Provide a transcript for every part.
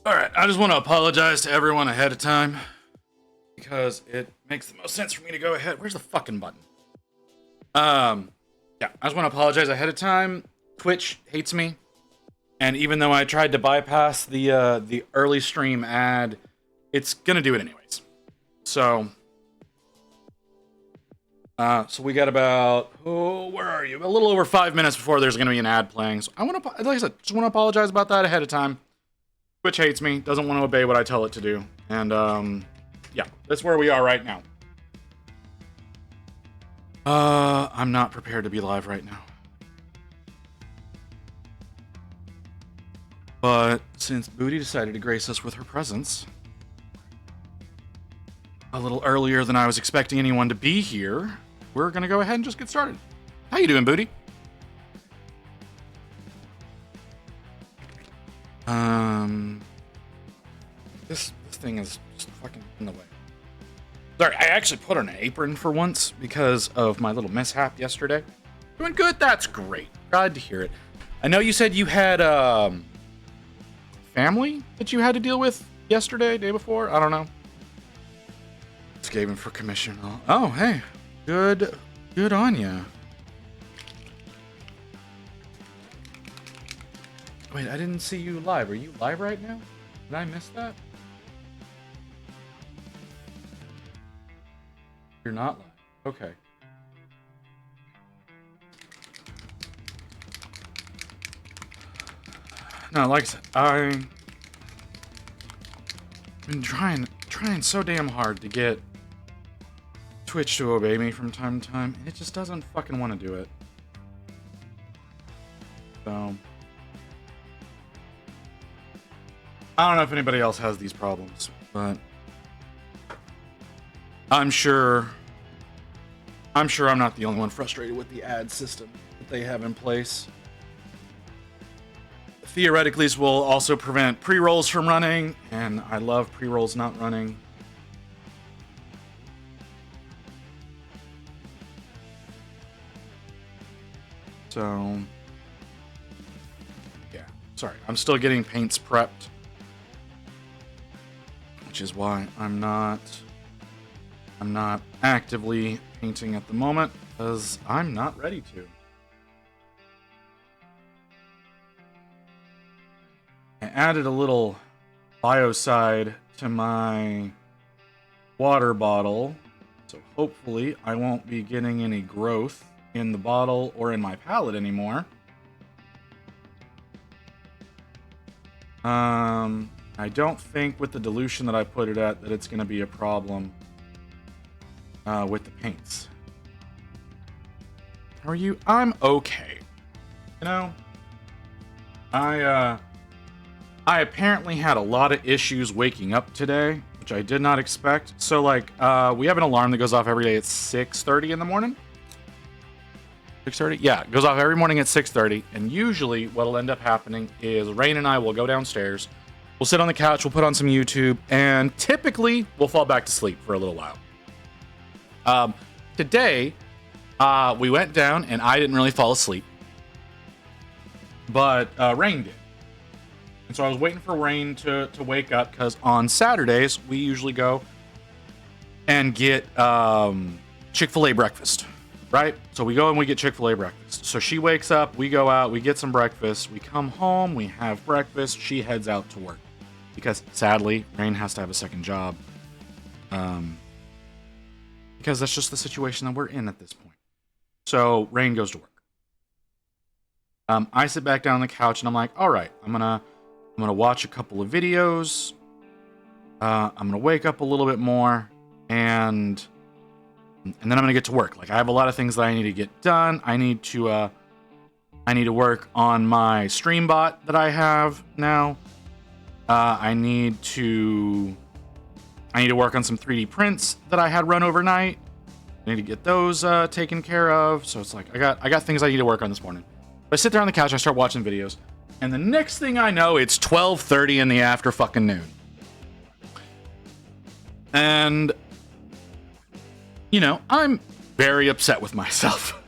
Alright, I just want to apologize to everyone ahead of time because it makes the most sense for me to go ahead. Where's the fucking button? Yeah, I just want to apologize ahead of time. Twitch hates me, and even though I tried to bypass the early stream ad, it's gonna do it anyways. So we got about where are you? A little over 5 minutes before there's gonna be an ad playing. So I want to, like I said, just want to apologize about that ahead of time. Twitch hates me, doesn't want to obey what I tell it to do, and yeah, that's where we are right now. I'm not prepared to be live right now. But since Booty decided to grace us with her presence a little earlier than I was expecting anyone to be here, we're gonna go ahead and just get started. How you doing, Booty? This thing is just fucking in the way. Sorry, I actually put on an apron for once because of my little mishap yesterday. Doing good, that's great. Glad to hear it. I know you said you had family that you had to deal with yesterday, day before. I don't know. Escaping for commission. Oh, hey, good on ya. Wait, I didn't see you live. Are you live right now? Did I miss that? You're not live. Okay. No, like I said, I've been trying so damn hard to get Twitch to obey me from time to time, and it just doesn't fucking want to do it. So I don't know if anybody else has these problems, but I'm sure I'm not the only one frustrated with the ad system that they have in place. Theoretically, this will also prevent pre-rolls from running, and I love pre-rolls not running. So, yeah. Sorry, I'm still getting paints prepped, which is why I'm not actively painting at the moment, because I'm not ready to. I added a little biocide to my water bottle, so hopefully I won't be getting any growth in the bottle or in my palette anymore. I don't think with the dilution that I put it at that it's going to be a problem with the paints. How are you? I'm okay. You know, I apparently had a lot of issues waking up today, which I did not expect. So, like, we have an alarm that goes off every day at 6:30 in the morning. 6:30? Yeah, it goes off every morning at 6:30. And usually what'll end up happening is Rain and I will go downstairs. We'll sit on the couch, we'll put on some YouTube, and typically we'll fall back to sleep for a little while. Today, we went down and I didn't really fall asleep. But Rain did. And so I was waiting for Rain to wake up, because on Saturdays, we usually go and get Chick-fil-A breakfast, right? So we go and we get Chick-fil-A breakfast. So she wakes up, we go out, we get some breakfast, we come home, we have breakfast, she heads out to work. Because sadly, Rain has to have a second job. Because that's just the situation that we're in at this point. So Rain goes to work. I sit back down on the couch and I'm like, all right, I'm gonna watch a couple of videos. I'm gonna wake up a little bit more, and then I'm gonna get to work. Like, I have a lot of things that I need to get done. I need to work on my stream bot that I have now. I need to work on some 3D prints that I had run overnight. I need to get those taken care of. So it's like I got things I need to work on this morning. But I sit there on the couch, I start watching videos. And the next thing I know, it's 12:30 in the after fucking noon. And, you know, I'm very upset with myself.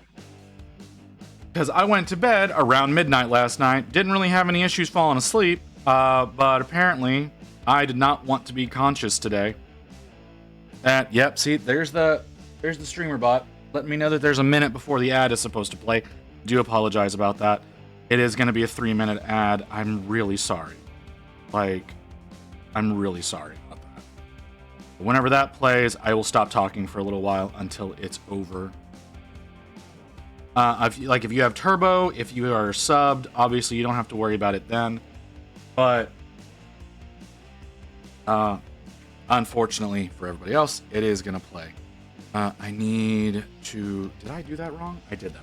Because I went to bed around midnight last night, didn't really have any issues falling asleep, but apparently I did not want to be conscious today. Yep, see, there's the streamer bot. Let me know that there's a minute before the ad is supposed to play. Do apologize about that. It is going to be a 3-minute ad. I'm really sorry. Like, I'm really sorry about that. Whenever that plays, I will stop talking for a little while until it's over. If you have turbo, if you are subbed, obviously you don't have to worry about it then. But unfortunately for everybody else, it is going to play. I need to... Did I do that wrong? I did that.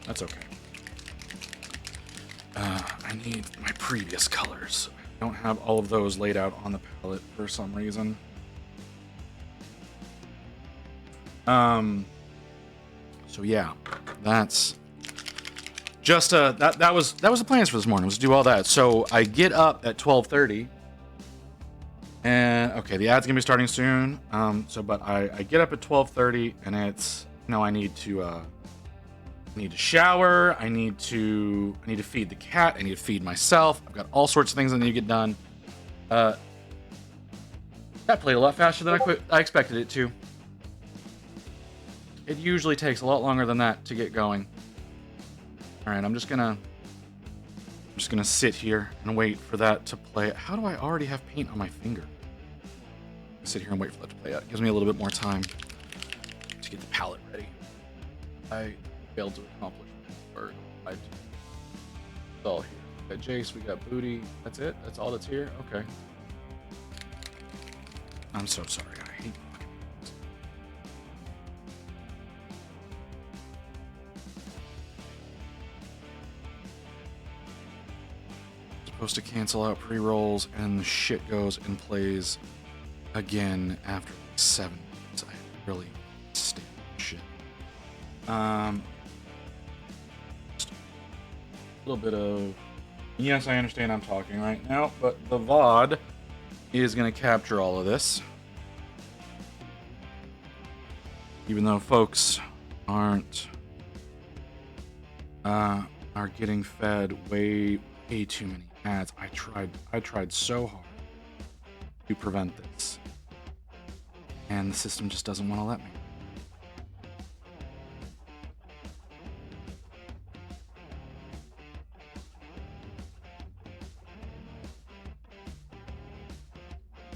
That's okay. I need my previous colors. I don't have all of those laid out on the palette for some reason. So yeah, that's just that was the plans for this morning, was to do all that. So I get up at 12:30, and okay, the ad's gonna be starting soon. But I get up at 12:30, and it's, you know, I need to shower. I need to feed the cat. I need to feed myself. I've got all sorts of things that need to get done. That played a lot faster than I expected it to. It usually takes a lot longer than that to get going. All right, I'm just gonna sit here and wait for that to play. How do I already have paint on my finger? Sit here and wait for that to play out. It gives me a little bit more time to get the palette ready. I failed to accomplish or it's all here. We got Jace, we got Booty. That's it? That's all that's here? Okay. I'm so sorry. I hate fucking things. supposed to cancel out pre-rolls, and the shit goes and plays again after 7 minutes. I really stand shit. Just a little bit of... Yes, I understand I'm talking right now, but the VOD is going to capture all of this. Even though folks aren't... are getting fed way too many ads. I tried so hard to prevent this, and the system just doesn't want to let me.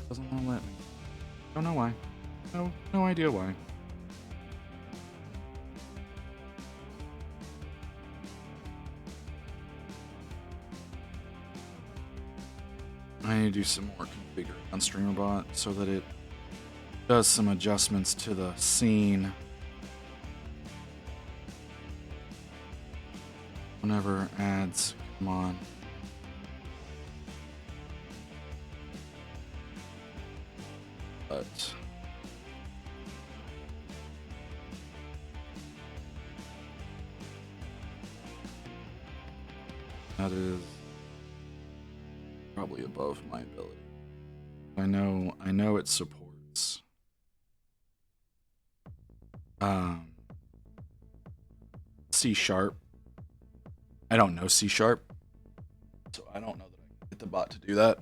Doesn't want to let me. Don't know why. No idea why. I need to do some more configuring on StreamerBot so that it does some adjustments to the scene whenever ads come on. But that is probably above my ability. I know it supports C#. I don't know C#, so I don't know that I can get the bot to do that.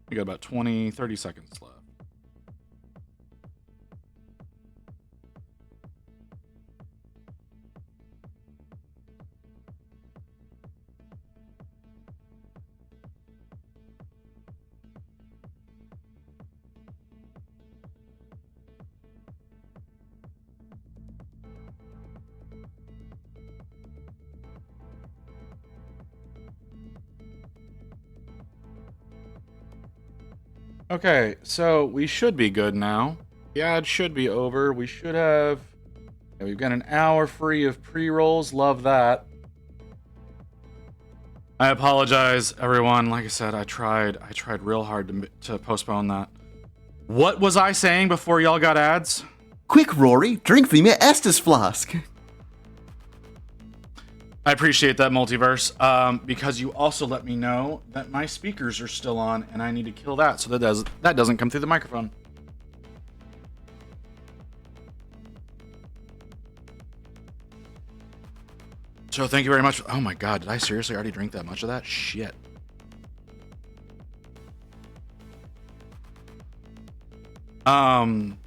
We got about 30 seconds left. Okay, so we should be good now. The ad should be over. We should have... Yeah, we've got an hour free of pre-rolls. Love that. I apologize, everyone. Like I said, I tried real hard to postpone that. What was I saying before y'all got ads? Quick, Rory, drink from your Estus flask. I appreciate that, Multiverse, because you also let me know that my speakers are still on, and I need to kill that so that doesn't come through the microphone. So thank you very much. Oh my god, did I seriously already drink that much of that? Shit. What am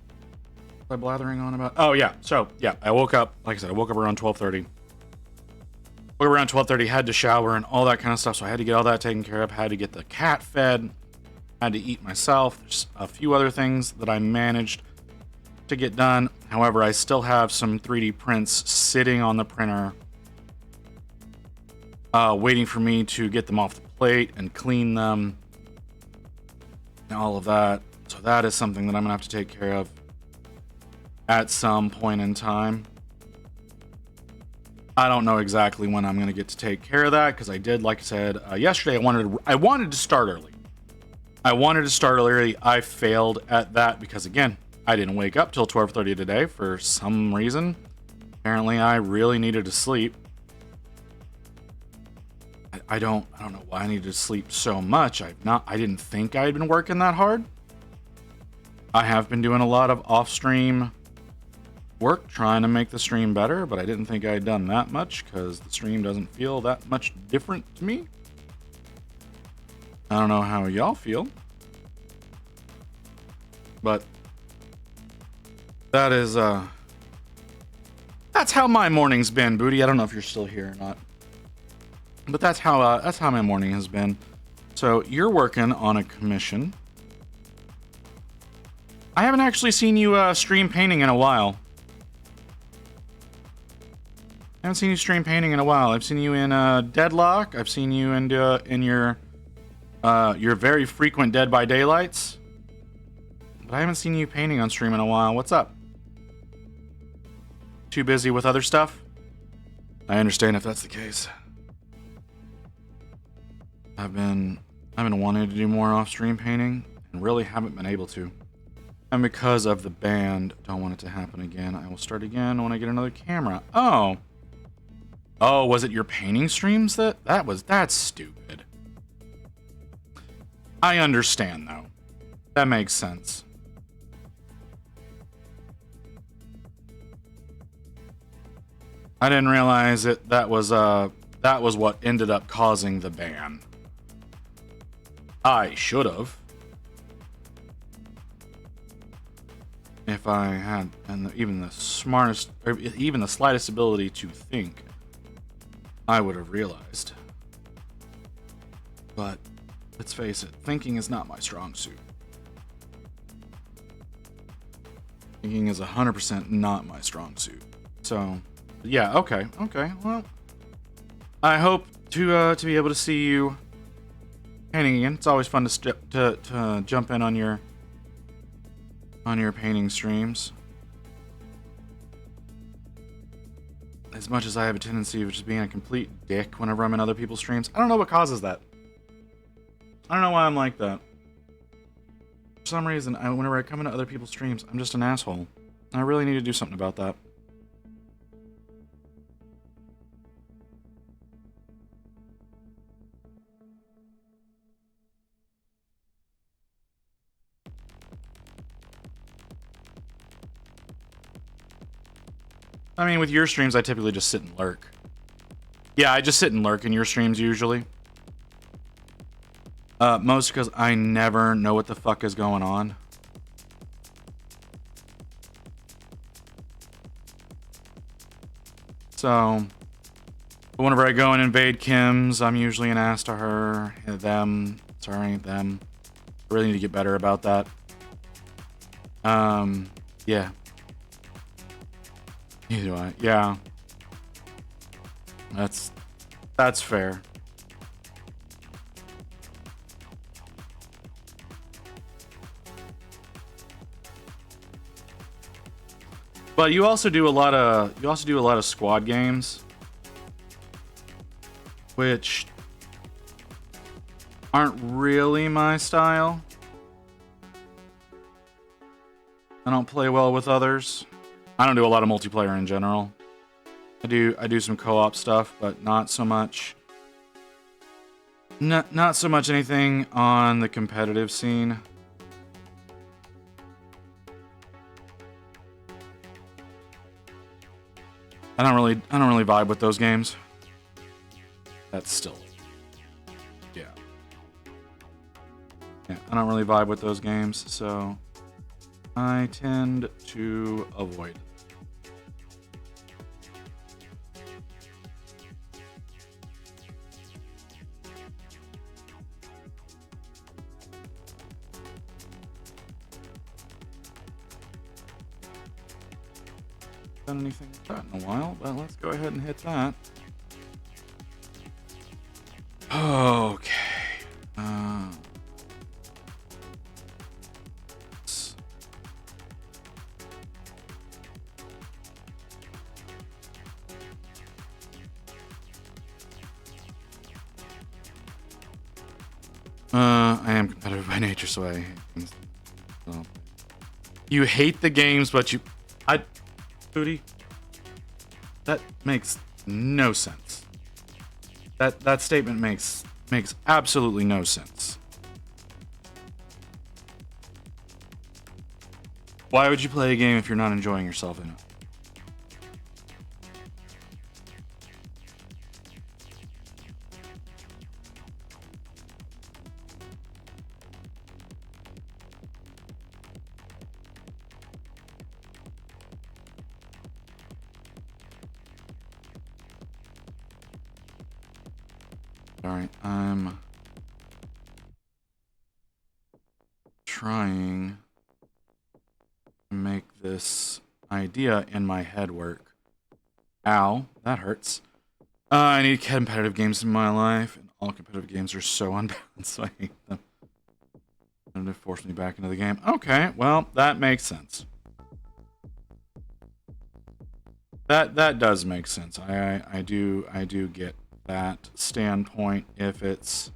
I blathering on about? Oh yeah, so yeah, I woke up, like I said, I woke up around 12:30. Around 12:30, had to shower and all that kind of stuff, so I had to get all that taken care of, had to get the cat fed, had to eat myself. There's a few other things that I managed to get done. However, I still have some 3D prints sitting on the printer, waiting for me to get them off the plate and clean them and all of that. So that is something that I'm gonna have to take care of at some point in time. I don't know exactly when I'm going to get to take care of that, because I did, like I said, yesterday I wanted to start early. I failed at that because, again, I didn't wake up till 12:30 today for some reason. Apparently, I really needed to sleep. I don't know why I needed to sleep so much. I didn't think I had been working that hard. I have been doing a lot of off-stream work trying to make the stream better, but I didn't think I had done that much because the stream doesn't feel that much different to me. I don't know how y'all feel, but that is that's how my morning's been, Booty. I don't know if you're still here or not, but that's how my morning has been. So you're working on a commission. I haven't actually seen you stream painting in a while. I haven't seen you stream painting in a while. I've seen you in Deadlock. I've seen you in your very frequent Dead by Daylights. But I haven't seen you painting on stream in a while. What's up? Too busy with other stuff? I understand if that's the case. I've been wanting to do more off-stream painting and really haven't been able to. And because of the band, don't want it to happen again. I will start again when I get another camera. Oh. Oh, was it your painting streams that's stupid. I understand though. That makes sense. I didn't realize that was what ended up causing the ban. I should have. If I had even the smartest, or even the slightest ability to think, I would have realized. But let's face it, thinking is not my strong suit. Thinking is 100% not my strong suit. So, yeah, okay. Well, I hope to be able to see you painting again. It's always fun to jump in on your painting streams. As much as I have a tendency of just being a complete dick whenever I'm in other people's streams, I don't know what causes that. I don't know why I'm like that. For some reason, whenever I come into other people's streams, I'm just an asshole. And I really need to do something about that. I mean, with your streams, I typically just sit and lurk. Yeah, I just sit and lurk in your streams usually. Most because I never know what the fuck is going on. So, whenever I go and invade Kim's, I'm usually an ass to her, them. Sorry, them. I really need to get better about that. Yeah. Neither do I. Yeah. That's fair. But you also do a lot of squad games, which aren't really my style. I don't play well with others. I don't do a lot of multiplayer in general. I do some co-op stuff, but not so much. Not so much anything on the competitive scene. I don't really vibe with those games. That's still, yeah. Yeah, I don't really vibe with those games, so I tend to avoid. Done anything like that in a while, but let's go ahead and hit that. Okay. I am competitive by nature, so I hate things. So. You hate the games, but Booty, that makes no sense. That statement makes absolutely no sense. Why would you play a game if you're not enjoying yourself in it? Alright, I'm trying to make this idea in my head work. Ow, that hurts. I need competitive games in my life, and all competitive games are so unbalanced, so I hate them. And to force me back into the game. Okay, well, that makes sense. That does make sense. I do get that standpoint if it's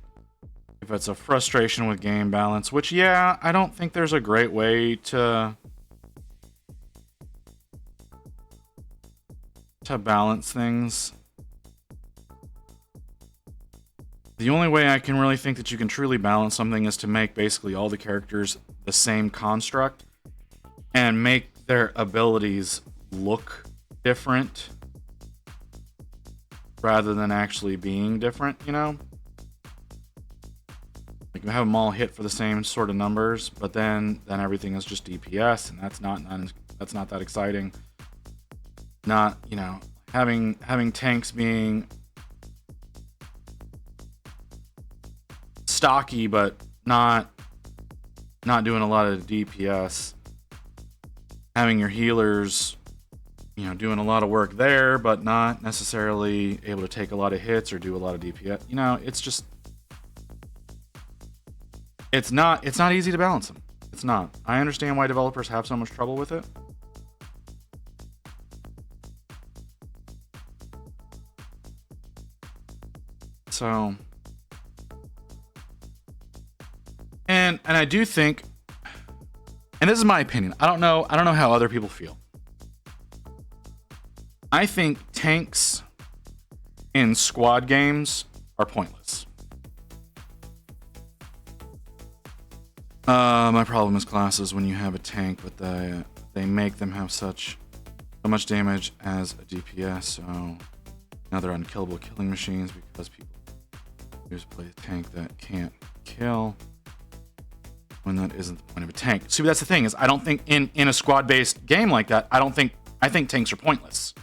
if it's a frustration with game balance, which, yeah, I don't think there's a great way to balance things. The only way I can really think that you can truly balance something is to make basically all the characters the same construct and make their abilities look different rather than actually being different, you know? Like, you have them all hit for the same sort of numbers, but then everything is just DPS, and that's not that exciting. Not, you know, having tanks being stocky but not doing a lot of DPS. Having your healers, you know, doing a lot of work there but not necessarily able to take a lot of hits or do a lot of DPS. You know, it's just it's not easy to balance them. It's not. I understand why developers have so much trouble with it. So, and I do think, and this is my opinion, I don't know how other people feel. I think tanks in squad games are pointless. My problem is classes when you have a tank, but they make them have so much damage as a DPS, so now they're unkillable killing machines because people use play a tank that can't kill when that isn't the point of a tank. See, that's the thing, is I don't think in a squad-based game like that, I think tanks are pointless.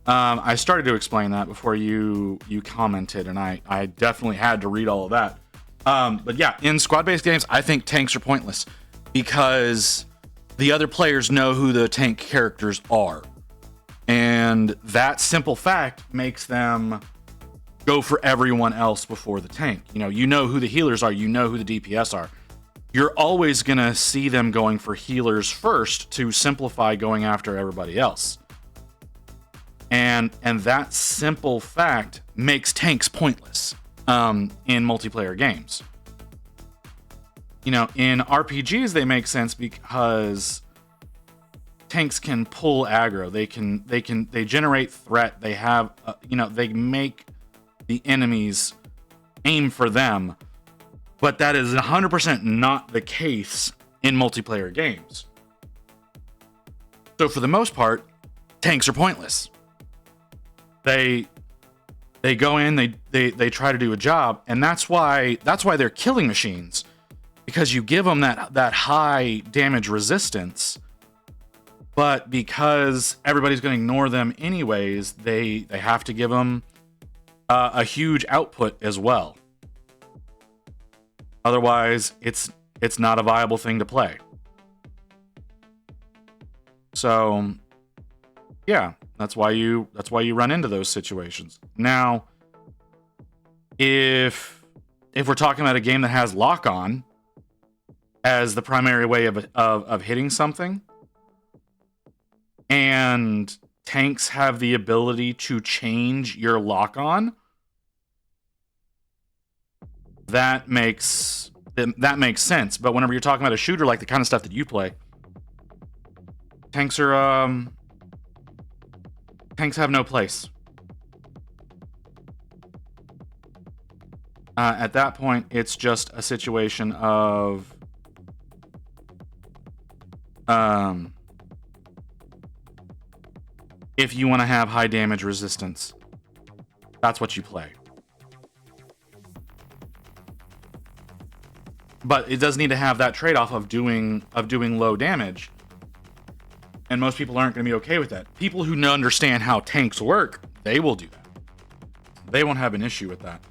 I started to explain that before you commented, and I definitely had to read all of that. But yeah, in squad-based games, I think tanks are pointless because the other players know who the tank characters are. And that simple fact makes them go for everyone else before the tank. You know who the healers are, you know who the DPS are. You're always going to see them going for healers first to simplify going after everybody else. And that simple fact makes tanks pointless in multiplayer games. In RPGs they make sense because tanks can pull aggro. They generate threat. They have they make the enemies aim for them. But that is 100% not the case in multiplayer games. So for the most part, tanks are pointless. They go in, they try to do a job, and that's why they're killing machines, because you give them that high damage resistance, but because everybody's going to ignore them anyways, they have to give them a huge output as well. Otherwise, it's not a viable thing to play. So, yeah. That's why you run into those situations. Now, if we're talking about a game that has lock-on as the primary way of hitting something, and tanks have the ability to change your lock-on, that makes sense. But whenever you're talking about a shooter, like the kind of stuff that you play, tanks have no place. At that point, it's just a situation of if you want to have high damage resistance, that's what you play. But it does need to have that trade-off of doing low damage. And most people aren't going to be okay with that. People who understand how tanks work, they will do that. They won't have an issue with that.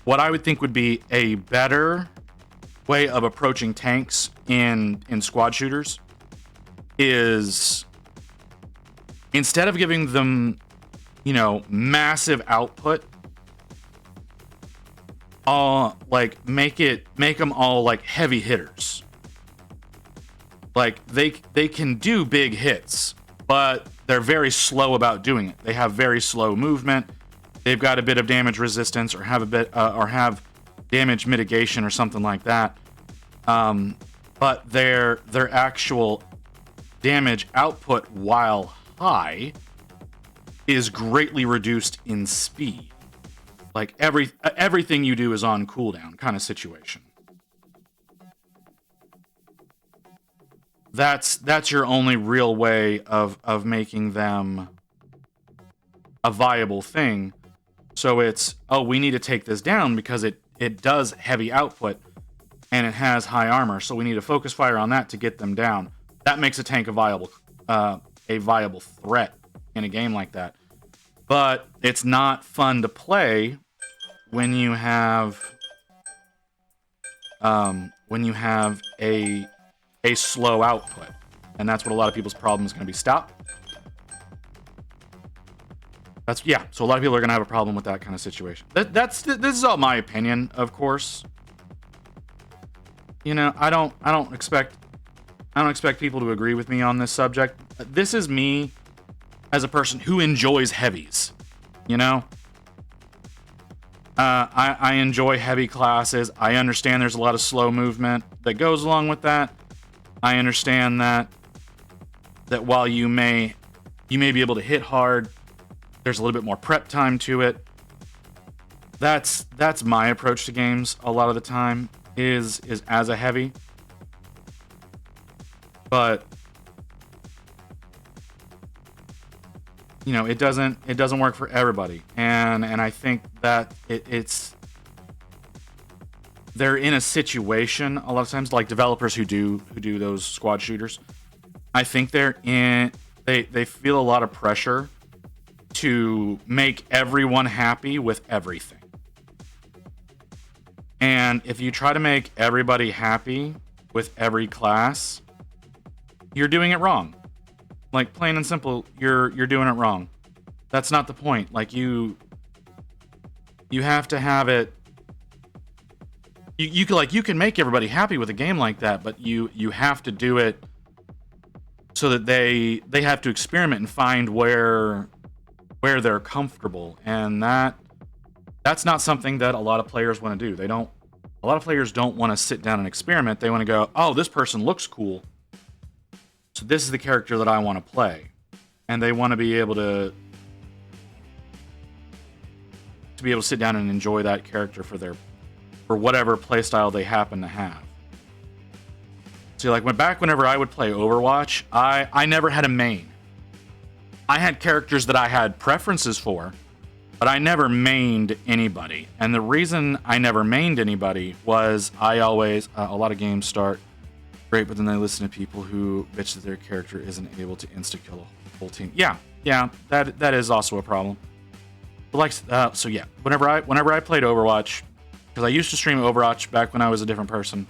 What I would think would be a better way of approaching tanks in squad shooters is, instead of giving them, massive output, make them all like heavy hitters. Like they can do big hits, but they're very slow about doing it. They have very slow movement. they've got a bit of damage resistance or have a bit or have damage mitigation or something like that. But their actual damage output while high is greatly reduced in speed. Like everything you do is on cooldown kind of situation. That's your only real way of making them a viable thing. So it's, oh, we need to take this down because it does heavy output and it has high armor, so we need to focus fire on that to get them down. That makes a tank a viable threat in a game like that. But it's not fun to play when you have a slow output, and that's what a lot of people's problem is going to be. Stop. So a lot of people are going to have a problem with that kind of situation. This is all my opinion, of course. You know, I don't expect people to agree with me on this subject. This is me as a person who enjoys heavies. You know, I enjoy heavy classes. I understand there's a lot of slow movement that goes along with that. I understand that while you may be able to hit hard, there's a little bit more prep time to it. That's my approach to games a lot of the time is as a heavy. But you know, it doesn't work for everybody. And I think that it's they're in a situation a lot of times, like developers who do those squad shooters. I think they feel a lot of pressure to make everyone happy with everything. And if you try to make everybody happy with every class, you're doing it wrong. Like, plain and simple, you're doing it wrong. That's not the point. Like, you have to have it. You can make everybody happy with a game like that, but you have to do it so that they have to experiment and find where they're comfortable, and that's not something that a lot of players want to do. A lot of players don't want to sit down and experiment. They want to go, oh, this person looks cool, so this is the character that I want to play. And they want to be able to sit down and enjoy that character for whatever playstyle they happen to have. See, like whenever I would play Overwatch, I never had a main. I had characters that I had preferences for, but I never mained anybody. And the reason I never mained anybody was I always, a lot of games start great, but then they listen to people who bitch that their character isn't able to insta-kill a whole team. Yeah, that is also a problem. But whenever I played Overwatch, because I used to stream Overwatch back when I was a different person,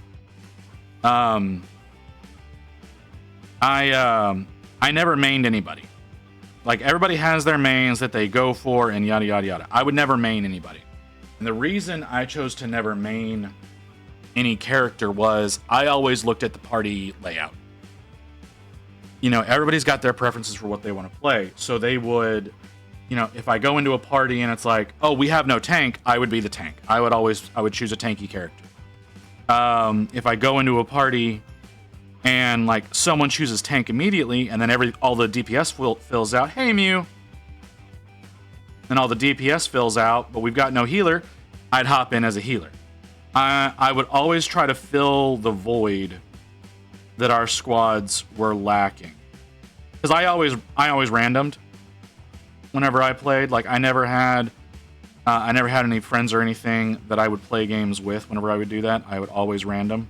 I never mained anybody. Like, everybody has their mains that they go for and yada, yada, yada. I would never main anybody. And the reason I chose to never main any character was I always looked at the party layout. You know, everybody's got their preferences for what they want to play. So they would, you know, if I go into a party and it's like, oh, we have no tank, I would be the tank. I would choose a tanky character. If I go into a party and like someone chooses tank immediately, and then all the DPS fills out. Hey, Mew. And all the DPS fills out, but we've got no healer. I'd hop in as a healer. I would always try to fill the void that our squads were lacking, because I always randomed whenever I played. Like, I never had any friends or anything that I would play games with. Whenever I would do that, I would always random.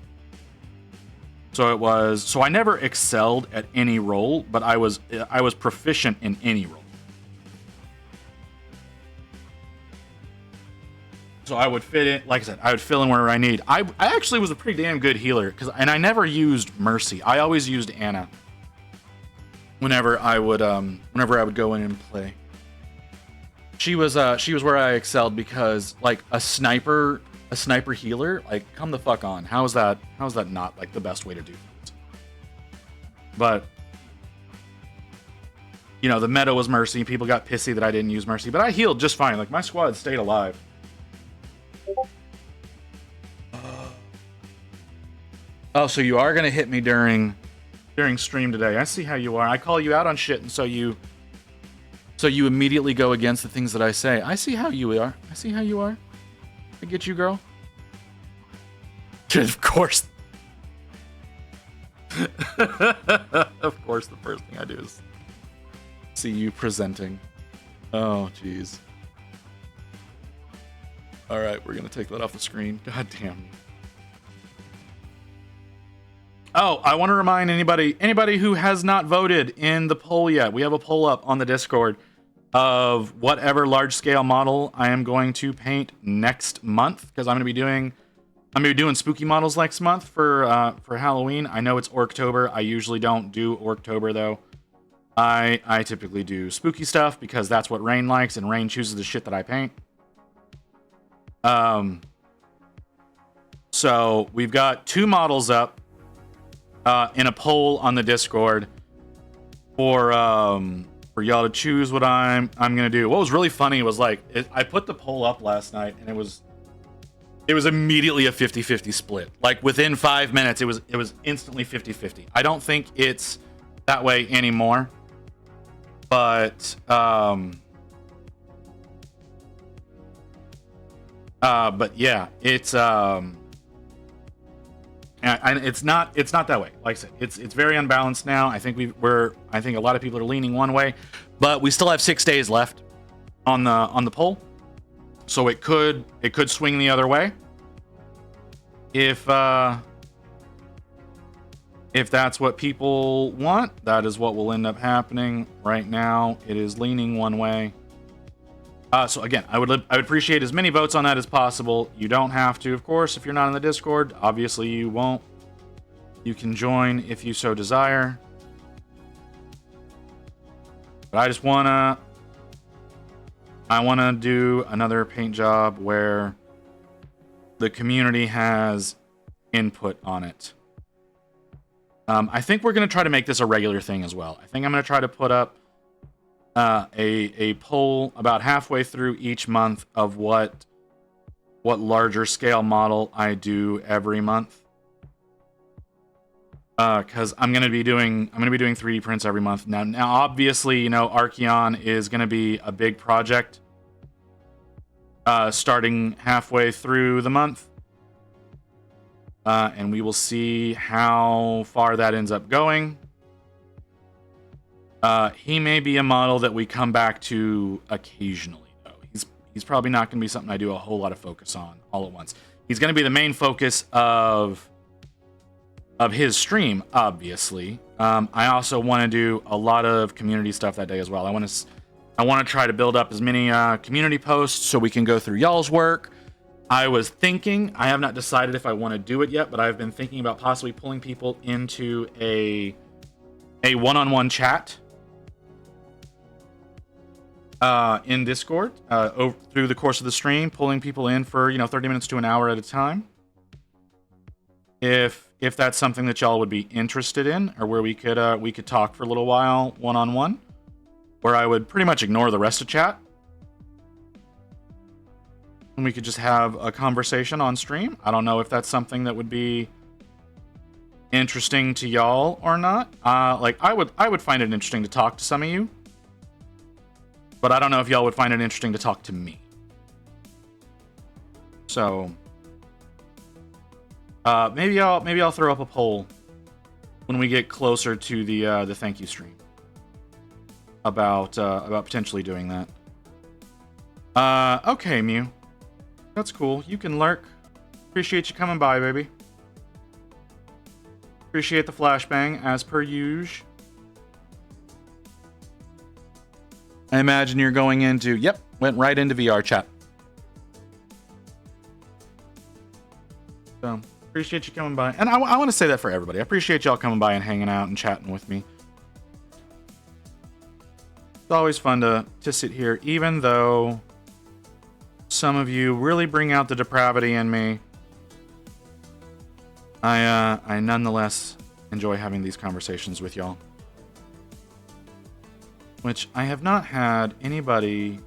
So I never excelled at any role, but I was proficient in any role. So I would fit in, like I said, I would fill in wherever I need. I actually was a pretty damn good healer, and I never used Mercy. I always used Anna whenever I would go in and play. She was where I excelled, because like a sniper healer, like, come the fuck on. How is that not like the best way to do things? But you know, the meta was Mercy. People got pissy that I didn't use Mercy, but I healed just fine. Like, my squad stayed alive. Oh, so you are going to hit me during stream today. I see how you are. I call you out on shit, and so you immediately go against the things that I say. I see how you are. I see how you are. I get you, girl. Of course. Of course, the first thing I do is see you presenting. Oh, jeez. All right, we're going to take that off the screen. God damn. Oh, I want to remind anybody who has not voted in the poll yet. We have a poll up on the Discord of whatever large-scale model I am going to paint next month, because I'm going to be doing spooky models next month for Halloween. I know it's Orktober. I usually don't do Orktober though. I typically do spooky stuff because that's what Rain likes, and Rain chooses the shit that I paint. So we've got 2 models up in a poll on the Discord for y'all to choose what I'm gonna do. What was really funny was like I put the poll up last night, and it was immediately a 50-50 split. Like within 5 minutes, it was instantly 50-50. I don't think it's that way anymore, but yeah, it's and it's not that way. Like I said, it's very unbalanced now. I think I think a lot of people are leaning one way, but we still have 6 days left on the poll, so it could swing the other way if that's what people want. That is what will end up happening. Right now, it is leaning one way. So again, I would appreciate as many votes on that as possible. You don't have to, of course, if you're not in the Discord. Obviously, you won't. You can join if you so desire. But I just wanna do another paint job where the community has input on it. I think we're gonna try to make this a regular thing as well. I think I'm gonna try to put up a poll about halfway through each month of what larger scale model I do every month, because I'm gonna be doing 3D prints every month now. Obviously, you know, Archeon is gonna be a big project starting halfway through the month, and we will see how far that ends up going. He may be a model that we come back to occasionally, though. He's probably not going to be something I do a whole lot of focus on all at once. He's going to be the main focus of his stream, obviously. I also want to do a lot of community stuff that day as well. I want to try to build up as many community posts so we can go through y'all's work. I was thinking, I have not decided if I want to do it yet, but I've been thinking about possibly pulling people into a one-on-one chat in Discord through the course of the stream, pulling people in for 30 minutes to an hour at a time. If that's something that y'all would be interested in, or where we could talk for a little while one-on-one, where I would pretty much ignore the rest of chat, and we could just have a conversation on stream. I don't know if that's something that would be interesting to y'all or not. Like I would find it interesting to talk to some of you, but I don't know if y'all would find it interesting to talk to me. So maybe I'll throw up a poll when we get closer to the thank you stream about potentially doing that. Okay, Mew, that's cool. You can lurk. Appreciate you coming by, baby. Appreciate the flashbang as per usual. I imagine you're going into, yep, went right into VR chat. So, appreciate you coming by. And I want to say that for everybody. I appreciate y'all coming by and hanging out and chatting with me. It's always fun to sit here, even though some of you really bring out the depravity in me. I nonetheless enjoy having these conversations with y'all. which I have not had anybody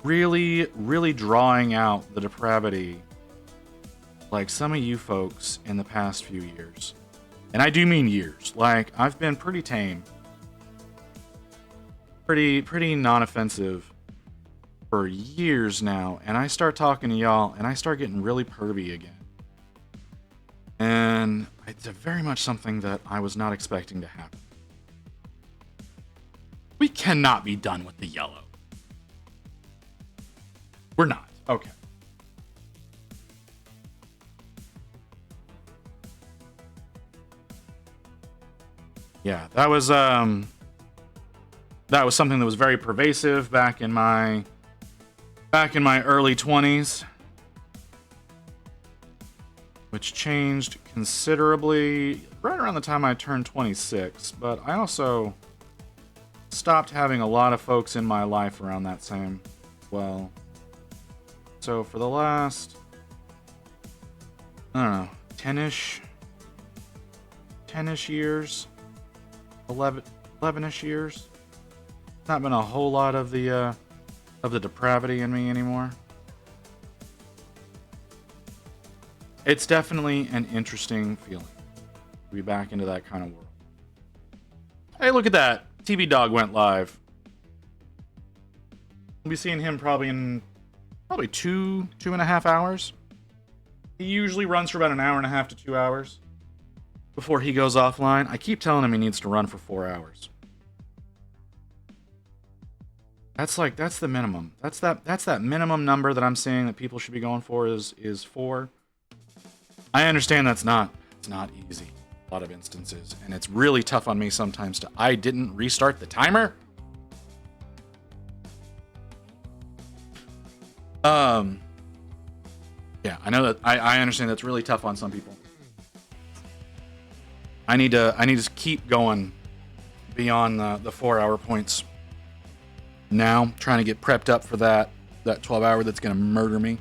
really drawing out the depravity like some of you folks in the past few years. And I do mean years. Like, I've been pretty tame. Pretty non-offensive for years now, and I start talking to y'all, and I start getting really pervy again. And it's very much something that I was not expecting to happen. We cannot be done with the yellow. We're not. Okay. Yeah, that was something that was very pervasive back in my early 20s, which changed considerably right around the time I turned 26, but I also stopped having a lot of folks in my life around that same well. So for the last, I don't know, 10-ish years, 11-ish years, not been a whole lot of the depravity in me anymore. It's definitely an interesting feeling to be back into that kind of world. Hey, look at that. TV Dog went live. We'll be seeing him probably in two and a half hours. He usually runs for about an hour and a half to 2 hours before he goes offline. I keep telling him he needs to run for 4 hours. That's the minimum. That's that minimum number that I'm seeing that people should be going for is 4. I understand it's not easy a lot of instances, and it's really tough on me sometimes I didn't restart the timer. Yeah, I know that I understand that's really tough on some people. I need to keep going beyond the 4-hour points. Now, trying to get prepped up for that 12-hour that's going to murder me.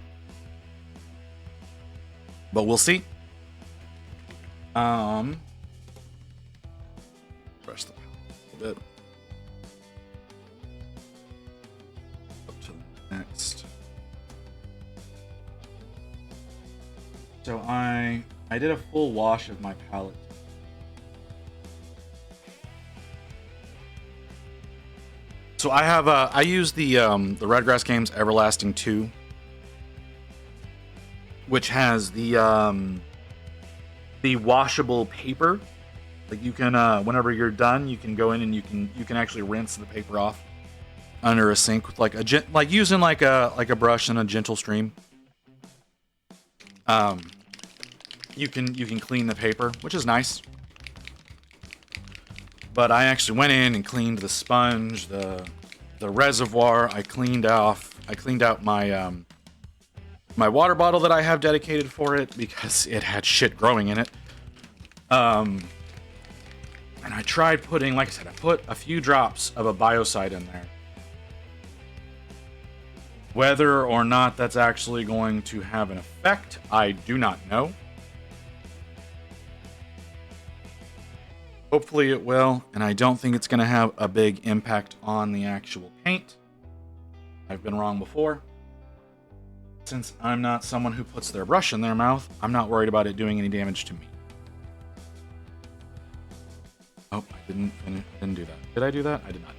But we'll see. Brush the palette a little bit. Up to the next. So I did a full wash of my palette. So I have I use the Redgrass Games Everlasting 2, which has the washable paper. Like, you can whenever you're done, you can go in and you can actually rinse the paper off under a sink with like using like a brush and a gentle stream. You can clean the paper, which is nice. But I actually went in and cleaned the sponge, the reservoir. I cleaned out my my water bottle that I have dedicated for it because it had shit growing in it. And I tried putting, like I said, I put a few drops of a biocide in there. Whether or not that's actually going to have an effect, I do not know. Hopefully it will, and I don't think it's going to have a big impact on the actual paint. I've been wrong before. Since I'm not someone who puts their brush in their mouth, I'm not worried about it doing any damage to me. Oh, I didn't do that. Did I do that? I did not.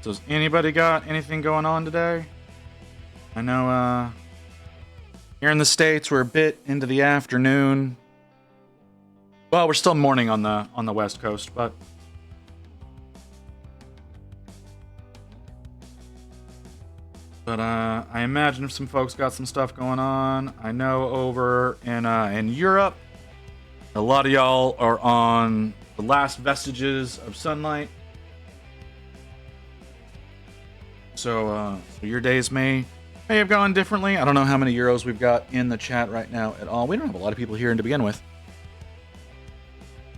So has anybody got anything going on today? I know here in the States we're a bit into the afternoon. Well, we're still morning on the West Coast, but I imagine if some folks got some stuff going on. I know over in Europe, a lot of y'all are on the last vestiges of sunlight. So your days may have gone differently. I don't know how many Euros we've got in the chat right now at all. We don't have a lot of people here to begin with.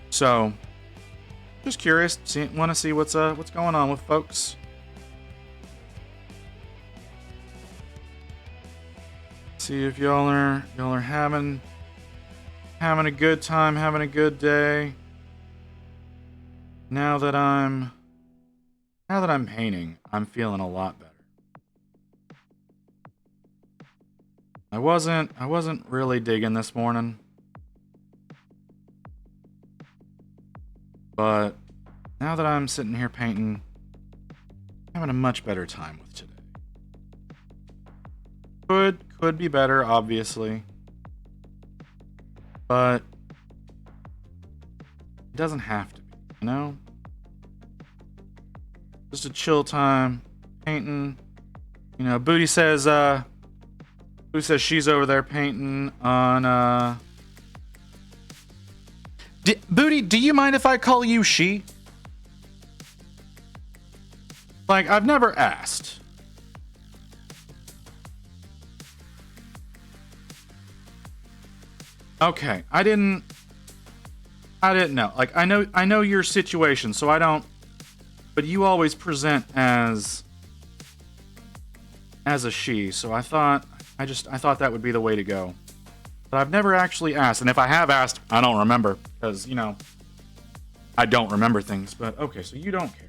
So, just curious, want to see what's going on with folks. see if y'all are having a good time, having a good day. Now that I'm painting, I'm feeling a lot better. I wasn't really digging this morning. But now that I'm sitting here painting, I'm having a much better time with today. Could be better, obviously. But it doesn't have to be, you know? Just a chill time, painting. You know, Booty says she's over there painting on, Booty, do you mind if I call you she? Like, I've never asked. Okay, I didn't know. Like, I know your situation, so I don't, but you always present as a she, so I thought that would be the way to go. But I've never actually asked, and if I have asked, I don't remember, because, you know, I don't remember things, but okay, so you don't care.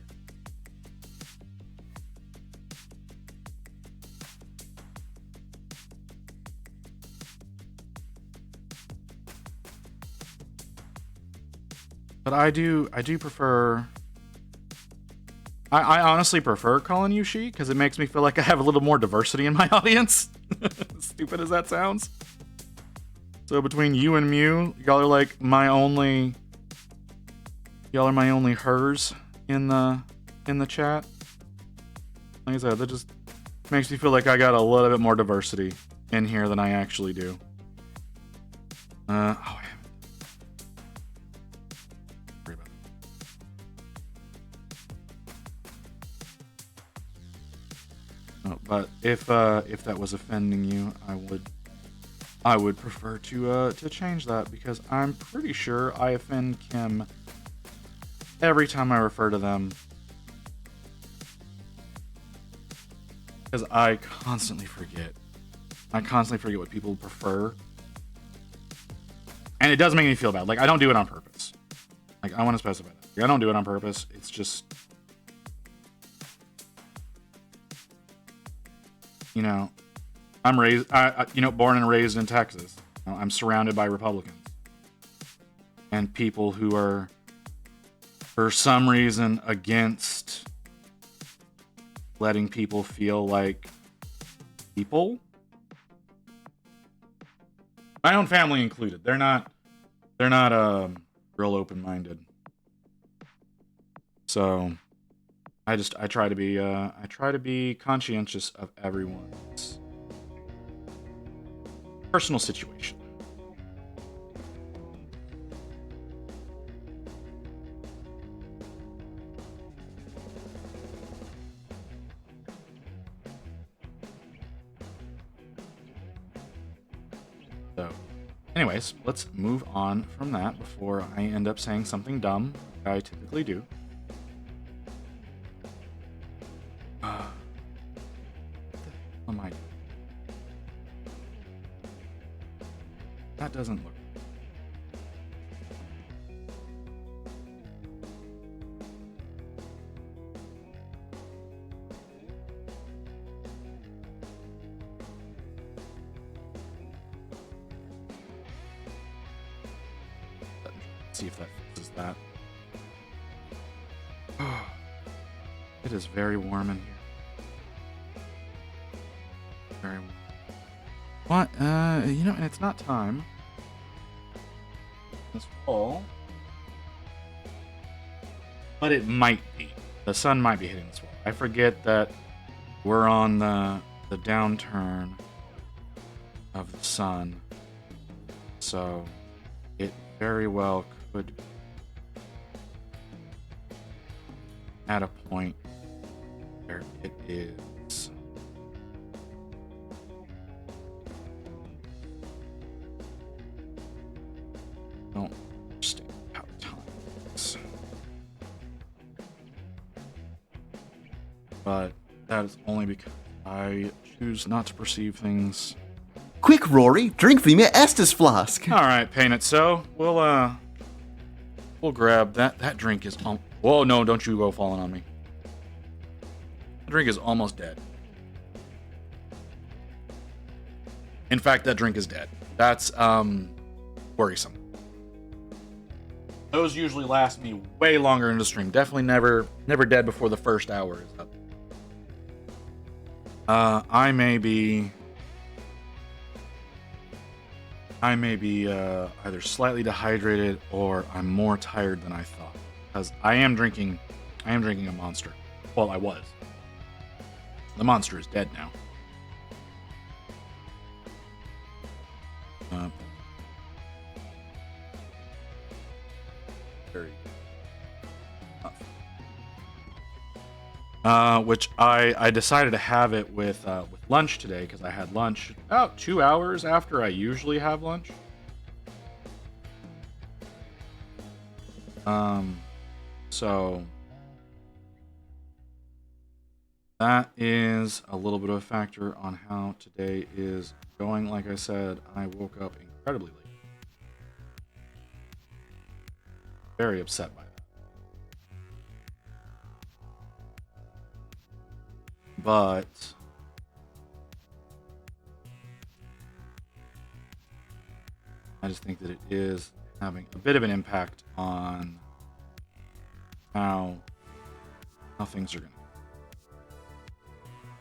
But I do prefer... I honestly prefer calling you she, because it makes me feel like I have a little more diversity in my audience. Stupid as that sounds. So between you and Mew, y'all are like my only... Y'all are my only hers in the chat. Like I said, that just makes me feel like I got a little bit more diversity in here than I actually do. But if that was offending you, I would prefer to change that, because I'm pretty sure I offend Kim every time I refer to them, because I constantly forget what people prefer, and it does make me feel bad. Like, I don't do it on purpose. Like, I want to specify that. I don't do it on purpose. It's just, you know, I'm born and raised in Texas. You know, I'm surrounded by Republicans and people who are, for some reason, against letting people feel like people. My own family included. They're not real open-minded. So I try to be conscientious of everyone's personal situation. So, anyways, let's move on from that before I end up saying something dumb, like I typically do. What am I doing? That doesn't look... Let's see if that fixes that. It is very warm in here. Very warm. What? You know, and it's not time. This fall. But it might be. The sun might be hitting this wall. I forget that we're on the downturn of the sun. So it very well could be at a point where it is. Don't understand how time is. But that is only because I choose not to perceive things Quick, Rory, drink me my Estes flask. All right, paint it so. We'll grab that. That drink is whoa, no, don't you go falling on me. The drink is almost dead. In fact, that drink is dead. That's worrisome. Those usually last me way longer in the stream. Definitely never dead before the first hour is up. I may be either slightly dehydrated or I'm more tired than I thought, because I am drinking a Monster. Well, I was. The Monster is dead now. Which I decided to have it with lunch today, because I had lunch about 2 hours after I usually have lunch. So that is a little bit of a factor on how today is going. Like I said, I woke up incredibly late. Very upset by that. But I just think that it is having a bit of an impact on how things are going.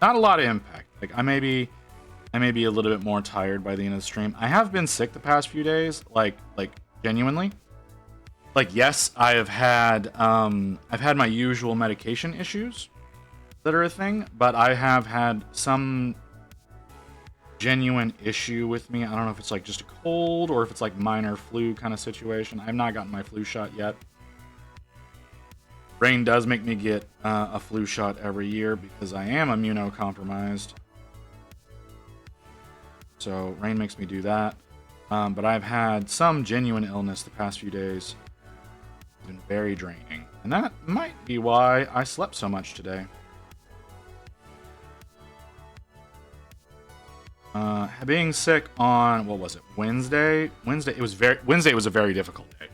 Not a lot of impact. Like I may be a little bit more tired by the end of the stream. I have been sick the past few days, like genuinely. Like yes, I've had my usual medication issues that are a thing, but I have had some genuine issue with me. I don't know if it's like just a cold or if it's like minor flu kind of situation. I've not gotten my flu shot yet. Rain does make me get a flu shot every year because I am immunocompromised. So Rain makes me do that. But I've had some genuine illness the past few days. It's been very draining. And that might be why I slept so much today. Being sick on, what was it, Wednesday? Wednesday was a very difficult day.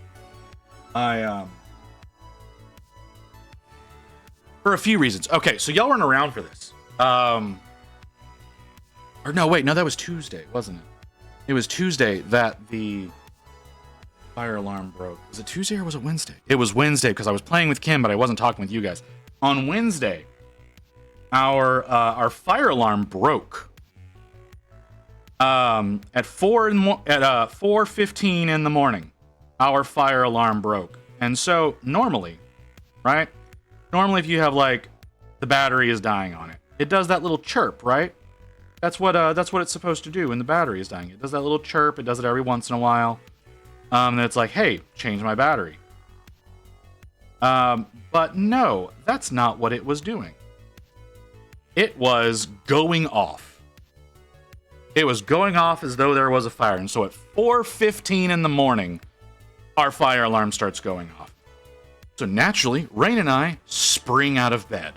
For a few reasons. Okay, so y'all weren't around for this. Or no, wait, no, that was Tuesday, wasn't it? It was Tuesday that the fire alarm broke. Was it Tuesday or was it Wednesday? It was Wednesday because I was playing with Kim, but I wasn't talking with you guys. On Wednesday, our fire alarm broke. At 4:15 in the morning, our fire alarm broke. And so normally, right? Normally if you have like the battery is dying on it, it does that little chirp, right? That's what it's supposed to do when the battery is dying. It does that little chirp, it does it every once in a while. And it's like, hey, change my battery. But no, that's not what it was doing. It was going off. It was going off as though there was a fire. And so at 4:15 in the morning, our fire alarm starts going off. So naturally, Rain and I spring out of bed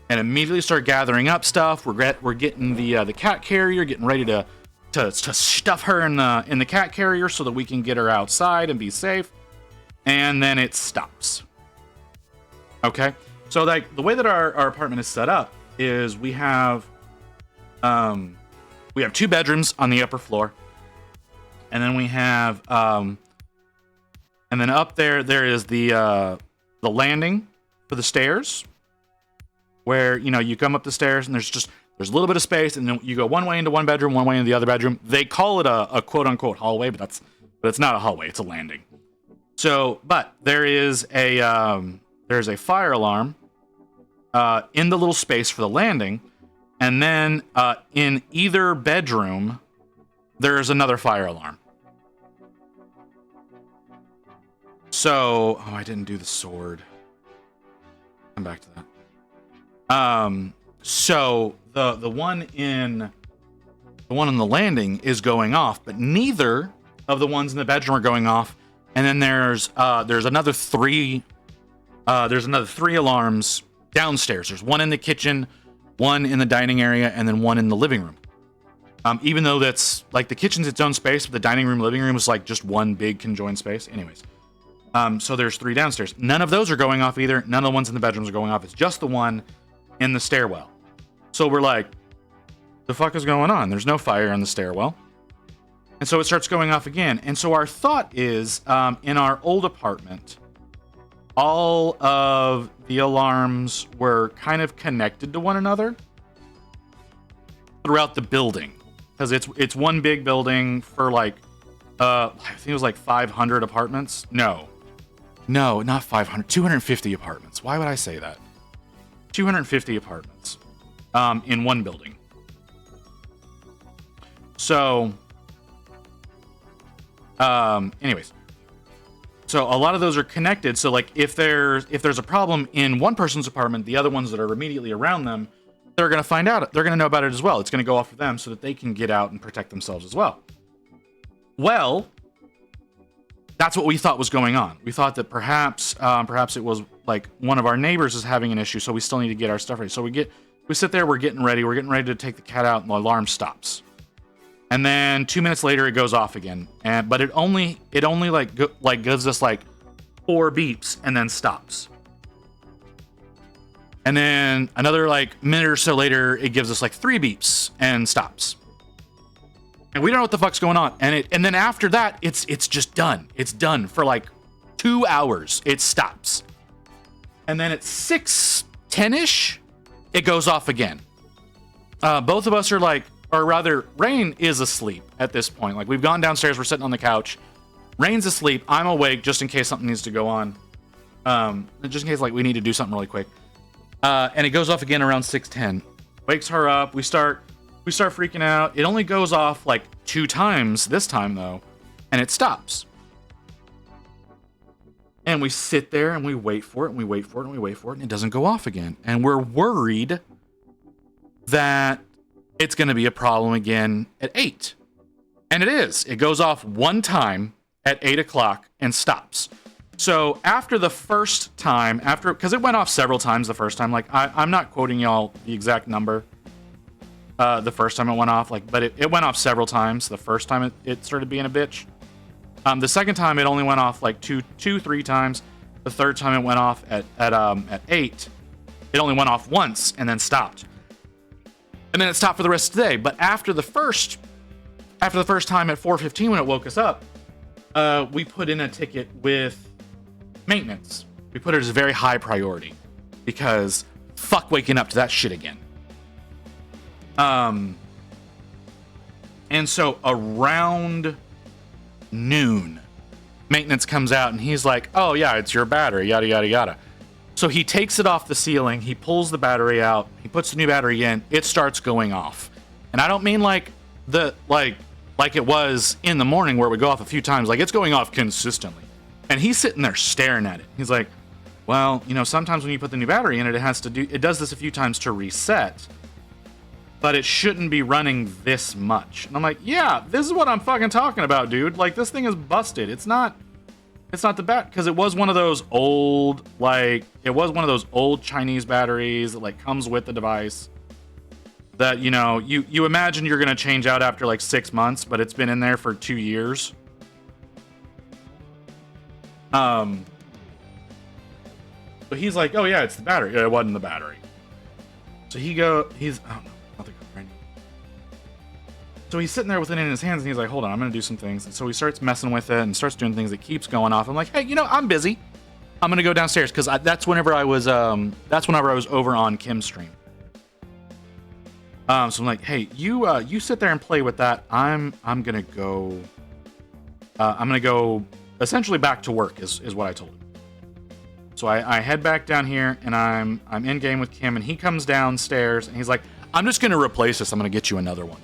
and immediately start gathering up stuff. We're getting the cat carrier, getting ready to stuff her in the cat carrier so that we can get her outside and be safe. And then it stops. Okay? So like the way that our apartment is set up is we have 2 bedrooms on the upper floor. And then we have and then up there is the landing for the stairs, where you come up the stairs and there's a little bit of space, and then you go one way into one bedroom, one way into the other bedroom. They call it a quote unquote hallway, but it's not a hallway, it's a landing. So, but there's a fire alarm in the little space for the landing. And then in either bedroom, there's another fire alarm. So, I didn't do the sword. Come back to that. So the one on the landing is going off, but neither of the ones in the bedroom are going off. And then there's another 3 alarms downstairs. There's one in the kitchen, one in the dining area, and then one in the living room. Even though that's like the kitchen's its own space, but the dining room, living room is like just one big conjoined space. Anyways, so there's 3 downstairs. None of those are going off either. None of the ones in the bedrooms are going off. It's just the one in the stairwell. So we're like, the fuck is going on? There's no fire in the stairwell. And so it starts going off again. And so our thought is, in our old apartment, all of the alarms were kind of connected to one another throughout the building. Because it's one big building for like, I think it was like 500 apartments. No, not 500, 250 apartments. Why would I say that? 250 apartments in one building. So, anyways, so a lot of those are connected. So like if there's a problem in one person's apartment, the other ones that are immediately around them, they're going to find out. They're going to know about it as well. It's going to go off for them so that they can get out and protect themselves as well. Well, that's what we thought was going on. We thought that perhaps it was like one of our neighbors is having an issue, so we still need to get our stuff ready. So we sit there, we're getting ready to take the cat out, and the alarm stops. And then 2 minutes later, it goes off again. But it only gives us like 4 beeps and then stops. And then another like minute or so later, it gives us like 3 beeps and stops. And we don't know what the fuck's going on. And then after that, it's just done. It's done for like 2 hours. It stops. And then at 6:10-ish, it goes off again. Both of us are like, or rather, Rain is asleep at this point. Like, we've gone downstairs, we're sitting on the couch. Rain's asleep, I'm awake just in case something needs to go on. Just in case, like, we need to do something really quick. And it goes off again around 6:10. Wakes her up, we start freaking out. It only goes off, like, 2 times this time, though, and it stops. And we sit there, and we wait for it, and we wait for it, and we wait for it, and it doesn't go off again. And we're worried that it's going to be a problem again at 8. And it is. It goes off 1 time at 8 o'clock and stops. So after the first time, because it went off several times the first time, like I'm not quoting y'all the exact number the first time it went off, like, but it went off several times the first time it started being a bitch. The second time it only went off like 3 times. The third time it went off at 8. It only went off once and then stopped. And then it stopped for the rest of the day. But after the first time at 4:15 when it woke us up, we put in a ticket with maintenance. We put it as a very high priority because fuck waking up to that shit again. And so around noon, maintenance comes out and he's like, "Oh yeah, it's your battery, yada yada yada." So he takes it off the ceiling, he pulls the battery out, he puts the new battery in, it starts going off. And I don't mean like it was in the morning where it would go off a few times, like it's going off consistently. And he's sitting there staring at it. He's like, "Well, you know, sometimes when you put the new battery in it, it does this a few times to reset, but it shouldn't be running this much." And I'm like, "Yeah, this is what I'm fucking talking about, dude. Like, this thing is busted. It's not the because it was one of those old, Chinese batteries that like comes with the device that, you know, you imagine you're going to change out after like 6 months, but it's been in there for 2 years. But he's like, "Oh yeah, it's the battery." Yeah, it wasn't the battery. So I don't know, nothing right now. So he's sitting there with it in his hands, and he's like, "Hold on, I'm gonna do some things." And so he starts messing with it and starts doing things that keeps going off. I'm like, "Hey, you know, I'm busy. I'm gonna go downstairs," because that's whenever I was over on Kim's stream. So I'm like, "Hey, you sit there and play with that. I'm gonna go. I'm gonna go essentially back to work," is what I told him. So I head back down here, and I'm in game with Kim, and he comes downstairs, and he's like, "I'm just gonna replace this. I'm gonna get you another one."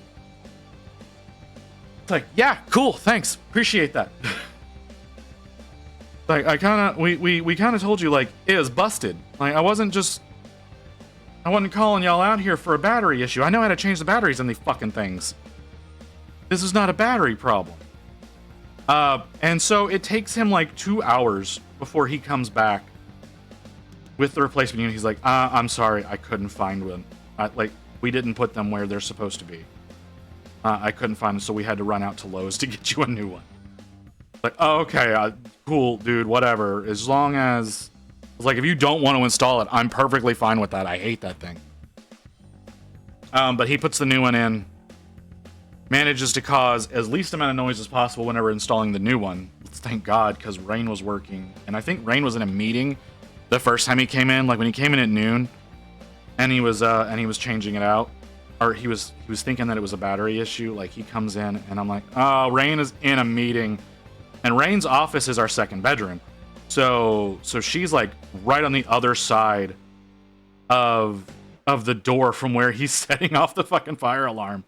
It's like, "Yeah, cool, thanks, appreciate that." Like, we kind of told you, like, it was busted. Like, I wasn't calling y'all out here for a battery issue. I know how to change the batteries in these fucking things. This is not a battery problem. And so it takes him like 2 hours before he comes back with the replacement unit. He's like, "I'm sorry, I couldn't find one. We didn't put them where they're supposed to be." I couldn't find them, so we had to run out to Lowe's to get you a new one. Like, oh, okay, cool, dude, whatever. As long as, like, if you don't want to install it, I'm perfectly fine with that. I hate that thing. But he puts the new one in, manages to cause as least amount of noise as possible whenever installing the new one. Thank God, because Rain was working, and I think Rain was in a meeting the first time he came in, like when he came in at noon, and he was changing it out, or he was thinking that it was a battery issue. Like, he comes in, and I'm like, oh, Rain is in a meeting, and Rain's office is our second bedroom, so she's like right on the other side of the door from where he's setting off the fucking fire alarm.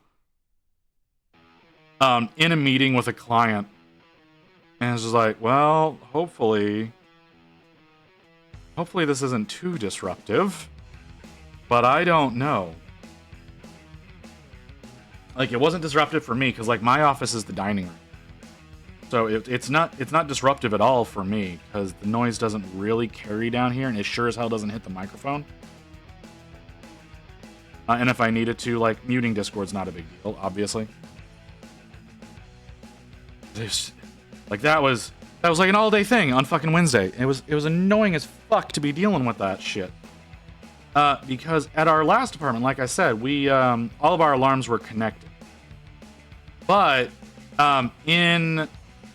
In a meeting with a client, and it's just like, well, hopefully this isn't too disruptive, but I don't know. Like, it wasn't disruptive for me, because, like, my office is the dining room. So it's not disruptive at all for me, because the noise doesn't really carry down here, and it sure as hell doesn't hit the microphone. And if I needed to, like, muting Discord's not a big deal, obviously. Like, that was like an all-day thing on fucking Wednesday. It was annoying as fuck to be dealing with that shit. Because at our last apartment, like I said, we all of our alarms were connected. But in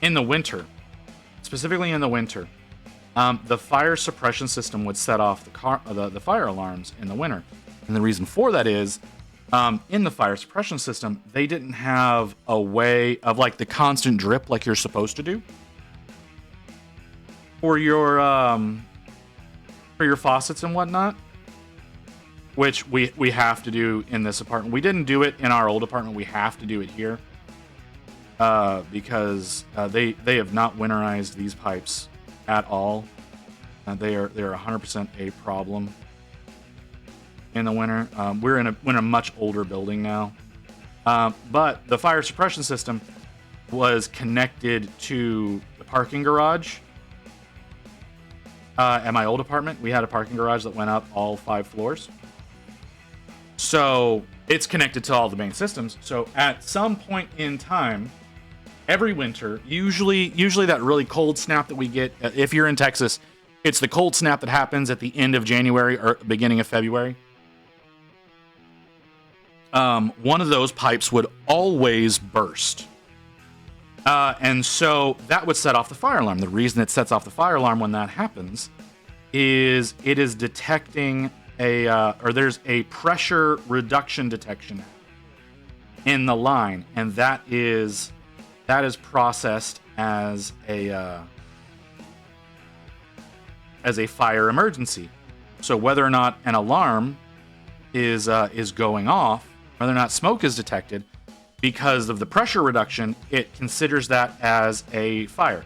the winter, specifically in the winter, the fire suppression system would set off the fire alarms in the winter. And the reason for that is, in the fire suppression system, they didn't have a way of, like, the constant drip like you're supposed to do for your faucets and whatnot, which we have to do in this apartment. We didn't do it in our old apartment. We have to do it here because they have not winterized these pipes at all. They are 100% a problem in the winter. We're in a much older building now, but the fire suppression system was connected to the parking garage. At my old apartment, we had a parking garage that went up all 5 floors, so it's connected to all the main systems. So at some point in time, every winter, usually that really cold snap that we get, if you're in Texas, it's the cold snap that happens at the end of January or beginning of February. One of those pipes would always burst. And so that would set off the fire alarm. The reason it sets off the fire alarm when that happens is it is detecting there's a pressure reduction detection in the line, and that is processed as a fire emergency. So whether or not an alarm is going off, whether or not smoke is detected, because of the pressure reduction, it considers that as a fire.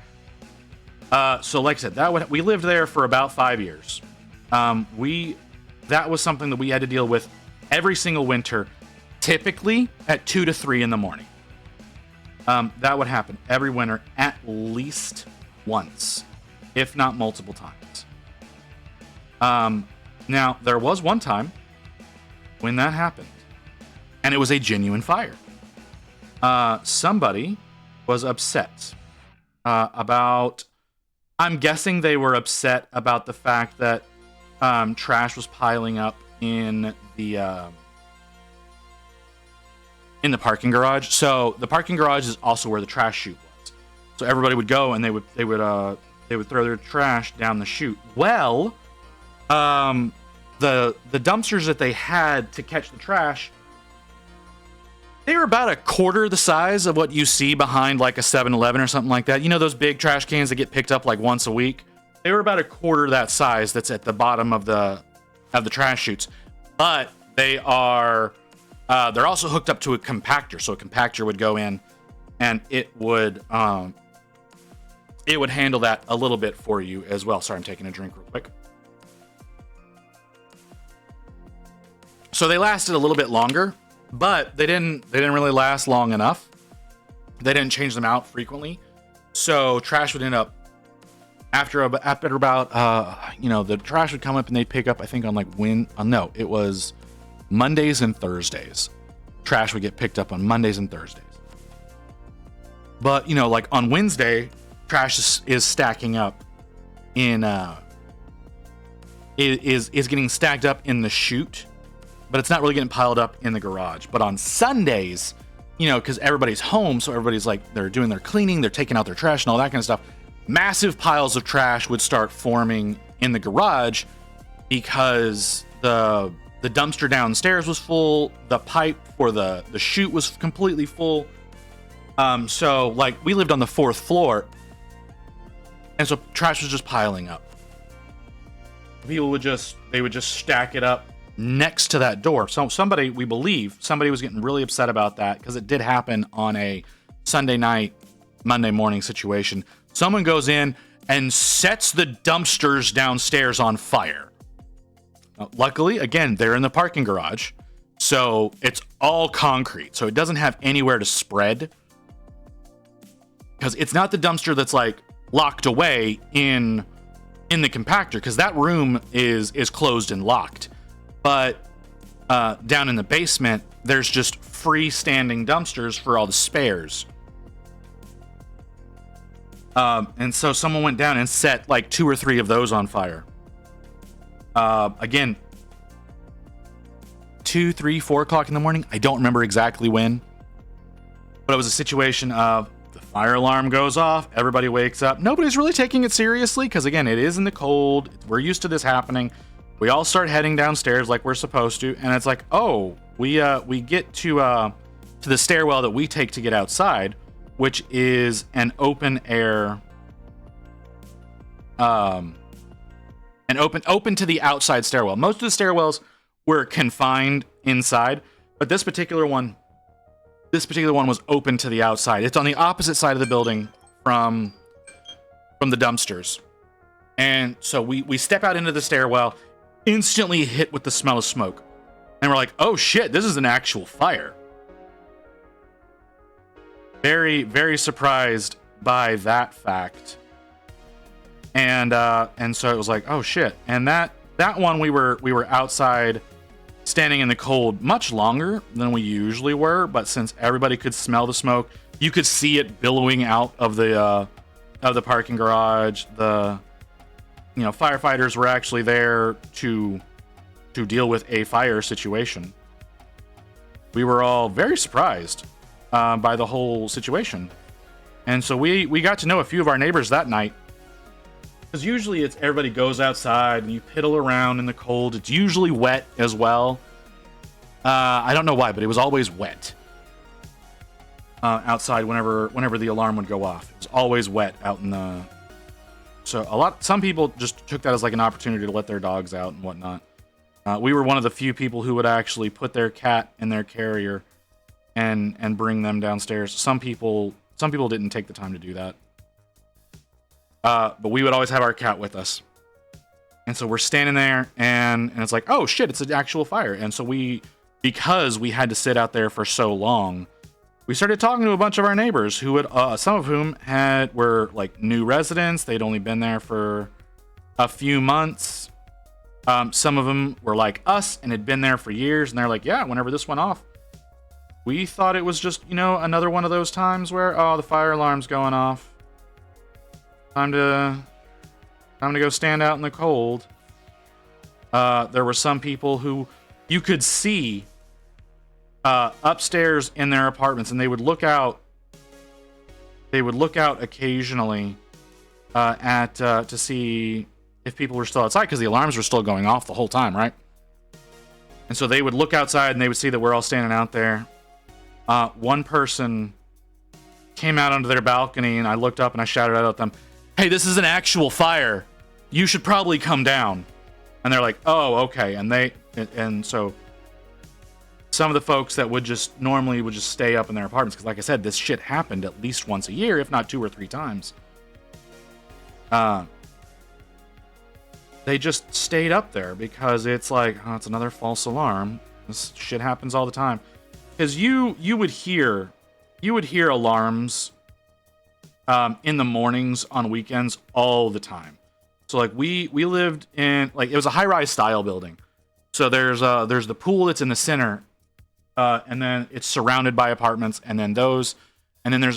So like I said, we lived there for about 5 years. That was something that we had to deal with every single winter, typically at 2 to 3 in the morning. That would happen every winter at least once, if not multiple times. Now, there was one time when that happened, and it was a genuine fire. Somebody was upset about, I'm guessing they were upset about the fact that trash was piling up in the parking garage. So the parking garage is also where the trash chute was. So everybody would go and they would throw their trash down the chute. Well, the dumpsters that they had to catch the trash, they were about a quarter the size of what you see behind like a 7-Eleven or something like that. You know those big trash cans that get picked up like once a week? They were about a quarter that size that's at the bottom of the trash chutes. But they're also hooked up to a compactor. So a compactor would go in and it would handle that a little bit for you as well. Sorry, I'm taking a drink real quick. So they lasted a little bit longer, but they didn't really last long enough. They didn't change them out frequently. So trash would end up after about the trash would come up and they'd pick up, I think on like it was Mondays and Thursdays. trash would get picked up on Mondays and Thursdays. But, you know, like on Wednesday, trash is stacking up in, is getting stacked up in the chute, but it's not really getting piled up in the garage. But on Sundays, you know, because everybody's home, so everybody's like, they're doing their cleaning, they're taking out their trash and all that kind of stuff. Massive piles of trash would start forming in the garage because the dumpster downstairs was full, the pipe for the chute was completely full. So like we lived on the 4th floor, and so trash was just piling up. People would just stack it up next to that door. So we believe somebody was getting really upset about that because it did happen on a Sunday night, Monday morning situation. Someone goes in and sets the dumpsters downstairs on fire. Luckily, again, they're in the parking garage, so it's all concrete, so it doesn't have anywhere to spread. Because it's not the dumpster that's like locked away in the compactor, because that room is closed and locked. But down in the basement, there's just freestanding dumpsters for all the spares. And so someone went down and set like 2 or 3 of those on fire. Again, 2, 3, 4 o'clock in the morning. I don't remember exactly when, but it was a situation of the fire alarm goes off. Everybody wakes up. Nobody's really taking it seriously because, again, it is in the cold. We're used to this happening. We all start heading downstairs like we're supposed to, and it's like, oh, we get to the stairwell that we take to get outside, which is an open air, open to the outside stairwell. Most of the stairwells were confined inside, but this particular one was open to the outside. It's on the opposite side of the building from the dumpsters. And so we step out into the stairwell, instantly hit with the smell of smoke. And we're like, oh shit, this is an actual fire. Very, very surprised by that fact. And so it was like, oh shit. And that one we were outside standing in the cold much longer than we usually were, but since everybody could smell the smoke, you could see it billowing out of the parking garage. Firefighters were actually there to deal with a fire situation. We were all very surprised by the whole situation. And so we got to know a few of our neighbors that night. Because usually it's everybody goes outside and you piddle around in the cold. It's usually wet as well. I don't know why, but it was always wet outside whenever the alarm would go off. It was always wet out in the... So some people just took that as like an opportunity to let their dogs out and whatnot. We were one of the few people who would actually put their cat in their carrier and bring them downstairs. Some people didn't take the time to do that. But we would always have our cat with us. And so we're standing there and it's like, oh shit, it's an actual fire. And so because we had to sit out there for so long, we started talking to a bunch of our neighbors who some of whom were like new residents. They'd only been there for a few months. Some of them were like us and had been there for years. And they're like, yeah, whenever this went off, we thought it was just, another one of those times where, the fire alarm's going off. Time to go stand out in the cold. There were some people who you could see upstairs in their apartments, and they would look out. They would look out occasionally to see if people were still outside, because the alarms were still going off the whole time, right? And so they would look outside and they would see that we're all standing out there. One person came out onto their balcony, and I looked up and I shouted out at them, "Hey, this is an actual fire. You should probably come down." And they're like, "Oh, okay." And so some of the folks that would just stay up in their apartments, because like I said, this shit happened at least once a year, if not 2 or 3 times. They just stayed up there because it's like, it's another false alarm. This shit happens all the time. Because you would hear alarms in the mornings on weekends all the time. So like we lived in, like, it was a high-rise style building. So there's the pool that's in the center and then it's surrounded by apartments, and then there's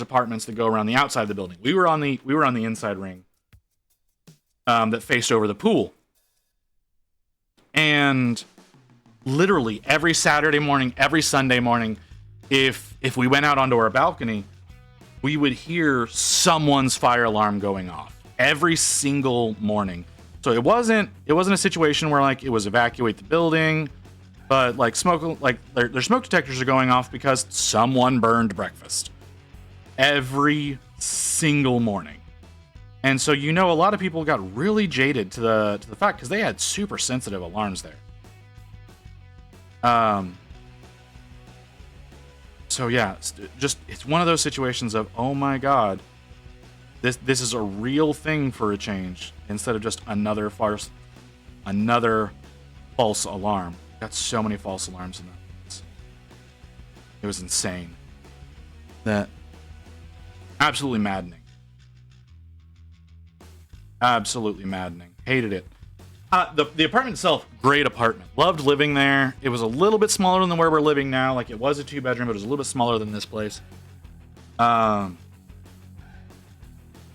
apartments that go around the outside of the building. We were on the inside ring that faced over the pool, and literally every Saturday morning, every Sunday morning, if we went out onto our balcony, we would hear someone's fire alarm going off every single morning. So it wasn't a situation where like it was evacuate the building, but like their smoke detectors are going off because someone burned breakfast every single morning. And so a lot of people got really jaded to the fact because they had super sensitive alarms there. So yeah, it's one of those situations of, oh my god, this is a real thing for a change instead of just another false alarm. Got so many false alarms in that. It was insane. That absolutely maddening. Absolutely maddening. Hated it. The apartment itself, great apartment. Loved living there. It was a little bit smaller than where we're living now. Like, it was a 2-bedroom, but it was a little bit smaller than this place.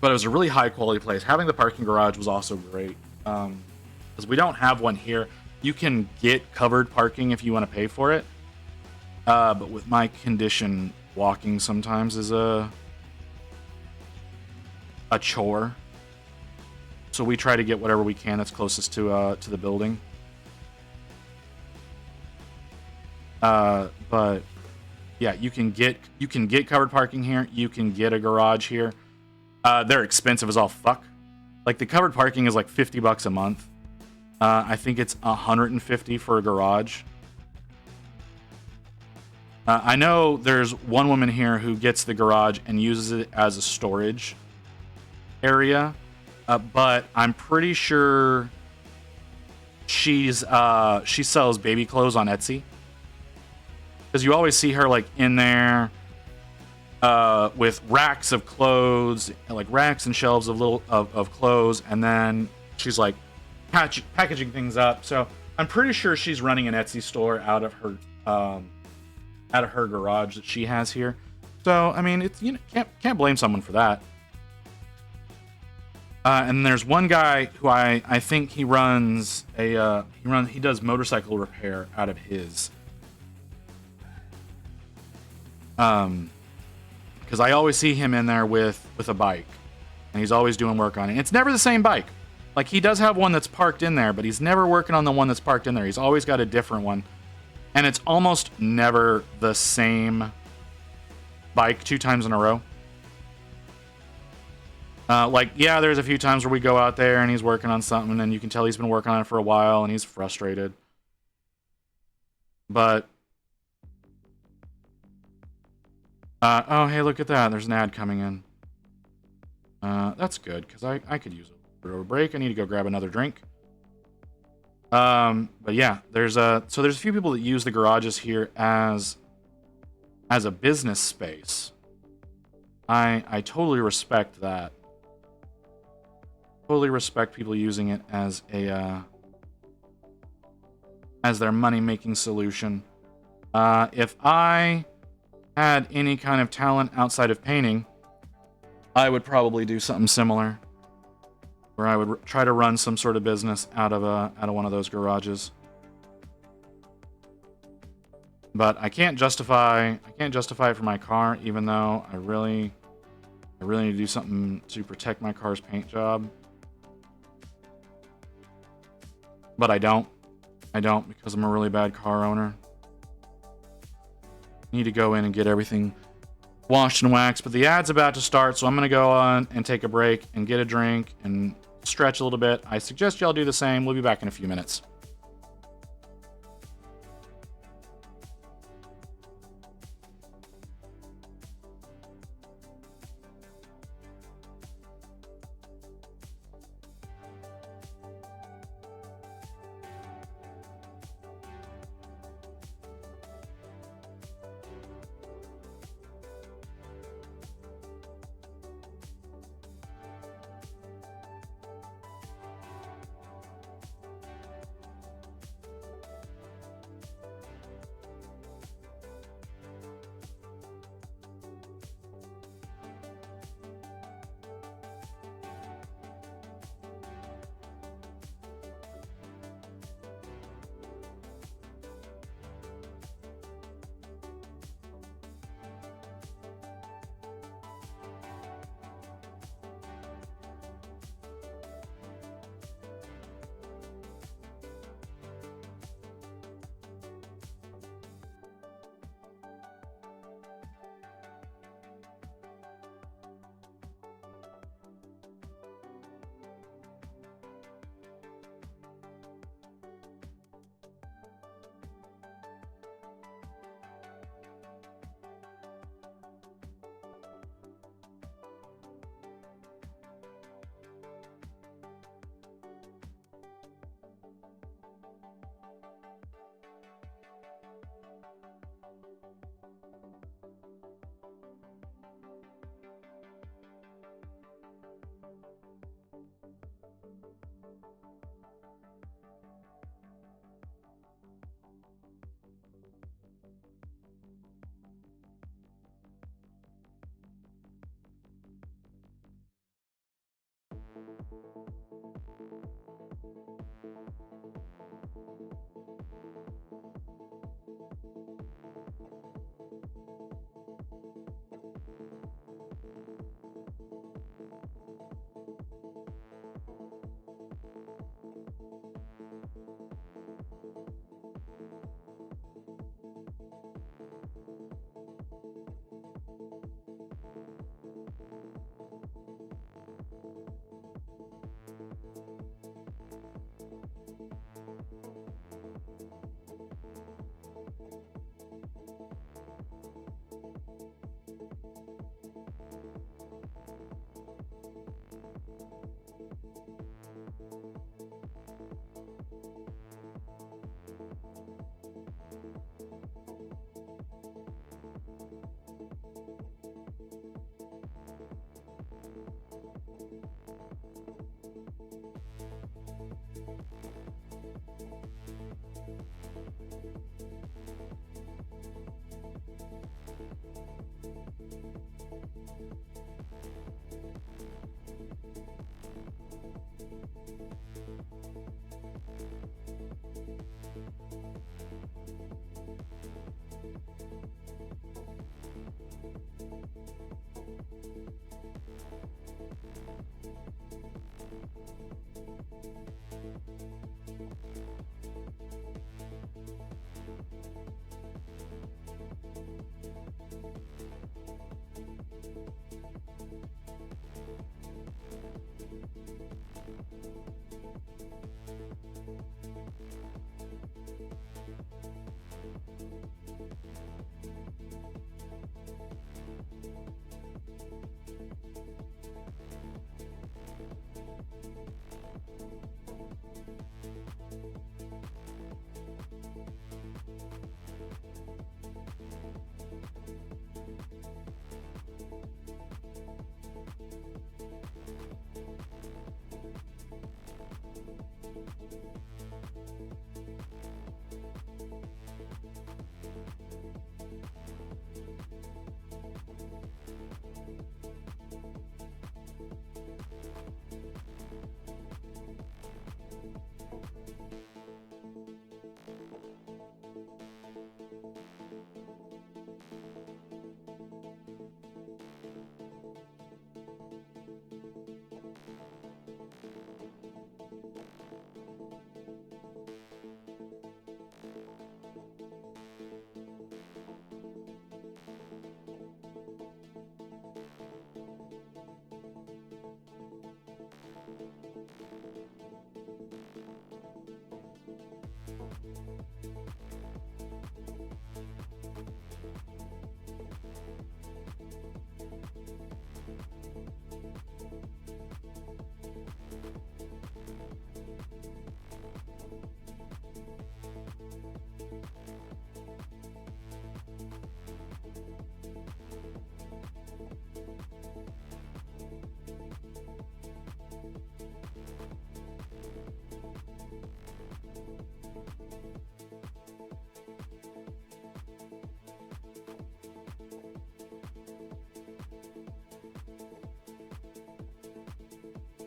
But it was a really high quality place. Having the parking garage was also great. Because we don't have one here. You can get covered parking if you want to pay for it. But with my condition, walking sometimes is a chore. So we try to get whatever we can that's closest to the building. But yeah, you can get covered parking here. You can get a garage here. They're expensive as all fuck. Like, the covered parking is like $50 a month. I think it's $150 for a garage. I know there's one woman here who gets the garage and uses it as a storage area. But I'm pretty sure she sells baby clothes on Etsy, because you always see her like in there with racks of clothes, like racks and shelves of clothes, and then she's like packaging things up. So I'm pretty sure she's running an Etsy store out of her garage that she has here. So I mean, it's, can't blame someone for that. And there's one guy who I think he runs he does motorcycle repair out of his. Because I always see him in there with a bike, and he's always doing work on it. It's never the same bike. Like, he does have one that's parked in there, but he's never working on the one that's parked in there. He's always got a different one, and it's almost never the same bike 2 times in a row. Like, yeah, there's a few times where we go out there and he's working on something and you can tell he's been working on it for a while and he's frustrated. But, oh, hey, look at that. There's an ad coming in. That's good, because I could use a break. I need to go grab another drink. But yeah, there's a few people that use the garages here as a business space. I totally respect that. Totally respect people using it as their money-making solution. If I had any kind of talent outside of painting, I would probably do something similar, where I would try to run some sort of business out of one of those garages. But I can't justify it for my car, even though I really need to do something to protect my car's paint job. But I don't because I'm a really bad car owner. Need to go in and get everything washed and waxed, but the ad's about to start, so I'm going to go on and take a break and get a drink and stretch a little bit. I suggest y'all do the same. We'll be back in a few minutes.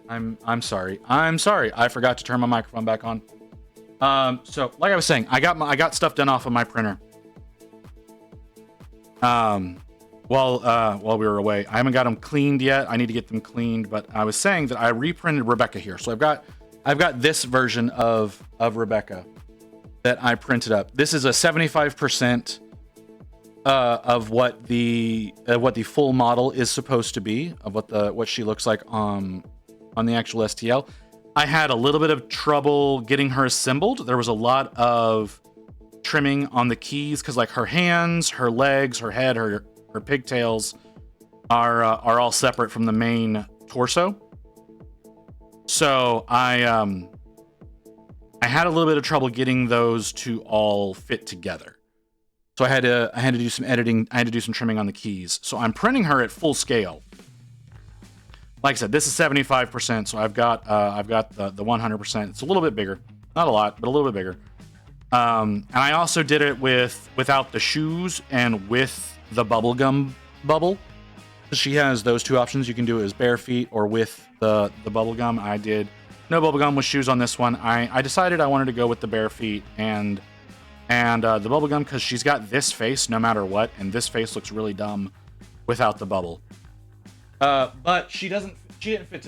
I'm sorry. I'm sorry. I forgot to turn my microphone back on. So like I was saying, I got stuff done off of my printer. While we were away, I haven't got them cleaned yet. I need to get them cleaned, but I was saying that I reprinted Rebecca here. So I've got this version of Rebecca that I printed up. This is a 75% of what the full model is supposed to be, of what she looks like on the actual STL. I had a little bit of trouble getting her assembled. There was a lot of trimming on the keys because like her hands, her legs, her head, her pigtails are all separate from the main torso. So I had a little bit of trouble getting those to all fit together. So I had to do some editing. I had to do some trimming on the keys. So I'm printing her at full scale. Like I said, this is 75%. So I've got the 100%. It's a little bit bigger, not a lot, but a little bit bigger. And I also did it without the shoes and with the bubblegum bubble. She has those two options. You can do it as bare feet or with the bubblegum. I did no bubblegum with shoes on this one. I decided I wanted to go with the bare feet and the bubblegum because she's got this face no matter what, and this face looks really dumb without the bubble. But she didn't fit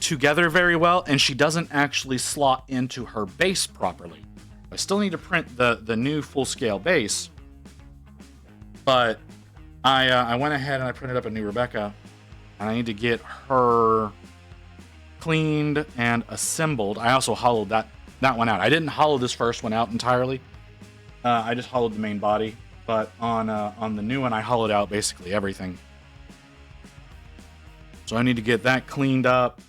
together very well, and she doesn't actually slot into her base properly. I still need to print the new full-scale base, but I went ahead and I printed up a new Rebecca, and I need to get her cleaned and assembled. I also hollowed that one out. I didn't hollow this first one out entirely. I just hollowed the main body, but on the new one, I hollowed out basically everything. So I need to get that cleaned up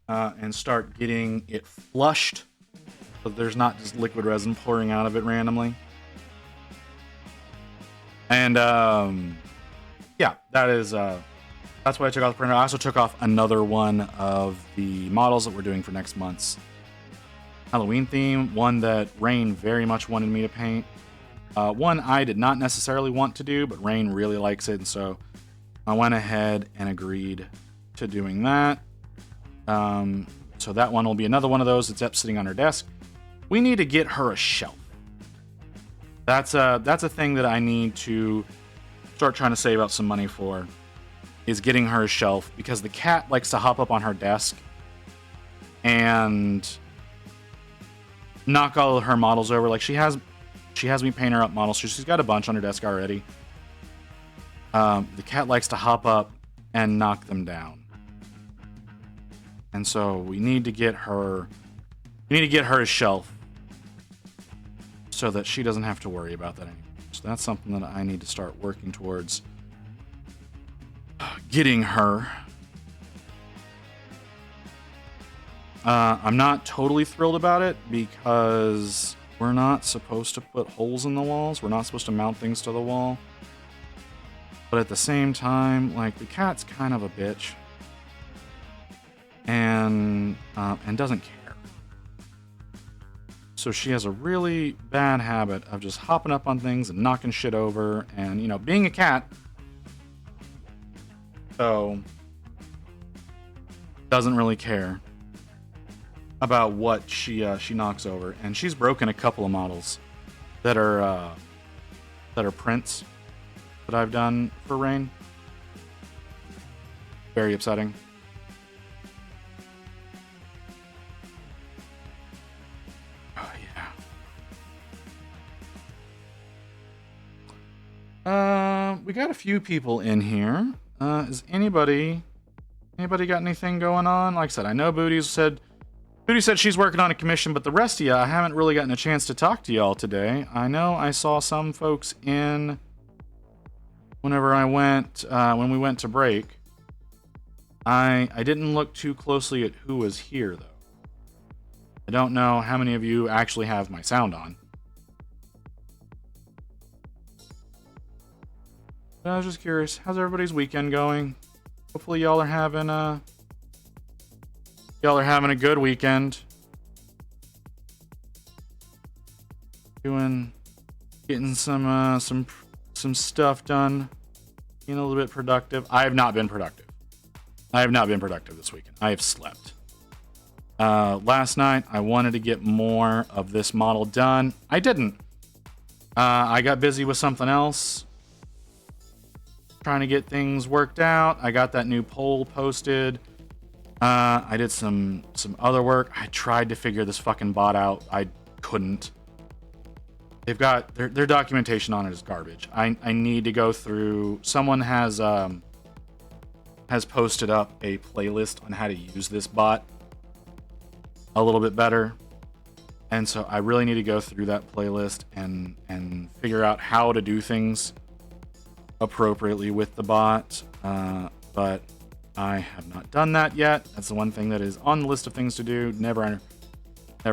and start getting it flushed, so there's not just liquid resin pouring out of it randomly. And yeah, that's why I took off the printer. I also took off another one of the models that we're doing for next month's Halloween theme, one that Rain very much wanted me to paint. One I did not necessarily want to do, but Rain really likes it, and so I went ahead and agreed to doing that. So that one will be another one of those that's up sitting on her desk. We need to get her a shelf. That's a thing that I need to start trying to save up some money for, is getting her a shelf, because the cat likes to hop up on her desk and knock all of her models over. Like she has me paint her up models, so she's got a bunch on her desk already. The cat likes to hop up and knock them down. And so we need to get her a shelf so that she doesn't have to worry about that anymore. So that's something that I need to start working towards getting her. I'm not totally thrilled about it because we're not supposed to put holes in the walls. We're not supposed to mount things to the wall. But at the same time, like, the cat's kind of a bitch. And doesn't care. So she has a really bad habit of just hopping up on things and knocking shit over, and, you know, being a cat, so doesn't really care about what she knocks over. And she's broken a couple of models that are prints that I've done for Rain. Very upsetting. Oh yeah. We got a few people in here. Is anybody got anything going on? Like I said, I know Booty said she's working on a commission, but the rest of you, I haven't really gotten a chance to talk to y'all today. I know I saw some folks in whenever I went, when we went to break. I didn't look too closely at who was here, though. I don't know how many of you actually have my sound on. But I was just curious, how's everybody's weekend going? Hopefully y'all are having a good weekend. Getting some stuff done. Being a little bit productive. I have not been productive this weekend. I have slept. Last night, I wanted to get more of this model done. I didn't. I got busy with something else, trying to get things worked out. I got that new poll posted. I did some other work. I tried to figure this fucking bot out. I couldn't. They've got their documentation on it is garbage. I need to go through. Someone has posted up a playlist on how to use this bot a little bit better, and so I really need to go through that playlist and figure out how to do things appropriately with the bot. But I have not done that yet. That's the one thing that is on the list of things to do. Never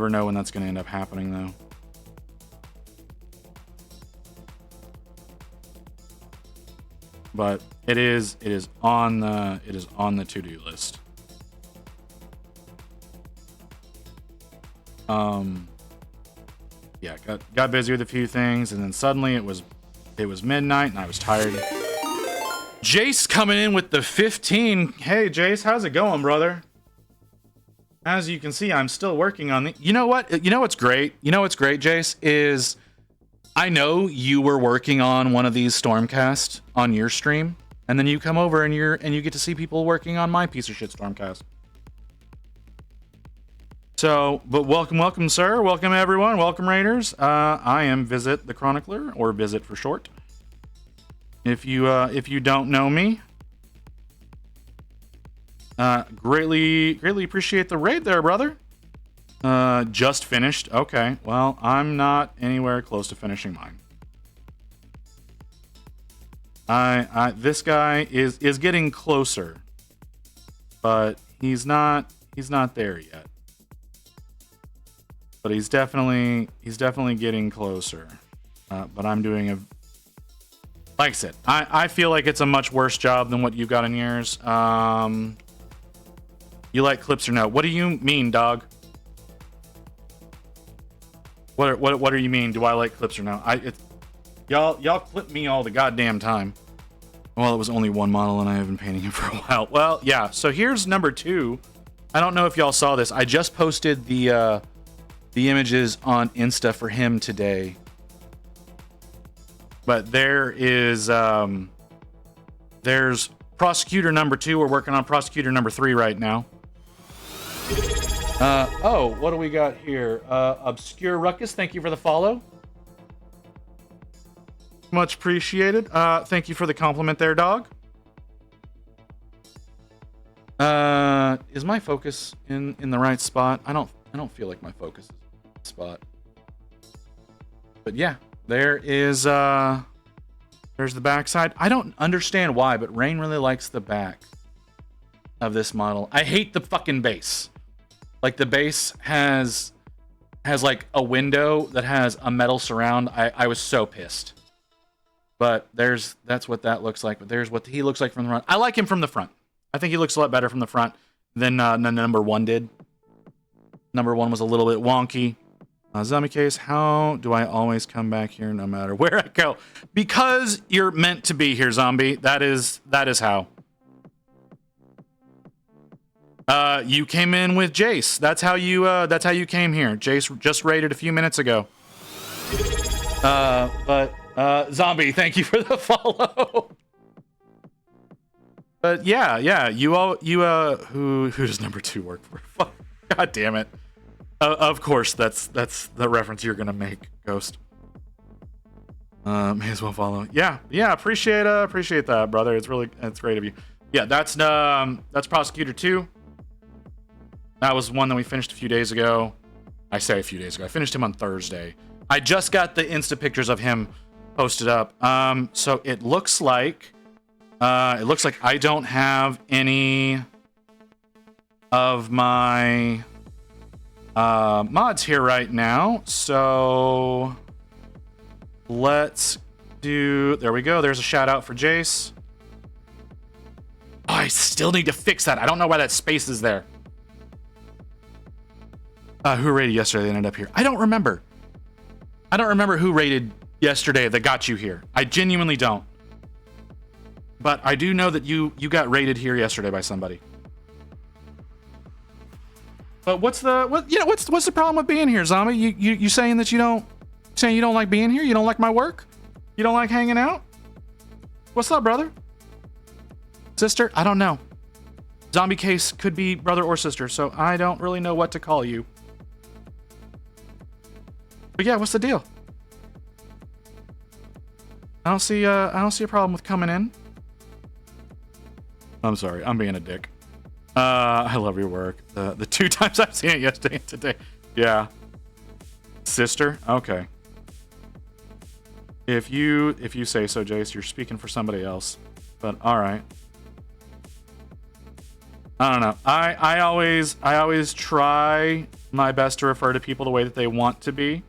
know when that's going to end up happening, though. But it is on the to-do list. Yeah, got busy with a few things, and then suddenly it was midnight and I was tired. Jace coming in with the 15. Hey Jace, how's it going, brother? As you can see, I'm still working on the. You know what? You know what's great? Jace, is I know you were working on one of these Stormcast on your stream, and then you come over and you get to see people working on my piece of shit Stormcast. So, but welcome, sir. Welcome, everyone. Welcome, Raiders. I am Visit the Chronicler, or Visit for short. If you don't know me, greatly appreciate the raid there, brother. Just finished. Okay, well, I'm not anywhere close to finishing mine. This guy is getting closer, but he's not there yet. But he's definitely getting closer. But I'm doing like I said, I feel like it's a much worse job than what you've got in yours. You like clips or no? What do you mean, dog? What do you mean? Do I like clips or no? Y'all clip me all the goddamn time. Well, it was only one model and I have been painting it for a while. Well, yeah. So here's number 2. I don't know if y'all saw this. I just posted the images on Insta for him today. But there's Prosecutor number 2. We're working on Prosecutor number 3 right now. Oh, what do we got here? Obscure Ruckus, thank you for the follow. Much appreciated. Thank you for the compliment there, dog. Is my focus in the right spot? I don't feel like my focus is in the right spot. But yeah, there's the backside. I don't understand why, but Rain really likes the back of this model. I hate the fucking base. Like the base has like a window that has a metal surround. I was so pissed. But that's what that looks like. But there's what he looks like from the front. I like him from the front. I think he looks a lot better from the front than number 1 did. Number 1 was a little bit wonky. Zombie Case, how do I always come back here no matter where I go? Because you're meant to be here, Zombie. That is how. You came in with Jace. That's how you came here. Jace just raided a few minutes ago. Zombie, thank you for the follow. But yeah, who does number 2 work for? God damn it. Of course, that's the reference you're gonna make, Ghost. May as well follow. Yeah, appreciate that, brother. It's great of you. Yeah, that's Prosecutor 2. That was one that we finished a few days ago. I say a few days ago. I finished him on Thursday. I just got the Insta pictures of him posted up. So it looks like I don't have any of my mods here right now. So let's do. There we go. There's a shout out for Jace. Oh, I still need to fix that. I don't know why that space is there. Who raided yesterday that ended up here? I don't remember. I don't remember who raided yesterday that got you here. I genuinely don't. But I do know that you got raided here yesterday by somebody. But what's the problem with being here, Zombie? You saying that you don't like being here? You don't like my work? You don't like hanging out? What's up, brother? Sister? I don't know. Zombie Case could be brother or sister, so I don't really know what to call you. But yeah, what's the deal? I don't see a problem with coming in. I'm sorry, I'm being a dick. I love your work. The 2 times I've seen it yesterday and today. Yeah. Sister? Okay. If you say so, Jace, you're speaking for somebody else. But alright. I don't know. I always try my best to refer to people the way that they want to be.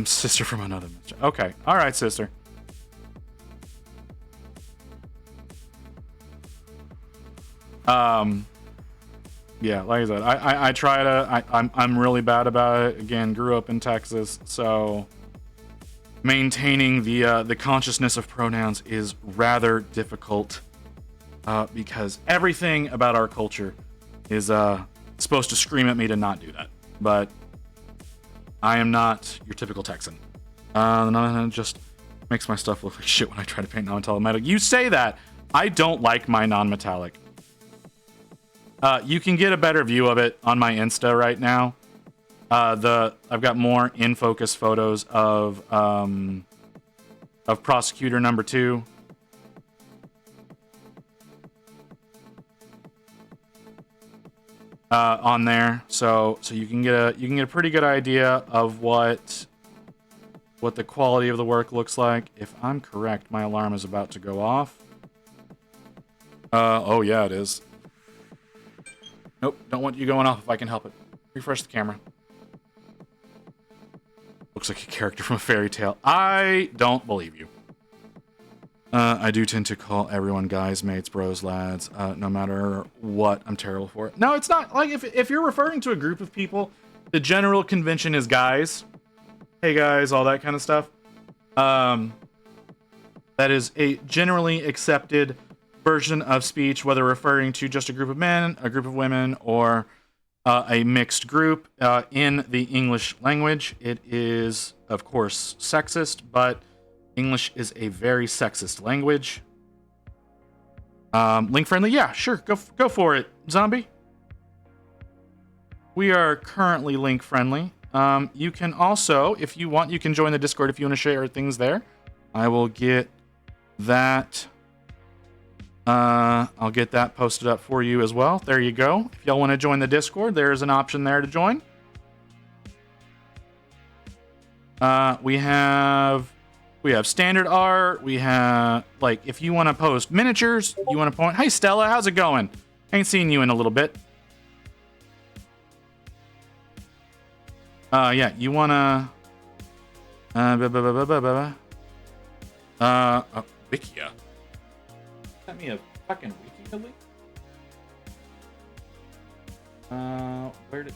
Sister from another match. Okay. All right, sister. Yeah, like I said, I try to. I'm really bad about it. Again, grew up in Texas, so maintaining the consciousness of pronouns is rather difficult. Because everything about our culture is supposed to scream at me to not do that. But I am not your typical Texan. It just makes my stuff look like shit when I try to paint non-metallic. You say that. I don't like my non-metallic. You can get a better view of it on my Insta right now. I've got more in focus photos of Prosecutor number 2. on there, so you can get a pretty good idea of what the quality of the work looks like. If I'm correct, my alarm is about to go off. Oh yeah, it is. Nope, don't want you going off if I can help it. Refresh the camera. Looks like a character from a fairy tale. I don't believe you. I do tend to call everyone guys, mates, bros, lads, no matter what. I'm terrible for it. No, it's not. Like, if you're referring to a group of people, the general convention is guys. Hey guys, all that kind of stuff. That is a generally accepted version of speech, whether referring to just a group of men, a group of women, or a mixed group in the English language. It is, of course, sexist, but English is a very sexist language. Link friendly, yeah, sure, go for it, zombie. We are currently link friendly. You can also, if you want, you can join the Discord if you want to share things there. I will get that. I'll get that posted up for you as well. There you go. If y'all want to join the Discord, there's an option there to join. We have standard art. We have, like, if you want to post miniatures, you want to point. Hey Stella, how's it going? Ain't seen you in a little bit. Yeah, you wanna Wikia. Sent me a fucking Wikia link? Where did...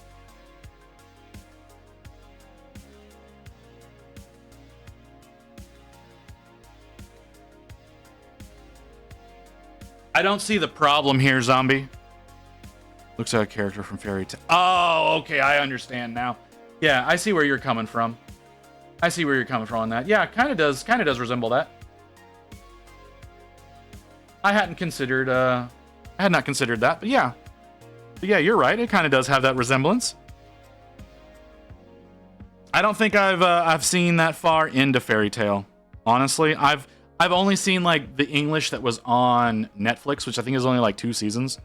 I don't see the problem here, zombie. Looks like a character from Fairy Tale. Oh, okay, I understand now. Yeah, I see where you're coming from. I see where you're coming from on that. Yeah, kind of does resemble that. I had not considered that, but yeah. But yeah, you're right. It kind of does have that resemblance. I don't think I've seen that far into Fairy Tale. Honestly, I've only seen like the English that was on Netflix, which I think is only like 2 seasons.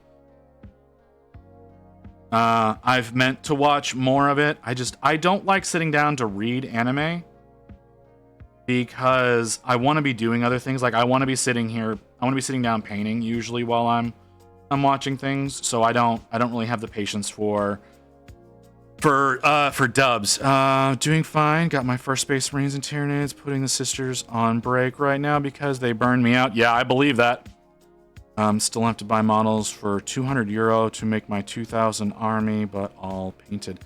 I've meant to watch more of it. I don't like sitting down to read anime because I want to be doing other things. Like I want to be sitting down painting usually while I'm watching things. So I don't really have the patience for dubs. Doing fine. Got my first Space Marines and Tyranids. Putting the sisters on break right now because they burned me out. Yeah, I believe that. Still have to buy models for €200 to make my 2,000 army, but all painted.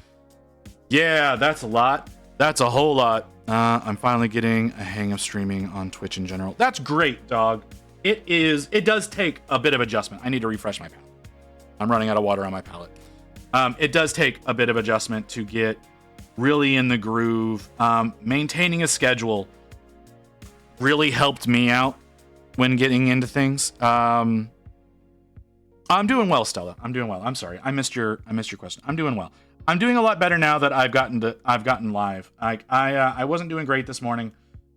Yeah, that's a lot. That's a whole lot. I'm finally getting a hang of streaming on Twitch in general. That's great, dog. It does take a bit of adjustment. I need to refresh my palette. I'm running out of water on my palette. It does take a bit of adjustment to get really in the groove. Maintaining a schedule really helped me out when getting into things. I'm doing well, Stella. I'm doing well. I'm sorry. I missed your question. I'm doing well. I'm doing a lot better now that I've gotten live. I wasn't doing great this morning,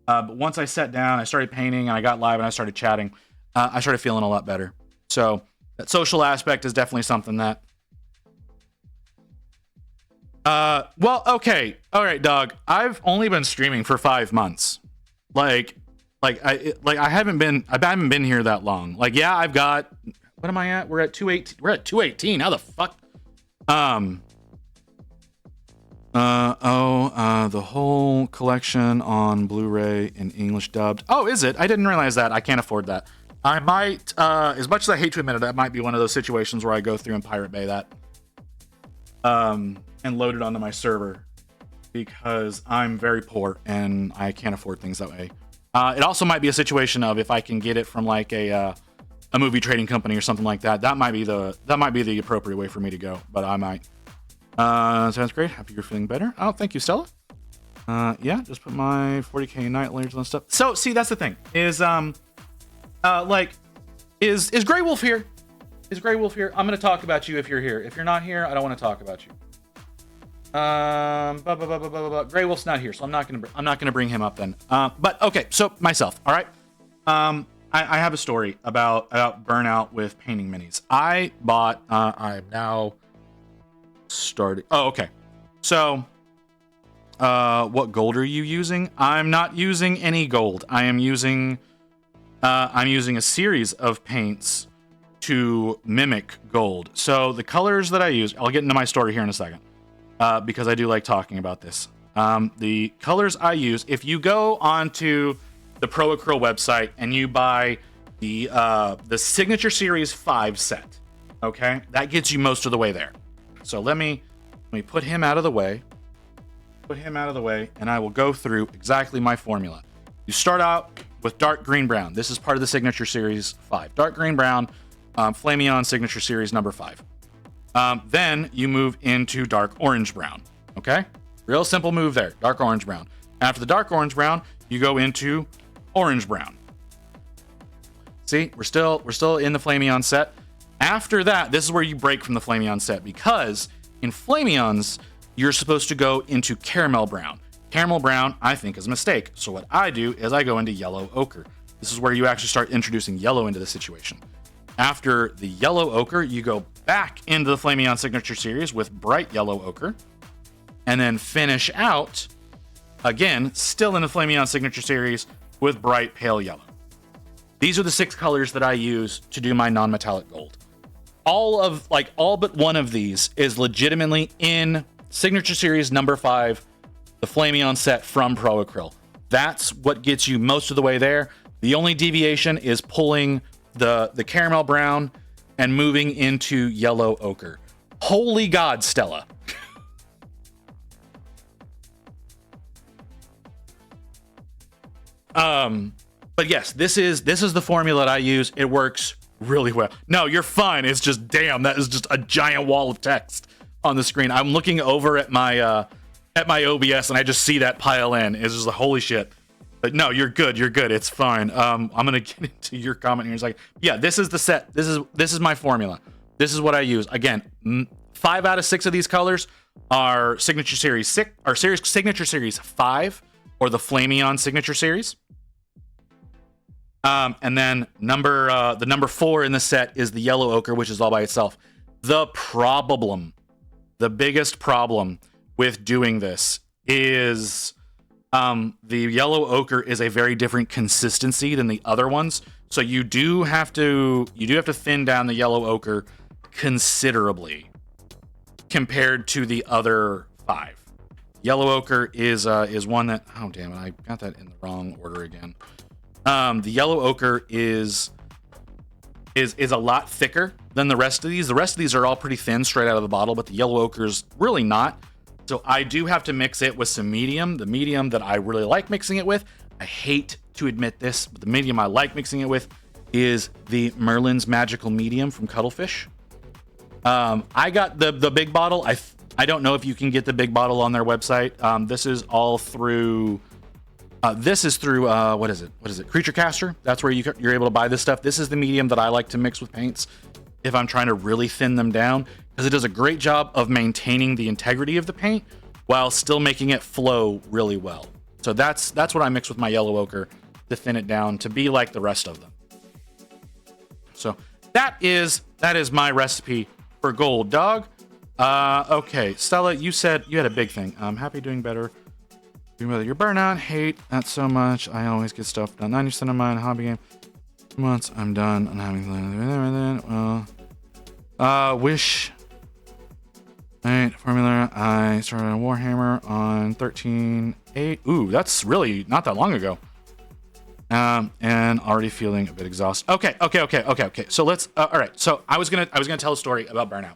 but once I sat down, I started painting, and I got live, and I started chatting. I started feeling a lot better. So that social aspect is definitely something that. Well, okay, all right, dog. I've only been streaming for 5 months. I haven't been here that long. Like, yeah, I've got, what am I at? We're at 218. We're at 218. How the fuck? The whole collection on Blu-ray in English dubbed. Oh, is it? I didn't realize that. I can't afford that. I might, as much as I hate to admit it, that might be one of those situations where I go through and Pirate Bay that, and load it onto my server because I'm very poor and I can't afford things that way. It also might be a situation of if I can get it from like a movie trading company or something like that. That might be the appropriate way for me to go. But I might. Sounds great. Happy you're feeling better. Oh, thank you, Stella. Yeah, just put my 40k night layers on stuff. So see, that's the thing. Is Grey Wolf here? Is Grey Wolf here? I'm gonna talk about you if you're here. If you're not here, I don't want to talk about you. Grey Wolf's not here, so I'm not gonna bring him up then. But okay, so myself, all right. I have a story about burnout with painting minis. I bought. I'm now starting. Oh, okay. So, what gold are you using? I'm not using any gold. I'm using a series of paints to mimic gold. So the colors that I use, I'll get into my story here in a second, because I do like talking about this. The colors I use, if you go onto the Prosecutor website and you buy the Signature Series 5 set, okay, that gets you most of the way there. So let me put him out of the way. And I will go through exactly my formula. You start out with dark green brown. This is part of the Signature Series 5. Dark green brown, Flameon Signature Series number 5. Then you move into dark orange brown. Okay? Real simple move there. Dark orange brown. After the dark orange brown, you go into orange brown. See, we're still in the Flameon set. After that, this is where you break from the Flameon set, because in Flameons, you're supposed to go into caramel brown. Caramel brown, I think, is a mistake. So what I do is I go into yellow ochre. This is where you actually start introducing yellow into the situation. After the yellow ochre, you go back into the Flameon Signature Series with bright yellow ochre, and then finish out, again, still in the Flameon Signature Series with bright pale yellow. These are the 6 colors that I use to do my non-metallic gold. All but one of these is legitimately in Signature Series number 5, the Flameon set from Proacryl. That's what gets you most of the way there. The only deviation is pulling the caramel brown and moving into yellow ochre. Holy God, Stella. But yes, this is the formula that I use. It works really well. No, you're fine. It's just, damn, that is just a giant wall of text on the screen. I'm looking over at my OBS and I just see that pile in. It's just like, holy shit. But no, you're good. You're good. It's fine. I'm gonna get into your comment here in a second. Yeah, this is the set. This is my formula. This is what I use. Again, 5 out of 6 of these colors are Signature Series 6 or Signature Series 5 or the Flameon Signature Series. And then the number 4 in the set is the yellow ochre, which is all by itself. The biggest problem with doing this is the yellow ochre is a very different consistency than the other ones. So you do have to thin down the yellow ochre considerably compared to the other 5. Yellow ochre is one that, oh damn it, I got that in the wrong order again. The yellow ochre is a lot thicker than the rest of these. The rest of these are all pretty thin straight out of the bottle, but the yellow ochre is really not. So I do have to mix it with some medium. The medium that I really like mixing it with, I hate to admit this, but the medium I like mixing it with is the Merlin's Magical Medium from Cuttlefish. I got the big bottle. I don't know if you can get the big bottle on their website. This is all through... this is through, what is it? Creature Caster. That's where you're able to buy this stuff. This is the medium that I like to mix with paints if I'm trying to really thin them down, because it does a great job of maintaining the integrity of the paint while still making it flow really well. So that's what I mix with my yellow ochre to thin it down to be like the rest of them. So that is my recipe for gold, dog. Okay, Stella, you said you had a big thing. I'm happy doing better. Your burnout, hate that so much. I always get stuff done. 90% of mine hobby game. Once I'm done, I'm having wish. Right, formula. I started on Warhammer on 13.8. Ooh, that's really not that long ago. And already feeling a bit exhausted. Okay. So let's. All right. So I was gonna tell a story about burnout.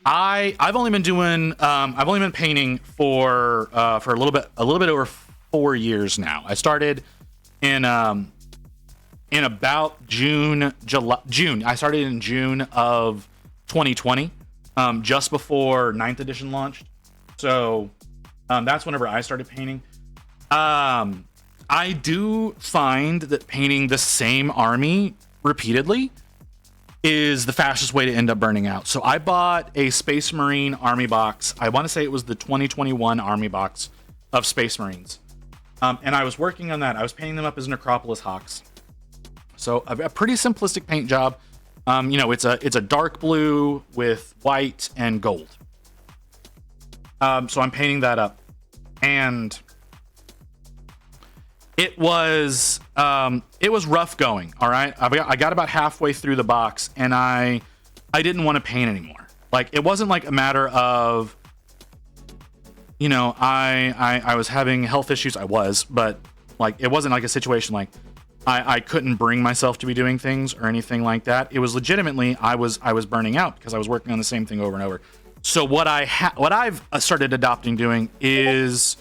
I've only been painting for a little bit over 4 years now. I started in about June. I started in June of 2020, just before 9th edition launched. So that's whenever I started painting. I do find that painting the same army repeatedly is the fastest way to end up burning out. So I bought a Space Marine army box. I want to say it was the 2021 army box of Space Marines. And I was working on that. I was painting them up as Necropolis Hawks. So a pretty simplistic paint job. You know, it's a dark blue with white and gold. So I'm painting that up, and it was rough going. All right, I got about halfway through the box, and I didn't want to paint anymore. Like, it wasn't like a matter of, you know, I was having health issues. I was, but like, it wasn't like a situation like I couldn't bring myself to be doing things or anything like that. It was legitimately I was burning out because I was working on the same thing over and over. So what I've started adopting doing is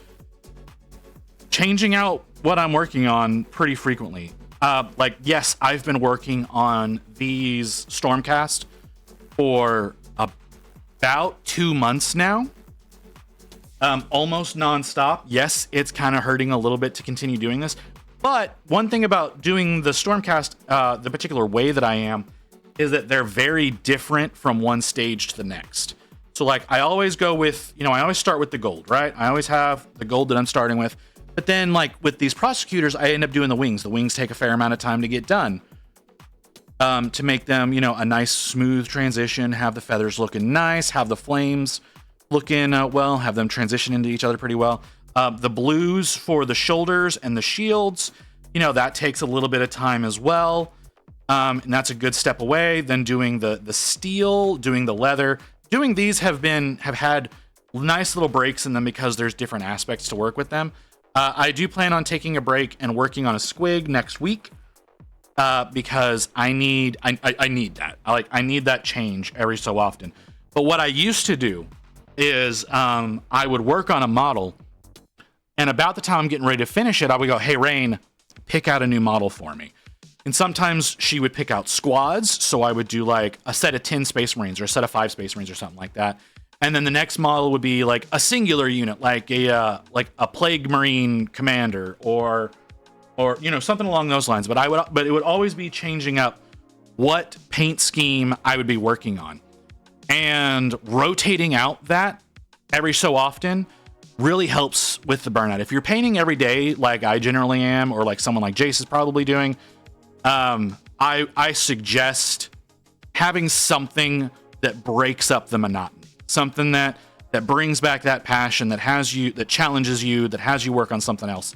changing out what I'm working on pretty frequently. Like, yes, I've been working on these Stormcast for about 2 months now. Almost nonstop. Yes, it's kind of hurting a little bit to continue doing this. But one thing about doing the Stormcast, the particular way that I am, is that they're very different from one stage to the next. So, like, I always go with, you know, I always start with the gold, right? I always have the gold that I'm starting with. But then, like, with these prosecutors, I end up doing the wings. The wings take a fair amount of time to get done. To make them, you know, a nice smooth transition, have the feathers looking nice, have the flames looking well, have them transition into each other pretty well. The blues for the shoulders and the shields, you know, that takes a little bit of time as well. And that's a good step away. Then doing the steel, doing the leather, doing these have had nice little breaks in them because there's different aspects to work with them. I do plan on taking a break and working on a squig next week. Because I need that. I need that change every so often. But what I used to do is I would work on a model, and about the time I'm getting ready to finish it, I would go, "Hey, Rain, pick out a new model for me." And sometimes she would pick out squads, so I would do like a set of 10 Space Marines or a set of 5 Space Marines or something like that. And then the next model would be like a singular unit, like a Plague Marine commander or you know, something along those lines. But it would always be changing up what paint scheme I would be working on, and rotating out that every so often really helps with the burnout. If you're painting every day, like I generally am, or like someone like Jace is probably doing, I suggest having something that breaks up the monotony, something that brings back that passion, that challenges you, that has you work on something else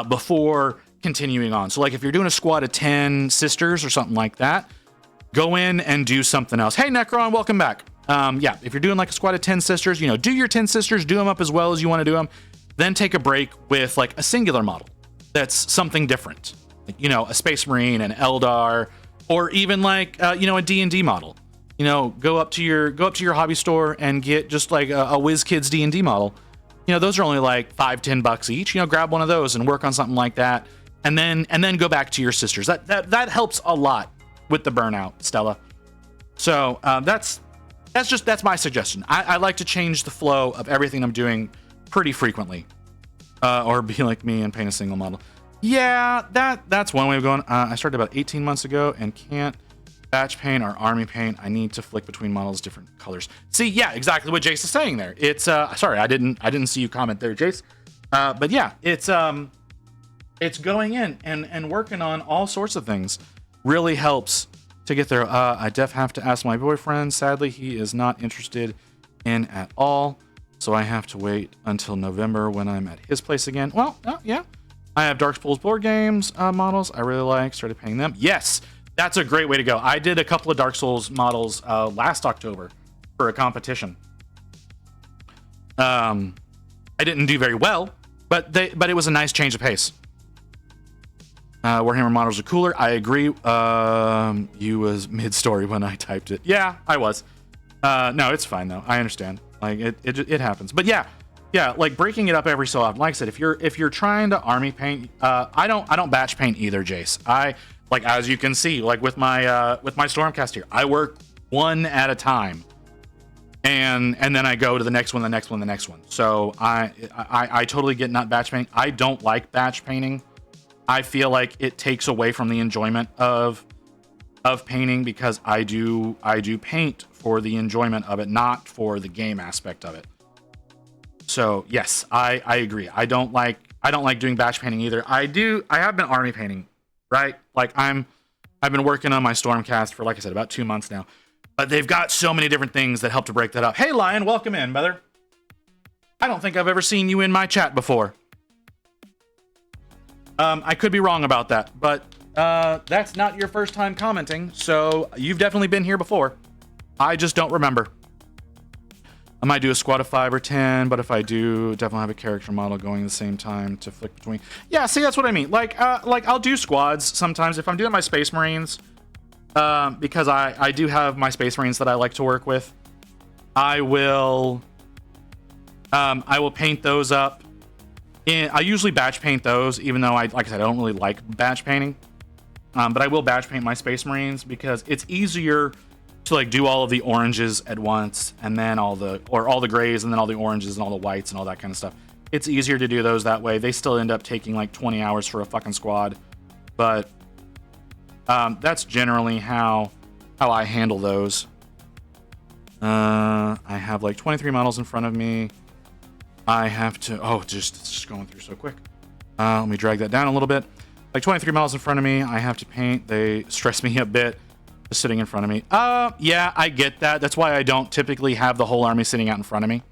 before continuing on. So like if you're doing a squad of 10 sisters or something like that, go in and do something else. Hey, Necron, welcome back. Yeah, if you're doing like a squad of 10 sisters, you know, do your 10 sisters, do them up as well as you want to do them. Then take a break with like a singular model that's something different. Like, you know, a Space Marine, an Eldar, or even like, you know, a D&D model. You know, go up to your hobby store and get just like a WizKids D&D model. You know, those are only like $5-10 each. You know, grab one of those and work on something like that. And then go back to your sisters. That helps a lot with the burnout, Stella. So that's my suggestion. I like to change the flow of everything I'm doing pretty frequently, or be like me and paint a single model. Yeah, that's one way of going. I started about 18 months ago and can't batch paint or army paint. I need to flick between models, different colors. See, yeah, exactly what Jace is saying there. It's sorry, I didn't see you comment there, Jace. But yeah, it's going in and working on all sorts of things really helps to get there. I have to ask my boyfriend. Sadly, he is not interested in at all. So I have to wait until November when I'm at his place again. Well, yeah. I have Dark Souls board games models I really like. Started painting them. Yes, that's a great way to go. I did a couple of Dark Souls models last October for a competition. I didn't do very well, but it was a nice change of pace. Warhammer models are cooler. I agree. You was mid-story when I typed it. Yeah, I was. No, it's fine though. I understand. Like it happens. But yeah, like breaking it up every so often. Like I said, if you're trying to army paint, I don't batch paint either, Jace. I, like, as you can see, like with my Stormcast here, I work one at a time. And then I go to the next one, the next one, the next one. So I totally get not batch painting. I don't like batch painting. I feel like it takes away from the enjoyment of painting, because I do paint for the enjoyment of it, not for the game aspect of it. So yes, I agree. I don't like doing batch painting either. I have been army painting, right? Like I'm I've been working on my Stormcast for, like I said, about 2 months now. But they've got so many different things that help to break that up. Hey, Lion, welcome in, brother. I don't think I've ever seen you in my chat before. I could be wrong about that, but that's not your first time commenting, so you've definitely been here before. I just don't remember. I might do a squad of 5 or 10, but if I do, definitely have a character model going at the same time to flick between. Yeah, see, that's what I mean. Like I'll do squads sometimes if I'm doing my Space Marines, because I do have my Space Marines that I like to work with. I will paint those up. I usually batch paint those, even though like I said, I don't really like batch painting. But I will batch paint my Space Marines because it's easier to like do all of the oranges at once, and then all the grays, and then all the oranges and all the whites and all that kind of stuff. It's easier to do those that way. They still end up taking like 20 hours for a fucking squad, but that's generally how I handle those. I have like 23 models in front of me. I have to, it's just going through so quick. Let me drag that down a little bit. Like 23 models in front of me, I have to paint. They stress me a bit just sitting in front of me. Yeah, I get that. That's why I don't typically have the whole army sitting out in front of me.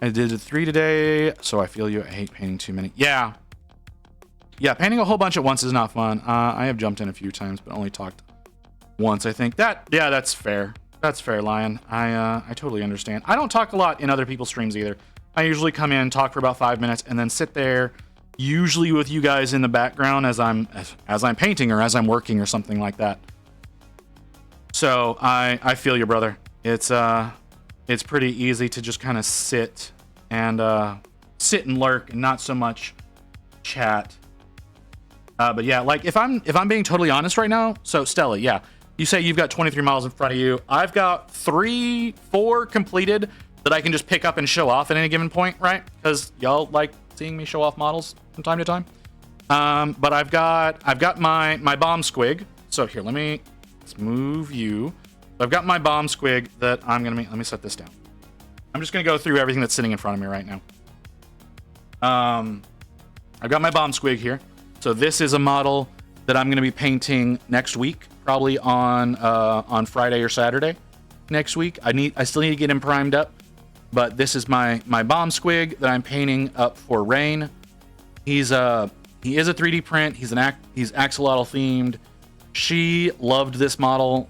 I did 3 today, so I feel you. I hate painting too many. Yeah, painting a whole bunch at once is not fun. I have jumped in a few times, but only talked once, I think. That's fair. That's fair, Lion. I totally understand. I don't talk a lot in other people's streams either. I usually come in, talk for about 5 minutes, and then sit there, usually with you guys in the background as I'm painting or as I'm working or something like that. So I feel you, brother. It's pretty easy to just kind of sit and lurk and not so much chat. But yeah, like if I'm being totally honest right now, so Stella, yeah, you say you've got 23 models in front of you. I've got 3, 4 completed that I can just pick up and show off at any given point, right? Because y'all like seeing me show off models from time to time. But I've got my bomb squig. So here, let's move you. I've got my bomb squig that I'm gonna let me set this down. I'm just gonna go through everything that's sitting in front of me right now. I've got my bomb squig here. So this is a model that I'm gonna be painting next week, probably on Friday or Saturday next week. I still need to get him primed up. But this is my bomb squig that I'm painting up for Rain. He is a 3D print. He's axolotl themed. She loved this model,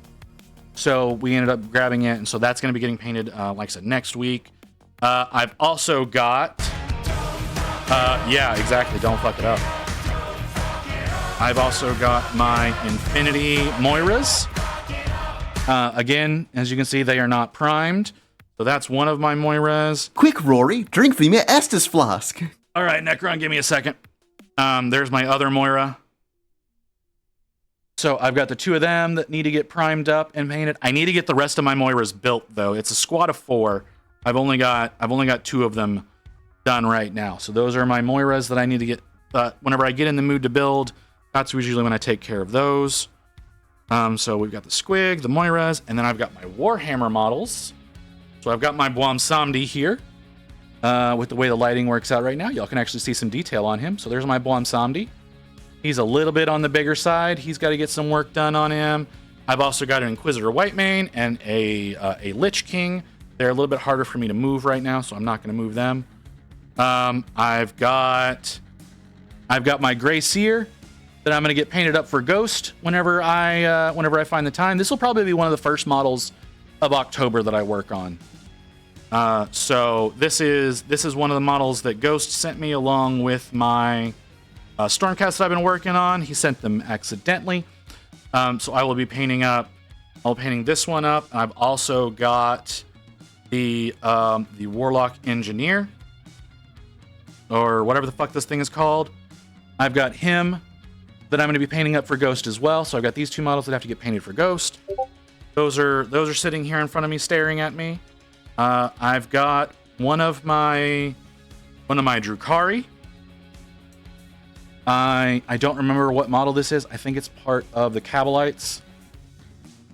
so we ended up grabbing it, and so that's going to be getting painted, like I said, next week. I've also got, yeah, exactly. Don't fuck it up. I've also got my Infinity Moiras. Again, as you can see, they are not primed. So that's one of my Moiras. Quick, Rory, drink from your Estus flask. All right, Necron, give me a second. There's my other Moira. So I've got the 2 of them that need to get primed up and painted. I need to get the rest of my Moiras built, though. It's a squad of 4. I've only got 2 of them done right now. So those are my Moiras that I need to get. Whenever I get in the mood to build, that's usually when I take care of those. So we've got the Squig, the Moiras, and then I've got my Warhammer models. So I've got my Buam Samdi here. With the way the lighting works out right now, y'all can actually see some detail on him. So there's my Buam Samdi. He's a little bit on the bigger side. He's got to get some work done on him. I've also got an Inquisitor Whitemane and a Lich King. They're a little bit harder for me to move right now, so I'm not going to move them. I've got my Grey Seer that I'm going to get painted up for Ghost whenever I find the time. This will probably be one of the first models of October that I work on. So this is one of the models that Ghost sent me along with my Stormcast that I've been working on. He sent them accidentally. So I will be painting this one up. I've also got the Warlock Engineer, or whatever the fuck this thing is called. I've got him that I'm going to be painting up for Ghost as well. So I've got these 2 models that have to get painted for Ghost. Those are sitting here in front of me, staring at me. I've got one of my Drukhari. I don't remember what model this is. I think it's part of the Kabalites.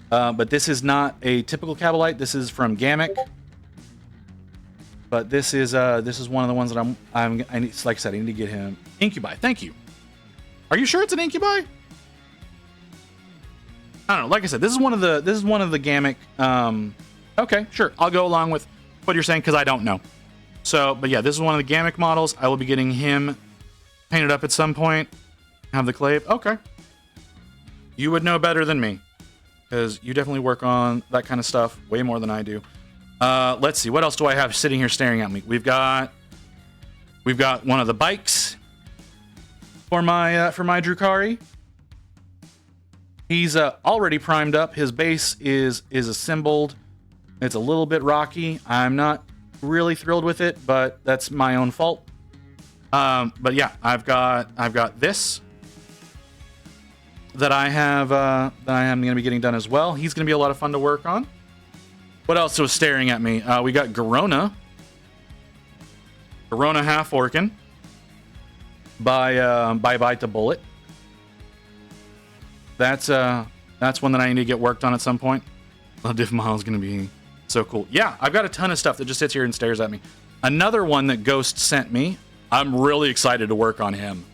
But this is not a typical Kabalite. This is from Gamic. But this is one of the ones that I need, like I said, I need to get him. Incubi, thank you. Are you sure it's an Incubi? I don't know. Like I said, this is one of the Gamic. Okay, sure. I'll go along with what you're saying because I don't know. So, but yeah, this is one of the Gamic models. I will be getting him painted up at some point. Have the clave. Okay. You would know better than me because you definitely work on that kind of stuff way more than I do. Let's see. What else do I have sitting here staring at me? We've got one of the bikes for my Drukari. He's already primed up. His base is assembled. It's a little bit rocky. I'm not really thrilled with it, but that's my own fault. But yeah, I've got this that I am going to be getting done as well. He's going to be a lot of fun to work on. What else was staring at me? We got Garona half Orkin by Bite the Bullet. That's one that I need to get worked on at some point. Div Mile is going to be so cool. Yeah, I've got a ton of stuff that just sits here and stares at me. Another one that Ghost sent me, I'm really excited to work on him,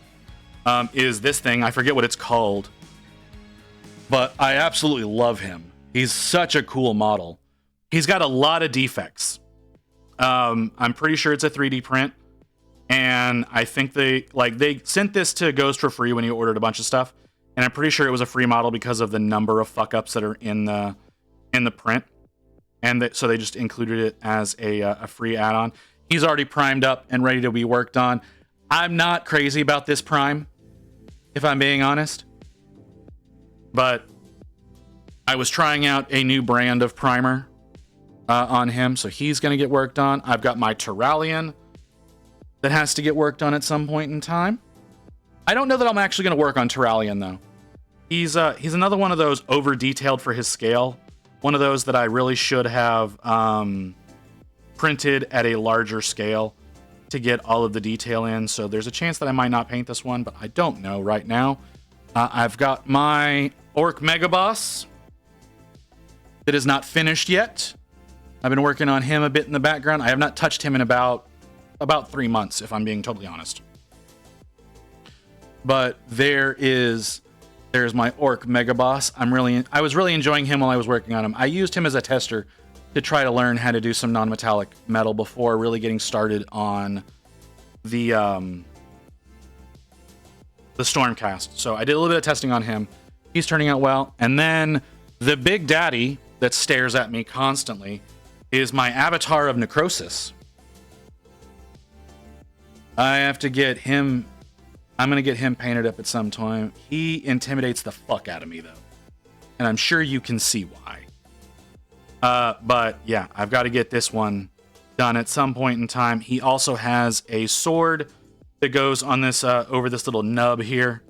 is this thing. I forget what it's called, but I absolutely love him. He's such a cool model. He's got a lot of defects. I'm pretty sure it's a 3D print, and I think they sent this to Ghost for free when he ordered a bunch of stuff, and I'm pretty sure it was a free model because of the number of fuck-ups that are in the print, and so they just included it as a free add-on. He's already primed up and ready to be worked on. I'm not crazy about this prime, if I'm being honest, but I was trying out a new brand of primer on him, so he's going to get worked on. I've got my Terralion that has to get worked on at some point in time. I don't know that I'm actually going to work on Terralion, though. He's another one of those over-detailed for his scale. One of those that I really should have printed at a larger scale to get all of the detail in. So there's a chance that I might not paint this one, but I don't know right now. I've got my Orc Megaboss that is not finished yet. I've been working on him a bit in the background. I have not touched him in about 3 months, if I'm being totally honest. But there's my Orc Megaboss. I was really enjoying him while I was working on him. I used him as a tester to try to learn how to do some non-metallic metal before really getting started on the Stormcast. So I did a little bit of testing on him. He's turning out well. And then the big daddy that stares at me constantly is my Avatar of Necrosis. I have to get him. I'm going to get him painted up at some time. He intimidates the fuck out of me, though. And I'm sure you can see why. But yeah, I've got to get this one done at some point in time. He also has a sword that goes on this over this little nub here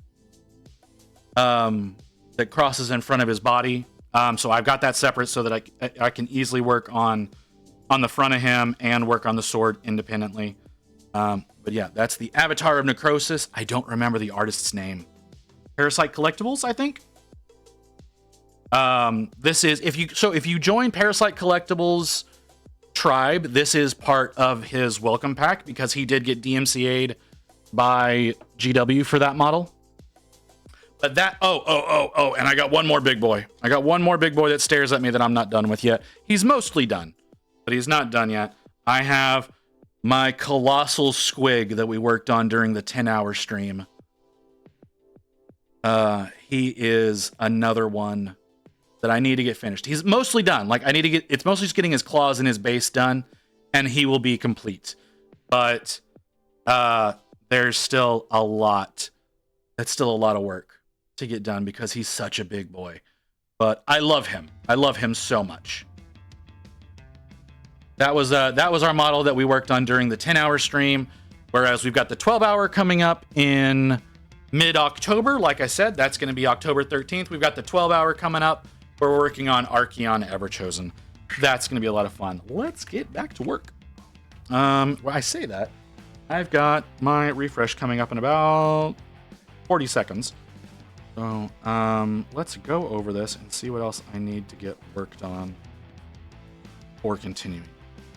that crosses in front of his body. So I've got that separate so that I can easily work on the front of him and work on the sword independently. But yeah, that's the Avatar of Necrosis. I don't remember the artist's name. Parasite Collectibles, I think. This is if you join Parasite Collectibles tribe, this is part of his welcome pack because he did get DMCA'd by GW for that model. But that and I got one more big boy. I got one more big boy that stares at me that I'm not done with yet. He's mostly done, but he's not done yet. I have my colossal squig that we worked on during the 10-hour stream. He is another one that I need to get finished. He's mostly done. Like it's mostly just getting his claws and his base done, and he will be complete. But there's still a lot. That's still a lot of work to get done because he's such a big boy. But I love him. I love him so much. That was our model that we worked on during the 10-hour stream, whereas we've got the 12-hour coming up in mid-October. Like I said, that's going to be October 13th. We've got the 12-hour coming up where we're working on Archeon Everchosen. That's going to be a lot of fun. Let's get back to work. Well, I say that. I've got my refresh coming up in about 40 seconds. So let's go over this and see what else I need to get worked on for continuing.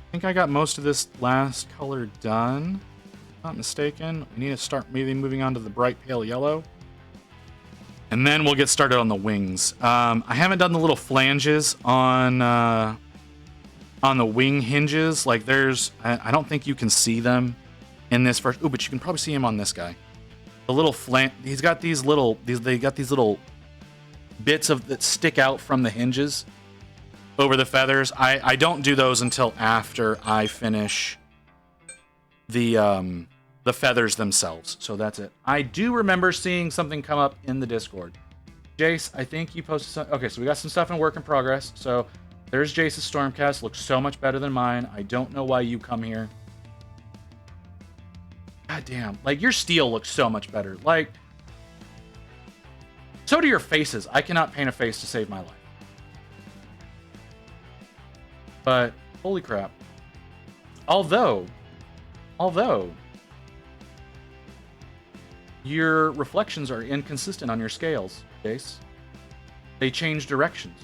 I think I got most of this last color done. Not mistaken. We need to start maybe moving on to the bright pale yellow. And then we'll get started on the wings. I haven't done the little flanges on the wing hinges. Like I don't think you can see them in this first. Ooh, but you can probably see him on this guy. The little flange. He's got these little. They got these little bits that stick out from the hinges over the feathers. I don't do those until after I finish the feathers themselves. So that's it. I do remember seeing something come up in the Discord. Jace, I think you posted some. Okay, so we got some stuff in work in progress. So there's Jace's Stormcast. Looks so much better than mine. I don't know why you come here. God damn. Like, your steel looks so much better. Like, so do your faces. I cannot paint a face to save my life. But, holy crap. Although, your reflections are inconsistent on your scales, Jace. They change directions.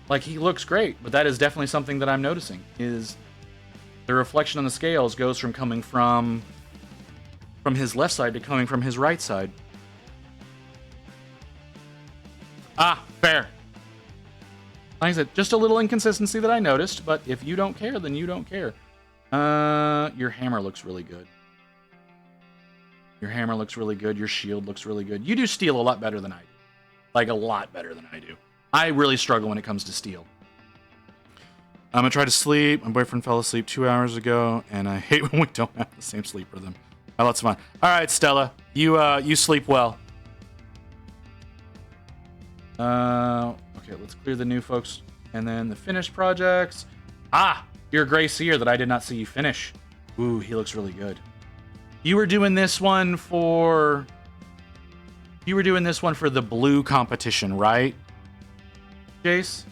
Like, he looks great, but that is definitely something that I'm noticing, is the reflection on the scales goes from coming from his left side to coming from his right side. Ah, fair. Like I said, just a little inconsistency that I noticed, but if you don't care, then you don't care. Your hammer looks really good. Your hammer looks really good. Your shield looks really good. You do steel a lot better than I do. Like, a lot better than I do. I really struggle when it comes to steel. I'm gonna try to sleep. My boyfriend fell asleep 2 hours ago, and I hate when we don't have the same sleep rhythm. Oh, that's fun. All right, Stella, you sleep well. Okay, let's clear the new folks, and then the finished projects. Ah, your Gray Seer that I did not see you finish. Ooh, he looks really good. You were doing this one for the blue competition, right, Jace?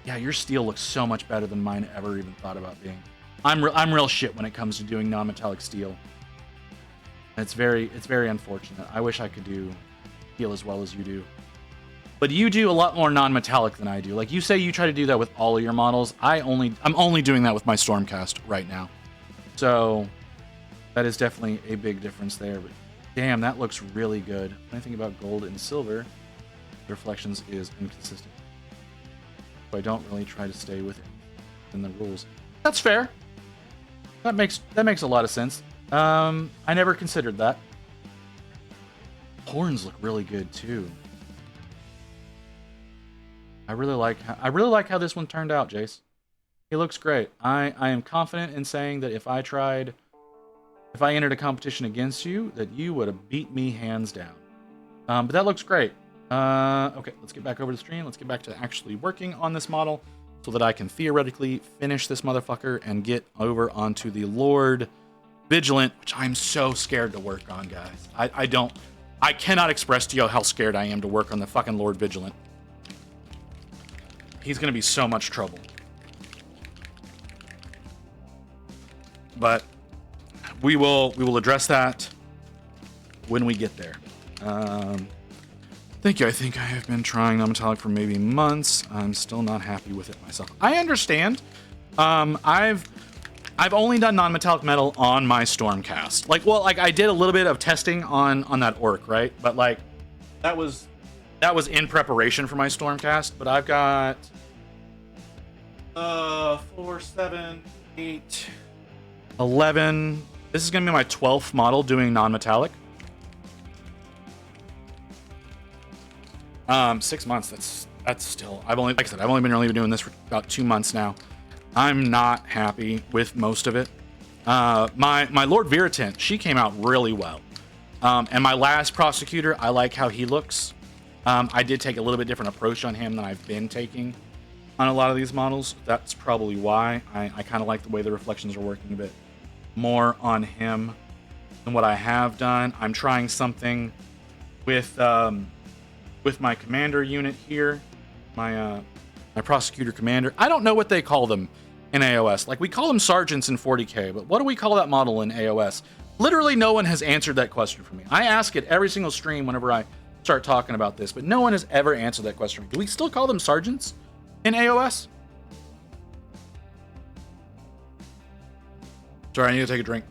Yeah, your steel looks so much better than mine ever even thought about being. I'm real shit when it comes to doing non-metallic steel. It's very unfortunate. I wish I could do steel as well as you do. But you do a lot more non-metallic than I do. Like, you say you try to do that with all of your models. I'm only doing that with my Stormcast right now. So that is definitely a big difference there. But damn, that looks really good. When I think about gold and silver, the reflections is inconsistent. So I don't really try to stay within the rules. That's fair. That makes a lot of sense. I never considered that. Horns look really good too. I really like how this one turned out, Jace. He looks great. I am confident in saying that if I entered a competition against you, that you would have beat me hands down. But that looks great. Okay, let's get back over to the stream. Let's get back to actually working on this model so that I can theoretically finish this motherfucker and get over onto the Lord Vigilant, which I'm so scared to work on, guys. I cannot express to you how scared I am to work on the fucking Lord Vigilant. He's gonna be so much trouble. But we will address that when we get there. Thank you. I think I have been trying non-metallic for maybe months. I'm still not happy with it myself. I understand. I've only done non-metallic metal on my Stormcast. Like I did a little bit of testing on that orc, right? But like that was in preparation for my Stormcast. But I've got 4, 7, 8, 11. This is gonna be my 12th model doing non-metallic. 6 months. That's still. I've only been really doing this for about 2 months now. I'm not happy with most of it. My Lord Viritant, she came out really well. And my last Prosecutor, I like how he looks. I did take a little bit different approach on him than I've been taking on a lot of these models. That's probably why I kind of like the way the reflections are working a bit more on him than what I have done. I'm trying something with my commander unit here, my Prosecutor commander. I don't know what they call them in AOS. Like, we call them sergeants in 40k, but what do we call that model in AOS? Literally no one has answered that question for me. I ask it every single stream whenever I start talking about this, but no one has ever answered that question. Do we still call them sergeants in AOS? Sorry, I need to take a drink.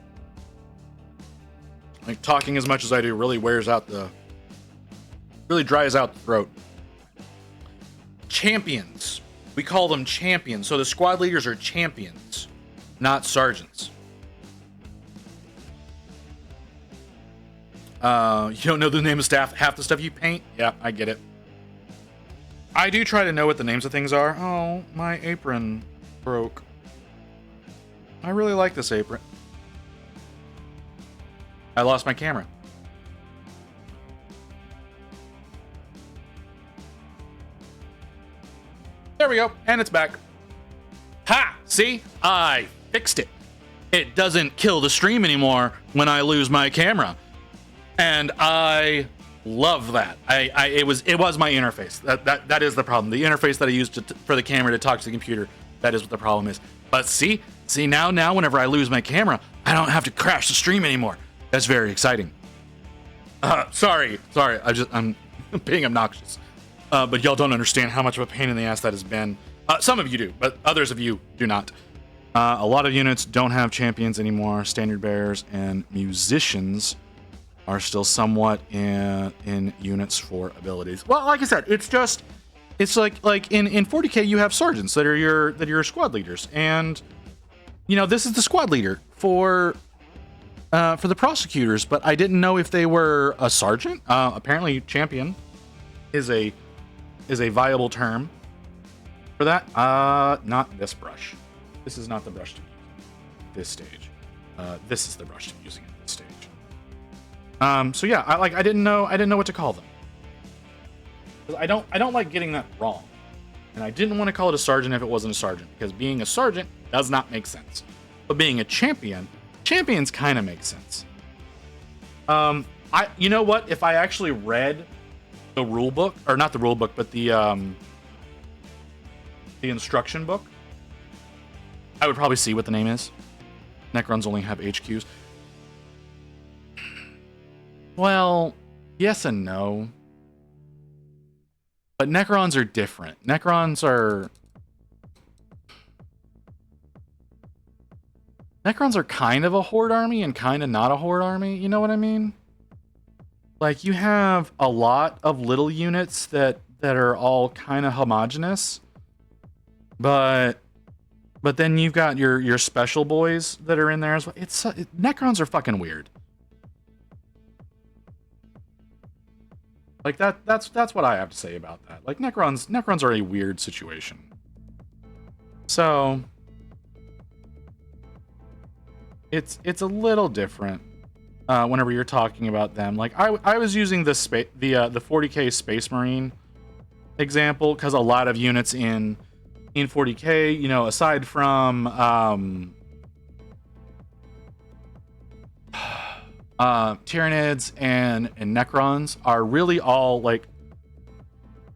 Like, talking as much as I do really really dries out the throat. Champions. We call them champions. So the squad leaders are champions, not sergeants. You don't know the name of staff, half the stuff you paint? Yeah, I get it. I do try to know what the names of things are. Oh, my apron broke. I really like this apron. I lost my camera. There we go, and it's back. Ha! See? I fixed it. It doesn't kill the stream anymore when I lose my camera. And I love that. It was my interface. That is the problem. The interface that I used for the camera to talk to the computer, that is what the problem is. But see now whenever I lose my camera, I don't have to crash the stream anymore. That's very exciting. Sorry. I'm being obnoxious. But y'all don't understand how much of a pain in the ass that has been. Some of you do, but others of you do not. A lot of units don't have champions anymore. Standard bearers and musicians are still somewhat in units for abilities. Well, like I said, it's like in 40K you have sergeants that are your squad leaders, and you know this is the squad leader for the prosecutors, but I didn't know if they were a sergeant. Apparently, champion is a viable term for that. Not this brush. This is not the brush to use at this stage. This is the brush to be using at this stage. So yeah, I didn't know what to call them. I don't like getting that wrong. And I didn't want to call it a sergeant if it wasn't a sergeant, because being a sergeant does not make sense. But being a champions kind of make sense. You know what? If I actually read the rule book, or not the rule book, but the instruction book, I would probably see what the name is. Necrons only have HQs. Well, yes and no. But Necrons are different. Necrons are kind of a horde army and kind of not a horde army. You know what I mean? Like, you have a lot of little units that are all kind of homogenous. But then you've got your special boys that are in there as well. Necrons are fucking weird. Like that's what I have to say about that. Like Necrons are a weird situation. So it's a little different whenever you're talking about them. Like I was using the 40K Space Marine example because a lot of units in 40K, you know, aside from Tyranids and Necrons are really all like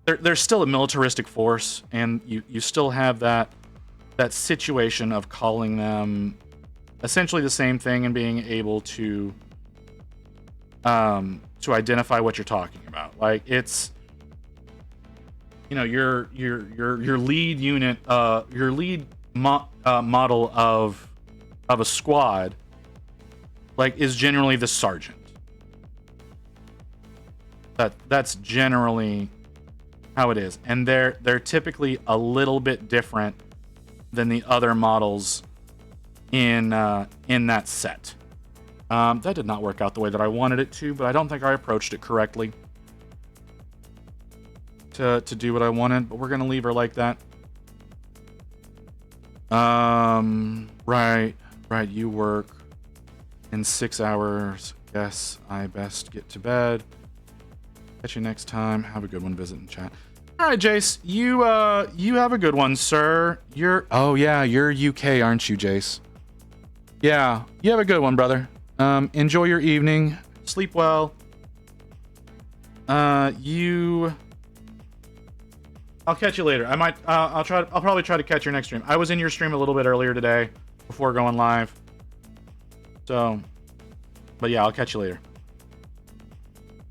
they're still a militaristic force, and you still have that situation of calling them essentially the same thing and being able to identify what you're talking about. Like, it's, you know, your lead unit, your lead model of a squad, like, is generally the sergeant. That's generally how it is, and they're typically a little bit different than the other models in that set. That did not work out the way that I wanted it to, but I don't think I approached it correctly to do what I wanted. But we're gonna leave her like that. Right. You work in 6 hours. Guess I best get to bed. Catch you next time. Have a good one. Visit and chat. All right, Jace. You have a good one, sir. You're UK, aren't you, Jace? Yeah. You have a good one, brother. Enjoy your evening. Sleep well. I'll catch you later. I'll probably try to catch your next stream. I was in your stream a little bit earlier today before going live. So, but yeah, I'll catch you later.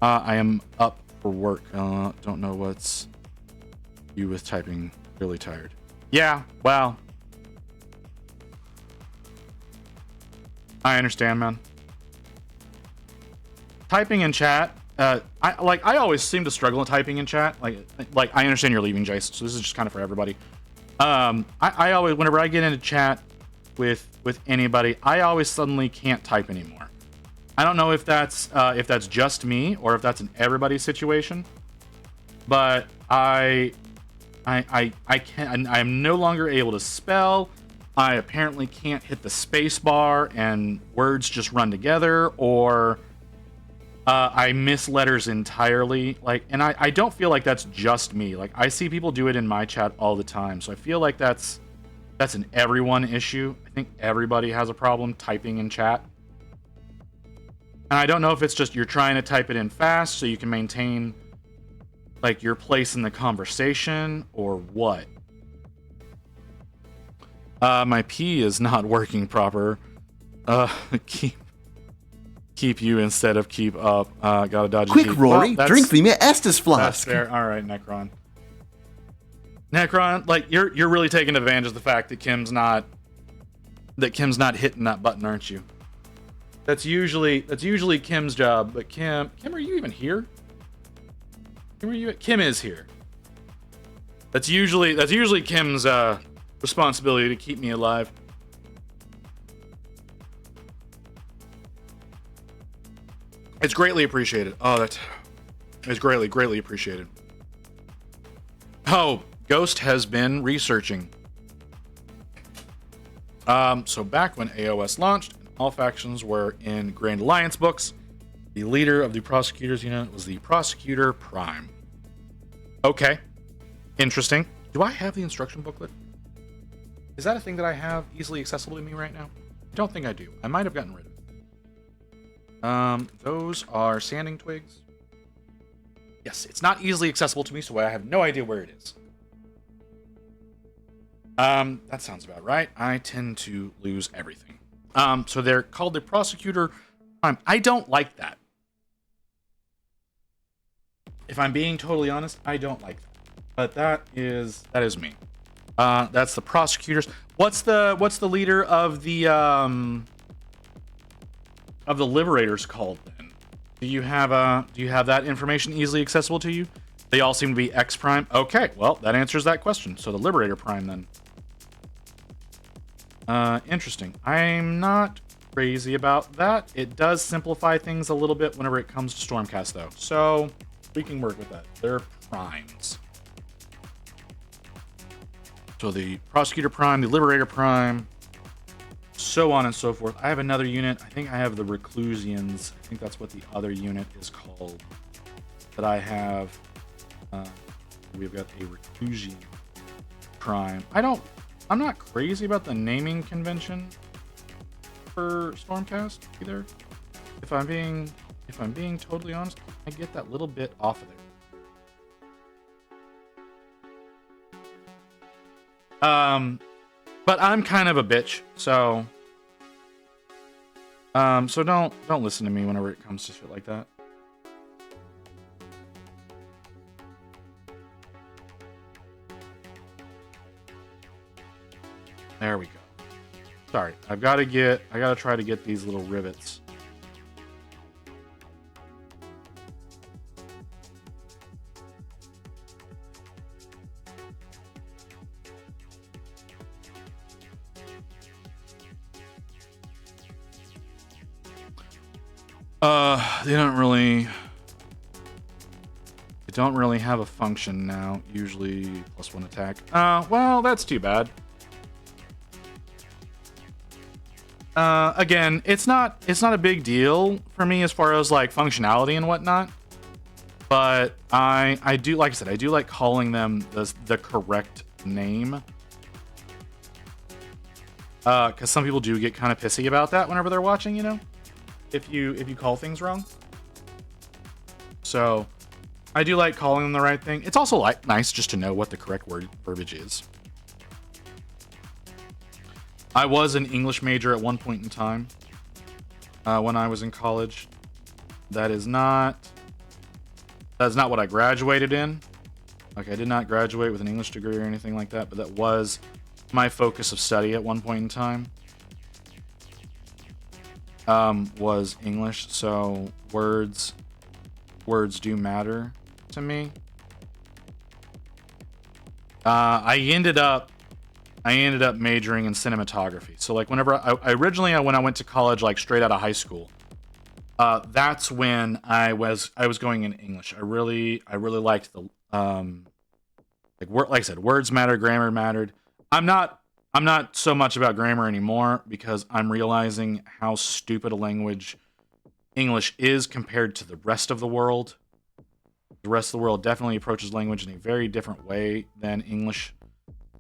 I am up for work. Don't know what's you with typing. Really tired. Yeah, well, I understand, man. typing in chat. I always seem to struggle in typing in chat. Like I understand you're leaving, Jace, so this is just kind of for everybody. I always, whenever I get into chat with anybody, I always suddenly can't type anymore. I don't know if that's just me or if that's an everybody situation, but I can't. I am no longer able to spell. I apparently can't hit the space bar and words just run together, or I miss letters entirely. Like, and I don't feel like that's just me. Like, I see people do it in my chat all the time, so I feel like that's an everyone issue. I think everybody has a problem typing in chat. And I don't know if it's just you're trying to type it in fast so you can maintain like your place in the conversation or what. My P is not working proper. Keep you instead of keep up. Gotta dodge a Quick, keep. Rory, Well, drink me Estus that's flask. fair. All right, Necron. Necron, like you're really taking advantage of the fact that Kim's not hitting that button, aren't you? That's usually Kim's job. But Kim, are you even here? Kim is here. That's usually Kim's responsibility to keep me alive. It's greatly appreciated. Oh, that is greatly appreciated. Oh, Ghost has been researching. So back when AOS launched, and all factions were in Grand Alliance books, the leader of the Prosecutors unit was the Prosecutor Prime. Okay, interesting. Do I have the instruction booklet? Is that a thing that I have easily accessible to me right now? I don't think I do. I might have gotten rid of it. Those are sanding twigs. Yes, it's not easily accessible to me, so I have no idea where it is. That sounds about right. I tend to lose everything. So they're called the Prosecutor Prime. I don't like that. If I'm being totally honest, I don't like that. But that is me. That's the prosecutors. What's the leader of the Liberators called then? Do you have that information easily accessible to you? They all seem to be X Prime. Okay, well, that answers that question. So the Liberator Prime then. Interesting. I'm not crazy about that. It does simplify things a little bit whenever it comes to Stormcast, though. So we can work with that. They're primes. So the Prosecutor Prime, the Liberator Prime, so on and so forth. I have another unit. I think I have the Reclusians. I think that's what the other unit is called that I have. We've got a Reclusian Prime. I'm not crazy about the naming convention for Stormcast either. If I'm being totally honest, I get that little bit off of there. But I'm kind of a bitch, so don't listen to me whenever it comes to shit like that. There we go. Sorry, I gotta try to get these little rivets. They don't really have a function now. Usually +1 attack. Well, that's too bad. Again, it's not a big deal for me as far as like functionality and whatnot. But I do, like I said, I do like calling them the correct name. Because some people do get kind of pissy about that whenever they're watching, you know, if you call things wrong. So I do like calling them the right thing. It's also like nice just to know what the correct verbiage is. I was an English major at one point in time when I was in college. That is not what I graduated in. Like, I did not graduate with an English degree or anything like that, but that was my focus of study at one point in time. was English, so words do matter to me. I ended up majoring in cinematography. So like whenever I originally when I went to college, like straight out of high school, that's when I was going in English. I really liked the like I said, words matter, grammar mattered. I'm not so much about grammar anymore because I'm realizing how stupid a language English is compared to the rest of the world. The rest of the world definitely approaches language in a very different way than English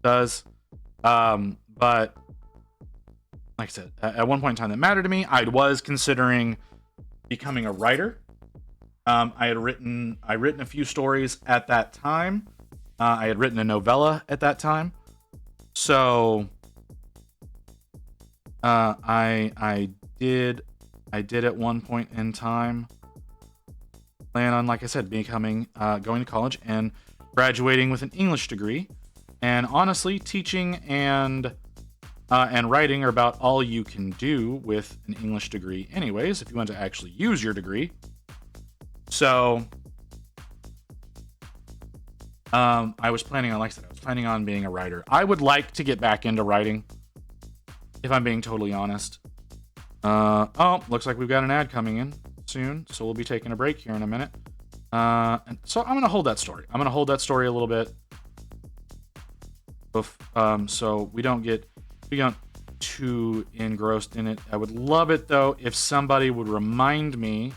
does. But like I said, at one point in time that mattered to me, I was considering becoming a writer. I had written a few stories at that time. I had written a novella at that time. So I did at one point in time plan on, like I said, becoming going to college and graduating with an English degree. And honestly, teaching and writing are about all you can do with an English degree anyways, if you want to actually use your degree. So I was planning on, like I said, I was planning on being a writer. I would like to get back into writing, if I'm being totally honest. Oh, looks like we've got an ad coming in soon, so we'll be taking a break here in a minute. And so I'm going to hold that story. I'm going to hold that story a little bit. So we don't get too engrossed in it. I would love it, though, if somebody would remind me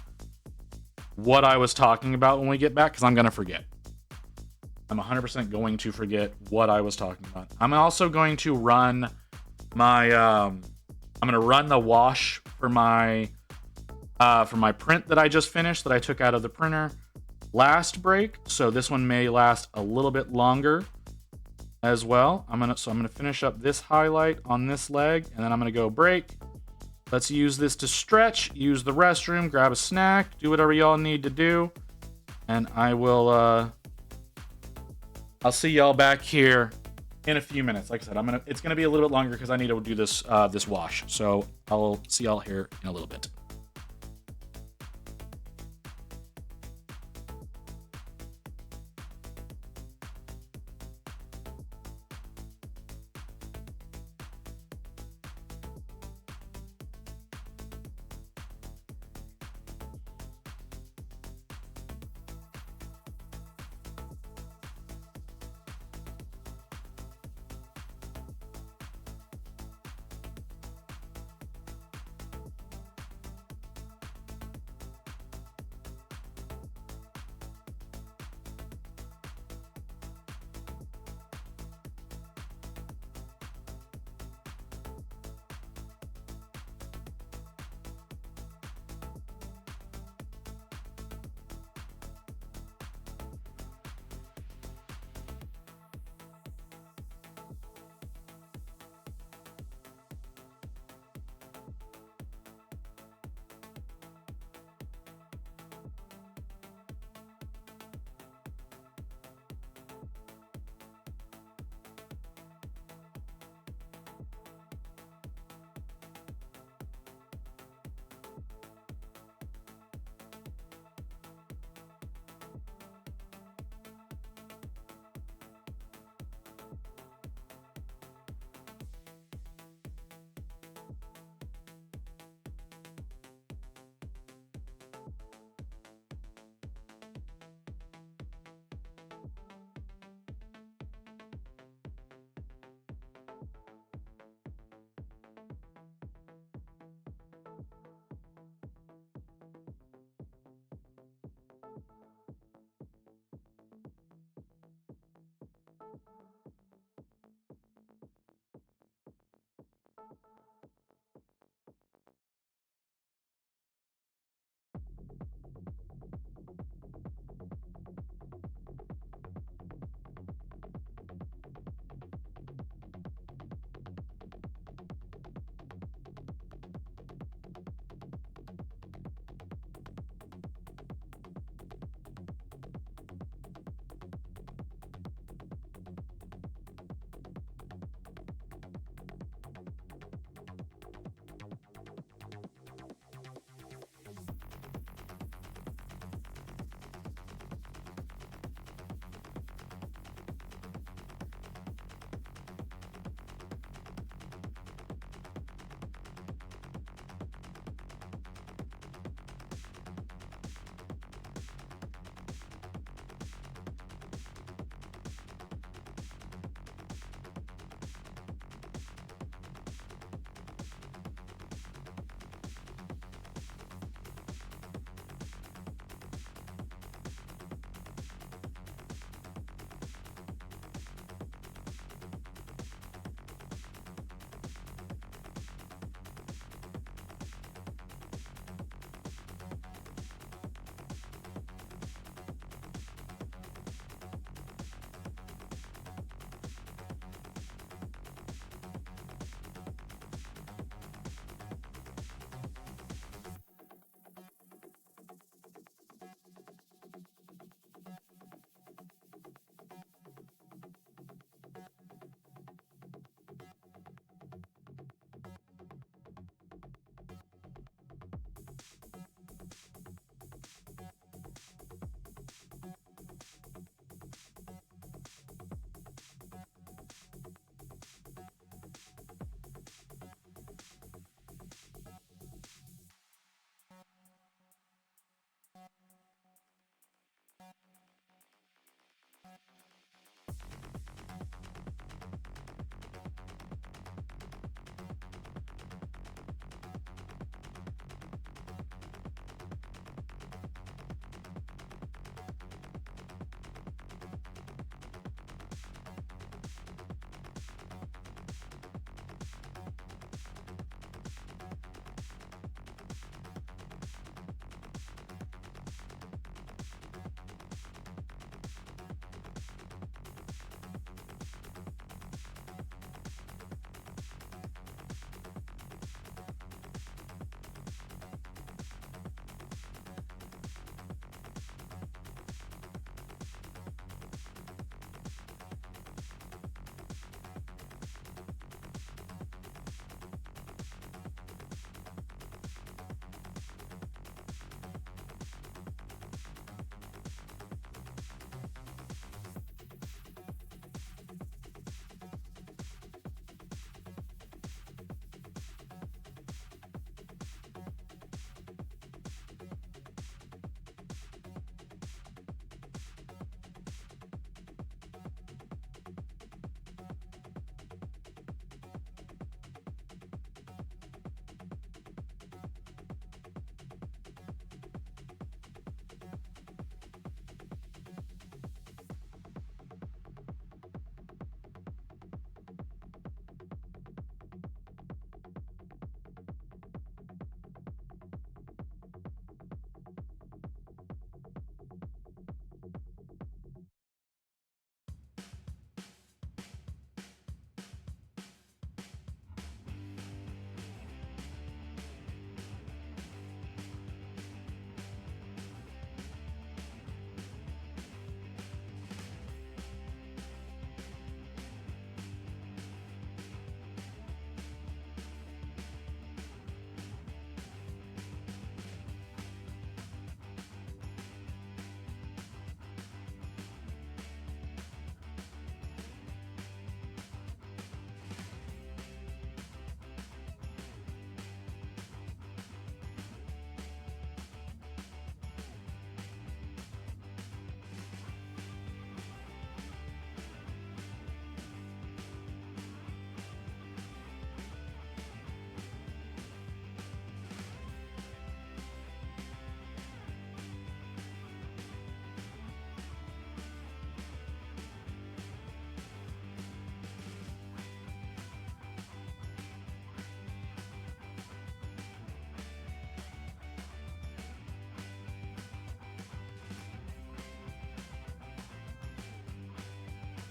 what I was talking about when we get back, because I'm going to forget. I'm 100% going to forget what I was talking about. I'm also going to run my I'm going to run the wash for my print that I just finished, that I took out of the printer last break. So this one may last a little bit longer as well. I'm gonna finish up this highlight on this leg, and then I'm gonna go break. Let's use this to stretch, use the restroom, grab a snack, do whatever y'all need to do, and I will I'll see y'all back here in a few minutes. Like I said, it's gonna be a little bit longer because I need to do this this wash. So I'll see y'all here in a little bit.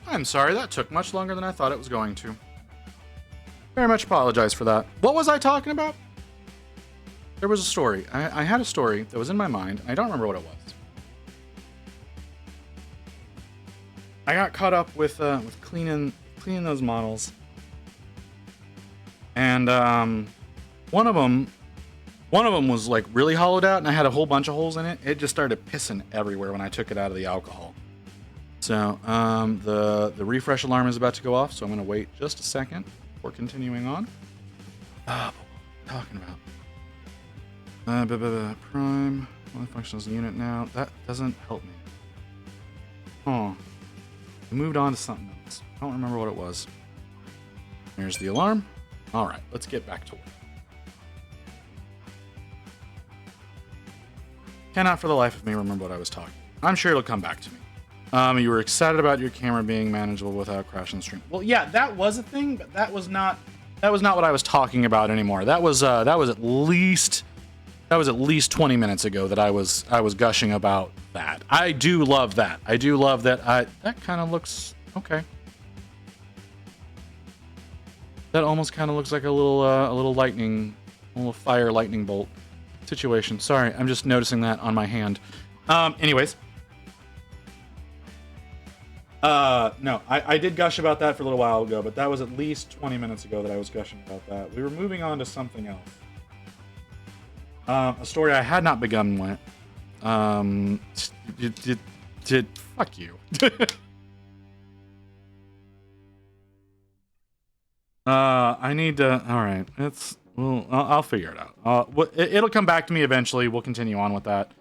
I'm sorry, that took much longer than I thought it was going to. Very much apologize for that. What was I talking about? There was a story. I had a story that was in my mind. I don't remember what it was. I got caught up with cleaning those models, and one of them was like really hollowed out, and I had a whole bunch of holes in it. It just started pissing everywhere when I took it out of the alcohol. So the refresh alarm is about to go off, so I'm gonna wait just a second before continuing on. What am I talking about? Prime. One function as a unit now. That doesn't help me. Oh. I moved on to something else. I don't remember what it was. There's the alarm. Alright, let's get back to work. Cannot for the life of me remember what I was talking about. I'm sure it'll come back to me. You were excited about your camera being manageable without crashing the stream. Well, yeah, that was a thing, but that was not what I was talking about anymore. That was at least 20 minutes ago that I was gushing about that. I do love that. I do love that. That kind of looks okay. That almost kind of looks like a little fire lightning bolt situation. Sorry, I'm just noticing that on my hand. Anyways. No, I did gush about that for a little while ago, but that was at least 20 minutes ago that I was gushing about that. We were moving on to something else. A story I had not begun with. Fuck you. I need to. All right, I'll figure it out. It'll come back to me eventually. We'll continue on with that.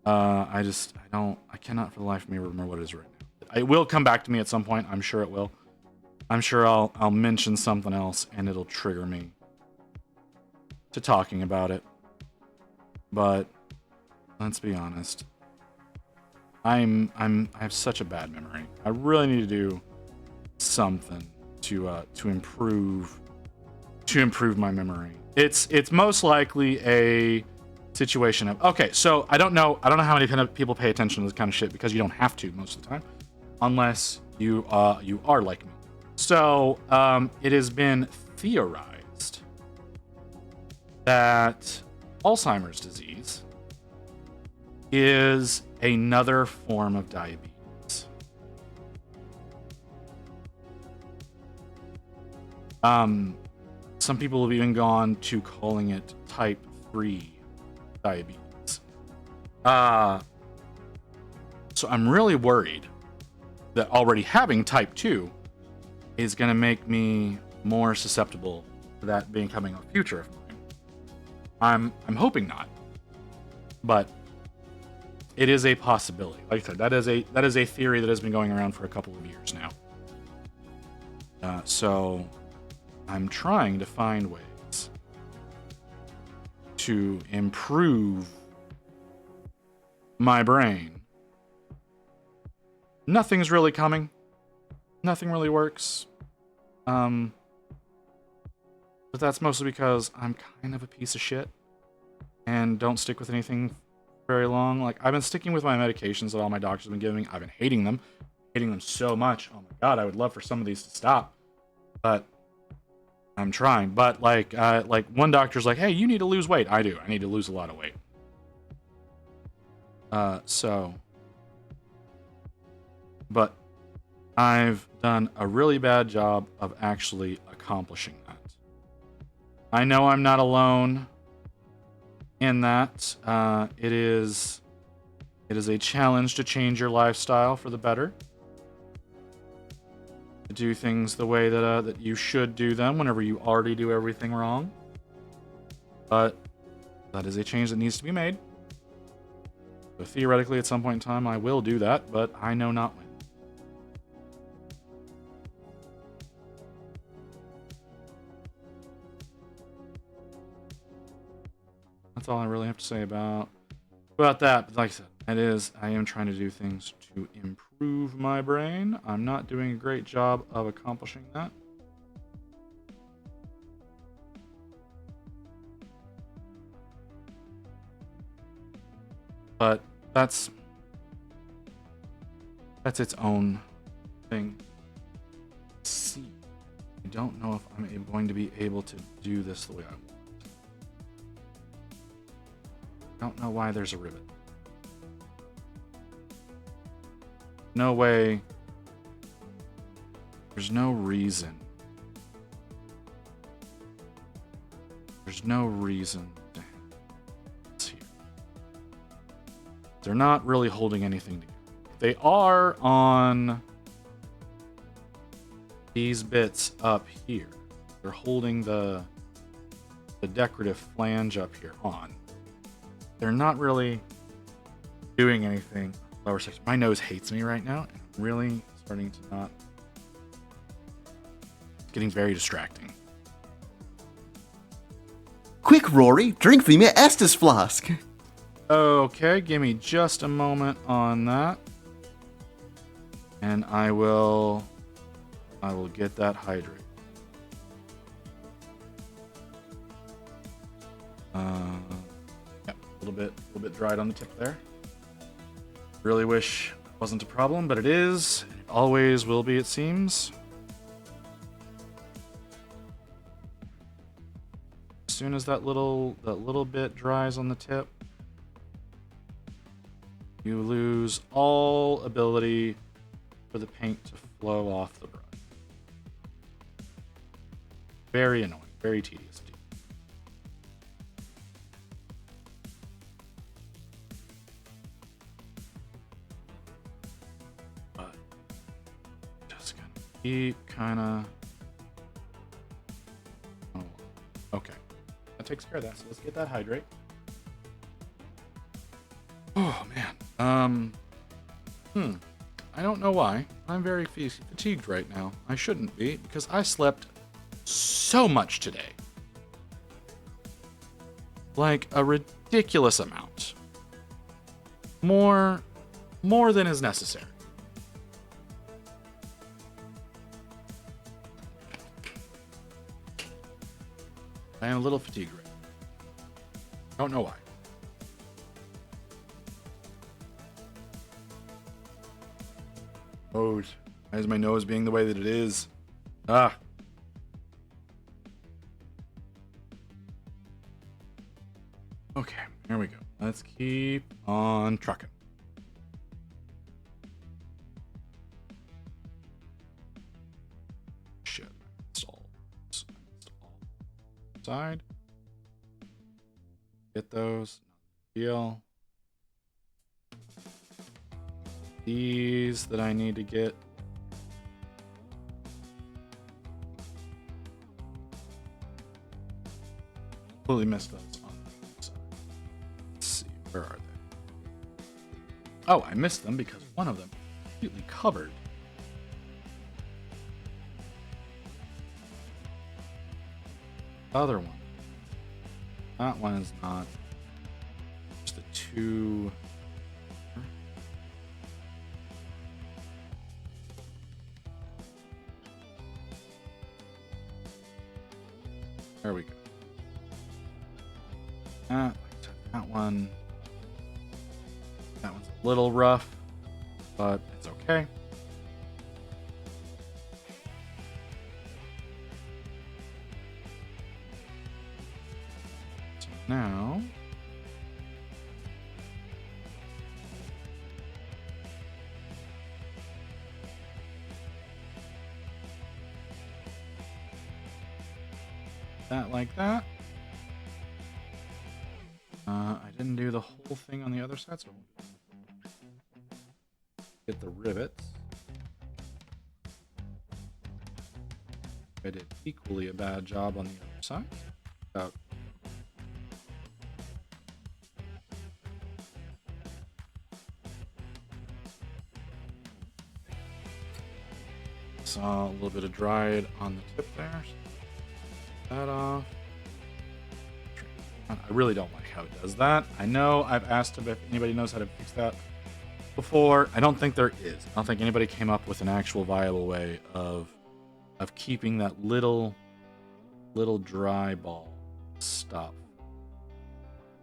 I cannot for the life of me remember what it is right now. It will come back to me at some point. I'm sure it will. I'm sure I'll mention something else and it'll trigger me to talking about it. But let's be honest. I have such a bad memory. I really need to do something to improve my memory. It's most likely a situation of, okay, so I don't know how many people pay attention to this kind of shit, because you don't have to most of the time, unless you are like me. So it has been theorized that Alzheimer's disease is another form of diabetes. Some people have even gone to calling it type 3 diabetes. So I'm really worried that already having type 2 is going to make me more susceptible to that becoming a future of mine. I'm hoping not, but it is a possibility. Like I said, that is a theory that has been going around for a couple of years now. So I'm trying to find ways to improve my brain. Nothing's really coming. Nothing really works. But that's mostly because I'm kind of a piece of shit and don't stick with anything very long. Like, I've been sticking with my medications that all my doctors have been giving me. I've been hating them so much. Oh my god, I would love for some of these to stop, but I'm trying. But like one doctor's like, hey, you need to lose weight. I do. I need to lose a lot of weight. But I've done a really bad job of actually accomplishing that. I know I'm not alone in that. It is a challenge to change your lifestyle for the better. To do things the way that you should do them whenever you already do everything wrong. But that is a change that needs to be made. So theoretically, at some point in time, I will do that, but I know not when. That's all I really have to say about that. But like I said, I am trying to do things to improve my brain. I'm not doing a great job of accomplishing that. But that's its own thing. See, I don't know if I'm going to be able to do this the way I want. I don't know why there's a rivet. No way. There's no reason. There's no reason to have this here. They're not really holding anything together. They are on these bits up here. They're holding the decorative flange up here on. They're not really doing anything. Lower section. My nose hates me right now. And I'm really starting to not. It's getting very distracting. Quick, Rory, drink from your Estus flask. Okay, give me just a moment on that. And I will get that hydrate. Yeah, a little bit dried on the tip there. Really wish it wasn't a problem, but it is. It always will be, it seems. As soon as that little bit dries on the tip, you lose all ability for the paint to flow off the brush. Very annoying, very tedious. But just gonna keep kind of. Oh, okay, that takes care of that. So let's get that hydrate. Oh man. I don't know why. I'm very fatigued right now. I shouldn't be, because I slept so much today. Like a ridiculous amount. More than is necessary. I am a little fatigued right now. Don't know why. Oh, why is my nose being the way that it is? Ah. Okay, here we go. Let's keep on trucking. Shit. Install. Side. Get those. Deal. These that I need to get. Completely missed those on the side. Let's see, where are they? Oh, I missed them because one of them is completely covered. Other one. That one is not. Just the two. There we go. That one. That one's a little rough, but it's okay. So now. That like that. I didn't do the whole thing on the other side, so get the rivets. I did equally a bad job on the other side. About saw a little bit of dried on the tip there. That off. I really don't like how it does that. I know I've asked if anybody knows how to fix that before. I don't think there is. I don't think anybody came up with an actual viable way of keeping that little dry ball stuff.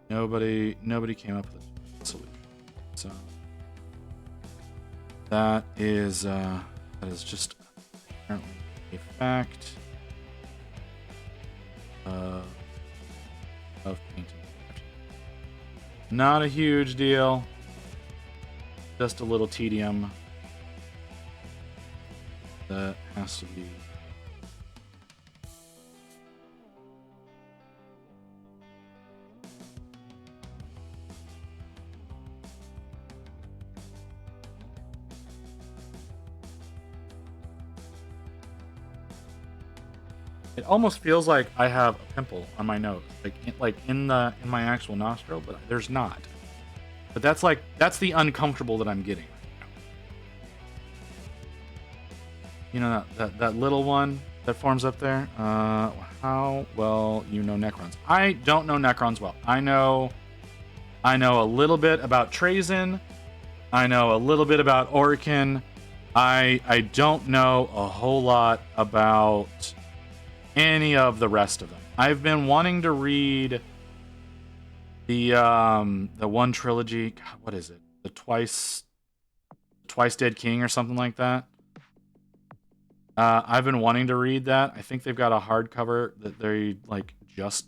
Nobody came up with a solution. So that is That is just apparently a fact of painting. Not a huge deal. Just a little tedium that has to be. It almost feels like I have a pimple on my nose, like in my actual nostril, but there's not. But that's the uncomfortable that I'm getting. You know that little one that forms up there. How well you know Necrons? I don't know Necrons well. I know a little bit about Trazyn. I know a little bit about Orkin. I don't know a whole lot about any of the rest of them. I've been wanting to read the one trilogy. God, what is it? The Twice Dead King or something like that. I've been wanting to read that. I think they've got a hardcover that they just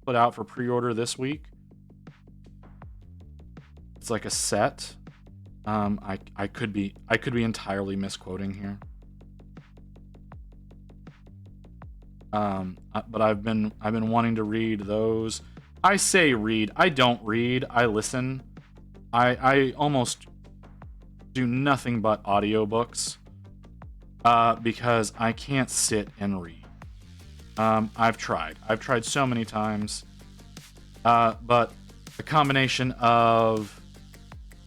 put out for pre-order this week. It's like a set. I could be entirely misquoting here. But I've been wanting to read those. I say read. I don't read. I listen. I almost do nothing but audiobooks because I can't sit and read. I've tried so many times, but a combination of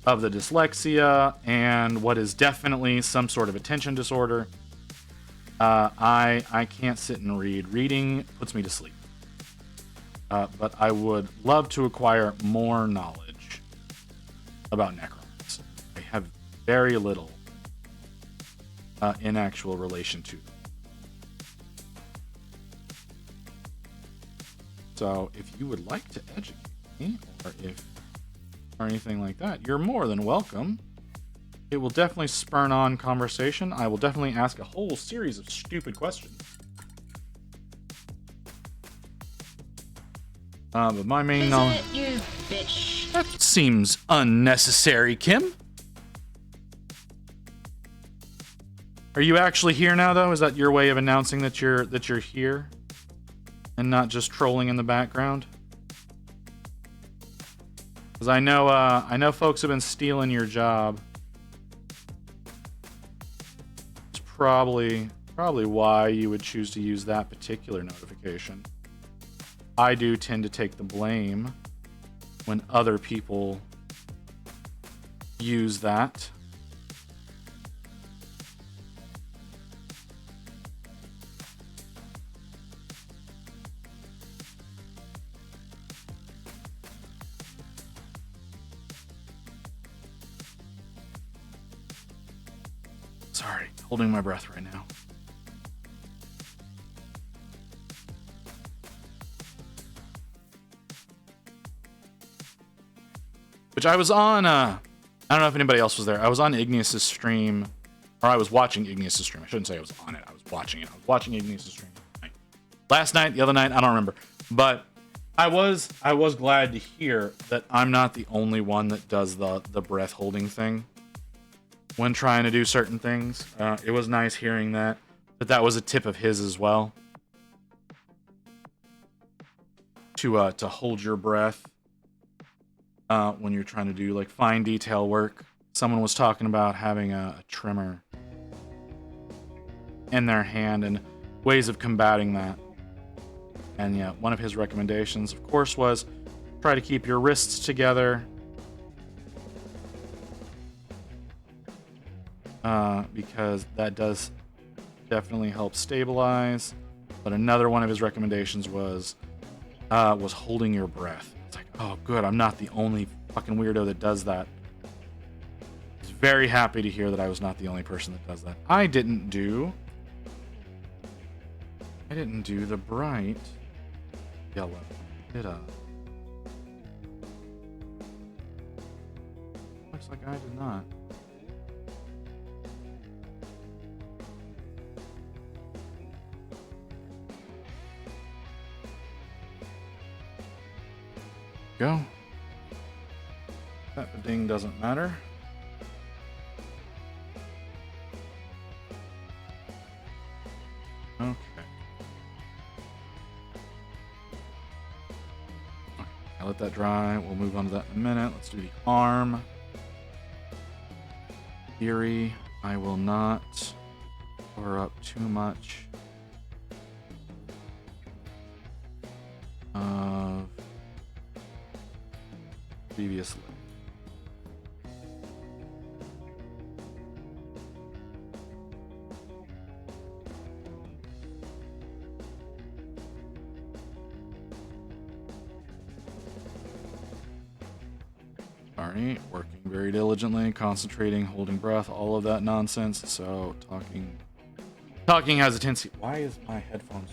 the dyslexia and what is definitely some sort of attention disorder. I can't sit and read. Reading puts me to sleep. But I would love to acquire more knowledge about Necrons. I have very little in actual relation to them. So if you would like to educate me, or anything like that, you're more than welcome. It will definitely spurn on conversation. I will definitely ask a whole series of stupid questions. But my main knowledge... You bitch. That seems unnecessary, Kim. Are you actually here now, though? Is that your way of announcing that you're here? And not just trolling in the background? Because I know folks have been stealing your job. It's probably why you would choose to use that particular notification. I do tend to take the blame when other people use that. Sorry, holding my breath right now. Which I was on, I don't know if anybody else was there. I was on Igneous's stream, or I was watching Igneous's stream. I shouldn't say I was on it. I was watching it. I was watching Igneous's stream last night, the other night, I don't remember. But I was glad to hear that I'm not the only one that does the breath holding thing when trying to do certain things. It was nice hearing that was a tip of his as well. To hold your breath when you're trying to do like fine detail work. Someone was talking about having a trimmer in their hand and ways of combating that. And yeah, one of his recommendations, of course, was try to keep your wrists together. Because that does definitely help stabilize. But another one of his recommendations was holding your breath. It's like, oh, good, I'm not the only fucking weirdo that does that. I was very happy to hear that I was not the only person that does that. I didn't do the bright yellow, did I? Looks like I did not. Go. That ding doesn't matter. Okay. I'll let that dry. We'll move on to that in a minute. Let's do the arm. Theory. I will not cover up too much of previously. Alright, working very diligently, concentrating, holding breath, all of that nonsense. So talking has a tendency. Why is my headphones?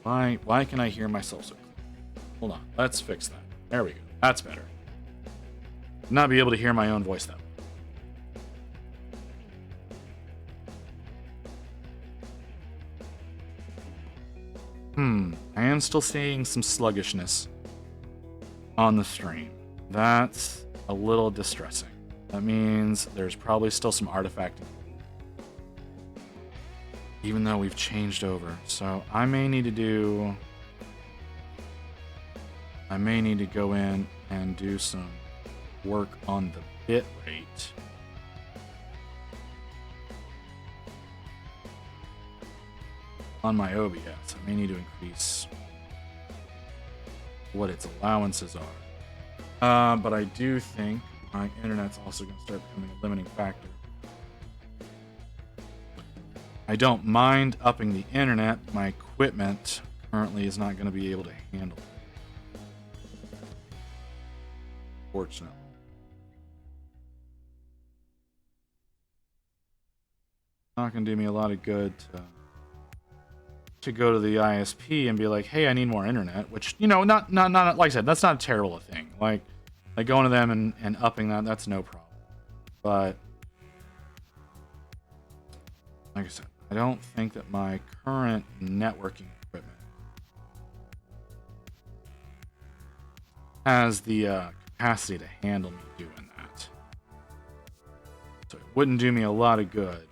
Why can I hear myself so clear? Hold on, let's fix that. There we go. That's better. Not be able to hear my own voice that way. I am still seeing some sluggishness on the stream. That's a little distressing. That means there's probably still some artifacting, even though we've changed over. So I may need to go in and do some work on the bit rate. On my OBS, I may need to increase what its allowances are. But I do think my internet's also going to start becoming a limiting factor. I don't mind upping the internet. My equipment currently is not going to be able to handle it. Fortunately. Not going to do me a lot of good to go to the ISP and be like, hey, I need more internet, which, you know, not like I said, that's not a terrible thing. Like going to them and upping that's no problem. But like I said, I don't think that my current networking equipment has the capacity to handle me doing that. So it wouldn't do me a lot of good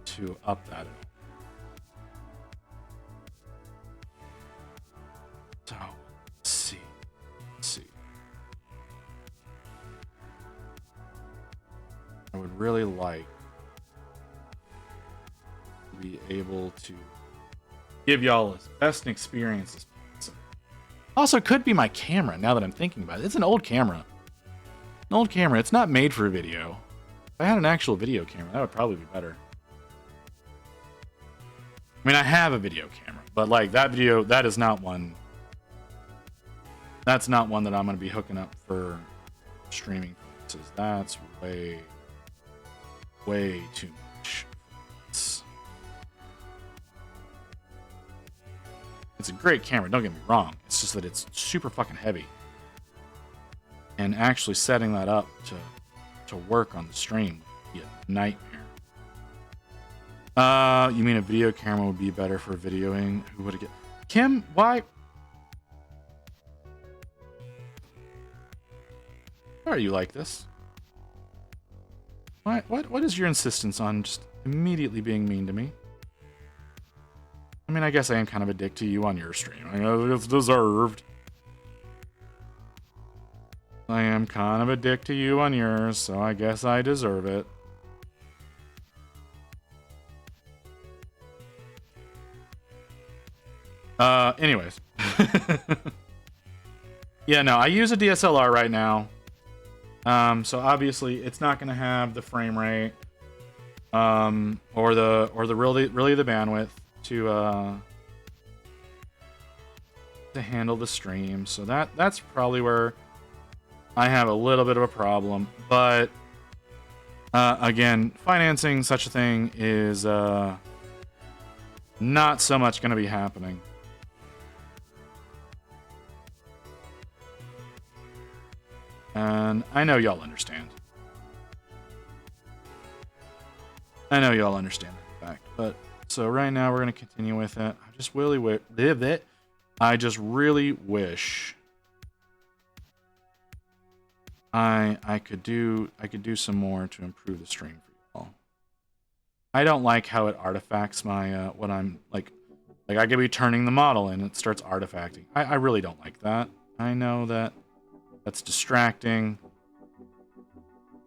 to up that at all. So, let's see. I would really like to be able to give y'all as best an experience as possible. Also, it could be my camera, now that I'm thinking about it. It's an old camera. It's not made for video. If I had an actual video camera, that would probably be better. I mean, I have a video camera, but like that is not one. That's not one that I'm going to be hooking up for streaming purposes. That's way too much. It's a great camera, don't get me wrong. It's just that it's super fucking heavy. And actually setting that up to work on the stream would be a nightmare. You mean a video camera would be better for videoing? Who would it get? Kim, why? Why are you like this? What is your insistence on just immediately being mean to me? I mean, I guess I am kind of a dick to you on your stream. I know it's deserved. I am kind of a dick to you on yours, so I guess I deserve it. Anyways. Yeah, no, I use a DSLR right now. So obviously it's not going to have the frame rate, or the really the bandwidth to handle the stream. So that's probably where I have a little bit of a problem. But again, financing such a thing is not so much going to be happening. And I know y'all understand. that fact. But so right now we're going to continue with it. I just really live it. I just really wish I could do some more to improve the stream for y'all. I don't like how it artifacts my what I'm like I could be turning the model and it starts artifacting. I really don't like that. I know that that's distracting.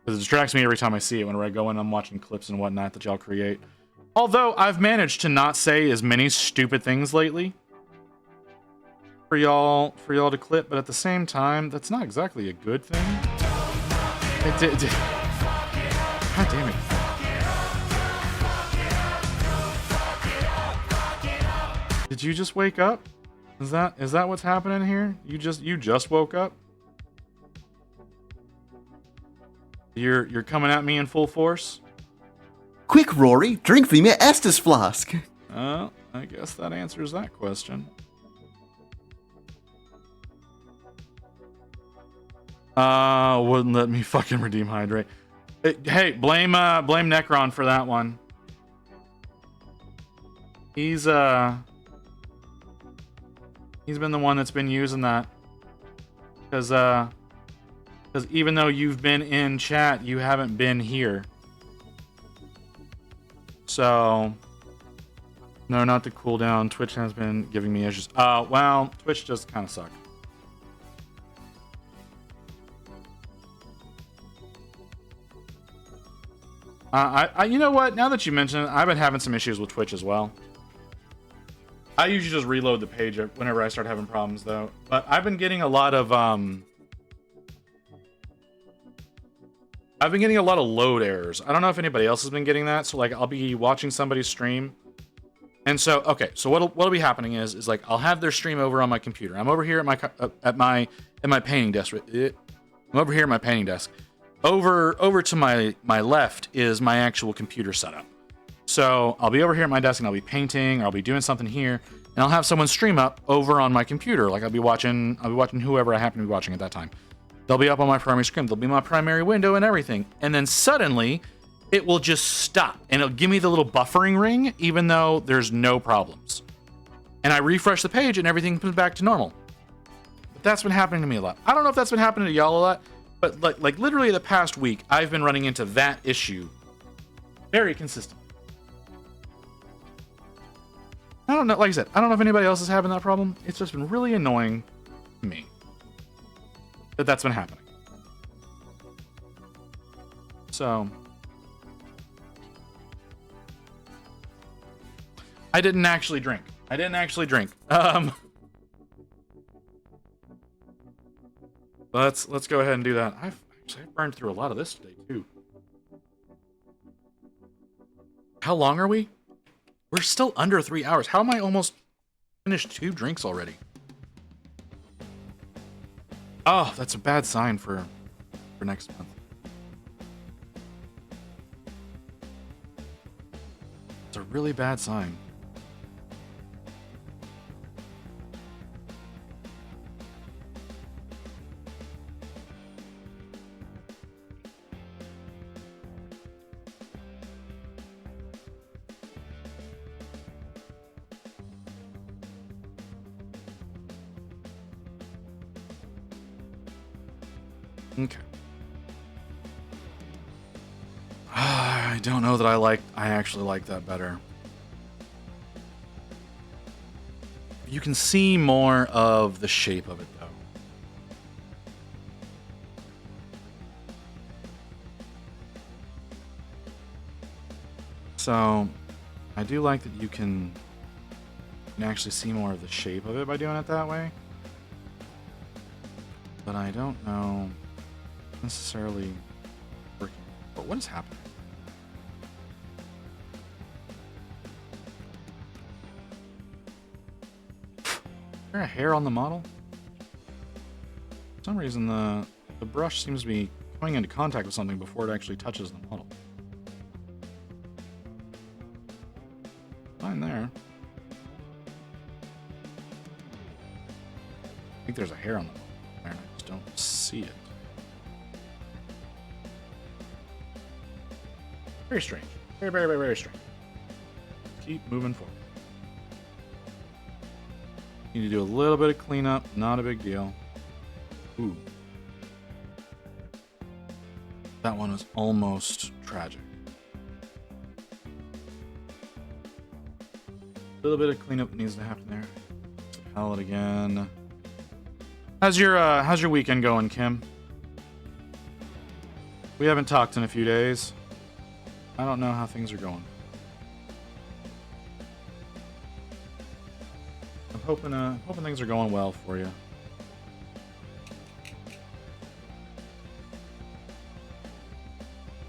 Because it distracts me every time I see it whenever I go in. I'm watching clips and whatnot that y'all create. Although I've managed to not say as many stupid things lately for y'all to clip, but at the same time, that's not exactly a good thing. God damn it. Did you just wake up? Is that what's happening here? You just woke up? You're coming at me in full force? Quick, Rory, drink me Estus flask. I guess that answers that question. Wouldn't let me fucking redeem hydrate. Hey, blame Necron for that one. He's been the one that's been using that. Because even though you've been in chat, you haven't been here. So, no, not the cooldown. Twitch has been giving me issues. Well, Twitch just kind of sucks. You know what? Now that you mention it, I've been having some issues with Twitch as well. I usually just reload the page whenever I start having problems, though. But I've been getting a lot of load errors. I don't know if anybody else has been getting that. So like, I'll be watching somebody's stream, and so okay. So what'll be happening is like I'll have their stream over on my computer. I'm over here at my painting desk. I'm over here at my painting desk. Over to my left is my actual computer setup. So I'll be over here at my desk and I'll be painting, or I'll be doing something here, and I'll have someone stream up over on my computer. Like I'll be watching whoever I happen to be watching at that time. They'll be up on my primary screen. They'll be my primary window and everything. And then suddenly it will just stop and it'll give me the little buffering ring, even though there's no problems. And I refresh the page and everything comes back to normal. But that's been happening to me a lot. I don't know if that's been happening to y'all a lot, but like literally the past week, I've been running into that issue very consistently. I don't know, like I said, I don't know if anybody else is having that problem. It's just been really annoying to me that that's been happening. So, I didn't actually drink. Let's go ahead and do that. I've burned through a lot of this today too. How long are we? We're still under 3 hours. How am I almost finished 2 drinks already? Oh, that's a bad sign for next month. It's a really bad sign. Okay. I don't know that I actually like that better. You can see more of the shape of it though. So, I do like that you can actually see more of the shape of it by doing it that way. But I don't know necessarily working. But what is happening? Is there a hair on the model? For some reason the brush seems to be coming into contact with something before it actually touches the model. Fine there. I think there's a hair on the model there and I just don't see it. Very strange. Very, very, very, very strange. Keep moving forward. Need to do a little bit of cleanup. Not a big deal. Ooh. That one was almost tragic. A little bit of cleanup needs to happen there. Pallet again. How's your weekend going, Kim? We haven't talked in a few days. I don't know how things are going. I'm hoping things are going well for you.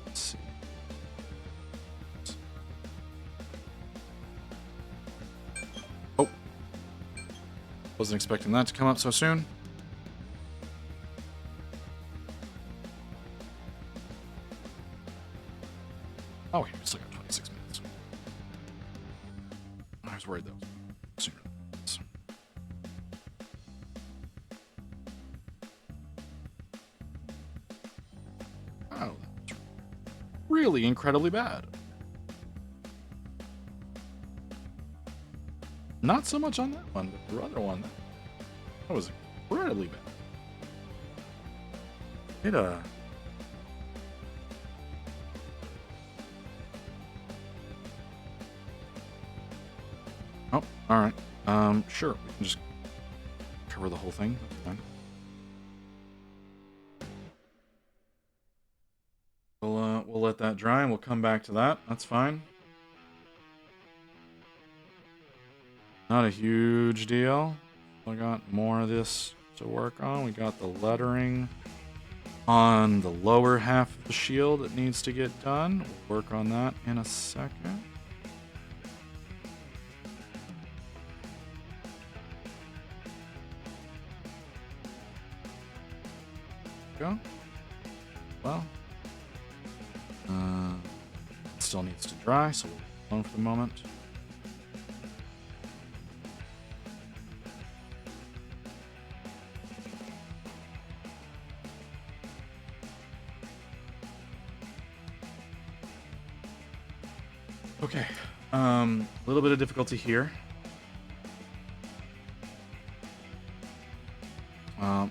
Let's see. Oh. Wasn't expecting that to come up so soon. Oh, we still got 26 minutes. I was worried that was sooner. Oh, that's really incredibly bad. Not so much on that one, but the other one, that was incredibly bad. Oh, alright. Sure, we can just cover the whole thing. That's fine. We'll let that dry and we'll come back to that. That's fine. Not a huge deal. I got more of this to work on. We got the lettering on the lower half of the shield that needs to get done. We'll work on that in a second. Go. Well, it still needs to dry, so we'll alone for the moment. Okay, a little bit of difficulty here.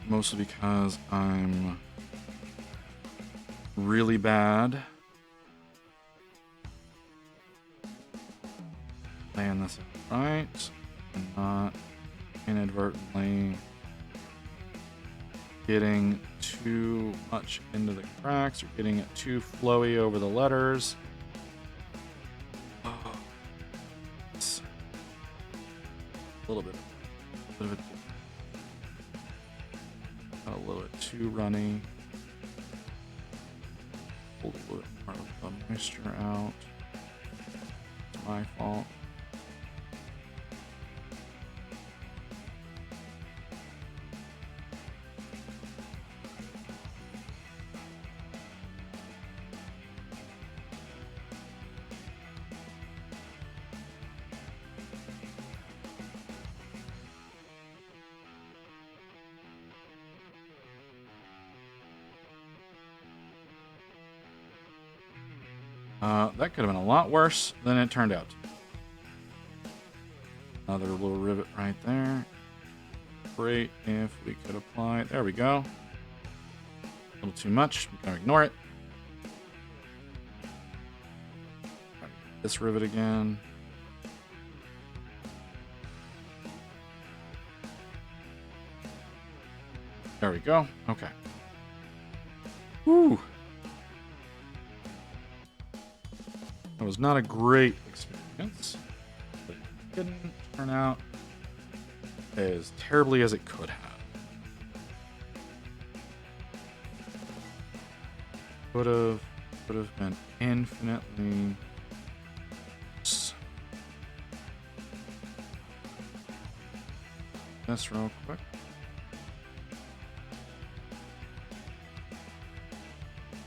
Mostly because I'm really bad laying this out right and not inadvertently getting too much into the cracks or getting it too flowy over the letters. It's a little bit of it. A little bit too runny. Pulled a little bit more of the moisture out. It's my fault. That could have been a lot worse than it turned out. Another little rivet right there. Great if we could apply. There we go. A little too much. We're gonna ignore it. This rivet again. There we go. Okay. Woo. That was not a great experience, but it didn't turn out as terribly as it could have. Could have been infinitely worse. This real quick.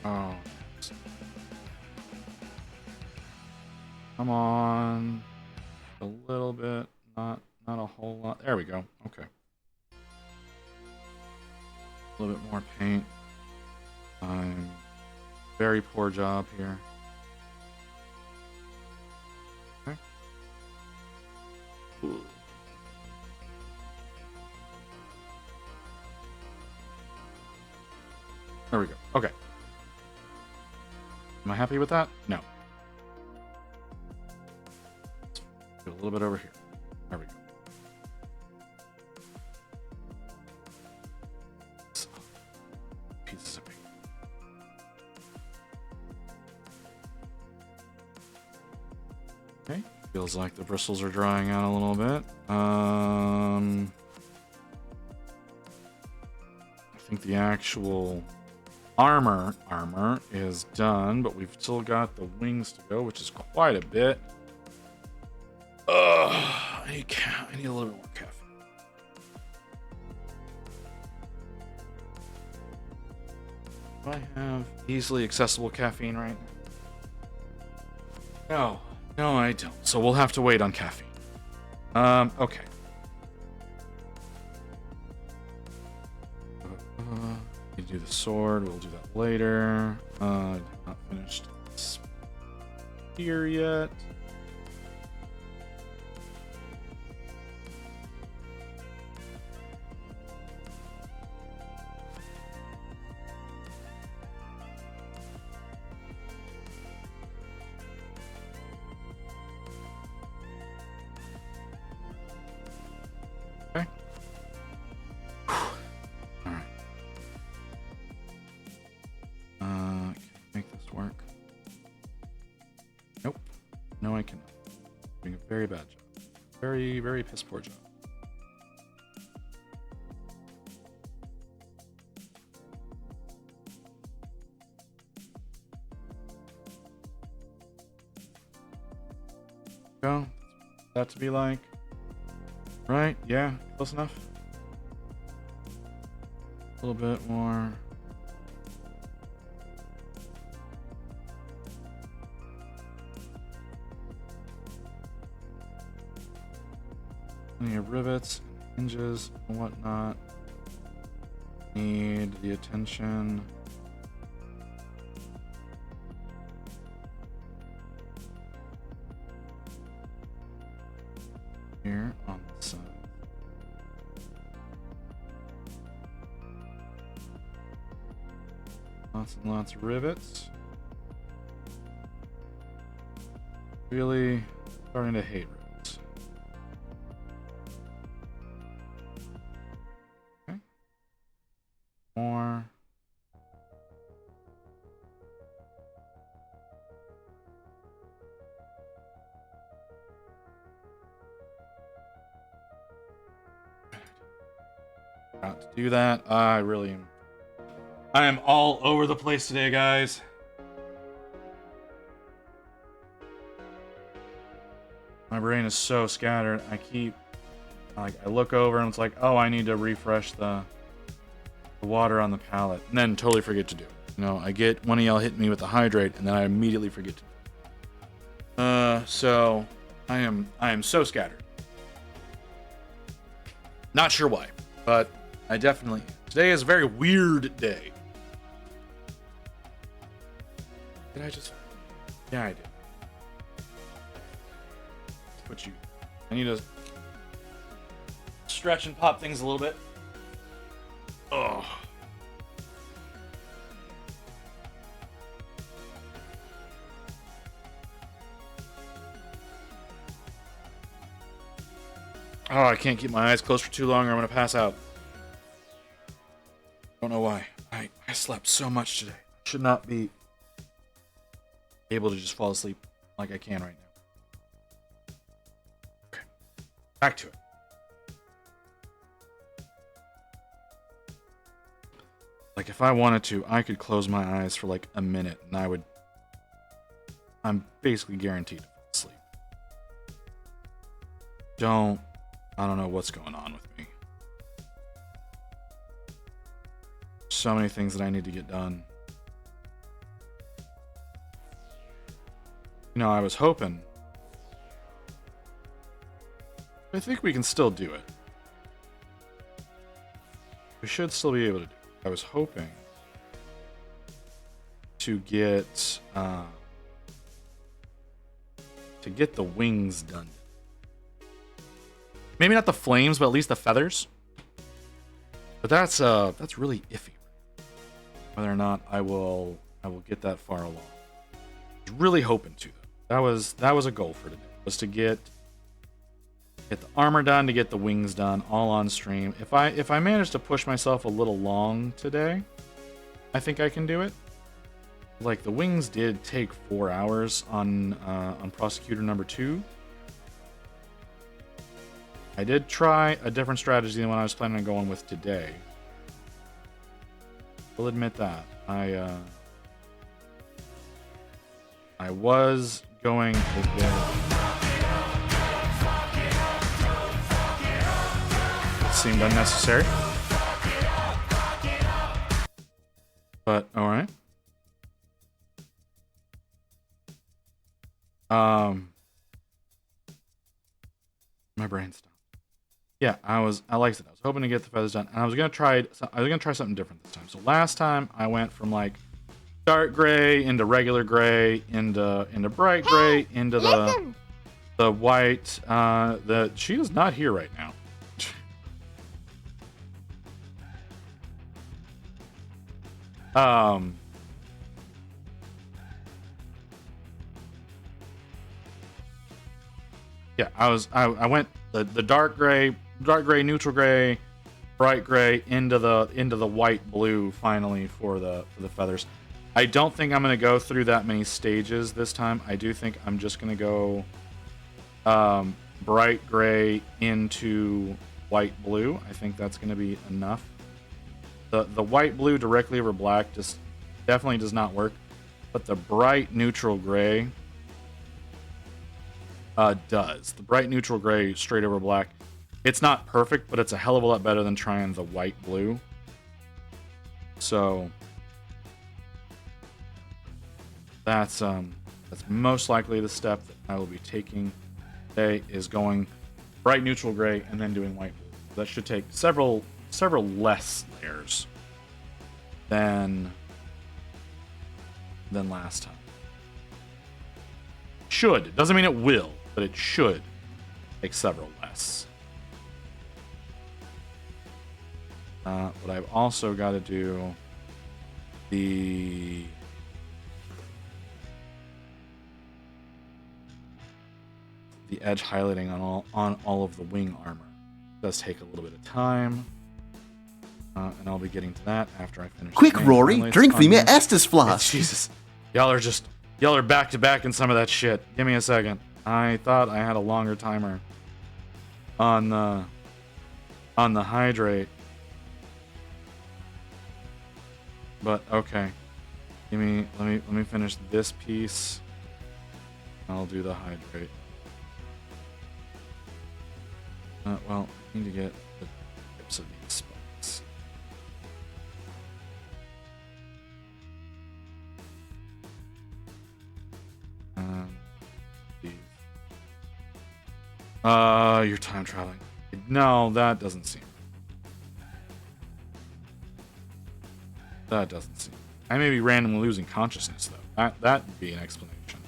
Oh. Come on. A little bit. Not a whole lot. There we go. Okay. A little bit more paint. Very poor job here. Okay. Ooh. There we go. Okay. Am I happy with that? No. Let's do a little bit over here. There we go. Pieces of paper. Okay. Feels like the bristles are drying out a little bit. I think the actual armor is done, but we've still got the wings to go, which is quite a bit. I need a little bit more caffeine. Do I have easily accessible caffeine right now? No, I don't. So we'll have to wait on caffeine. Okay. You do the sword. We'll do that later. Not finished here yet. Okay. All right. Can I make this work? Nope. No, I cannot. Doing a very bad job. Very, very piss poor job. Go. That to be like. Right? Yeah. Close enough. A little bit more. Plenty of rivets, and hinges, and whatnot. Need the attention. Here on the side. Lots and lots of rivets. Really starting to hate rivets. Okay. More. Got to do that. I really am. I am all over the place today, guys. My brain is so scattered. I look over and it's like, oh, I need to refresh the water on the palette, and then totally forget to do it. You know, I get one of y'all hit me with the hydrate, and then I immediately forget to do it. So I am so scattered. Not sure why, but I definitely. Today is a very weird day. Did I just? Yeah, I did. Put you. I need to stretch and pop things a little bit. Oh. Oh, I can't keep my eyes closed for too long or I'm gonna pass out. Don't know why. I slept so much today. Should not be able to just fall asleep like I can right now. Okay. Back to it. Like, if I wanted to, I could close my eyes for like a minute and I'm basically guaranteed to fall asleep. I don't know what's going on with me. So many things that I need to get done. You know, I was hoping. I think we can still do it. We should still be able to do it. I was hoping to get the wings done. Maybe not the flames, but at least the feathers. But that's really iffy. whether or not I will get that far along. I was really hoping to, though. That was a goal for today, was to get the armor done, to get the wings done, all on stream. If I manage to push myself a little long today, I think I can do it. Like, the wings did take 4 hours on Prosecutor number 2. I did try a different strategy than what I was planning on going with today. I'll admit that. I was going a bit... It seemed unnecessary. But, alright. My brain stopped. Yeah, like I said, I was hoping to get the feathers done, and I was gonna try something different this time. So last time I went from like dark gray into regular gray into bright gray into the white. She is not here right now. Yeah, I went the dark gray, neutral gray, bright gray into the white blue finally for the feathers. I don't think I'm gonna go through that many stages this time. I do think I'm just gonna go bright gray into white blue. I think that's gonna be enough. The white blue directly over black just definitely does not work, but the bright neutral gray does. The bright neutral gray straight over black. It's not perfect, but it's a hell of a lot better than trying the white blue. So that's most likely the step that I will be taking today, is going bright neutral gray and then doing white blue. That should take several less layers than last time. Should. Doesn't mean it will, but it should take several less. But I've also got to do the edge highlighting on all of the wing armor. It does take a little bit of time, and I'll be getting to that after I finish. Quick, Rory, drink from your Estus flask. Jesus, y'all are back to back in some of that shit. Give me a second. I thought I had a longer timer on the hydrate, but okay. Let me finish this piece. I'll do the hydrate. Well, I need to get the tips of these spots. You're time traveling. No, that doesn't seem. That doesn't seem. I may be randomly losing consciousness, though. That'd be an explanation.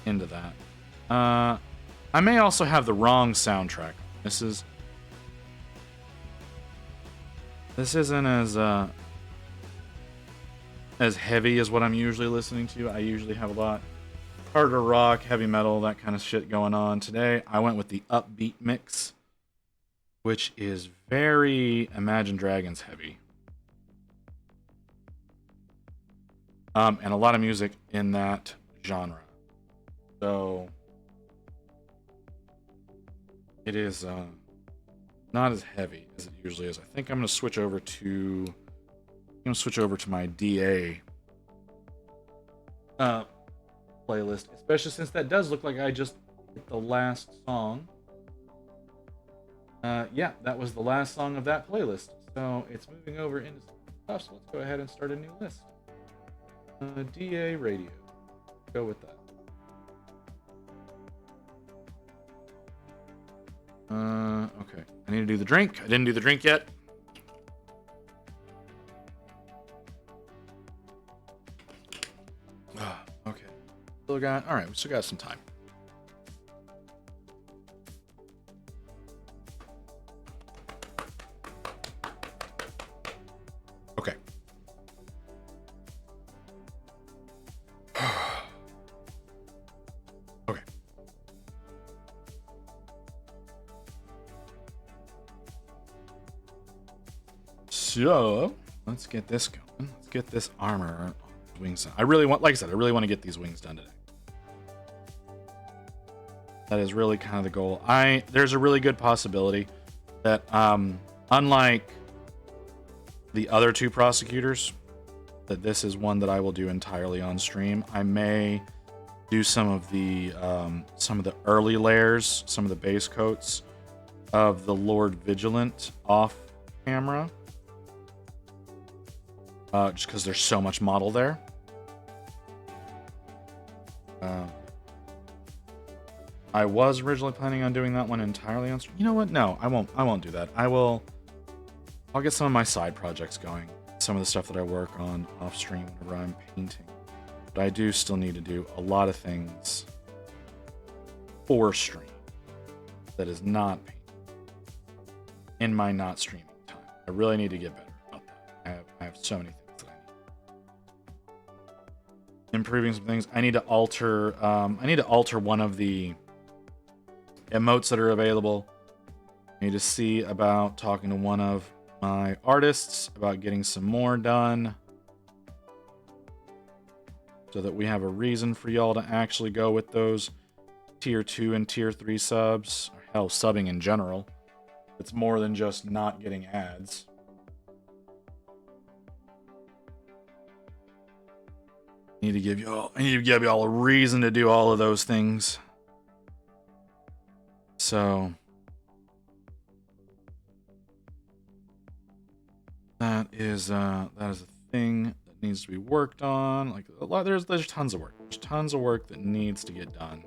Into that. I may also have the wrong soundtrack. This isn't as heavy as what I'm usually listening to. I usually have a lot harder rock, heavy metal, that kind of shit going on. Today, I went with the upbeat mix, which is very Imagine Dragons heavy. And a lot of music in that genre. So it is not as heavy as it usually is. I think I'm going to switch over to my DA playlist, especially since that does look like I just hit the last song. Yeah, that was the last song of that playlist. So it's moving over into stuff. So let's go ahead and start a new list. DA radio. Go with that. Okay. I need to do the drink. I didn't do the drink yet. Okay. Still got. All right. We still got some time. Okay. Okay. So let's get this going. Let's get this armor wings done. I really want, like I said, I really want to get these wings done today. That is really kind of the goal. There's a really good possibility that unlike the other two prosecutors, that this is one that I will do entirely on stream. I may do some of the early layers, some of the base coats of the Lord Vigilant off camera. Just because there's so much model there. I was originally planning on doing that one entirely on stream. You know what? No, I won't do that. I'll get some of my side projects going. Some of the stuff that I work on off stream whenever I'm painting. But I do still need to do a lot of things for stream that is not painting in my not streaming time. I really need to get better about that. I have so many things that I need. Improving some things. I need to alter one of the emotes that are available. I need to see about talking to one of my artists about getting some more done so that we have a reason for y'all to actually go with those tier 2 and tier 3 subs, or hell, subbing in general. It's more than just not getting ads. I need to give y'all a reason to do all of those things. So that is a thing that needs to be worked on. Like a lot, there's tons of work. There's tons of work that needs to get done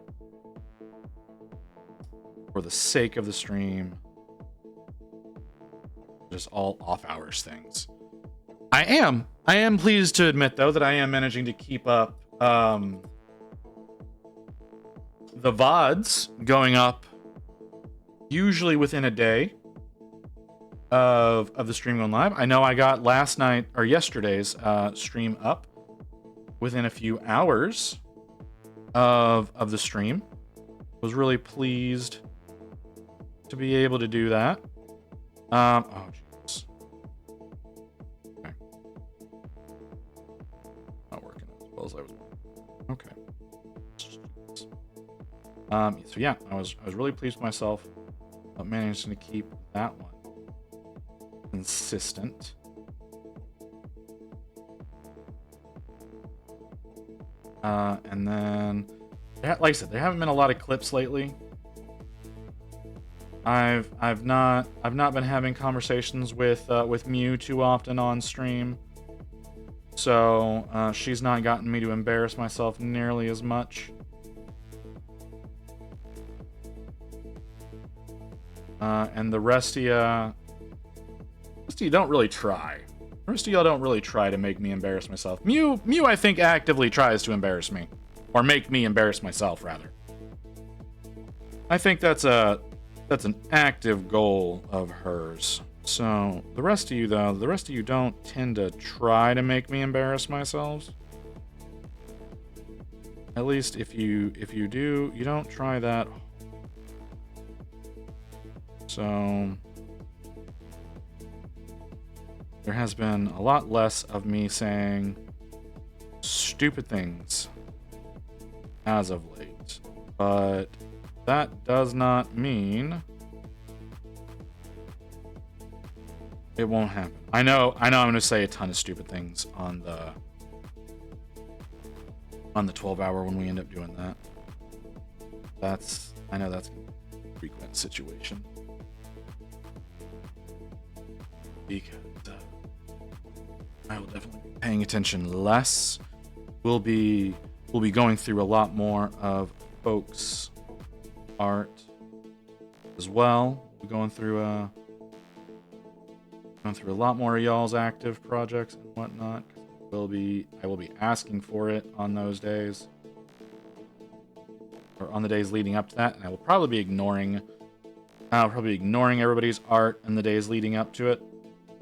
for the sake of the stream. Just all off hours things. I am pleased to admit though that I am managing to keep up the VODs going up usually within a day of the stream going live. I know I got last night or yesterday's stream up within a few hours of the stream. Was really pleased to be able to do that. Oh jeez. Okay. Not working as well as I was. Okay. So yeah, I was really pleased with myself about managing to keep that one consistent. And then, like I said, there haven't been a lot of clips lately. I've not been having conversations with Mew too often on stream, so she's not gotten me to embarrass myself nearly as much. And the rest of you don't really try. The rest of y'all don't really try to make me embarrass myself. Mew, I think, actively tries to embarrass me. Or make me embarrass myself, rather. I think that's an active goal of hers. So, the rest of you, though, don't tend to try to make me embarrass myself. At least if you do, you don't try that. So there has been a lot less of me saying stupid things as of late, but that does not mean it won't happen. I know I'm going to say a ton of stupid things on the 12-hour when we end up doing that. I know that's a frequent situation. Because I will definitely be paying attention less. We'll be going through a lot more of folks' art as well. We'll be going through a lot more of y'all's active projects and whatnot. I will be asking for it on those days, or on the days leading up to that, and I will probably be ignoring everybody's art in the days leading up to it.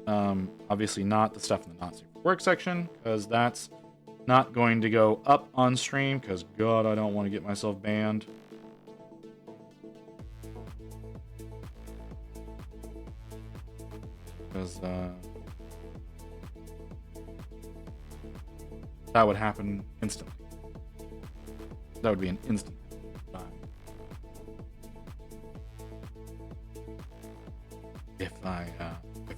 Obviously not the stuff in the not safe for work section, because that's not going to go up on stream, because God, I don't want to get myself banned. Because that would happen instantly. That would be an instant time. If I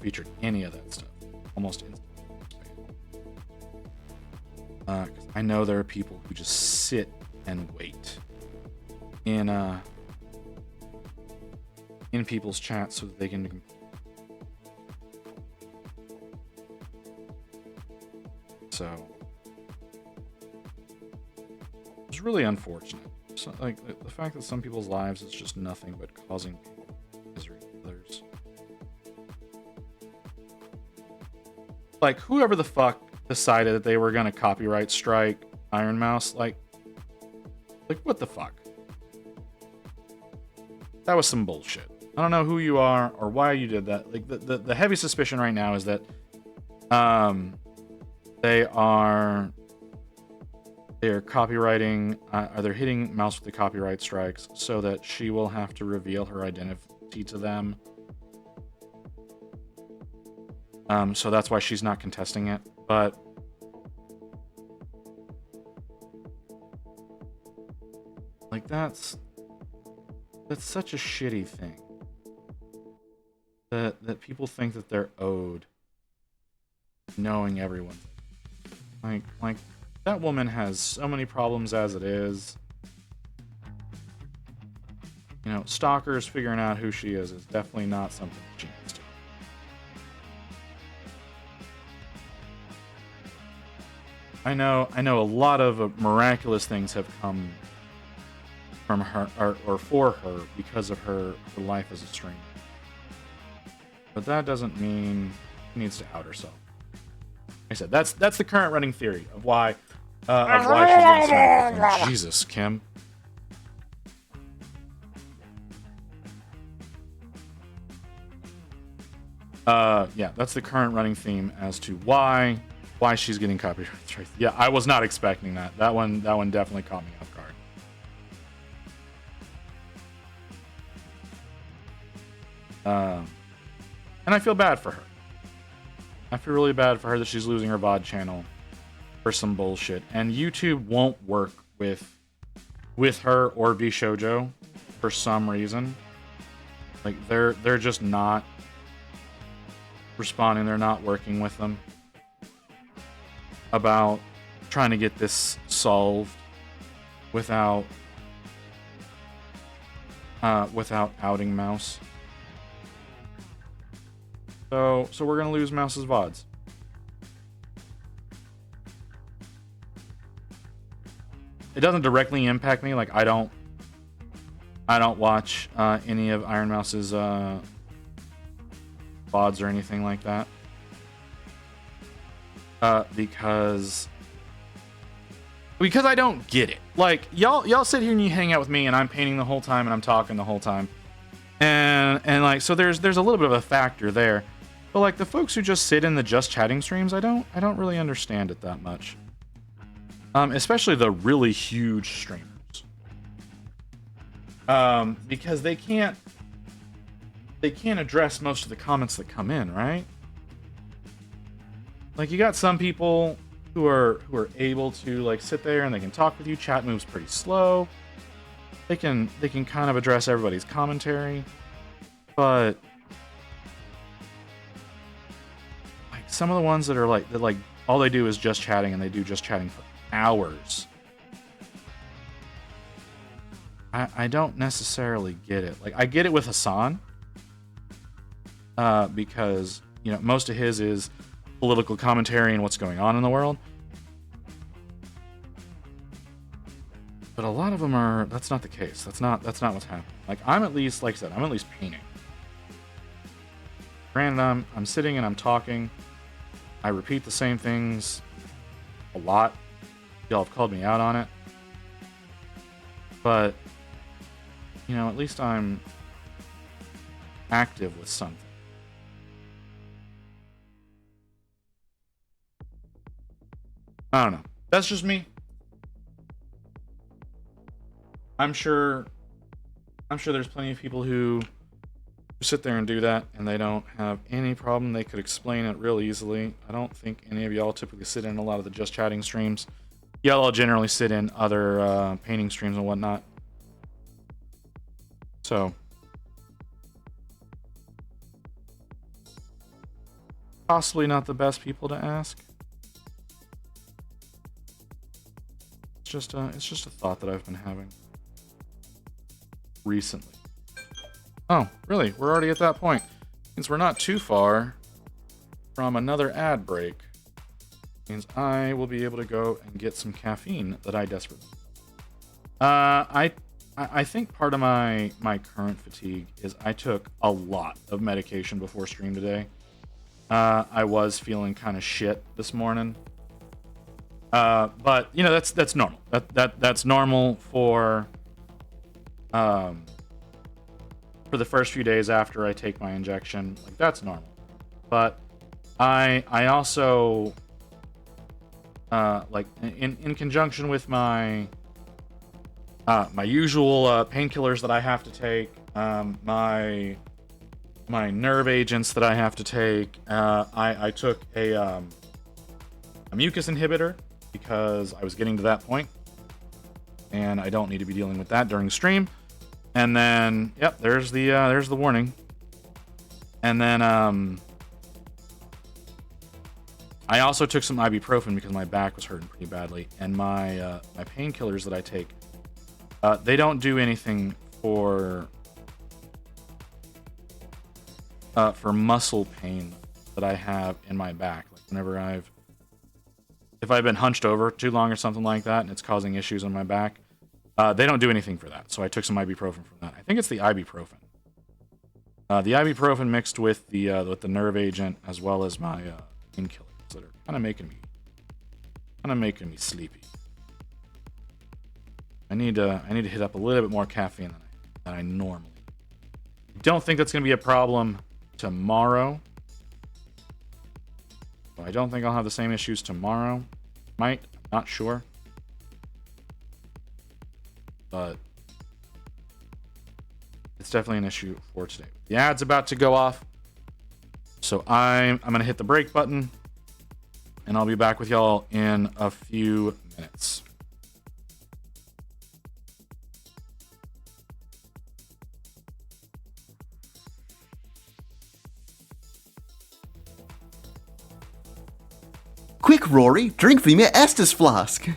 featured any of that stuff, almost instantly. Because I know there are people who just sit and wait in people's chats so that they can. So it's really unfortunate. So, like the fact that some people's lives is just nothing but causing misery to others. Like whoever the fuck decided that they were gonna copyright strike Iron Mouse, like what the fuck? That was some bullshit. I don't know who you are or why you did that. Like the heavy suspicion right now is that they're copywriting, they're hitting Mouse with the copyright strikes so that she will have to reveal her identity to them. So that's why she's not contesting it. But like that's such a shitty thing. That people think that they're owed knowing everyone. Like that woman has so many problems as it is. You know, stalkers figuring out who she is definitely not something she needs to. I know a lot of miraculous things have come from her or for her because of her life as a streamer. But that doesn't mean she needs to out herself. Like I said, that's the current running theory of why she's getting smacked. Oh, Jesus, Kim. Yeah, that's the current running theme as to why she's getting copyright strikes. Yeah, I was not expecting that. That one definitely caught me off guard. And I feel bad for her. I feel really bad for her that she's losing her VOD channel for some bullshit. And YouTube won't work with her or VShojo for some reason. Like they're just not responding. They're not working with them about trying to get this solved without outing Mouse. So we're gonna lose Mouse's VODs. It doesn't directly impact me. Like I don't watch any of Iron Mouse's VODs or anything like that. Because I don't get it. Like y'all sit here and you hang out with me and I'm painting the whole time and I'm talking the whole time. And like so there's a little bit of a factor there. But like the folks who just sit in the just chatting streams, I don't really understand it that much. Especially the really huge streamers. Because they can't address most of the comments that come in, right? Like you got some people who are able to like sit there and they can talk with you. Chat moves pretty slow. They can kind of address everybody's commentary, but like some of the ones that are like all they do is just chatting and they do just chatting for hours. I don't necessarily get it. Like I get it with Hassan, because you know most of his is political commentary and what's going on in the world. But a lot of them are. That's not the case. That's not what's happening. Like I'm at least, like I said, I'm at least painting. Granted, I'm sitting and I'm talking. I repeat the same things a lot. Y'all have called me out on it. But you know, at least I'm active with something. I don't know. That's just me. I'm sure there's plenty of people who sit there and do that, and they don't have any problem. They could explain it real easily. I don't think any of y'all typically sit in a lot of the Just Chatting streams. Y'all all generally sit in other painting streams and whatnot. So, possibly not the best people to ask. It's just a thought that I've been having recently. Oh, really? We're already at that point. Means we're not too far from another ad break. Means I will be able to go and get some caffeine that I desperately need. I think part of my current fatigue is I took a lot of medication before stream today. I was feeling kind of shit this morning. But you know, that's normal. That's normal for the first few days after I take my injection. Like, that's normal. But I also like in conjunction with my my usual painkillers that I have to take, my nerve agents that I have to take, I took a mucus inhibitor because I was getting to that point, and I don't need to be dealing with that during the stream. And then, yep, there's the warning. And then I also took some ibuprofen because my back was hurting pretty badly, and my painkillers that I take, they don't do anything for muscle pain that I have in my back. Like, whenever if I've been hunched over too long or something like that, and it's causing issues on my back, they don't do anything for that. So I took some ibuprofen from that. I think it's the ibuprofen. The ibuprofen mixed with the nerve agent, as well as my painkillers that are kind of making me sleepy. I need to hit up a little bit more caffeine than I normally. I don't think that's going to be a problem tomorrow. I don't think I'll have the same issues tomorrow. Might, not sure. But it's definitely an issue for today. The ad's about to go off, so I'm going to hit the break button, and I'll be back with y'all in a few minutes. Quick, Rory, drink from your Estus flask.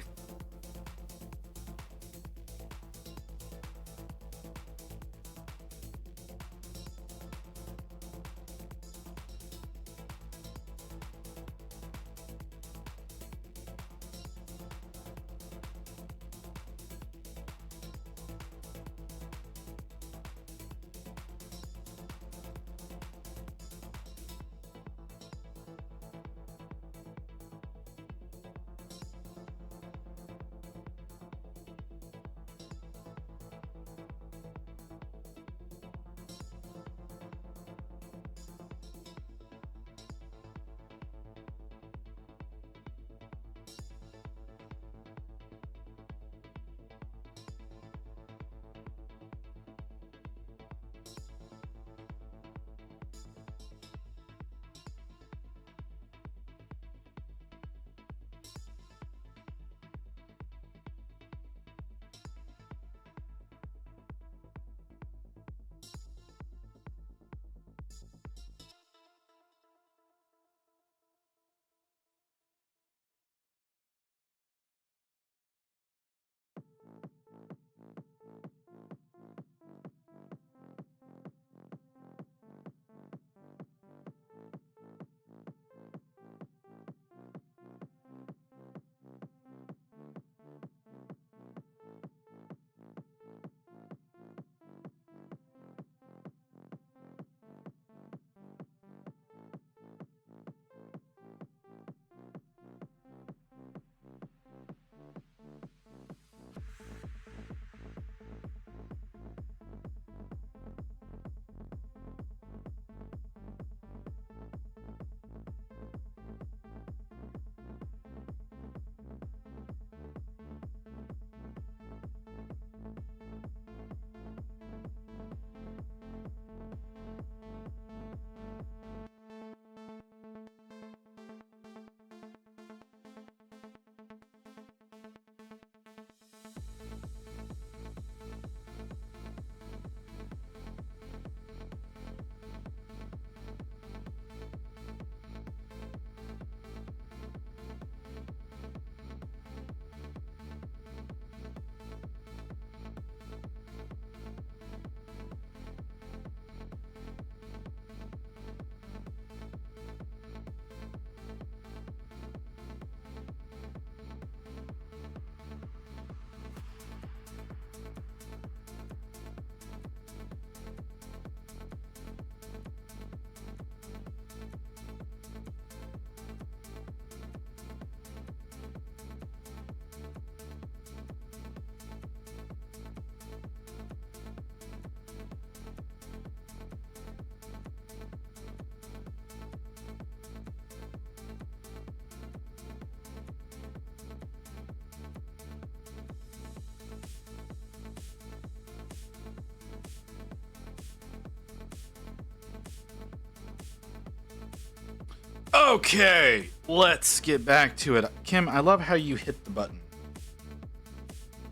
Okay, let's get back to it. Kim, I love how you hit the button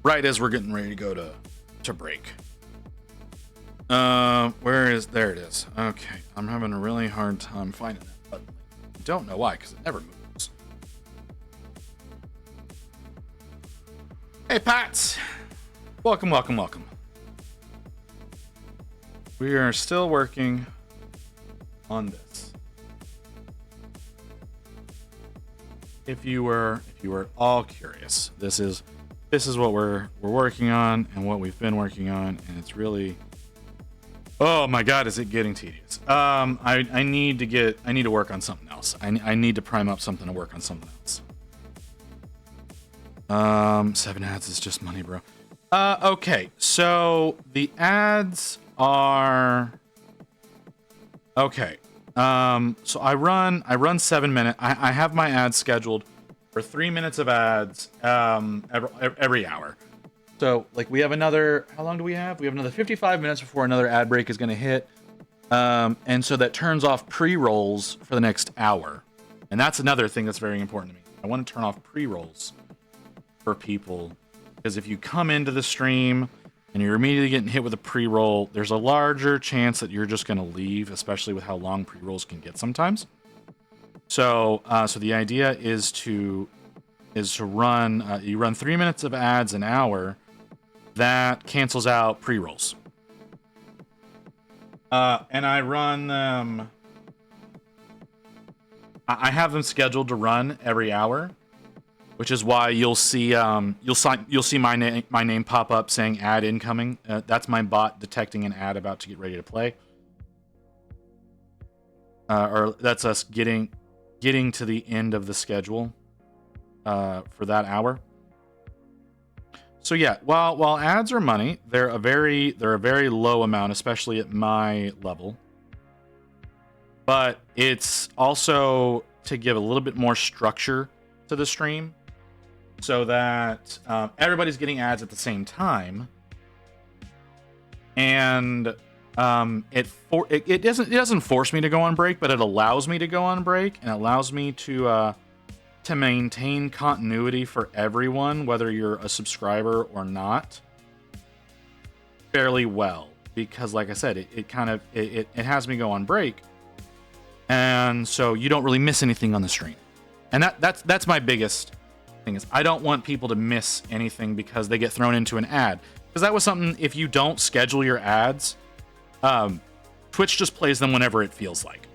right as we're getting ready to go to break. There it is. Okay, I'm having a really hard time finding that button. I don't know why, because it never moves. Hey, Pats! Welcome. We are still working on this. If you were all curious, this is what we're working on and what we've been working on, and it's really, oh my god, is it getting tedious. I need to work on something else. I need to prime up something to work on something else. 7 ads is just money, bro. Okay, so the ads are okay. So I run 7 minutes. I have my ads scheduled for 3 minutes of ads every hour. So like we have another, how long do we have? We have another 55 minutes before another ad break is going to hit. And so that turns off pre-rolls for the next hour. And that's another thing that's very important to me. I want to turn off pre-rolls for people, because if you come into the stream and you're immediately getting hit with a pre-roll, there's a larger chance that you're just going to leave, especially with how long pre-rolls can get sometimes. So the idea is to run you run 3 minutes of ads an hour. That cancels out pre-rolls. And I run them. I have them scheduled to run every hour, which is why you'll see my name pop up saying ad incoming. That's my bot detecting an ad about to get ready to play. Or that's us getting to the end of the schedule for that hour. So yeah, while ads are money, they're a very low amount, especially at my level. But it's also to give a little bit more structure to the stream, so that everybody's getting ads at the same time, and it doesn't force me to go on break, but it allows me to go on break, and it allows me to maintain continuity for everyone, whether you're a subscriber or not, fairly well. Because like I said, it has me go on break, and so you don't really miss anything on the stream. And that's my biggest thing, is I don't want people to miss anything because they get thrown into an ad. Because that was something, if you don't schedule your ads, Twitch just plays them whenever it feels like.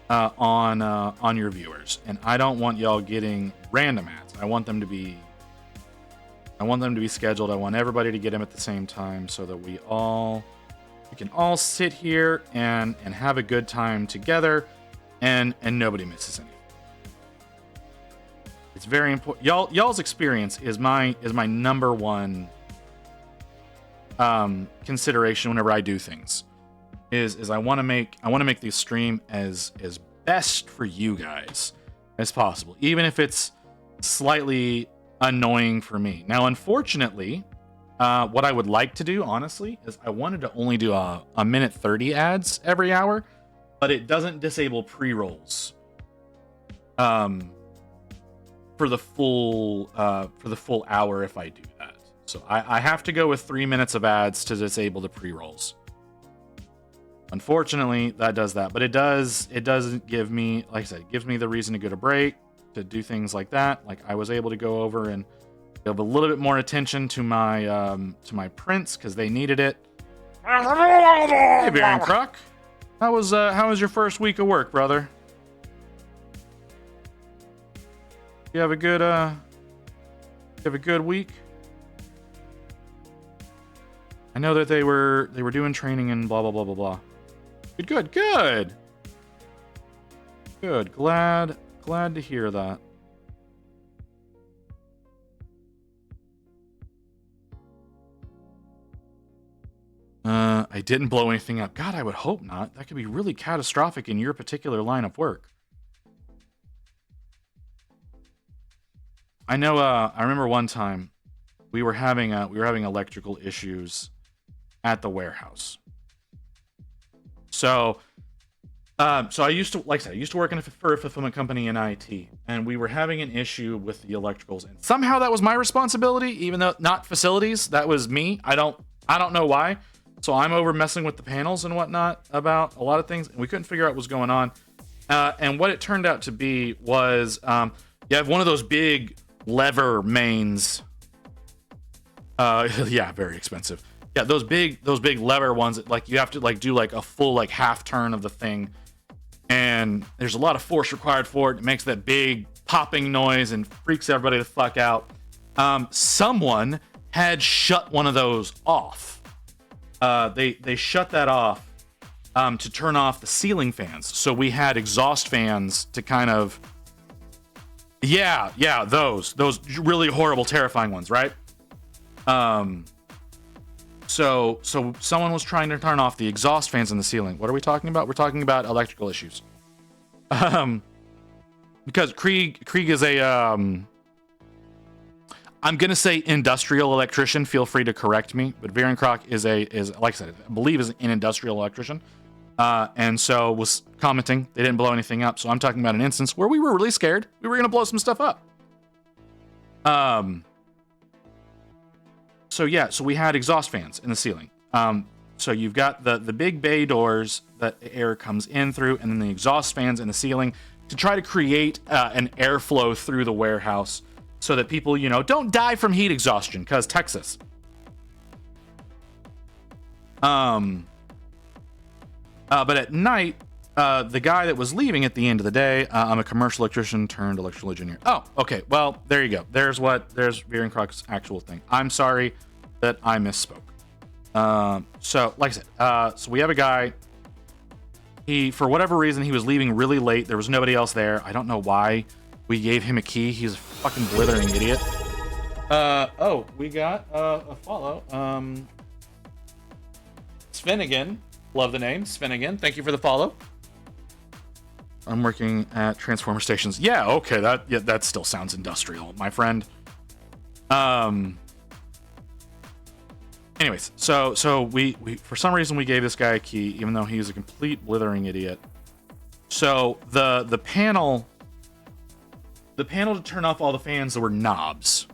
On your viewers, and I don't want y'all getting random ads. I want them to be scheduled. I want everybody to get them at the same time, so that we can all sit here and have a good time together, and nobody misses anything. It's very important. Y'all's experience is my number one consideration whenever I do things. Is I want to make the stream as best for you guys as possible, even if it's slightly annoying for me. Now, unfortunately, what I would like to do, honestly, is I wanted to only do a minute 30 ads every hour, but it doesn't disable pre-rolls for the full hour if I do that. So I have to go with 3 minutes of ads to disable the pre-rolls. Unfortunately, that does that, but it doesn't give me, like I said, it gives me the reason to go to break, to do things like that. Like I was able to go over and give a little bit more attention to my prints, because they needed it. Hey, Baron Croc, how was your first week of work, brother? You have a good week? I know that they were doing training and blah blah blah blah blah. Good. Glad to hear that. I didn't blow anything up. God, I would hope not. That could be really catastrophic in your particular line of work. I know. I remember one time we were having electrical issues at the warehouse. So So I used to, like I said, I used to work for a fulfillment company in IT, and we were having an issue with the electricals, and somehow that was my responsibility, even though not facilities. That was me. I don't know why. So I'm over messing with the panels and whatnot about a lot of things, and we couldn't figure out what was going on. And what it turned out to be was, you have one of those big lever mains. Yeah, very expensive. Yeah, those big lever ones that, like, you have to like do like a full like half turn of the thing, and there's a lot of force required for it. It makes that big popping noise and freaks everybody the fuck out. Someone had shut one of those off. They shut that off to turn off the ceiling fans. So we had exhaust fans to kind of, yeah, those really horrible, terrifying ones, right? So someone was trying to turn off the exhaust fans in the ceiling. What are we talking about? We're talking about electrical issues. Because Krieg is a, I'm gonna say industrial electrician. Feel free to correct me, but Vierenkrock is like I said, I believe is an industrial electrician. And so was commenting they didn't blow anything up. So I'm talking about an instance where we were really scared. We were gonna blow some stuff up. So yeah, so we had exhaust fans in the ceiling. So you've got the big bay doors that the air comes in through, and then the exhaust fans in the ceiling to try to create an airflow through the warehouse so that people, don't die from heat exhaustion, because Texas. But at night, the guy that was leaving at the end of the day, I'm a commercial electrician turned electrical engineer. Oh, okay. Well, there you go. There's Vierenkrock's actual thing. I'm sorry that I misspoke. So like I said, so we have a guy, he, for whatever reason, he was leaving really late. There was nobody else there. I don't know why we gave him a key. He's a fucking blithering idiot. Oh, we got a follow. Svenigan. Love the name, Svenigan. Thank you for the follow. I'm working at transformer stations. Yeah, okay, that still sounds industrial, my friend. Anyways, so we for some reason we gave this guy a key, even though he's a complete blithering idiot. So the panel to turn off all the fans, there were knobs.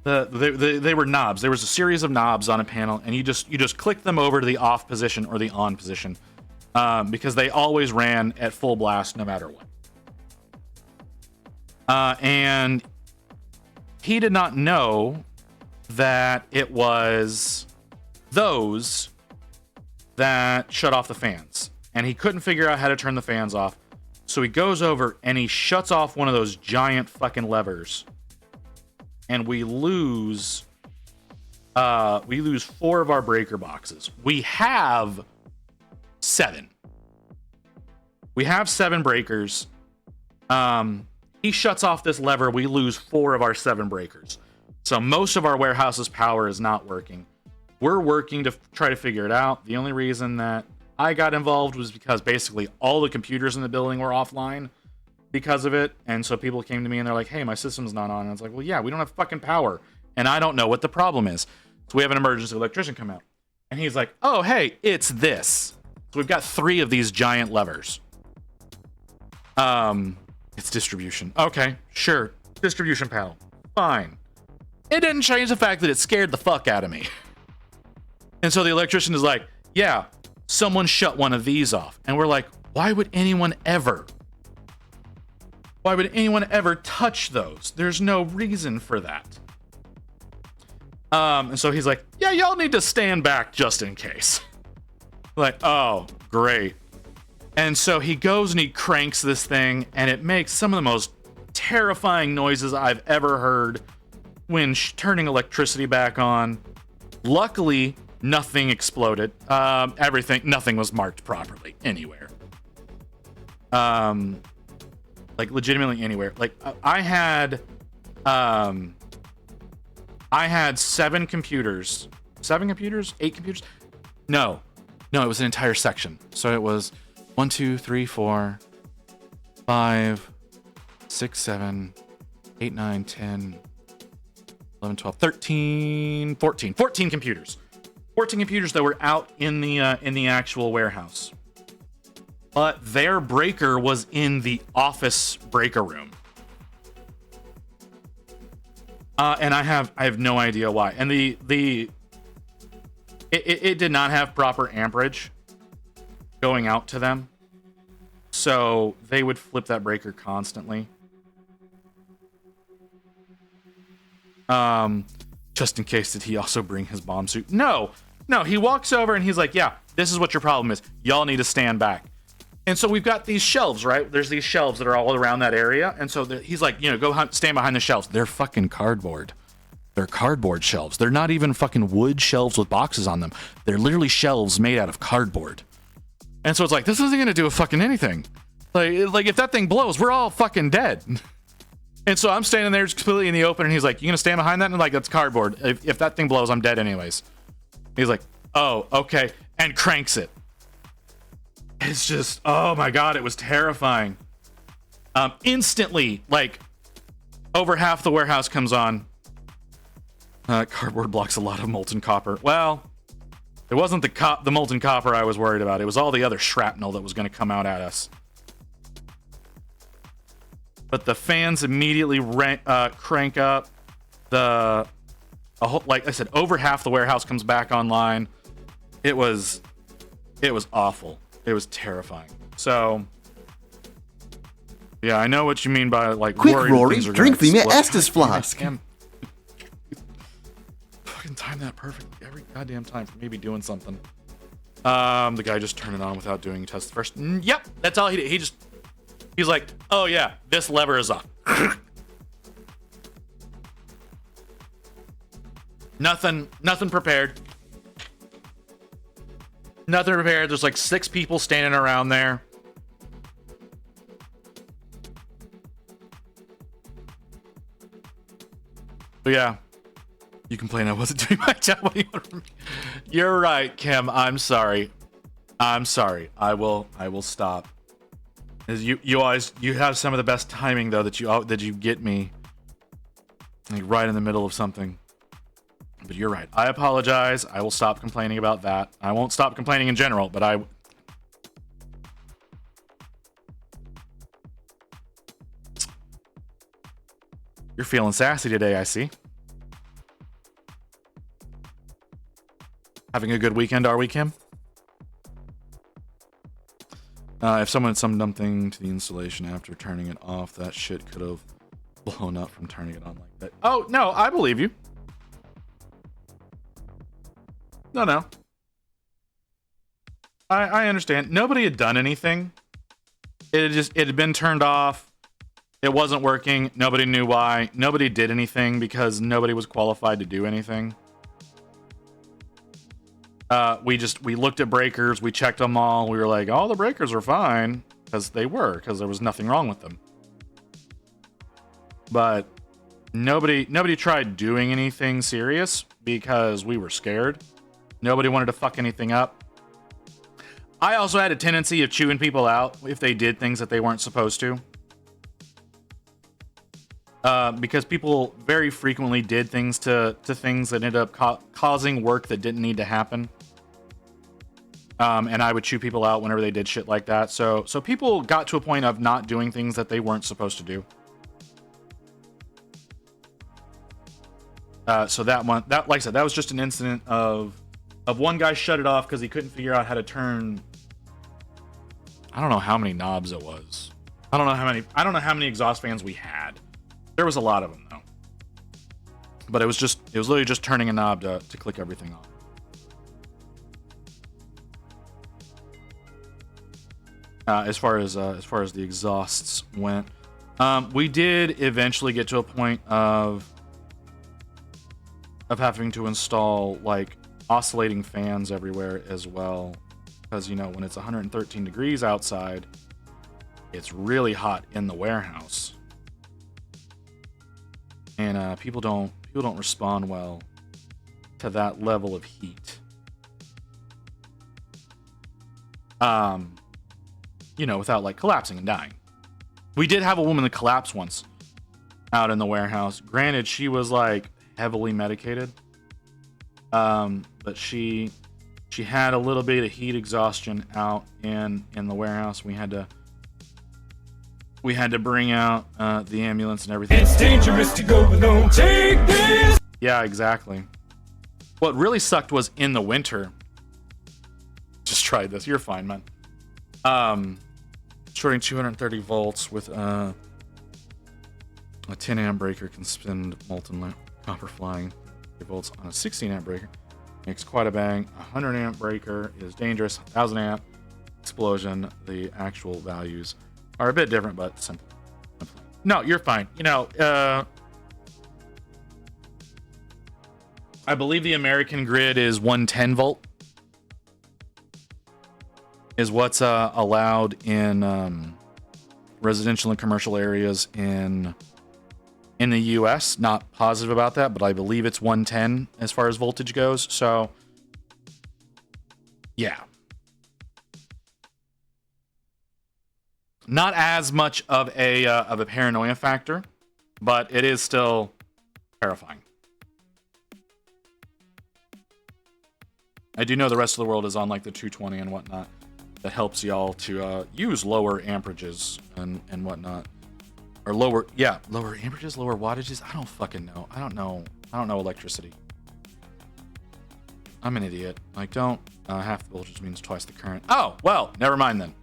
They were knobs. There was a series of knobs on a panel, and you just click them over to the off position or the on position, because they always ran at full blast no matter what. And he did not know that it was those that shut off the fans, and he couldn't figure out how to turn the fans off. So he goes over and he shuts off one of those giant fucking levers. And we lose 4 of our breaker boxes. We have 7. We have 7 breakers. He shuts off this lever. We lose 4 of our 7 breakers. So most of our warehouse's power is not working. We're working to try to figure it out. The only reason that I got involved was because basically all the computers in the building were offline because of it, and so people came to me and they're like, hey, my system's not on. And I was like, well, yeah, we don't have fucking power, and I don't know what the problem is. So we have an emergency electrician come out, and he's like, oh, hey, it's this. So we've got 3 of these giant levers. It's distribution. Okay, sure, distribution panel, fine. It didn't change the fact that it scared the fuck out of me. And so the electrician is like, yeah, someone shut one of these off. And we're like, why would anyone ever touch those? There's no reason for that. And so he's like, yeah, y'all need to stand back just in case. Like, oh, great. And so he goes and he cranks this thing, and it makes some of the most terrifying noises I've ever heard when turning electricity back on. Luckily, nothing exploded. Nothing was marked properly anywhere. Like legitimately anywhere. Like I had 7 computers. 7 computers? 8 computers? No, it was an entire section. So it was 1, 2, 3, 4, 5, 6, 7, 8, 9, 10, 11, 12, 13, 14 computers. 14 computers that were out in the actual warehouse. But their breaker was in the office breaker room. And I have no idea why. And it did not have proper amperage going out to them. So they would flip that breaker constantly. Just in case, did he also bring his bomb suit? No, he walks over and he's like, yeah, this is what your problem is. Y'all need to stand back. And so we've got these shelves, right? There's these shelves that are all around that area. And so he's like, go stand behind the shelves. They're fucking cardboard. They're cardboard shelves. They're not even fucking wood shelves with boxes on them. They're literally shelves made out of cardboard. And so it's like, this isn't going to do a fucking anything. Like if that thing blows, we're all fucking dead. And so I'm standing there just completely in the open, and he's like, you gonna stand behind that? And I'm like, that's cardboard. If that thing blows, I'm dead anyways. He's like, oh, okay. And cranks it. It's just, oh my God, it was terrifying. Instantly, like, over half the warehouse comes on. Cardboard blocks a lot of molten copper. Well, it wasn't the molten copper I was worried about. It was all the other shrapnel that was going to come out at us. But the fans immediately crank up. Like I said, over half the warehouse comes back online. It was awful. It was terrifying. So, yeah, I know what you mean by like. Quick, Rory, drink me Estes flask. Fucking time that perfect every goddamn time for me to be doing something. The guy just turned it on without doing a test first. Yep, that's all he did. He's like, oh yeah, this lever is on. Nothing prepared. Nothing prepared. There's like 6 people standing around there. But yeah, you complain I wasn't doing my job. What do you want from me? You're right, Kim. I'm sorry. I will stop. You have some of the best timing though that you get me like right in the middle of something. But you're right. I apologize. I will stop complaining about that. I won't stop complaining in general, but You're feeling sassy today, I see. Having a good weekend, are we, Kim? If someone had some dumb thing to the installation after turning it off, that shit could have blown up from turning it on like that. Oh, no, I believe you. No. I understand. Nobody had done anything. It had been turned off. It wasn't working. Nobody knew why. Nobody did anything because nobody was qualified to do anything. We looked at breakers. We checked them all. We were like, all the breakers are fine because there was nothing wrong with them. But nobody tried doing anything serious because we were scared. Nobody wanted to fuck anything up. I also had a tendency of chewing people out if they did things that they weren't supposed to. Because people very frequently did things to things that ended up causing work that didn't need to happen. And I would chew people out whenever they did shit like that. So people got to a point of not doing things that they weren't supposed to do. So like I said, that was just an incident of one guy shut it off because he couldn't figure out how to turn. I don't know how many knobs it was. I don't know how many exhaust fans we had. There was a lot of them though. But it was literally just turning a knob to click everything on. As far as the exhausts went, we did eventually get to a point of having to install like oscillating fans everywhere as well, because when it's 113 degrees outside, it's really hot in the warehouse, and people don't respond well to that level of heat. Without like collapsing and dying. We did have a woman that collapsed once out in the warehouse. Granted, she was like heavily medicated. But she had a little bit of heat exhaustion out in the warehouse. We had to bring out the ambulance and everything. It's dangerous to go alone. Take this. Yeah, exactly. What really sucked was in the winter. Just tried this. You're fine, man. Shorting 230 volts with a 10 amp breaker can spin molten copper flying volts on a 16 amp breaker. Makes quite a bang. 100 amp breaker is dangerous. 1000 amp explosion. The actual values are a bit different, but simple. No, you're fine. You know, I believe the American grid is 110 volt. Is what's allowed in residential and commercial areas in the U.S. Not positive about that, but I believe it's 110 as far as voltage goes. So, yeah. Not as much of a paranoia factor, but it is still terrifying. I do know the rest of the world is on like the 220 and whatnot. That helps y'all to use lower amperages and whatnot. Or lower amperages, lower wattages. I don't fucking know. I don't know electricity. I'm an idiot. Like, don't half the voltage means twice the current. Oh, well, never mind then.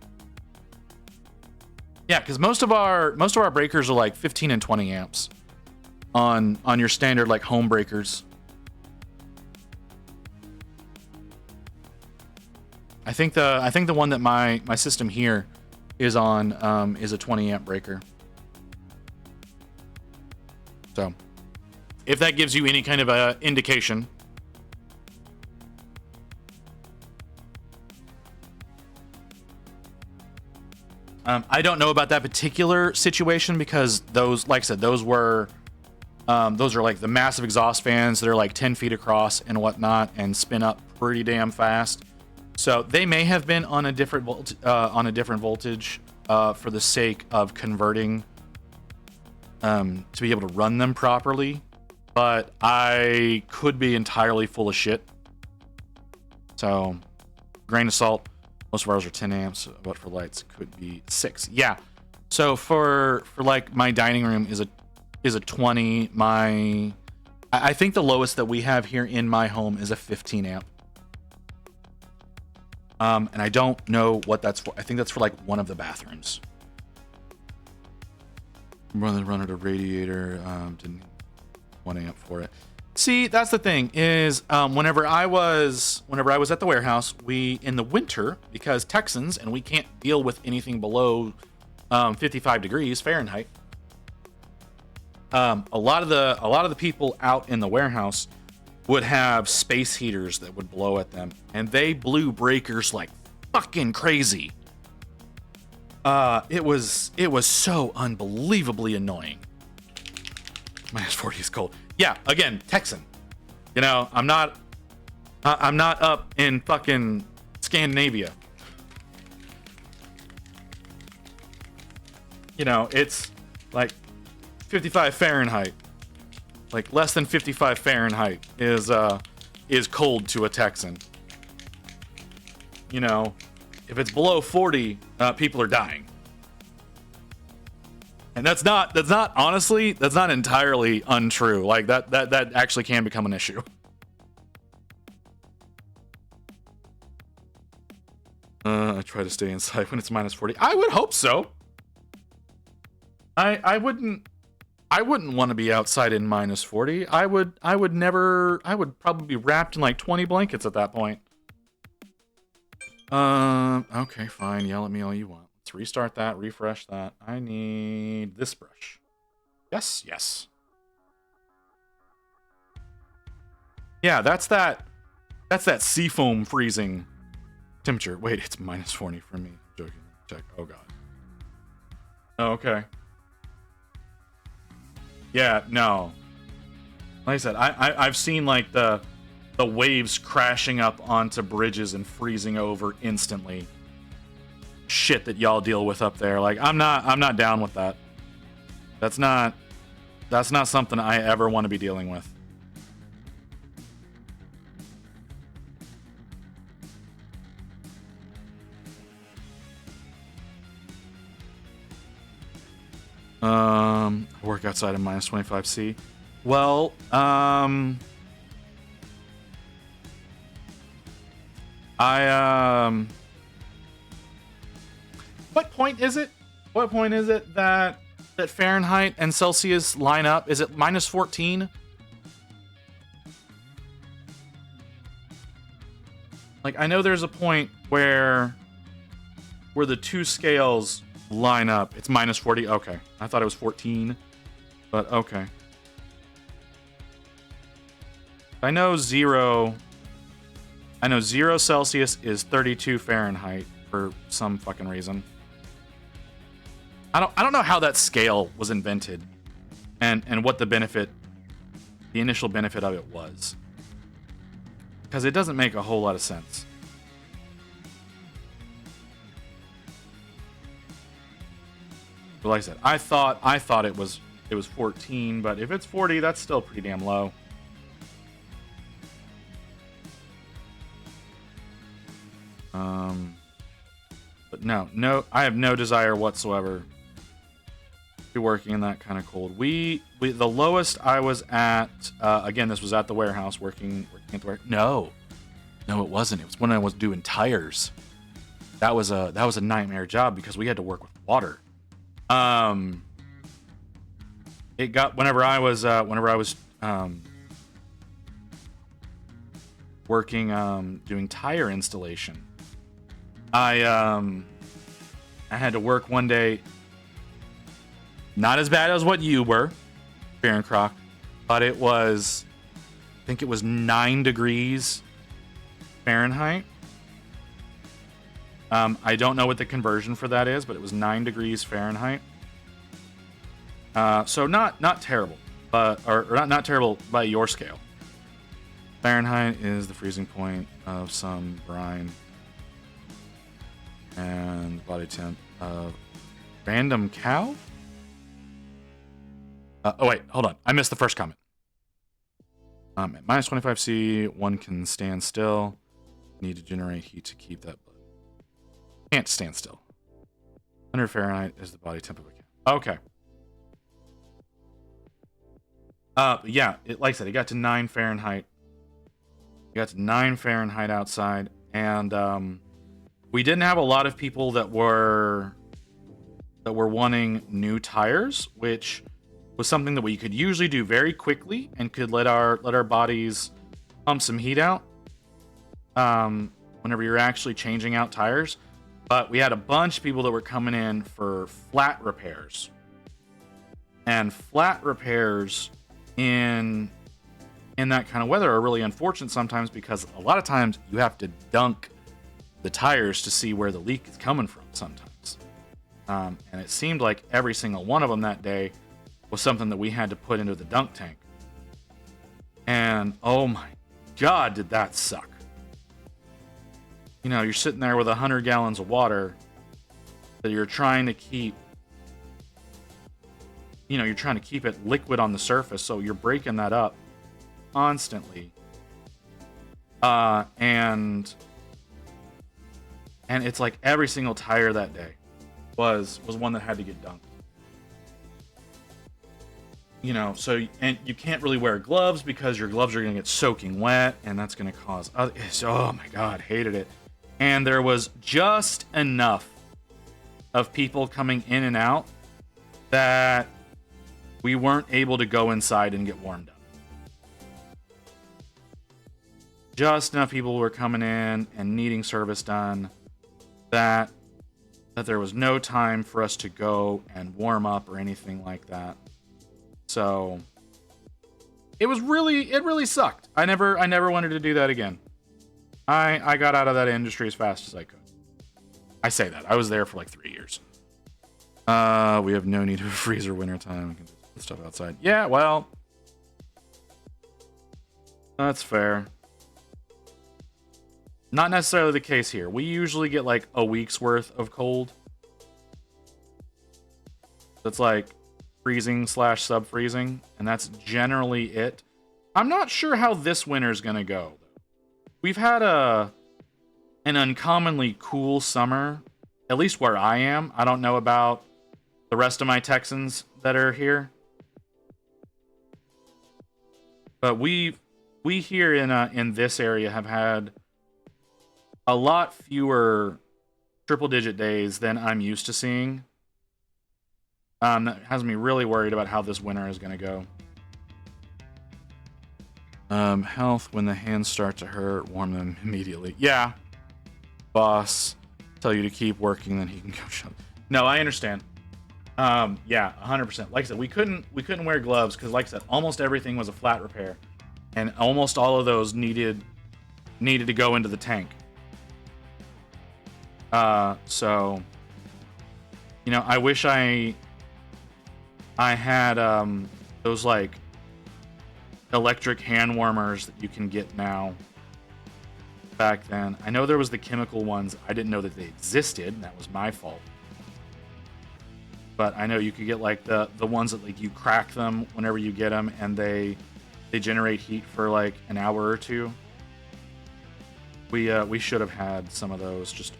Yeah, because most of our breakers are like 15 and 20 amps on your standard like home breakers. I think the one that my system here is on is a 20 amp breaker. So, if that gives you any kind of a indication. I don't know about that particular situation because those, like I said, those are like the massive exhaust fans that are like 10 feet across and whatnot and spin up pretty damn fast. So they may have been on a different voltage for the sake of converting to be able to run them properly, but I could be entirely full of shit. So, grain of salt. Most of ours are 10 amps, but for lights it could be 6. Yeah. So for like my dining room is a 20. I think the lowest that we have here in my home is a 15 amp. And I don't know what that's for. I think that's for like one of the bathrooms. Run it a radiator. Didn't 1 amp for it. See, that's the thing is, whenever I was at the warehouse, we in the winter, because Texans and we can't deal with anything below 55 degrees Fahrenheit. A lot of the people out in the warehouse would have space heaters that would blow at them, and they blew breakers like fucking crazy. It was so unbelievably annoying. -40 is cold. Yeah, again, Texan. You know, I'm not up in fucking Scandinavia. You know, it's like 55 Fahrenheit. Like less than 55 Fahrenheit is cold to a Texan. You know, if it's below 40, people are dying. And that's not honestly, that's not entirely untrue. Like that actually can become an issue. I try to stay inside when it's -40. I would hope so. I wouldn't want to be outside in -40. I would probably be wrapped in like 20 blankets at that point. Okay, fine. Yell at me all you want. Let's restart that, refresh that. I need this brush. Yes. Yeah, that's that seafoam freezing temperature. Wait, it's -40 for me. Joking. Check. Oh god. Oh, okay. Yeah, no. Like I said, I've seen like the waves crashing up onto bridges and freezing over instantly. Shit that y'all deal with up there. Like I'm not down with that. That's not something I ever want to be dealing with. I work outside of minus 25C. Well, what point is it? What point is it that Fahrenheit and Celsius line up? Is it minus 14? Like, I know there's a point where the two scales line up. It's minus 40. Okay. I thought it was 14, but okay. I know zero Celsius is 32 Fahrenheit for some fucking reason. I don't know how that scale was invented and what the initial benefit of it was. Because it doesn't make a whole lot of sense. But like I said, I thought it was 14, but if it's 40, that's still pretty damn low. But no, I have no desire whatsoever to be working in that kind of cold. The lowest I was at, again, this was at the warehouse, working at the warehouse. No, it wasn't. It was when I was doing tires. That was a nightmare job because we had to work with water. It got whenever I was working doing tire installation. I had to work one day. Not as bad as what you were, Baron Croc, but I think it was 9 degrees Fahrenheit. I don't know what the conversion for that is, but it was 9 degrees Fahrenheit. So not terrible, but or not terrible by your scale. Fahrenheit is the freezing point of some brine, and body temp of random cow. Oh wait, hold on. I missed the first comment. At minus 25C, one can stand still. Need to generate heat to keep that. Can't stand still. 100 Fahrenheit is the body temp of a cow. Okay. Yeah, like I said, it got to 9 Fahrenheit. It got to 9 Fahrenheit outside, and we didn't have a lot of people that were wanting new tires, which was something that we could usually do very quickly and could let our bodies pump some heat out whenever you're actually changing out tires. But we had a bunch of people that were coming in for flat repairs. And flat repairs in that kind of weather are really unfortunate sometimes because a lot of times you have to dunk the tires to see where the leak is coming from sometimes. And it seemed like every single one of them that day was something that we had to put into the dunk tank. And oh my God, did that suck. You know, you're sitting there with 100 gallons of water that you're trying to keep, you're trying to keep it liquid on the surface. So you're breaking that up constantly. And it's like every single tire that day was one that had to get dunked. So, and you can't really wear gloves because your gloves are going to get soaking wet, and that's going to cause oh my God, hated it. And there was just enough of people coming in and out that we weren't able to go inside and get warmed up. Just enough people were coming in and needing service done that there was no time for us to go and warm up or anything like that. So it really sucked. I never wanted to do that again. I got out of that industry as fast as I could. I say that. I was there for like 3 years. We have no need of a freezer wintertime. We can just put stuff outside. Yeah, well, that's fair. Not necessarily the case here. We usually get like a week's worth of cold. That's like freezing / sub-freezing, and that's generally it. I'm not sure how this winter's gonna go. We've had an uncommonly cool summer, at least where I am. I don't know about the rest of my Texans that are here. But we here in this area have had a lot fewer triple-digit days than I'm used to seeing. That has me really worried about how this winter is going to go. Health, when the hands start to hurt, warm them immediately. Yeah. Boss, tell you to keep working, then he can go shut. No, I understand. Yeah, 100%. Like I said, we couldn't wear gloves because, like I said, almost everything was a flat repair, and almost all of those needed to go into the tank. So, you know, I wish I had those like electric hand warmers that you can get now. Back then, I know there was the chemical ones. I didn't know that they existed, and that was my fault. But I know you could get like the ones that like you crack them whenever you get them, and they generate heat for like an hour or two. We should have had some of those just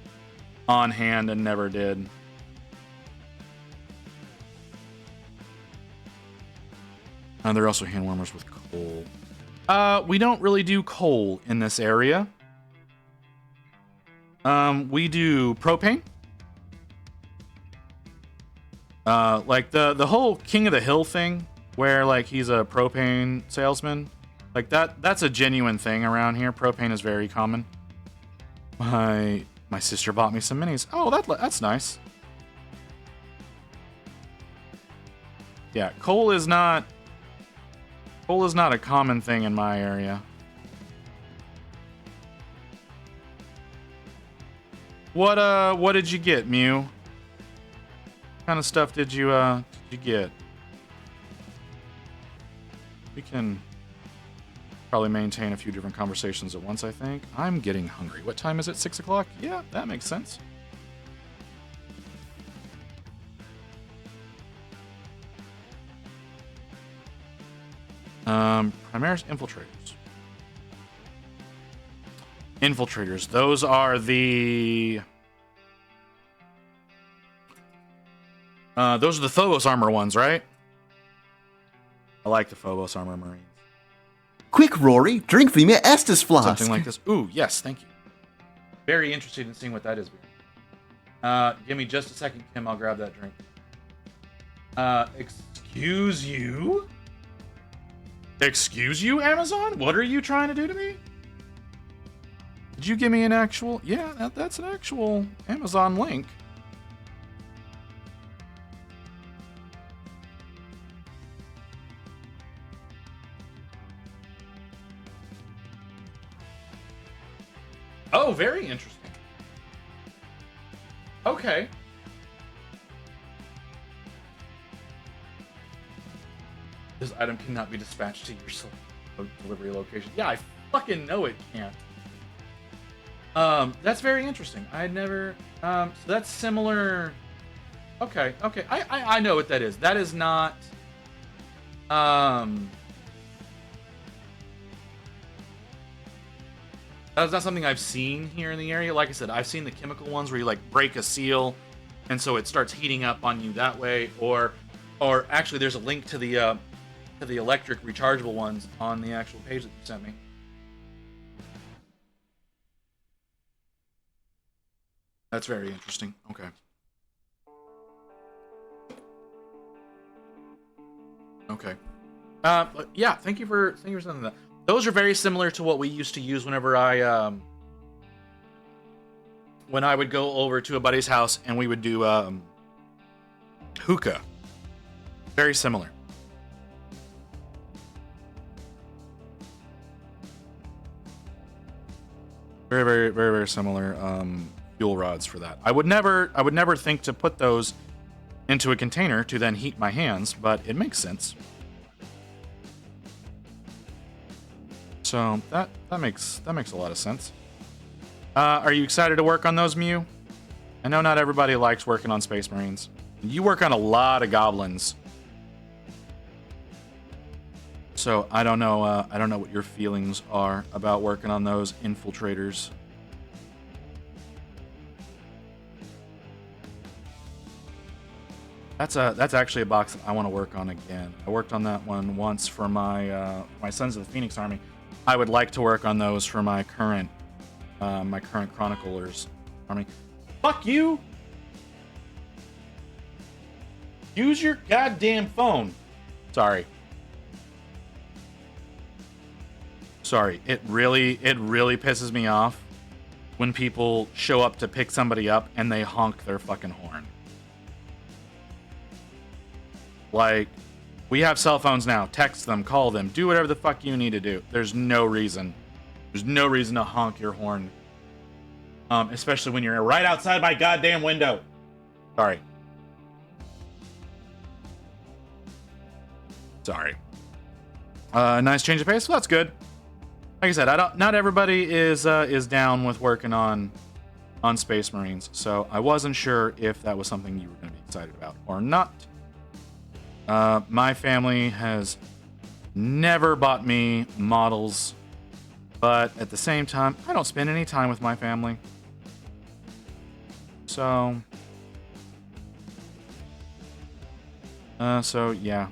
on hand and never did. And there are also hand warmers with coal. We don't really do coal in this area. We do propane. Like the whole King of the Hill thing, where like he's a propane salesman, like that's a genuine thing around here. Propane is very common. My sister bought me some minis. Oh, that's nice. Yeah, coal is not a common thing in my area. What did you get, Mew? What kind of stuff did you get? We can probably maintain a few different conversations at once, I think. I'm getting hungry. What time is it? 6 o'clock? Yeah, that makes sense. Primaris infiltrators. Infiltrators. Those are the Phobos armor ones, right? I like the Phobos armor marines. Quick, Rory, drink from your Estus flask. Something like this. Ooh, yes, thank you. Very interested in seeing what that is. Give me just a second, Kim. I'll grab that drink. Excuse you? Excuse you, Amazon? What are you trying to do to me? Did you give me an actual... Yeah, that's an actual Amazon link. Oh, very interesting. Okay. This item cannot be dispatched to your delivery location. Yeah, I fucking know it can't. That's very interesting. I had never... so that's similar... Okay. I know what that is. That is not... That's not something I've seen here in the area. Like I said, I've seen the chemical ones where you like break a seal, and so it starts heating up on you that way. Or actually, there's a link to the electric rechargeable ones on the actual page that you sent me. That's very interesting. Okay. Okay. But yeah, thank you for sending that. Those are very similar to what we used to use whenever when I would go over to a buddy's house and we would do hookah. Very similar. Very, very, very, very similar fuel rods for that. I would never think to put those into a container to then heat my hands, but it makes sense. So that makes a lot of sense. Are you excited to work on those, Mew? I know not everybody likes working on Space Marines. You work on a lot of goblins. So I don't know what your feelings are about working on those infiltrators. That's actually a box that I want to work on again. I worked on that one once for my Sons of the Phoenix Army. I would like to work on those for my current Chroniclers Army. Fuck you! Use your goddamn phone. Sorry. It really pisses me off when people show up to pick somebody up and they honk their fucking horn. Like, we have cell phones now. Text them, call them, do whatever the fuck you need to do. There's no reason. There's no reason to honk your horn. Especially when you're right outside my goddamn window. Sorry. Nice change of pace. Well, that's good. Like I said, not everybody is down with working on Space Marines, so I wasn't sure if that was something you were going to be excited about or not. My family has never bought me models, but at the same time, I don't spend any time with my family. So yeah.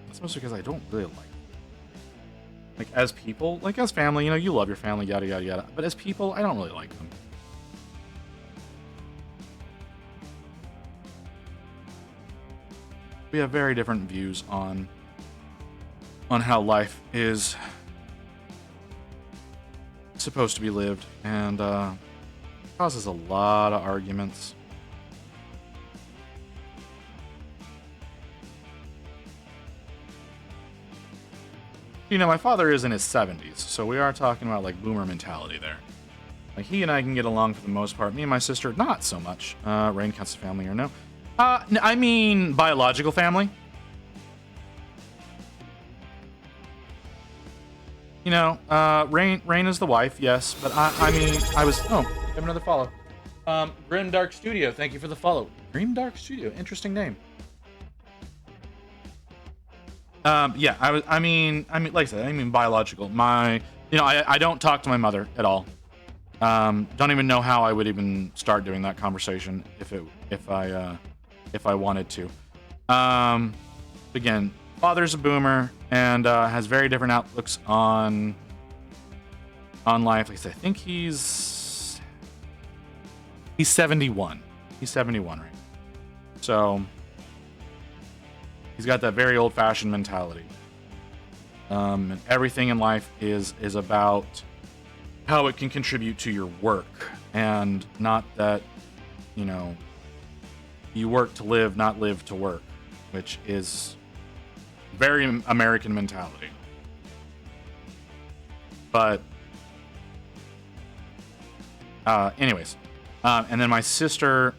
That's mostly because I don't really like as people, like as family, you know, you love your family, yada yada yada. But as people, I don't really like them. We have very different views on how life is supposed to be lived, and causes a lot of arguments. You know, my father is in his 70s, so we are talking about like boomer mentality there. Like, he and I can get along for the most part. Me and my sister, not so much. Rain counts as family or no? I mean biological family. You know, Rain is the wife, yes, but I mean, I was... Oh, I have another follow. Grim Dark Studio, thank you for the follow. Grim Dark Studio, interesting name. Yeah, I mean, like I said, I mean biological. I don't talk to my mother at all. Don't even know how I would even start doing that conversation if I wanted to. Again, father's a boomer and has very different outlooks on life. Like I said, I think he's 71. He's 71 right now. So he's got that very old-fashioned mentality. And everything in life is about how it can contribute to your work, and not that, you know, you work to live, not live to work, which is very American mentality. But anyways, and then my sister,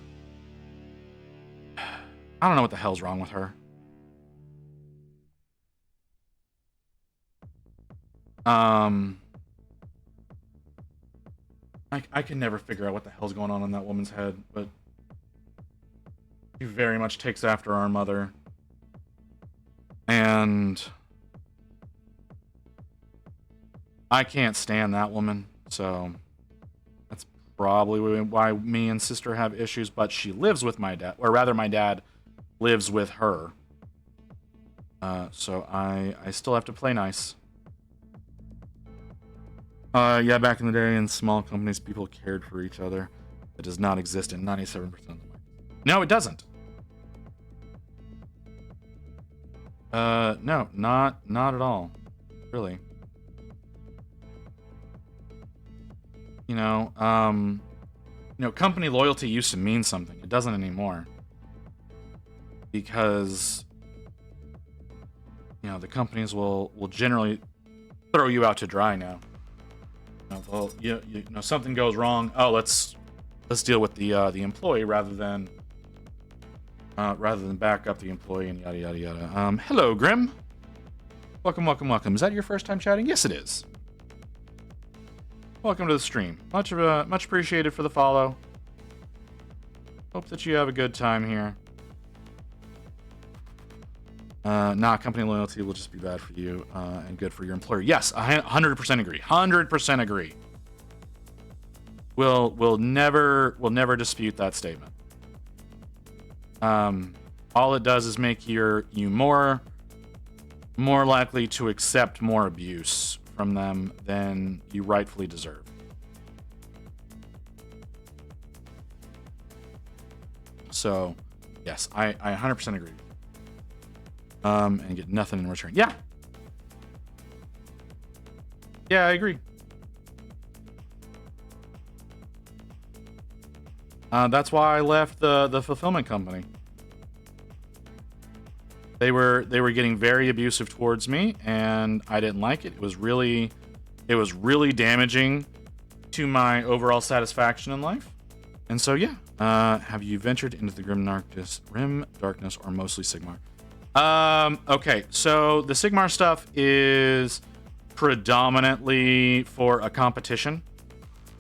I don't know what the hell's wrong with her. I can never figure out what the hell's going on in that woman's head, but she very much takes after our mother. And I can't stand that woman, so that's probably why me and sister have issues, but she lives with my dad, or rather my dad lives with her. So I still have to play nice. Yeah, back in the day in small companies, people cared for each other. It does not exist in 97% of the market. No, it doesn't. No, not at all. Really. You know, company loyalty used to mean something. It doesn't anymore. Because, you know, the companies will generally throw you out to dry now. Well, you know, something goes wrong. Oh, let's deal with the employee rather than back up the employee and yada yada yada. Hello, Grim. Welcome. Is that your first time chatting? Yes, it is. Welcome to the stream. Much appreciated for the follow. Hope that you have a good time here. Company loyalty will just be bad for you and good for your employer. Yes, I 100% agree. 100% agree. We'll never dispute that statement. All it does is make you more likely to accept more abuse from them than you rightfully deserve. So, yes, I 100% agree. And get nothing in return. Yeah. Yeah, I agree. That's why I left the fulfillment company. They were getting very abusive towards me, and I didn't like it. It was really damaging to my overall satisfaction in life. And so, yeah. Have you ventured into the grim darkness, or mostly Sigmar? Okay, so the Sigmar stuff is predominantly for a competition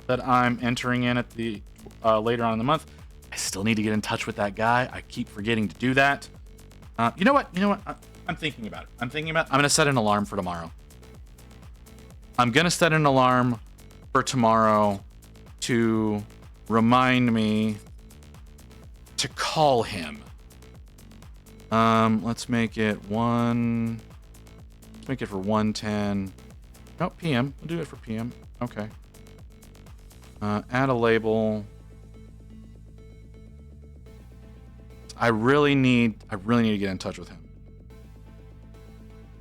that I'm entering in at the later on in the month. I still need to get in touch with that guy. I keep forgetting to do that. You know what? I'm thinking about it. I'm going to set an alarm for tomorrow. I'm going to set an alarm for tomorrow to remind me to call him. Let's make it for 1:10. No, PM. We'll do it for PM. Okay. Add a label. I really need to get in touch with him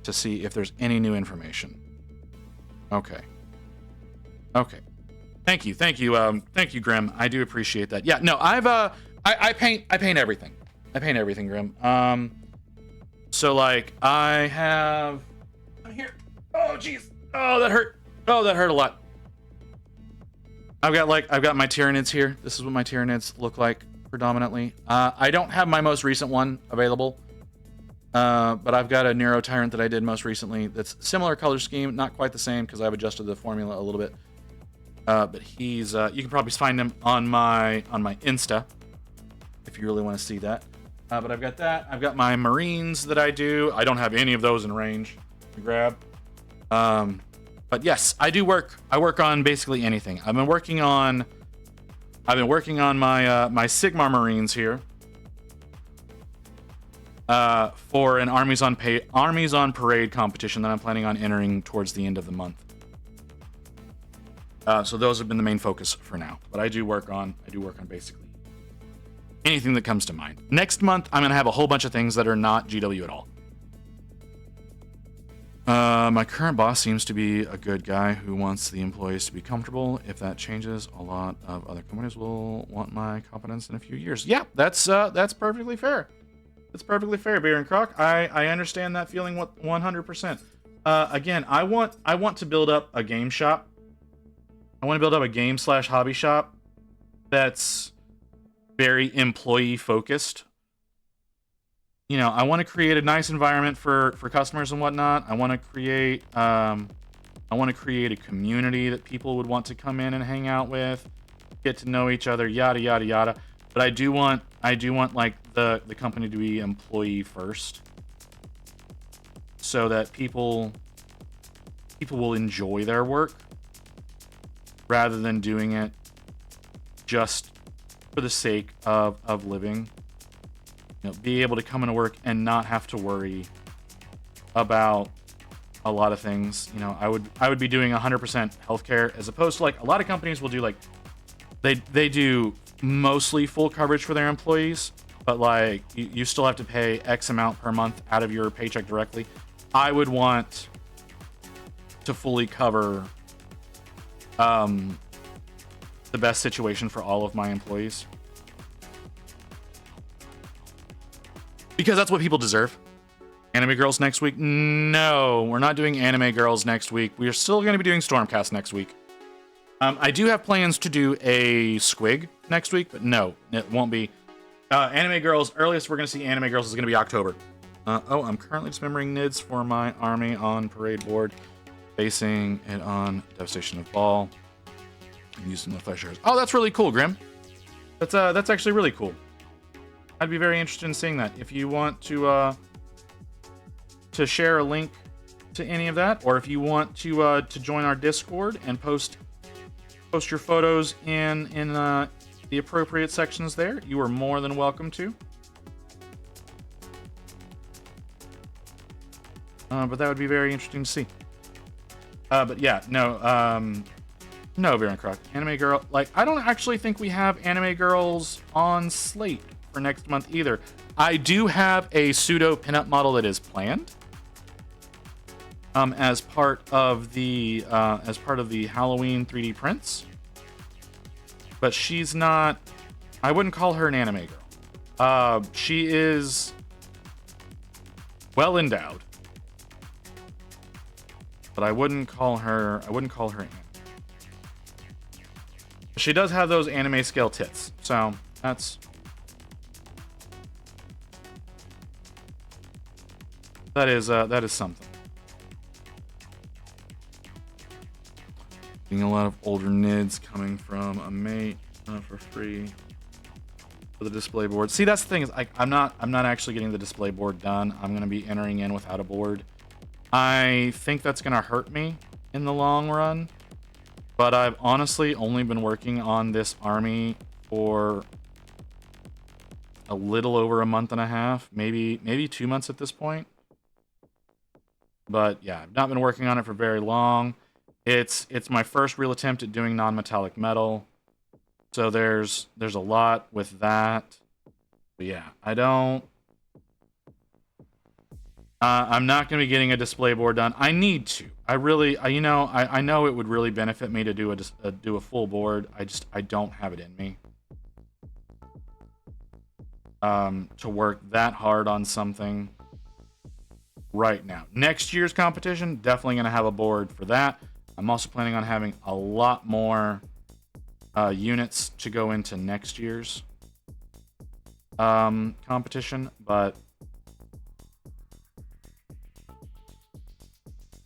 to see if there's any new information. Okay. Thank you, Grim. I do appreciate that. Yeah, no, I paint everything. I paint everything, Grim. So like I have here. Oh jeez. Oh, that hurt. Oh, that hurt a lot. I've got my Tyranids here. This is what my Tyranids look like predominantly. I don't have my most recent one available. But I've got a Nero Tyrant that I did most recently that's similar color scheme, not quite the same because I've adjusted the formula a little bit. But he's you can probably find him on my Insta if you really want to see that. But I've got that. I've got my Marines that I do. I don't have any of those in range to grab. But yes, I do work. I work on basically anything. I've been working on my my Sigmar Marines here. For an Armies on Parade competition that I'm planning on entering towards the end of the month. So those have been the main focus for now. But I do work on basically anything that comes to mind. Next month, I'm gonna have a whole bunch of things that are not GW at all. My current boss seems to be a good guy who wants the employees to be comfortable. If that changes, a lot of other companies will want my competence in a few years. Yeah, that's perfectly fair. It's perfectly fair, Beer and Croc. I understand that feeling 100%. Again, I want to build up a game shop. I want to build up a game/hobby shop that's very employee focused. You know, I want to create a nice environment for customers and whatnot. I want to create a community that people would want to come in and hang out with, get to know each other, yada yada yada. But I do want like the company to be employee first, so that people will enjoy their work rather than doing it just for the sake of living. You know, be able to come into work and not have to worry about a lot of things. You know, I would be doing 100% healthcare, as opposed to like a lot of companies will do like they do mostly full coverage for their employees, but like you still have to pay X amount per month out of your paycheck directly. I would want to fully cover the best situation for all of my employees, because that's what people deserve. Anime Girls next week? No, we're not doing Anime Girls next week. We are still going to be doing Stormcast next week. I do have plans to do a Squig next week, but no, it won't be. Anime Girls, earliest we're going to see Anime Girls is going to be October. I'm currently dismembering NIDS for my Army on Parade board, basing it on Devastation of Ball, and using the flesh hairs. Oh, that's really cool, Grim. That's actually really cool. I'd be very interested in seeing that. If you want to share a link to any of that, or if you want to join our Discord and post your photos in the appropriate sections there, you are more than welcome to. But that would be very interesting to see. But yeah, no, no, Veronica. Anime Girl, like, I don't actually think we have Anime Girls on slate for next month either. I do have a pseudo pinup model that is planned. As part of the Halloween 3D prints. But she's not, I wouldn't call her an anime girl. She is well endowed. But I wouldn't call her anime. She does have those anime scale tits. So that is something. Getting a lot of older nids coming from a mate for free for the display board. See, that's the thing, is I'm not actually getting the display board done. I'm gonna be entering in without a board. I think that's gonna hurt me in the long run, but I've honestly only been working on this army for a little over a month and a half, maybe 2 months at this point. But yeah, I've not been working on it for very long. It's my first real attempt at doing non-metallic metal, so there's a lot with that. But yeah, I'm not going to be getting a display board done. I need to. I know it would really benefit me to do a full board. I don't have it in me to work that hard on something right now. Next year's competition, definitely going to have a board for that. I'm also planning on having a lot more units to go into next year's competition, but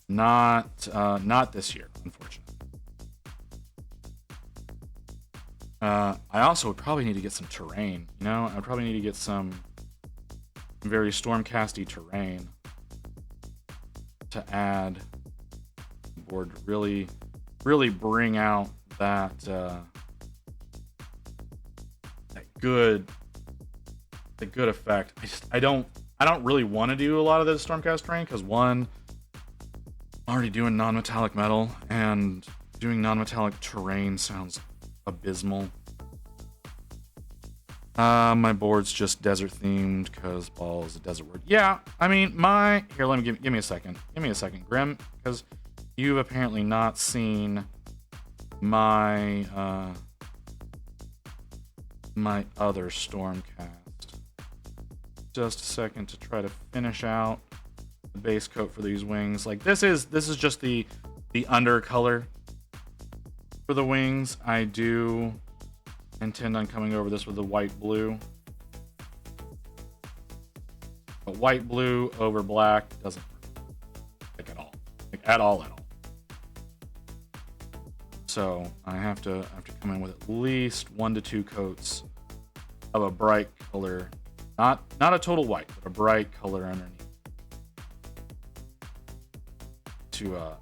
not this year, unfortunately. I also would probably need to get some terrain. You know, I probably need to get some very stormcasty terrain to add board to really bring out that good effect. I don't really want to do a lot of the stormcast terrain because, one, I'm already doing non-metallic metal, and doing non-metallic terrain sounds abysmal. My board's just desert themed because ball is a desert word. Yeah, I mean, here, let me give me a second. Give me a second, Grim, because you've apparently not seen my my other Stormcast. Just a second to try to finish out the base coat for these wings. Like, this is just the under color for the wings. I do intend on coming over this with the white blue. But white blue over black doesn't like at all. Like at all. So I have to come in with at least 1 to 2 coats of a bright color. Not a total white, but a bright color underneath. To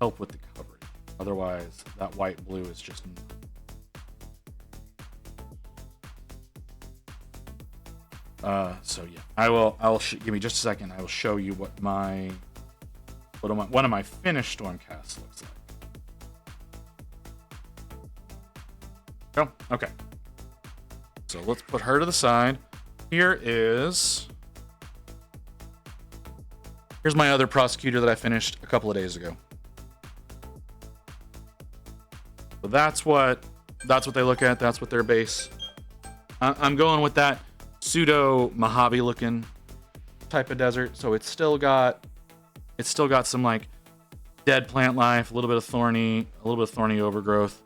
help with the coverage. Otherwise, that white blue is just so yeah, give me just a second. I will show you what one of my finished Stormcasts looks like. Oh, okay. So let's put her to the side. Here's my other Prosecutor that I finished a couple of days ago. So that's what they look at. That's what their base. I'm going with that pseudo Mojave looking type of desert. So it's still got some like dead plant life, a little bit of thorny overgrowth.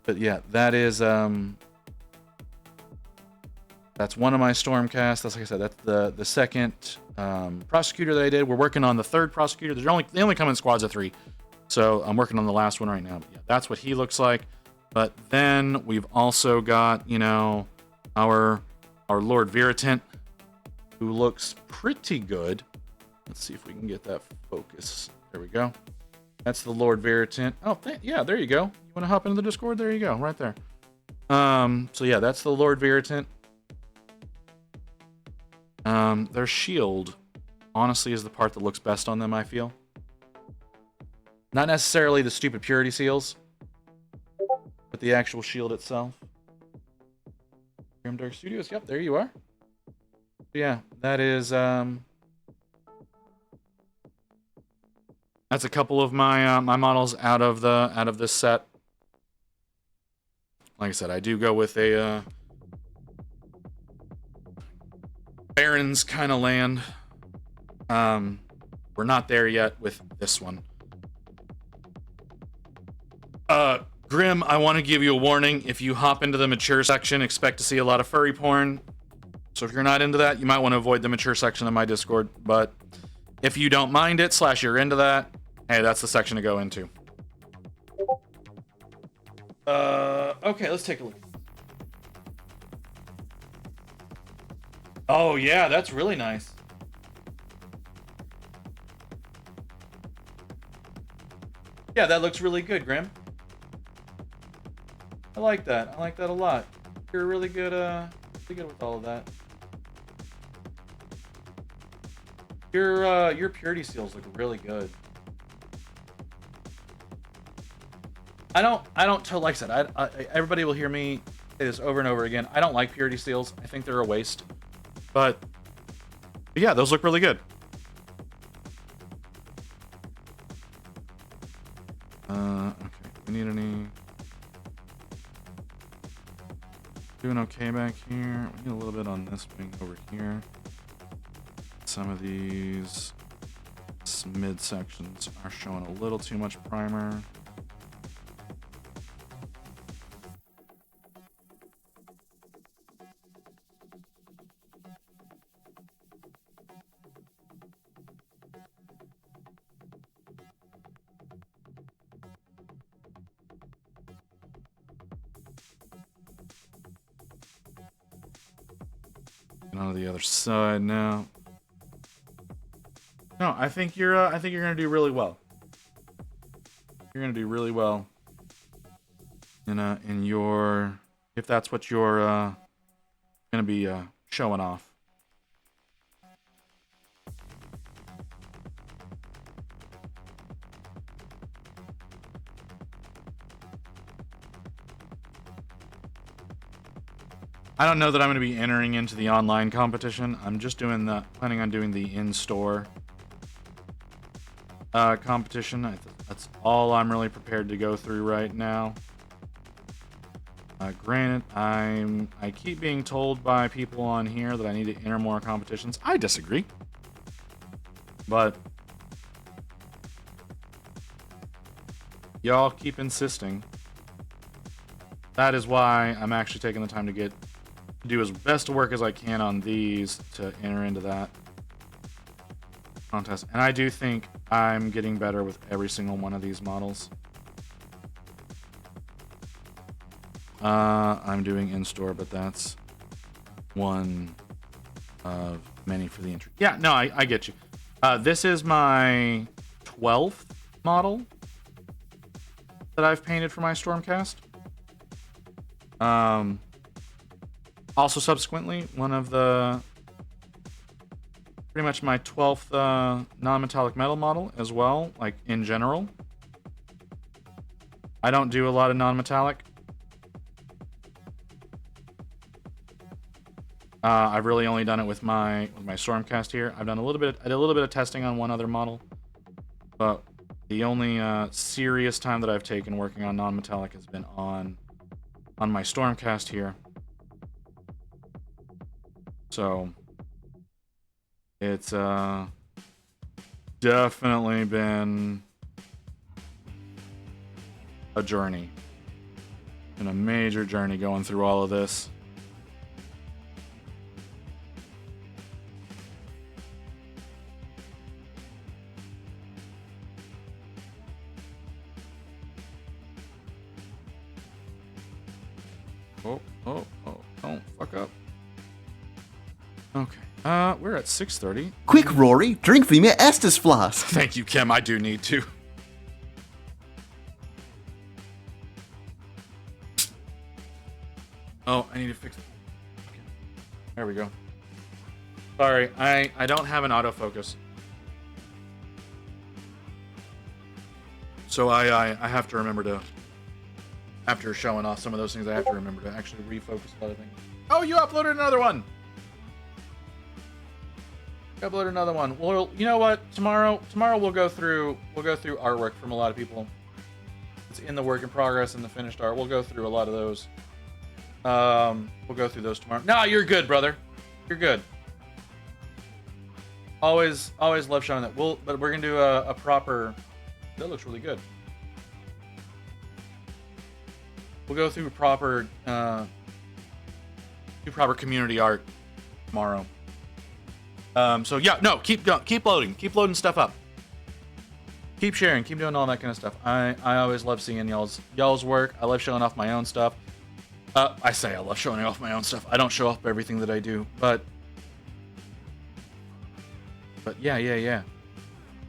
But yeah, that is that's one of my Stormcasts. That's, like I said, that's the second Prosecutor that I did. We're working on the third Prosecutor. They only come in squads of 3. So I'm working on the last one right now. But yeah, that's what he looks like. But then we've also got, our Lord Viritant, who looks pretty good. Let's see if we can get that focus. There we go. That's the Lord Viritant. Oh, yeah, there you go. You want to hop into the Discord? There you go, right there. So yeah, that's the Lord Viritant. Their shield, honestly, is the part that looks best on them, I feel. Not necessarily the stupid purity seals, but the actual shield itself. Grim Dark Studios, yep, there you are. Yeah, that is, that's a couple of my my models out of this set. Like I said, I do go with a Barons kind of land. We're not there yet with this one. Grim, I want to give you a warning. If you hop into the mature section, expect to see a lot of furry porn. So if you're not into that, you might want to avoid the mature section of my Discord. But if you don't mind it, / you're into that, hey, that's the section to go into. Okay, let's take a look. Oh yeah, that's really nice. Yeah, that looks really good, Grim. I like that. I like that a lot. You're really good with all of that. Your purity seals look really good. I don't like I said, everybody will hear me say this over and over again. I don't like purity seals. I think they're a waste. But yeah, those look really good. Okay. We need any. Doing okay back here. We need a little bit on this wing over here. Some of these mid sections are showing a little too much primer. And on the other side now. No, I think you're gonna do really well. You're gonna do really well in your, if that's what you're gonna be showing off. I don't know that I'm going to be entering into the online competition. I'm just planning on doing the in-store competition. That's all I'm really prepared to go through right now. Granted, I keep being told by people on here that I need to enter more competitions. I disagree. But y'all keep insisting. That is why I'm actually taking the time to do as best work as I can on these to enter into that contest. And I do think I'm getting better with every single one of these models. I'm doing in-store, but that's one of many for the entry. Yeah, no, I get you. This is my 12th model that I've painted for my Stormcast. Also, subsequently, one of pretty much my 12th non-metallic metal model as well, like in general. I don't do a lot of non-metallic. I've really only done it with my Stormcast here. I did a little bit of testing on one other model, but the only serious time that I've taken working on non-metallic has been on my Stormcast here. So it's definitely been a journey. Been a major journey going through all of this. Oh, don't fuck up. Okay. We're at 6:30. Quick, Rory, drink for me Estus flask. Thank you, Kim. I do need to. Oh, I need to fix it. Okay. There we go. Sorry, I don't have an autofocus. So I have to remember to, after showing off some of those things, I have to remember to actually refocus a lot of things. Oh, you uploaded another one! Upload another one. Well, you know what? Tomorrow we'll go through artwork from a lot of people. It's in the work in progress and the finished art. We'll go through a lot of those. We'll go through those tomorrow. Nah, you're good, brother. You're good. Always love showing that. But we're gonna do a proper. That looks really good. We'll go through proper community art tomorrow. So yeah, no, keep loading stuff up. Keep sharing, keep doing all that kind of stuff. I always love seeing y'all's work. I love showing off my own stuff. I say I love showing off my own stuff. I don't show off everything that I do, but yeah.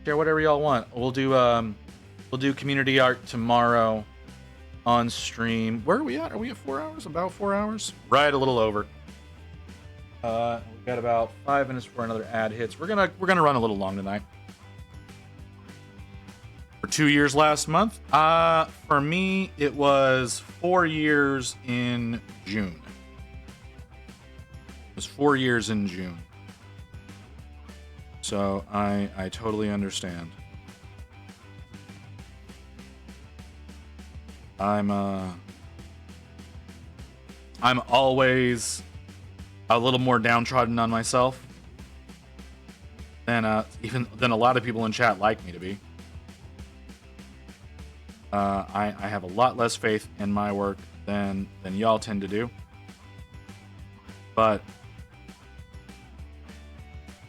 Share whatever y'all want. We'll do community art tomorrow on stream. Where are we at? Are we at 4 hours? About 4 hours? Right, a little over. We've got about 5 minutes before another ad hits. We're gonna run a little long tonight. For 2 years last month, for me it was 4 years in June. It was 4 years in June. So I totally understand. I'm always a little more downtrodden on myself than a lot of people in chat like me to be. I have a lot less faith in my work than y'all tend to do. But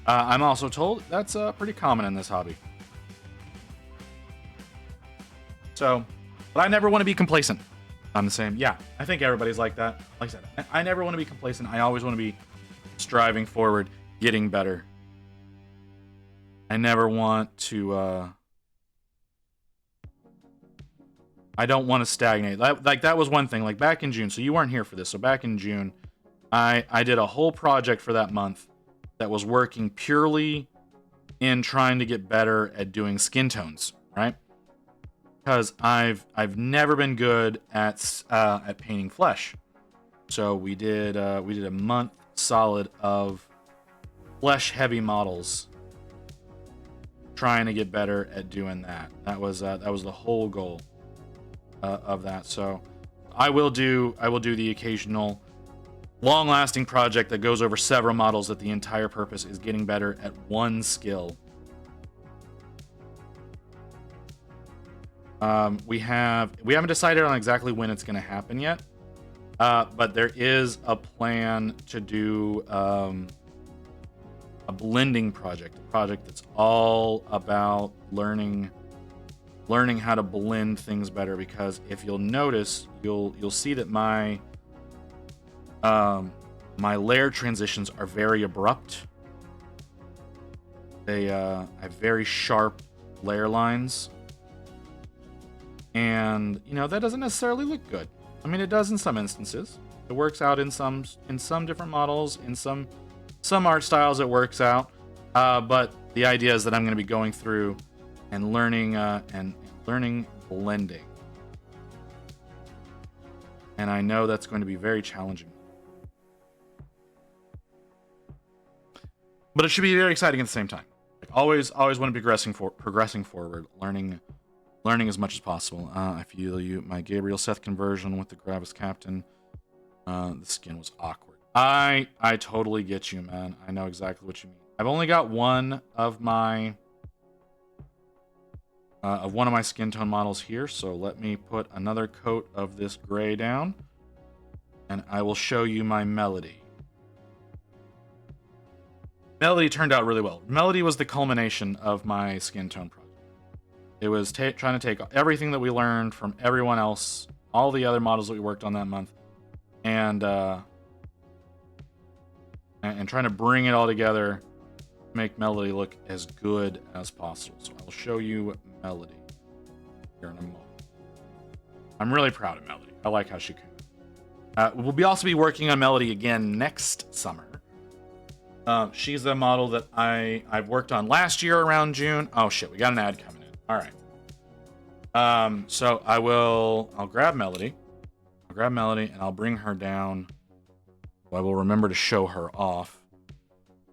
I'm also told that's pretty common in this hobby. So, but I never want to be complacent. I'm the same. Yeah, I think everybody's like that. Like I said, I never want to be complacent. I always want to be striving forward, getting better. I never want to... I don't want to stagnate. That was one thing. Like back in June, so you weren't here for this. So back in June, I did a whole project for that month that was working purely in trying to get better at doing skin tones, right? Because I've never been good at painting flesh. So we did a month solid of flesh heavy models, trying to get better at doing that. That was the whole goal of that. So I will do the occasional long-lasting project that goes over several models that the entire purpose is getting better at one skill. We haven't decided on exactly when it's going to happen yet, but there is a plan to do a blending project, a project that's all about learning how to blend things better. Because if you'll notice, you'll see that my layer transitions are very abrupt. They have very sharp layer lines. And, that doesn't necessarily look good. I mean, it does in some instances. It works out in some different models, in some art styles it works out. But the idea is that I'm going to be going through and learning blending. And I know that's going to be very challenging. But it should be very exciting at the same time. Like always want to be progressing forward, learning as much as possible. I feel you. My Gabriel Seth conversion with the Gravis Captain, the skin was awkward. I totally get you, man. I know exactly what you mean. I've only got one of my skin tone models here, so let me put another coat of this gray down, and I will show you my Melody. Melody turned out really well. Melody was the culmination of my skin tone project. It was trying to take everything that we learned from everyone else, all the other models that we worked on that month, and trying to bring it all together, make Melody look as good as possible. So I'll show you Melody here in a moment. I'm really proud of Melody. I like how she came. We'll also be working on Melody again next summer. She's the model that I've worked on last year around June. Oh shit, we got an ad coming in. All right. So I'll grab Melody. I'll grab Melody and I'll bring her down. I will remember to show her off,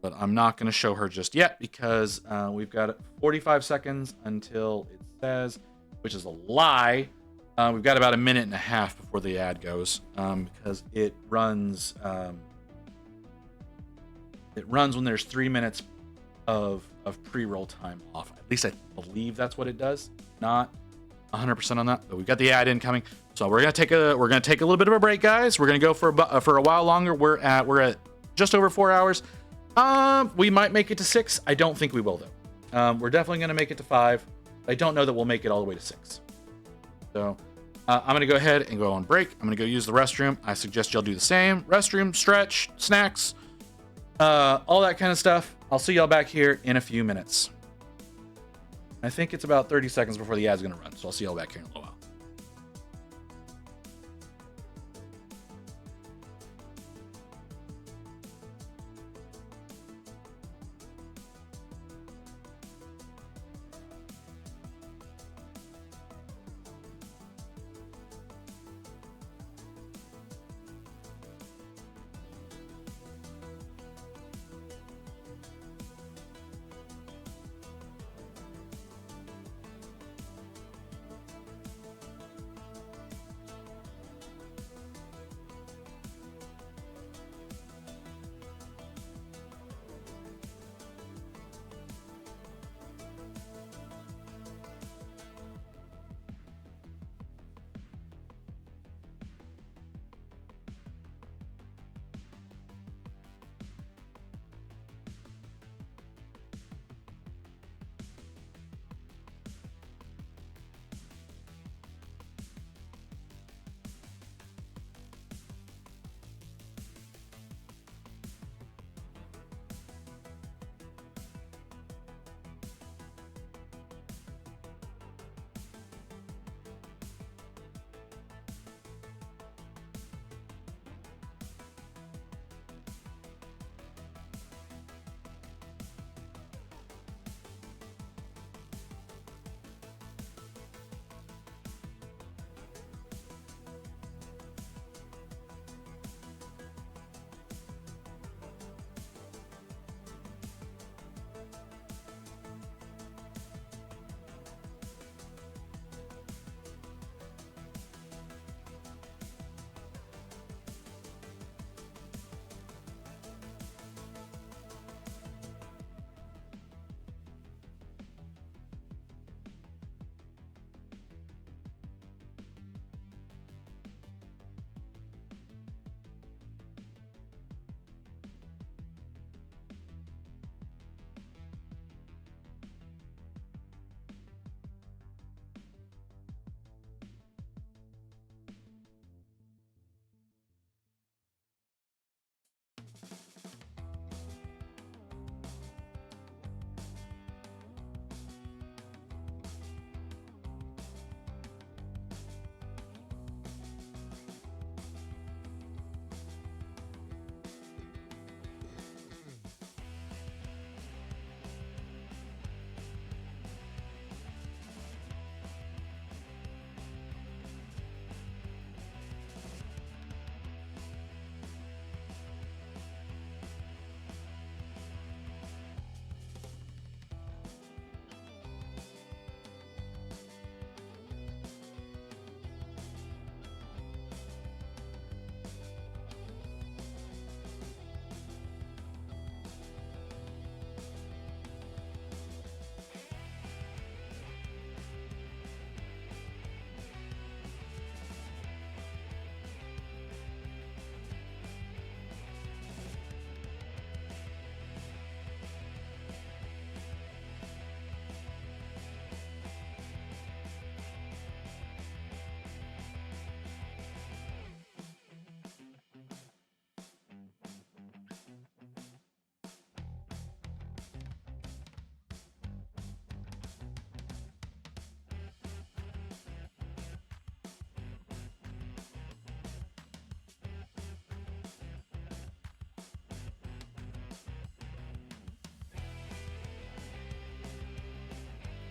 but I'm not going to show her just yet because we've got 45 seconds until it says, which is a lie. We've got about a minute and a half before the ad goes because it runs. It runs when there's 3 minutes of pre-roll time off. At least I believe that's what it does. Not 100% on that, but we've got the ad incoming. So we're gonna take a little bit of a break, guys. We're gonna go for a while longer. We're at just over 4 hours. We might make it to 6. I don't think we will though. We're definitely gonna make it to 5. I don't know that we'll make it all the way to 6. So I'm gonna go ahead and go on break. I'm gonna go use the restroom. I suggest y'all do the same. Restroom, stretch, snacks. All that kind of stuff. I'll see y'all back here in a few minutes. I think it's about 30 seconds before the ad's going to run, so I'll see y'all back here in a little while.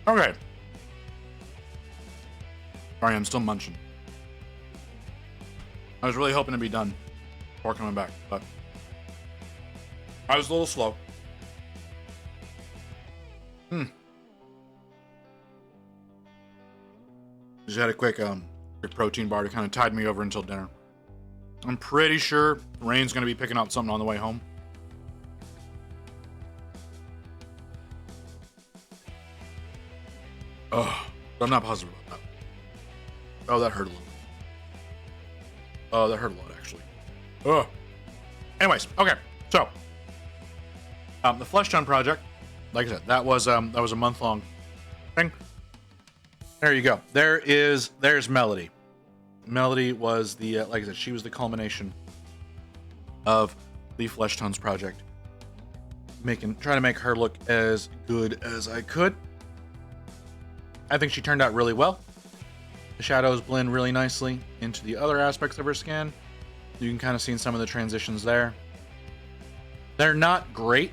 Okay. Sorry, I'm still munching. I was really hoping to be done before coming back, but I was a little slow. Just had a quick protein bar to kind of tide me over until dinner. I'm pretty sure Rain's gonna be picking up something on the way home. Oh, I'm not positive about that. Oh, that hurt a little. Oh, that hurt a lot, actually. Oh. Anyways, okay. So, the Flesh Tone project, like I said, that was a month-long thing. There you go. There's Melody. Melody was the, like I said, she was the culmination of the Flesh Tones project. Trying to make her look as good as I could. I think she turned out really well. The shadows blend really nicely into the other aspects of her skin. You can kind of see some of the transitions there. They're not great.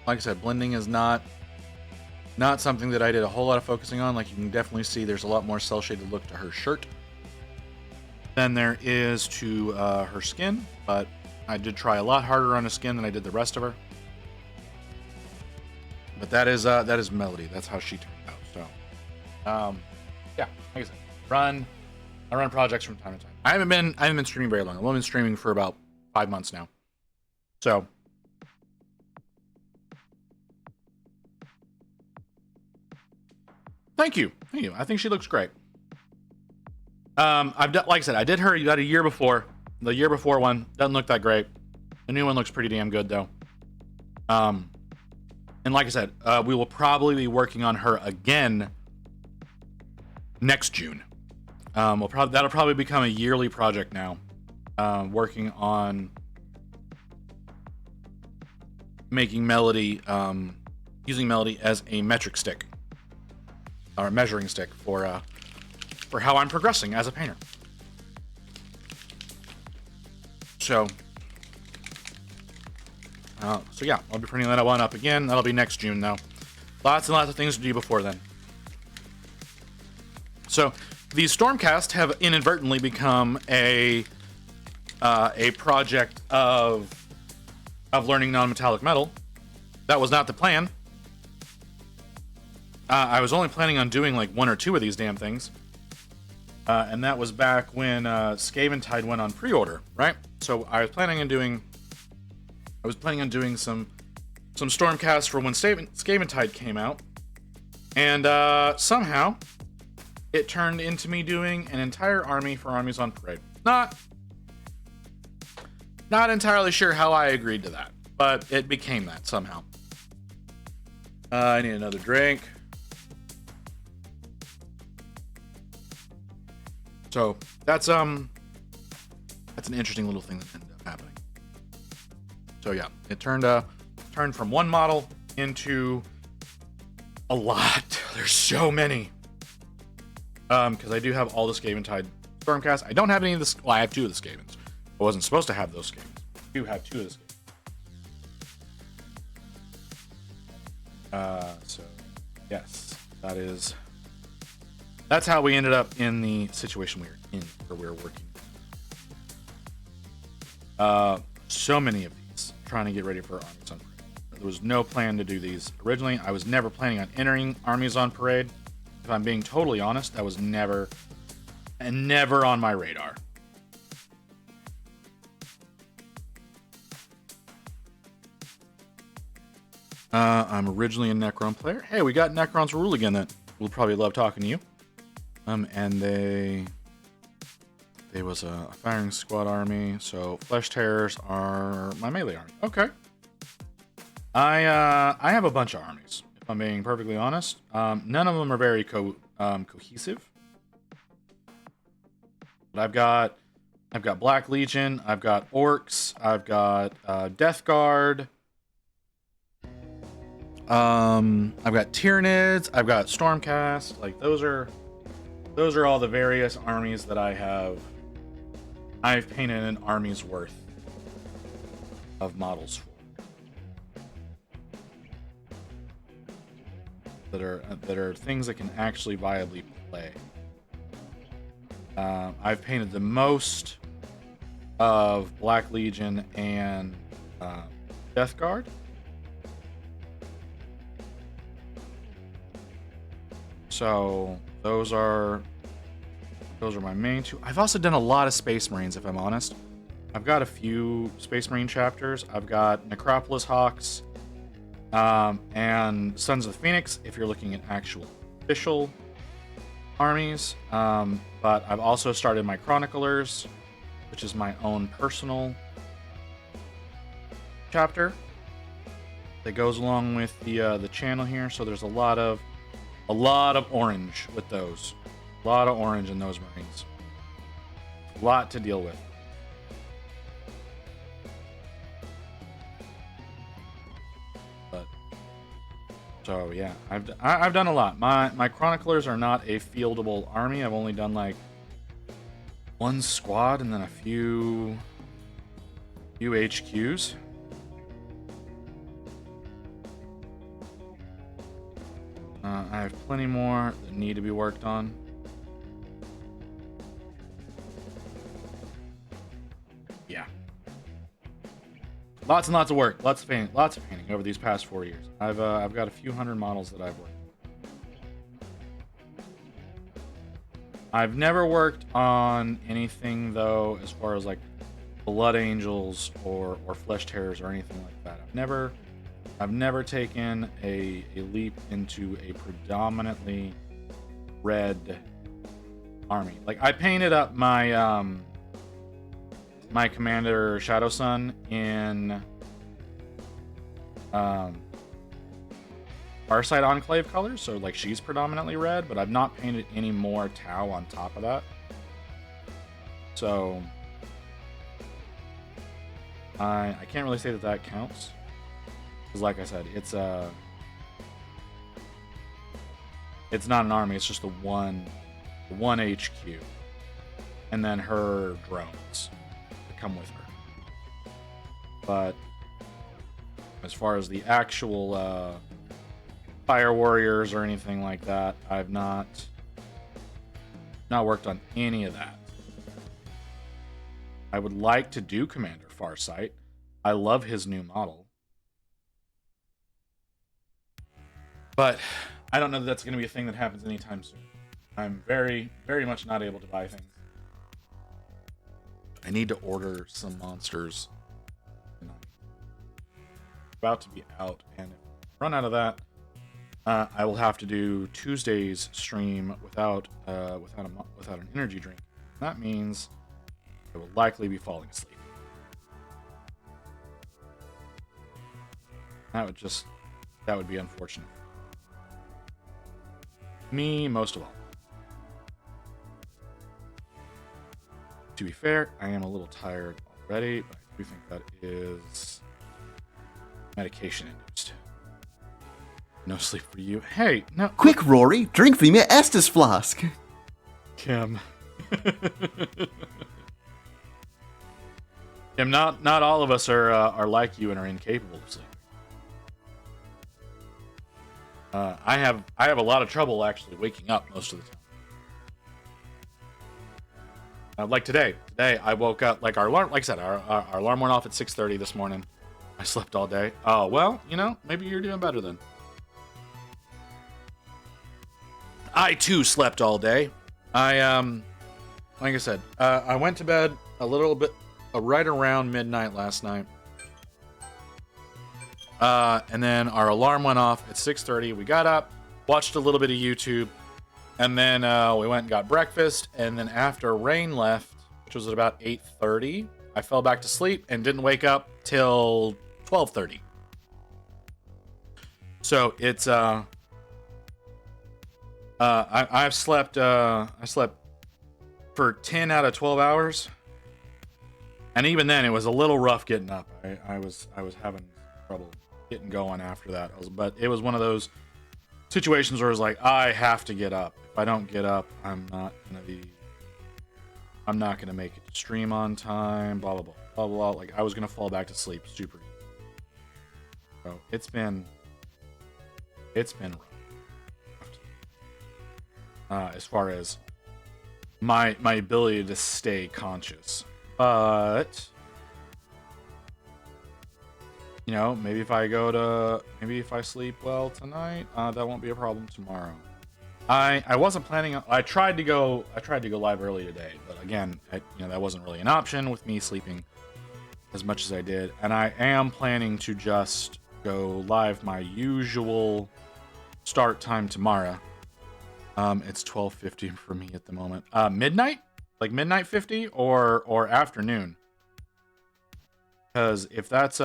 Like I said, blending is not something that I did a whole lot of focusing on. Like you can definitely see there's a lot more cel shaded look to her shirt than there is to her skin, but I did try a lot harder on the skin than I did the rest of her. But that is Melody. That's how she turned out. So, yeah, like I said, I run projects from time to time. I haven't been streaming very long. I've only been streaming for about 5 months now. So, thank you. I think she looks great. Like I said, I did her about a year before. The year before one doesn't look that great. The new one looks pretty damn good though. And like I said, we will probably be working on her again next June. That'll probably become a yearly project now. Working on making Melody, using Melody as a metric stick or a measuring stick for how I'm progressing as a painter. So yeah, I'll be printing that one up again. That'll be next June though. Lots and lots of things to do before then. So these Stormcast have inadvertently become a project of learning non-metallic metal. That was not the plan. I was only planning on doing like 1 or 2 of these damn things. And that was back when Scaventide went on pre-order, right? So I was planning on doing some Stormcast for when Scaventide came out. And somehow it turned into me doing an entire army for Armies on Parade. Not entirely sure how I agreed to that, but it became that somehow. I need another drink. So that's an interesting little thing that ended up happening. So yeah, it turned from one model into a lot. There's so many. Because I do have all the Scaventide Stormcast. I don't have any of the. Well, I have 2 of the Scavens. I wasn't supposed to have those Scavens. I do have 2 of the Scavens. So yes, that's how we ended up in the situation we were in, where we were working. So many of these, trying to get ready for Armies on Parade. There was no plan to do these originally. I was never planning on entering Armies on Parade. If I'm being totally honest, that was never on my radar. I'm originally a Necron player. Hey, we got Necron's Rule again that will probably love talking to you. And they was a firing squad army, so Flesh Terrors are my melee army. Okay. I have a bunch of armies, if I'm being perfectly honest. None of them are very cohesive. But I've got Black Legion, I've got Orcs, I've got Death Guard. I've got Tyranids, I've got Stormcast. Like those are all the various armies that I've painted an army's worth of models for. that are things that can actually viably play. I've painted the most of Black Legion and Death Guard. So those are my main two. I've also done a lot of Space Marines, if I'm honest. I've got a few Space Marine chapters. I've got Necropolis Hawks and Sons of the Phoenix, if you're looking at actual official armies. But I've also started my Chroniclers, which is my own personal chapter that goes along with the channel here. So there's a lot of orange with those. A lot of orange in those Marines. A lot to deal with. But so yeah, I've done a lot. My Chroniclers are not a fieldable army. I've only done like one squad and then a few HQs. I have plenty more that need to be worked on. Yeah. Lots and lots of work. Lots of painting over these past 4 years. I've got a few hundred models that I've worked. I've never worked on anything though, as far as like Blood Angels or Flesh Terrors or anything like that. I've never taken a leap into a predominantly red army. Like I painted up my my Commander Shadow Sun in Farsight Enclave colors, so like she's predominantly red, but I've not painted any more Tau on top of that. So I can't really say that counts. Because like I said, it's not an army, it's just the one HQ. And then her drones that come with her. But as far as the actual Fire Warriors or anything like that, I've not worked on any of that. I would like to do Commander Farsight. I love his new model. But I don't know that that's going to be a thing that happens anytime soon. I'm very, very much not able to buy things. I need to order some monsters. I'm about to be out, and if I run out of that, I will have to do Tuesday's stream without an energy drink. That means I will likely be falling asleep. That would be unfortunate. Me, most of all. To be fair, I am a little tired already, but I do think that is medication induced. No sleep for you. Hey, no. Quick, Rory, drink from your Estus flask. Kim. Kim, not all of us are like you and are incapable of sleep. I have a lot of trouble actually waking up most of the time. Like today I woke up, like our alarm, like I said, our alarm went off at 6:30 this morning. I slept all day. Oh well, maybe you're doing better then. I too slept all day. Like I said, I went to bed a little bit right around midnight last night. And then our alarm went off at 6:30. We got up, watched a little bit of YouTube, and then we went and got breakfast. And then after rain left, which was at about 8:30, I fell back to sleep and didn't wake up till 12:30. So it's I slept for 10 out of 12 hours, and even then it was a little rough getting up. I was having trouble getting going after that. But it was one of those situations where it was like, I have to get up. If I don't get up, I'm not gonna make it to stream on time, blah blah blah blah blah. Like I was gonna fall back to sleep super easy. So it's been rough. as far as my ability to stay conscious. But you know, maybe if I sleep well tonight, that won't be a problem tomorrow. I wasn't planning on, I tried to go live early today, but again, that wasn't really an option with me sleeping as much as I did, and I am planning to just go live my usual start time tomorrow. It's 12:50 for me at the moment. Midnight? Like midnight 50 or afternoon? Because if that's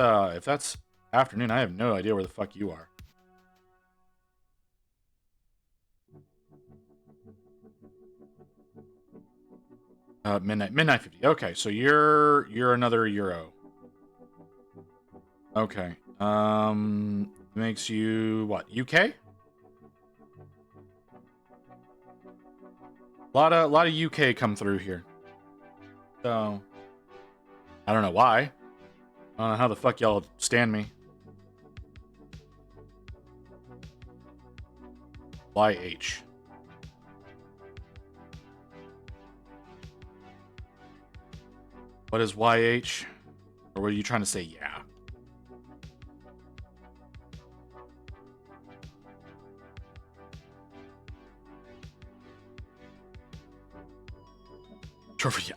afternoon, I have no idea where the fuck you are. Midnight 50. Okay, so you're another Euro. Okay. Makes you what? UK? A lot of UK come through here. So I don't know why. I don't know how the fuck y'all stand me. YH. What is YH? Or were you trying to say yeah?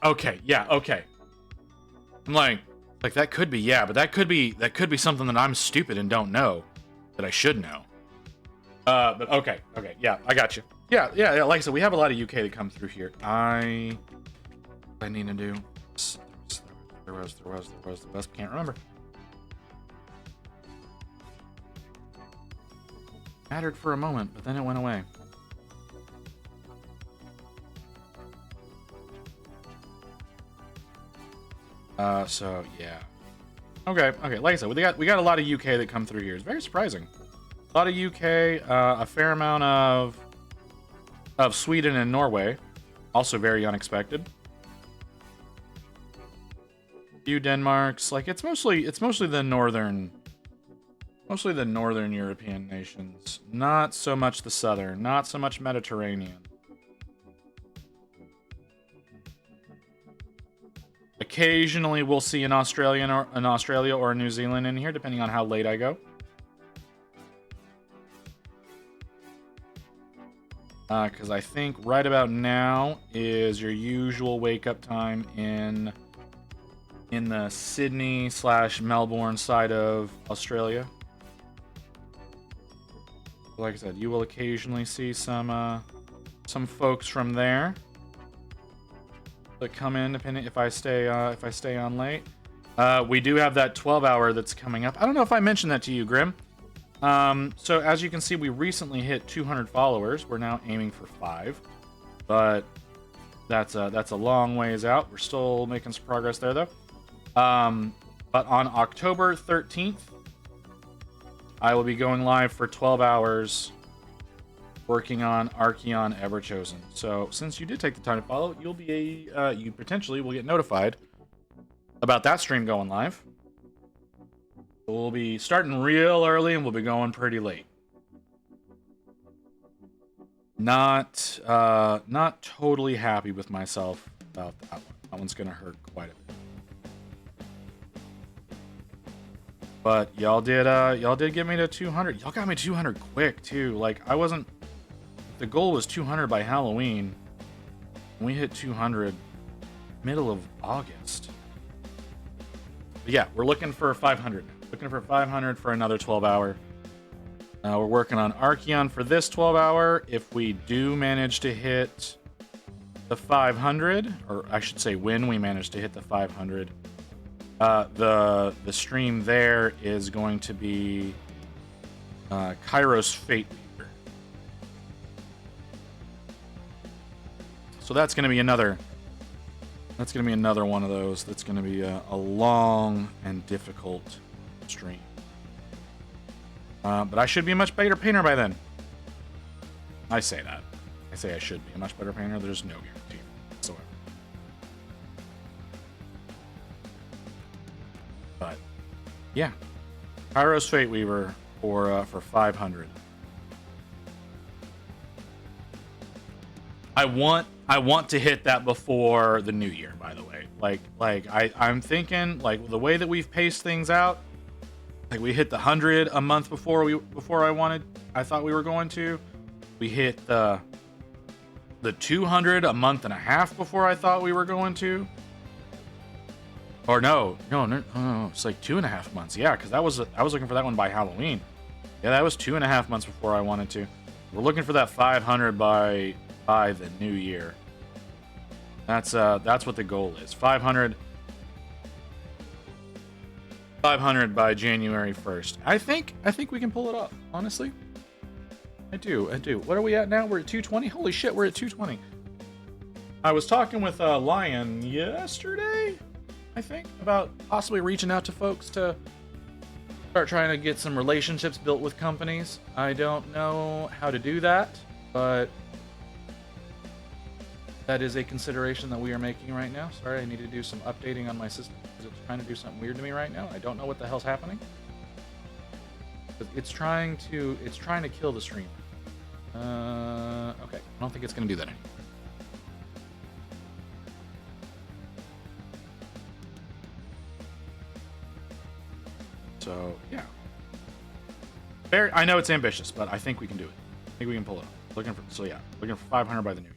Okay, yeah, okay. I'm like that could be, yeah, but that could be something that I'm stupid and don't know that I should know. But okay, yeah, I got you. Yeah. Like I said, we have a lot of UK that come through here. I need to do. There was the best. Can't remember. Mattered for a moment, but then it went away. So yeah. Okay. Like I said, we got a lot of UK that come through here. It's very surprising. A lot of UK, a fair amount of Sweden and Norway, also very unexpected. Few Denmarks, like it's mostly the northern European nations. Not so much the southern, not so much Mediterranean. Occasionally, we'll see an Australia or a New Zealand in here, depending on how late I go. Because I think right about now is your usual wake-up time in the Sydney/Melbourne side of Australia. Like I said, you will occasionally see some folks from there that come in, depending if I stay on late. We do have that 12-hour that's coming up. I don't know if I mentioned that to you, Grim. So as you can see, we recently hit 200 followers. We're now aiming for 5, but that's a long ways out. We're still making some progress there, though. But on October 13th, I will be going live for 12 hours working on Archeon Everchosen. So since you did take the time to follow, you potentially will get notified about that stream going live. We'll be starting real early and we'll be going pretty late. Not totally happy with myself about that one. That one's gonna hurt quite a bit. But y'all did get me to 200. Y'all got me 200 quick too. Like the goal was 200 by Halloween. And we hit 200 middle of August. But yeah, we're looking for 500 now. Looking for 500 for another 12-hour. We're working on Archeon for this 12-hour. If we do manage to hit the 500, or I should say when we manage to hit the 500, the stream there is going to be Kairos Fate Weaver. So that's going to be another one of those. That's going to be a long and difficult stream. But I should be a much better painter by then. I say that. I say I should be a much better painter. There's no guarantee whatsoever. But yeah, Kairos Fate Weaver for 500. I want to hit that before the new year, by the way. I'm thinking, like, the way that we've paced things out, like, we hit the 100 a month before I thought we were going to. We hit the 200 a month and a half before I thought we were going to. Or no, it's like 2.5 months. Yeah, because I was looking for that one by Halloween. Yeah, that was 2.5 months before I wanted to. We're looking for that 500 by the new year. That's what the goal is. 500 by January 1st. I think we can pull it off, honestly. I do. What are we at now? We're at 220? Holy shit, we're at 220. I was talking with Lion yesterday, I think, about possibly reaching out to folks to start trying to get some relationships built with companies. I don't know how to do that, but that is a consideration that we are making right now. Sorry, I need to do some updating on my system because it's trying to do something weird to me right now. I don't know what the hell's happening. It's trying to kill the stream. Okay, I don't think it's gonna do that anymore. So yeah, I know it's ambitious, but I think we can do it. I think we can pull it off. Looking for 500 by the new year.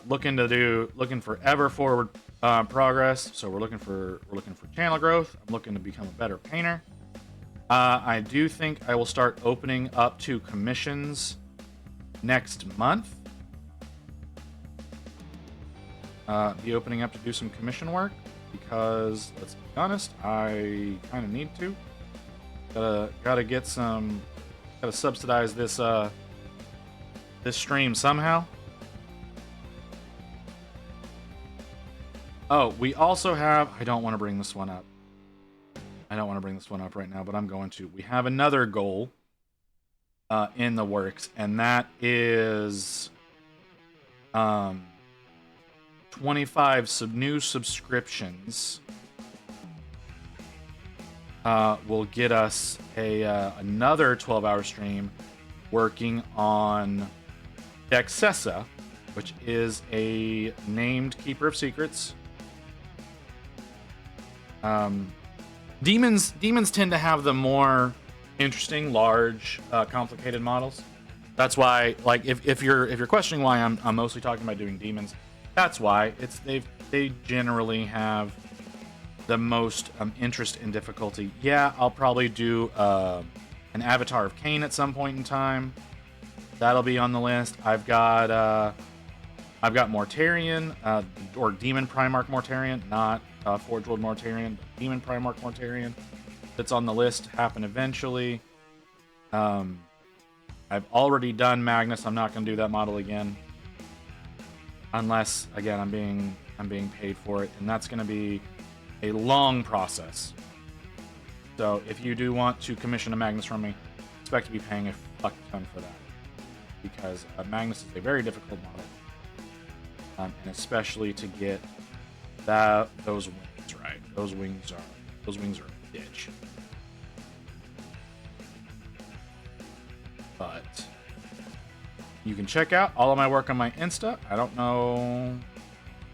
Looking for ever forward progress. So we're looking for channel growth. I'm looking to become a better painter. I do think I will start opening up to commissions next month. Be opening up to do some commission work because, let's be honest, I kind of need to. Gotta subsidize this this stream somehow. Oh, we also have. I don't want to bring this one up. Right now, but I'm going to. We have another goal in the works, and that is 25 new subscriptions will get us another 12-hour stream working on Dexessa, which is a named Keeper of Secrets. Demons tend to have the more interesting, large, complicated models. That's why, like, if you're questioning why I'm mostly talking about doing demons, that's why they generally have the most interest and difficulty. Yeah, I'll probably do an Avatar of Cain at some point in time. That'll be on the list. I've got Mortarion, or Demon Primarch Mortarion, not Forge World Mortarion, but Demon Primarch Mortarion. That's on the list. Happen eventually. I've already done Magnus. I'm not going to do that model again, unless again I'm being paid for it, and that's going to be a long process. So if you do want to commission a Magnus from me, expect to be paying a fuck ton for that, because Magnus is a very difficult model, and especially to get those wings right. Those wings are a bitch. But you can check out all of my work on my Insta. I don't know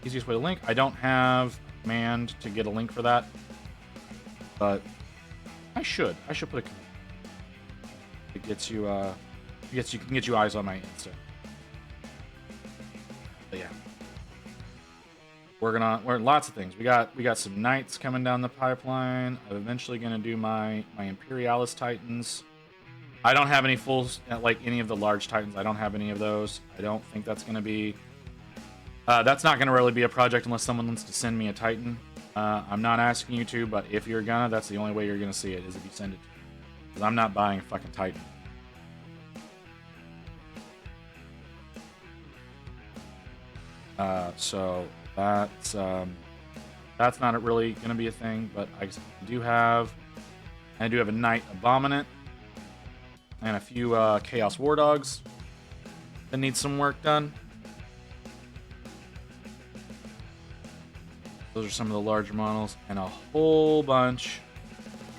easiest way to link. I don't have command to get a link for that, but I should put a command. It gets you can get you eyes on my Insta. But yeah, we're lots of things. We got some knights coming down the pipeline. I'm eventually gonna do my Imperialis Titans. I don't have any like any of the large Titans. I don't have any of those. I don't think that's gonna be. That's not gonna really be a project unless someone wants to send me a Titan. I'm not asking you to, but if you're gonna, that's the only way you're gonna see it, is if you send it to me. Because I'm not buying a fucking Titan. So that's not really gonna be a thing. But I do have a Knight Abominant and a few Chaos War Dogs that need some work done. Those are some of the larger models, and a whole bunch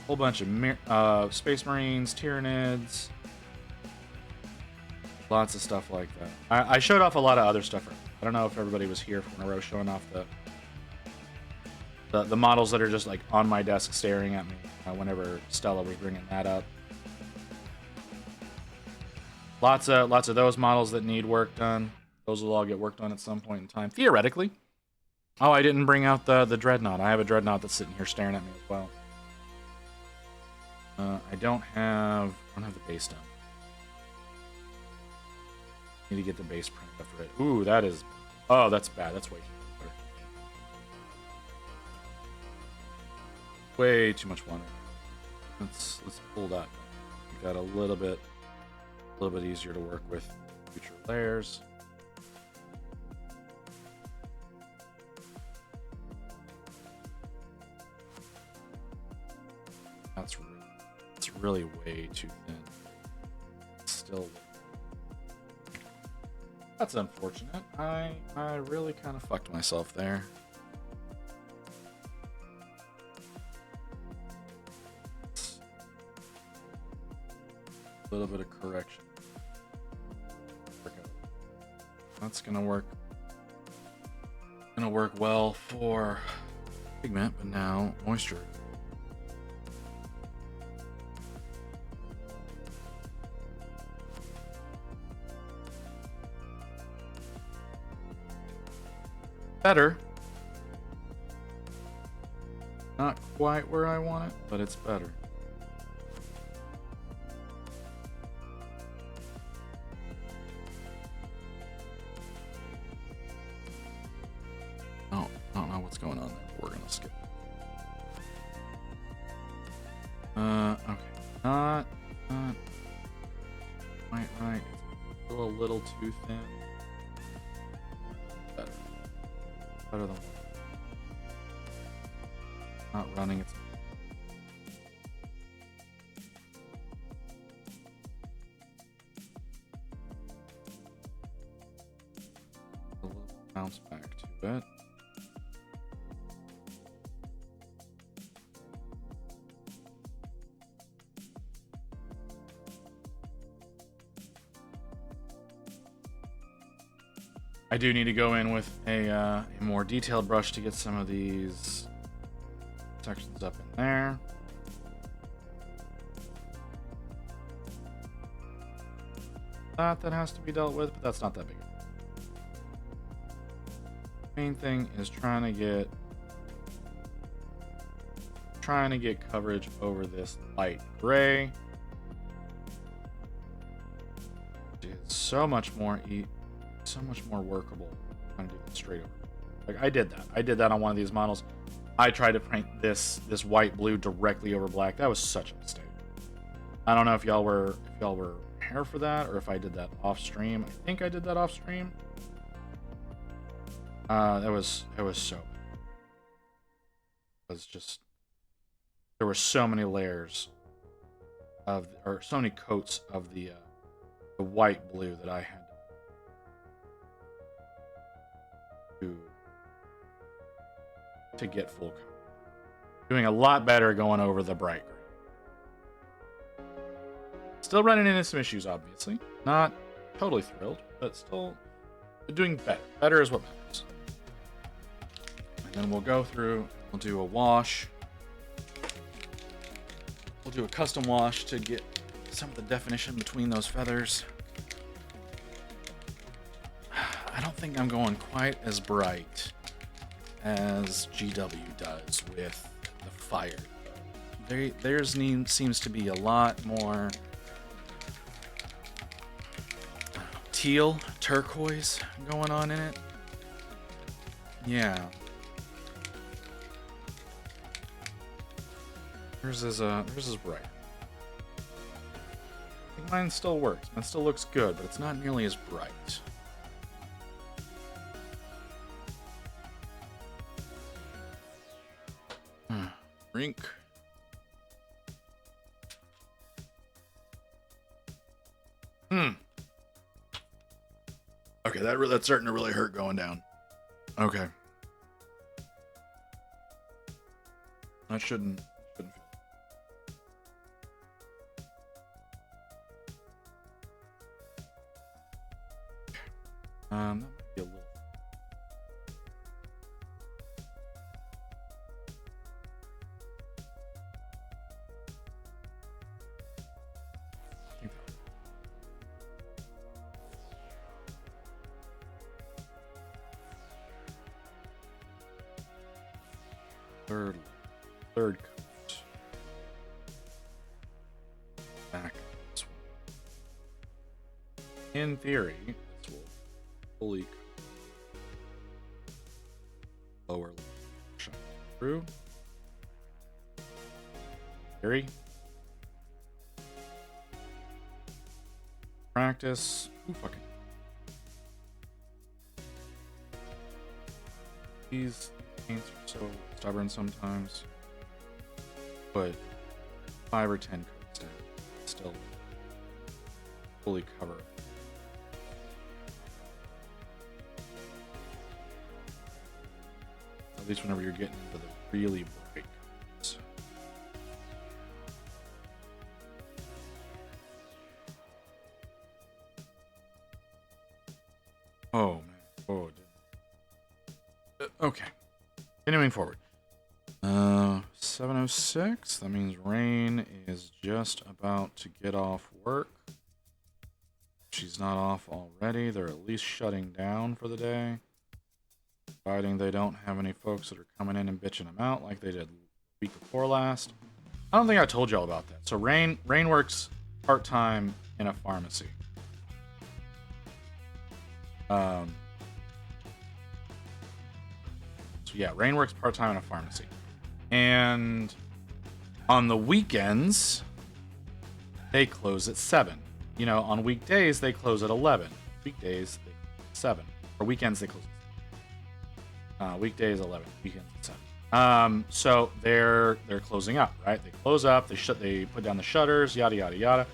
of Space Marines, Tyranids, Lots of stuff like that. I showed off a lot of other stuff. I don't know if everybody was here when I was showing off the models that are just like on my desk staring at me whenever Stella was bringing that up. Lots of those models that need work done. Those will all get worked on at some point in time, theoretically. Oh, I didn't bring out the Dreadnought. I have a Dreadnought that's sitting here staring at me as well. I don't have the base done. Need to get the base printed up for it. Ooh, that is... Oh, that's bad. That's way too much water. Way too much water. Let's pull that. Make that a little bit easier to work with future layers. It's really way too thin. Still, that's unfortunate. I really kind of fucked myself there. A little bit of correction. That's gonna work. Gonna work well for pigment, but now moisture. Better. Not quite where I want it, but it's better. Oh, I don't know what's going on there. We're gonna skip. Okay. Not quite right. It's still a little too thin. Better than not running. It's a little bounce back to it. I do need to go in with a more detailed brush to get some of these sections up in there. That has to be dealt with, but that's not that big. Main thing is trying to get coverage over this light gray. It is so much more workable trying to do that straight over. Like I did that on one of these models. I tried to paint this white blue directly over black. That was such a mistake. I don't know if y'all were here for that or if I did that off stream. I think I did that off stream. It was so bad. It was just, there were so many layers or so many coats of the white blue that I had to get full coverage. Doing a lot better going over the bright gray. Still running into some issues, obviously. Not totally thrilled, but still doing better. Better is what matters. And then we'll go through, we'll do a wash. We'll do a custom wash to get some of the definition between those feathers. I don't think I'm going quite as bright as GW does with the fire. Theirs seems to be a lot more teal, turquoise going on in it. Yeah. Hers is bright. I think mine still works. Mine still looks good, but it's not nearly as bright. Rink. Okay, that's starting to really hurt going down. Okay. That shouldn't feel. That might be a little. Third coat. Back this one. In theory, this will fully lower shine through. Theory. Practice. Ooh, fucking. These paints are so stubborn sometimes. But 5 or 10 coats down, still fully cover up. At least whenever you're getting into the really bright coats. Oh man. Oh. Okay. Continuing forward. 7:06. That means Rain is just about to get off work. She's not off already. They're at least shutting down for the day. Providing they don't have any folks that are coming in and bitching them out like they did the week before last. I don't think I told y'all about that. So Rain works part-time in a pharmacy. So yeah, Rain works part-time in a pharmacy. And on the weekends, they close at 7. You know, on weekdays, they close at 11. Weekdays, they close at 7. Or weekends, they close at 7. Weekdays, 11. Weekends, at 7. So they're closing up, right? They close up, they put down the shutters, yada, yada, yada.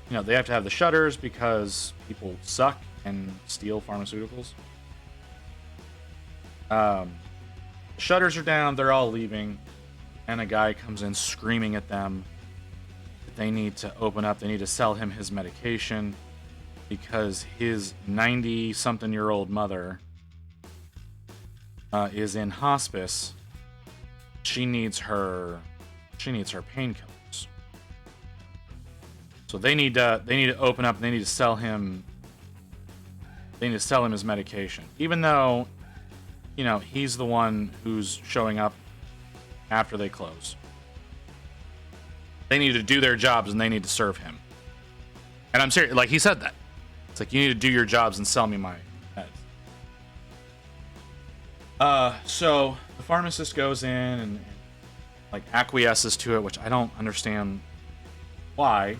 You know, they have to have the shutters because people suck and steal pharmaceuticals. Shutters are down, they're all leaving. And a guy comes in screaming at them that they need to open up, they need to sell him his medication because his 90-something-year-old mother is in hospice. She needs her painkillers. So they need to open up and they need to sell him his medication. Even though, you know, he's the one who's showing up after they close. They need to do their jobs and they need to serve him. And I'm serious, like he said that. It's like, you need to do your jobs and sell me my meds. So the pharmacist goes in and like acquiesces to it, which I don't understand why.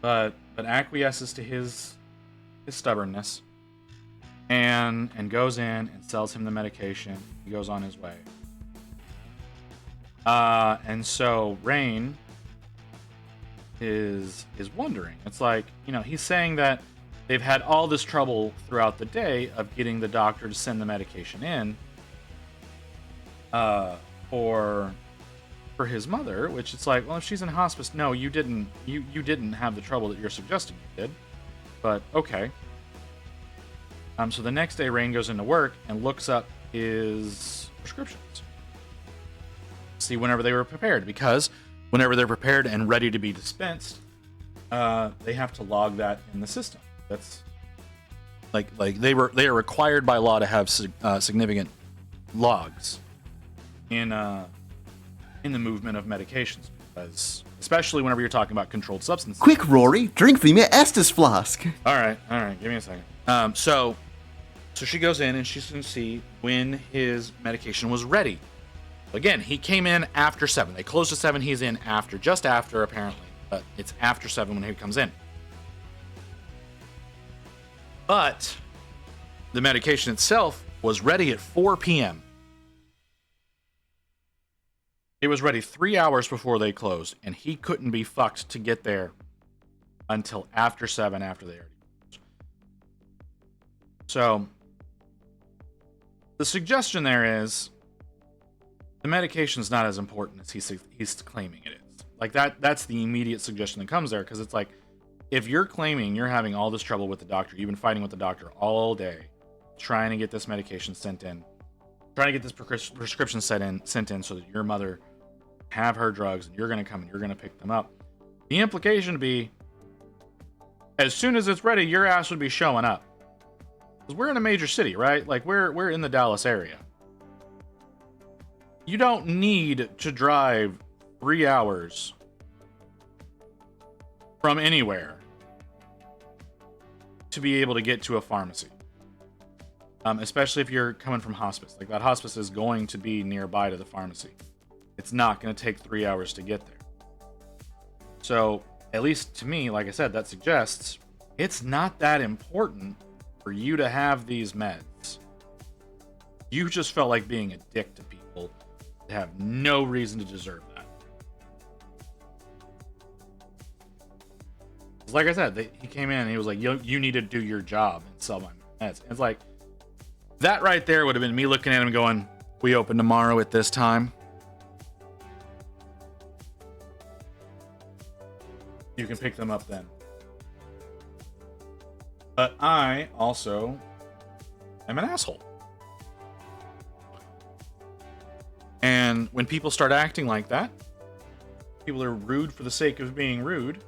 But acquiesces to his stubbornness. And goes in and sells him the medication. He goes on his way. And so Rain is wondering. It's like, you know, he's saying that they've had all this trouble throughout the day of getting the doctor to send the medication in for his mother, which it's like, well, if she's in hospice, no, you didn't have the trouble that you're suggesting you did. But okay. So the next day Rain goes into work and looks up his prescriptions. See whenever they were prepared, because whenever they're prepared and ready to be dispensed, they have to log that in the system. That's like they are required by law to have significant logs in the movement of medications, because especially whenever you're talking about controlled substances. Quick, Rory, drink me my Estus flask. All right, give me a second. So she goes in and she's going to see when his medication was ready. Again, he came in after 7. They closed at 7. He's in just after, apparently. But it's after 7 when he comes in. But the medication itself was ready at 4 p.m. It was ready 3 hours before they closed, and he couldn't be fucked to get there until after 7, after they already closed. So the suggestion there is, the medication's not as important as he's claiming it is. Like that's the immediate suggestion that comes there, because it's like, if you're claiming you're having all this trouble with the doctor, you've been fighting with the doctor all day, trying to get this medication sent in, trying to get this prescription sent in so that your mother have her drugs, and you're going to come and you're going to pick them up. The implication would be, as soon as it's ready, your ass would be showing up. Because we're in a major city, right? Like, we're in the Dallas area. You don't need to drive 3 hours from anywhere to be able to get to a pharmacy. Especially if you're coming from hospice. Like, that hospice is going to be nearby to the pharmacy. It's not going to take 3 hours to get there. So, at least to me, like I said, that suggests it's not that important for you to have these meds. You just felt like being a dick to people that have no reason to deserve that. Like I said, he came in and he was like, you need to do your job and sell my meds. And it's like, that right there would have been me looking at him going, we open tomorrow at this time. You can pick them up then. But I also am an asshole. And when people start acting like that, people are rude for the sake of being rude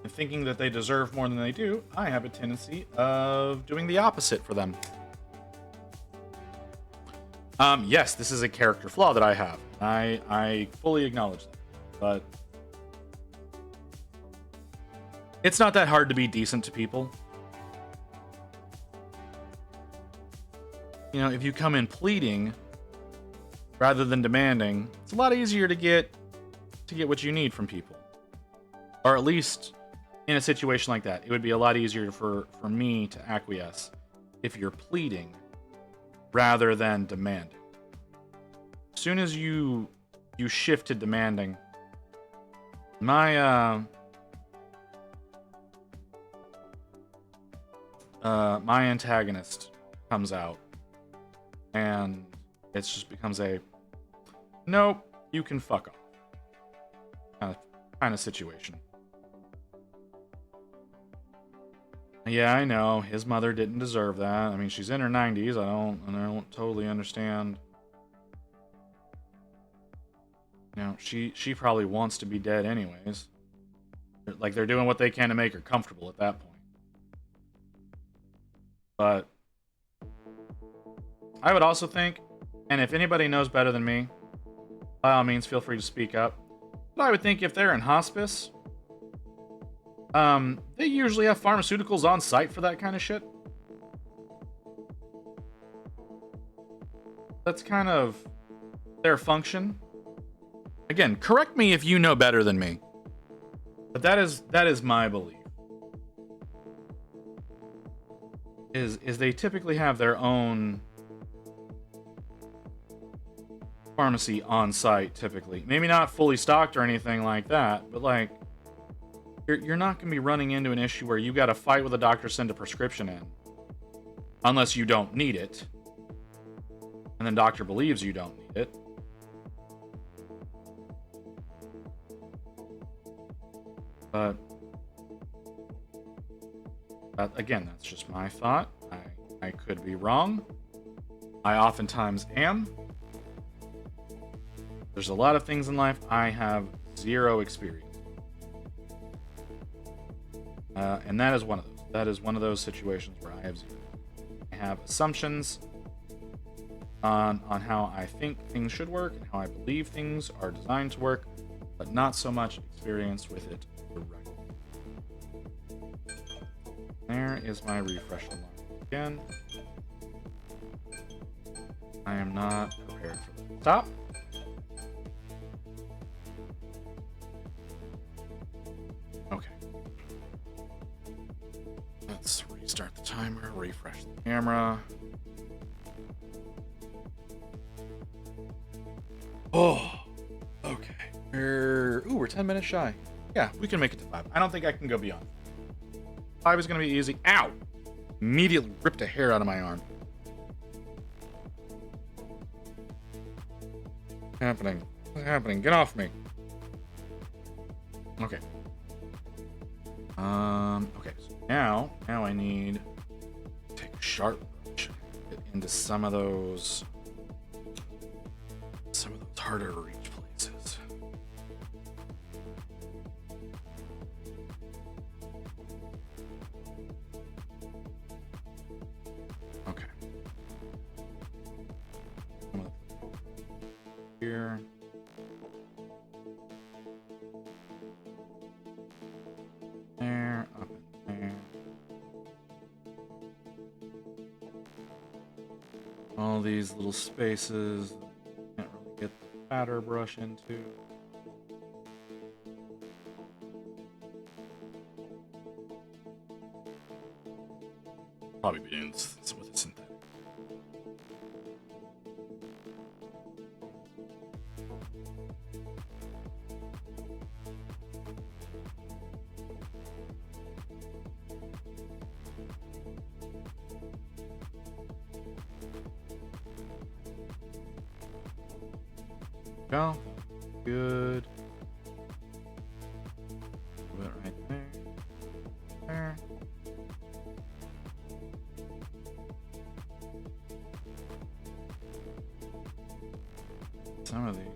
and thinking that they deserve more than they do, I have a tendency of doing the opposite for them. Yes, this is a character flaw that I have. I fully acknowledge that. But it's not that hard to be decent to people. You know, if you come in pleading rather than demanding, it's a lot easier to get what you need from people. Or at least in a situation like that, it would be a lot easier for me to acquiesce if you're pleading rather than demanding. As soon as you shift to demanding, my antagonist comes out, and it just becomes a nope, you can fuck off kind of situation. Yeah, I know his mother didn't deserve that. I mean, she's in her 90s. I don't totally understand. You know, she probably wants to be dead anyways. Like, they're doing what they can to make her comfortable at that point. But I would also think, and if anybody knows better than me, by all means, feel free to speak up. But I would think if they're in hospice, they usually have pharmaceuticals on site for that kind of shit. That's kind of their function. Again, correct me if you know better than me. But that is my belief. Is they typically have their own pharmacy on site, typically. Maybe not fully stocked or anything like that, but like, you're not going to be running into an issue where you got to fight with a doctor, send a prescription in, unless you don't need it, and then doctor believes you don't need it. But again, that's just my thought. I could be wrong. I oftentimes am. There's a lot of things in life I have zero experience. And that is one of those. That is one of those situations where I have zero. I have assumptions on how I think things should work and how I believe things are designed to work, but not so much experience with it directly. There is my refresh line again. I am not prepared for that. Stop. Okay. Let's restart the timer, refresh the camera. Oh, okay. We're 10 minutes shy. Yeah, we can make it to 5. I don't think I can go beyond. 5 is going to be easy. Ow! Immediately ripped a hair out of my arm. What's happening? What's happening? Get off me. Okay. Okay, so now I need to take a sharp brush, get into some of those harder to reach places. Okay. Here. There, up and there. All these little spaces. Can't really get the fatter brush into. Probably be doing this with a synthetic. Go. Good. Put it right there. There. Some of these.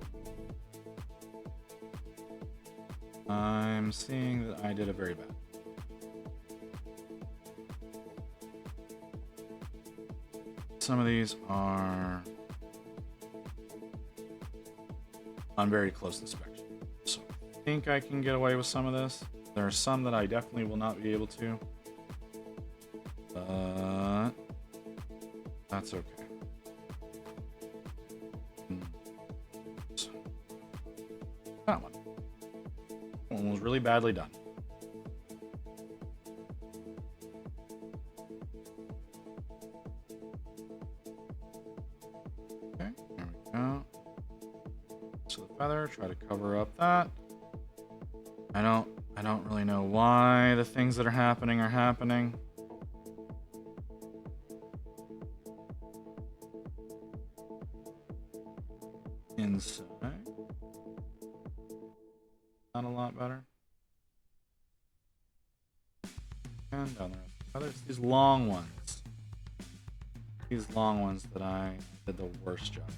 I'm seeing that I did a very bad. Some of these are on very close inspection. So I think I can get away with some of this. There are some that I definitely will not be able to. But that's okay. That one. That one was really badly done. Okay, there we go. So the feather, try to cover up that. I don't really know why the things that are happening are happening. Inside. Not a lot better. And down there. Oh, there's these long ones. These long ones that I did the worst job.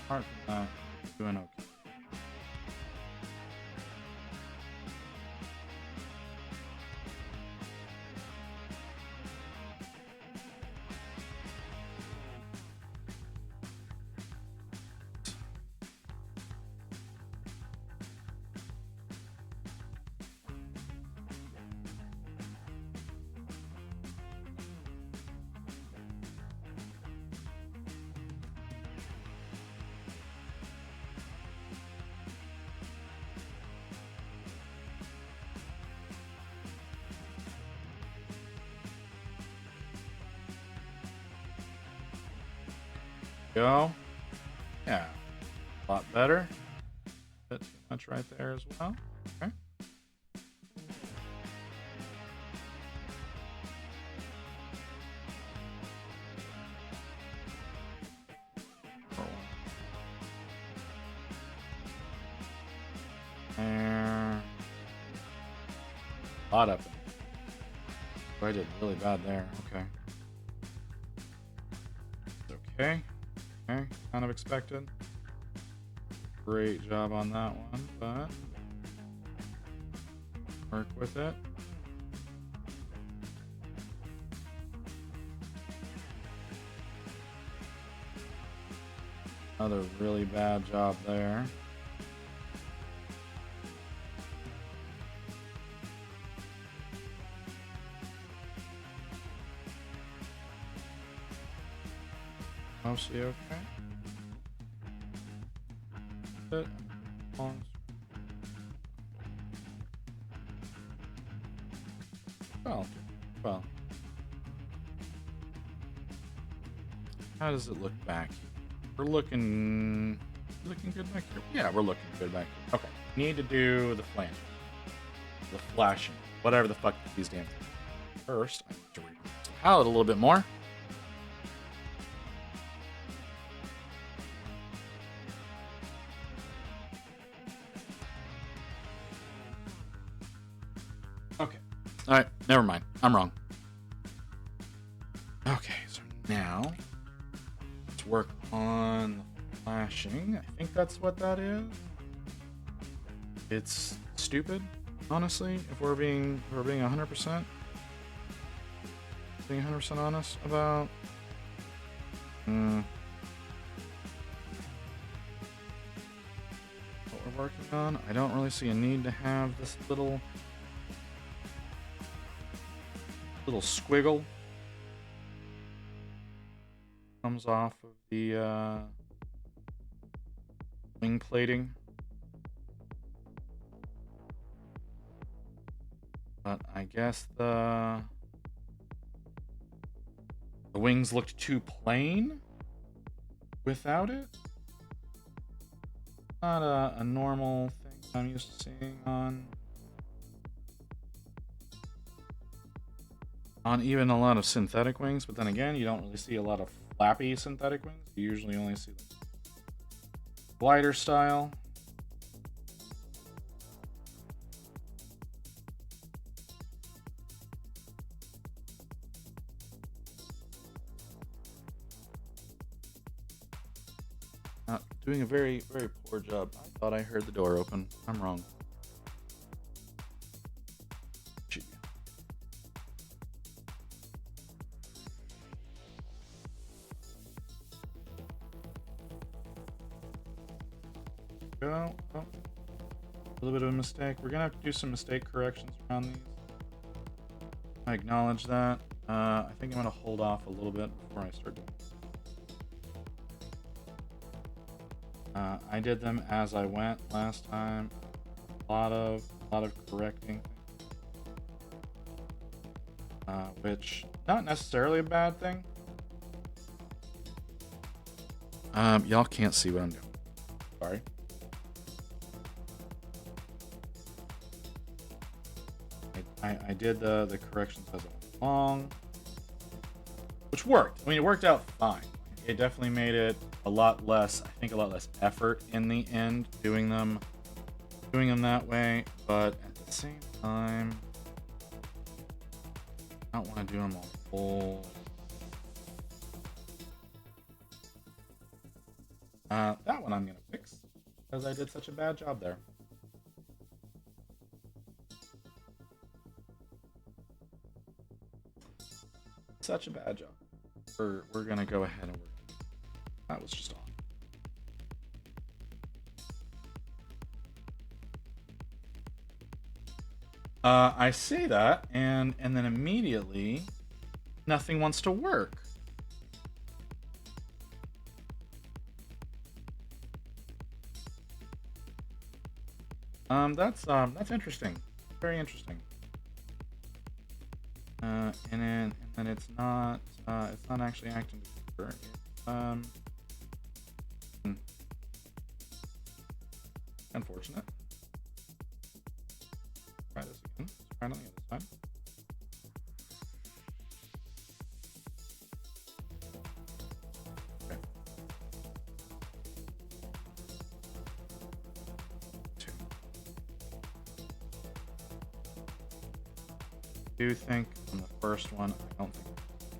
Apart from that, doing okay. Go. Yeah. A lot better. Bit too much right there as well. Okay. There. A lot up. Oh, I did really bad there. Okay. It's okay. Okay, kind of expected. Great job on that one, but work with it. Another really bad job there. Mostly okay. It. Well. How does it look back? We're looking good back here. Yeah, we're looking good back here. Okay, need to do the flange, the flashing, whatever the fuck these damn things. First, I need to replace the palette a little bit more. Alright, never mind. I'm wrong. Okay, so now let's work on the flashing. I think that's what that is. It's stupid, honestly, if we're being 100%. Being 100% honest about what we're working on. I don't really see a need to have this little squiggle comes off of the wing plating. But I guess the wings looked too plain without it. Not a normal thing I'm used to seeing on even a lot of synthetic wings, but then again, you don't really see a lot of flappy synthetic wings. You usually only see the glider style. Doing a very, very poor job. I thought I heard the door open. I'm wrong. Gee. Go. Oh. A little bit of a mistake. We're gonna have to do some mistake corrections around these. I acknowledge that. I think I'm gonna hold off a little bit before I start doing this. I did them as I went last time. A lot of correcting, which not necessarily a bad thing. Y'all can't see what I'm doing. Sorry. I did the corrections as I went along, which worked. I mean, it worked out fine. It definitely made it a lot less, I think, a lot less effort in the end doing them that way. But at the same time, I don't want to do them all full. That one I'm gonna fix because I did such a bad job there. Such a bad job. We're gonna go ahead and work. That was just on. I say that, and then immediately, nothing wants to work. That's interesting. Very interesting. And then it's not actually acting together. Unfortunate. Try this again. Let's try it on the other side. Okay. Two. I do think on the first one, I don't think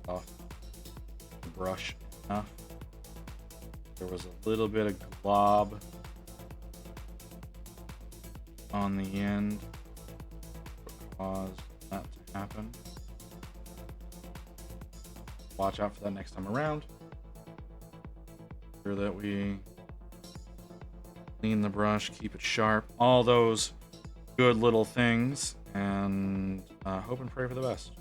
I off the brush enough. There was a little bit of glob on the end that caused that to happen. Watch out for that next time around. Make sure that we clean the brush, keep it sharp, all those good little things, and hope and pray for the best.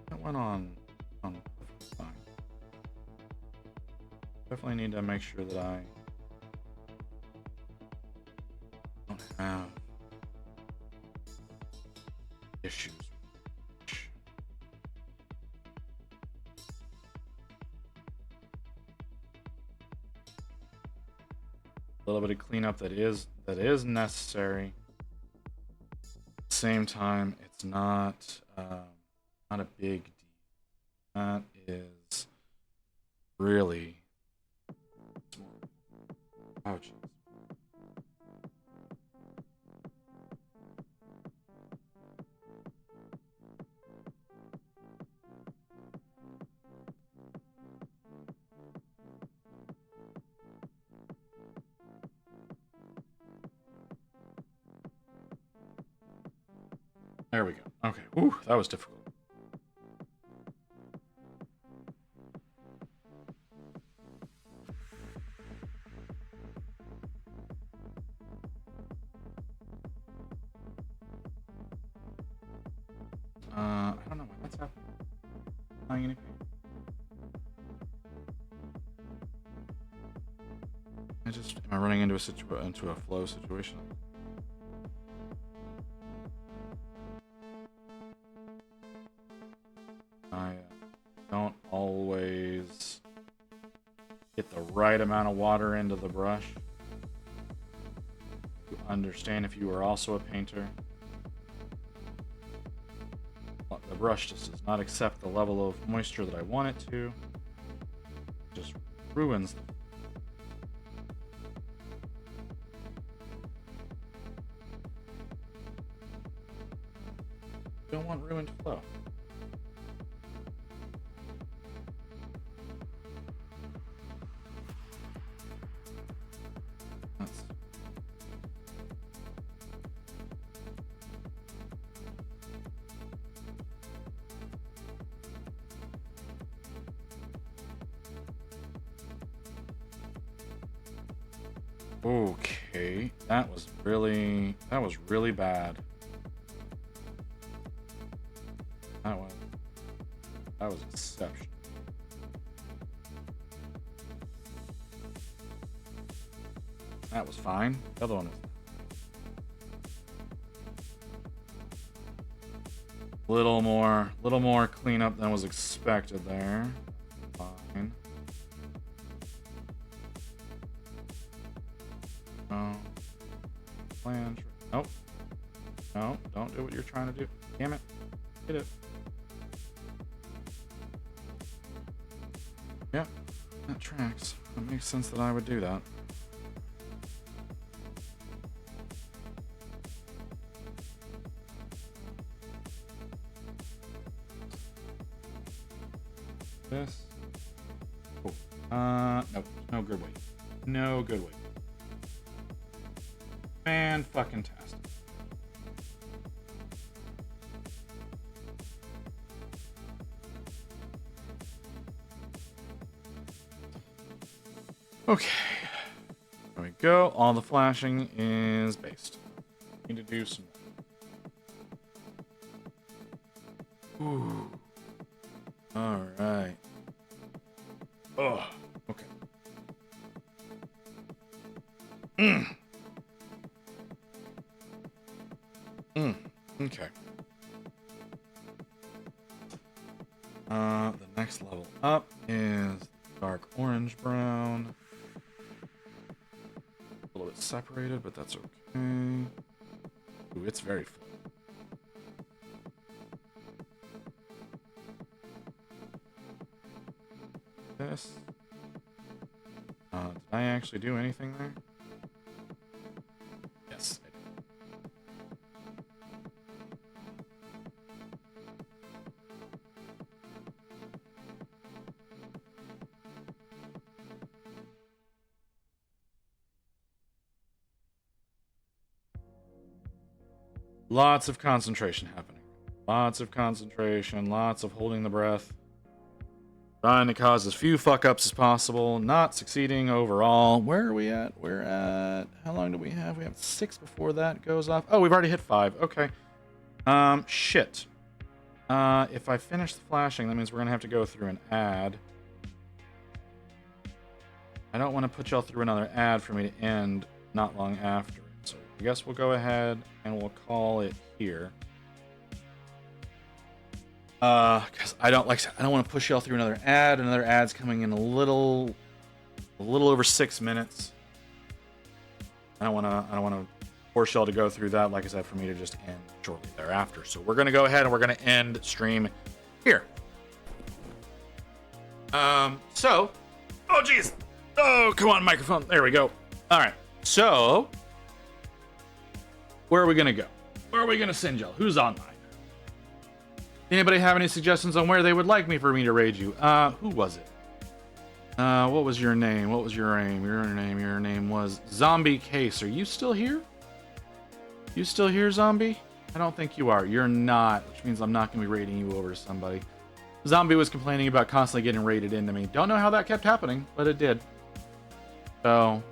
That went on fine. Definitely need to make sure that I don't have issues. A little bit of cleanup that is necessary. At the same time, it's not a big deal. That is really small. Oh, jeez. There we go. Okay. Ooh, that was difficult. I don't know what's happening. Not anything. Am I running into a flow situation? I don't always get the right amount of water into the brush. To understand if you are also a painter. The brush just does not accept the level of moisture that I want it to. It just ruins them. Don't want ruined flow. That's... Okay, that was really bad. That was exceptional. That was fine. The other one was little more cleanup than was expected there. Fine. Oh. Flange. Nope. No, don't do what you're trying to do. Damn it. Hit it. Yep, that tracks. That makes sense that I would do that. This. Cool. Nope. No good weight. No good weight. Fan-fucking-tastic. Okay, there we go. All the flashing is based. Need to do some. Ooh. All right. Oh. Okay. Okay. The next level up is dark orange brown. A little bit separated, but that's okay. Ooh, it's very full. This. Did I actually do anything there? Yes, I did. Lots of concentration happening. Lots of concentration, lots of holding the breath. Trying to cause as few fuck-ups as possible. Not succeeding overall. Where are we at? We're at... How long do we have? We have 6 before that goes off. Oh, we've already hit 5. Okay. Shit. If I finish the flashing, that means we're gonna have to go through an ad. I don't want to put y'all through another ad for me to end not long after it. So I guess we'll go ahead and we'll call it here. Because I don't want to push y'all through another ad. Another ad's coming in a little over 6 minutes. I don't want to force y'all to go through that. Like I said, for me to just end shortly thereafter. So we're gonna go ahead and we're gonna end stream here. So, oh geez, oh come on, microphone. There we go. All right. So, where are we gonna go? Where are we gonna send y'all? Who's online? Anybody have any suggestions on where they would like for me to raid you? Who was it? What was your name? What was your name? Your name was Zombie Case. Are you still here? You still here, Zombie? I don't think you are. You're not, which means I'm not going to be raiding you over to somebody. Zombie was complaining about constantly getting raided into me. Don't know how that kept happening, but it did. So,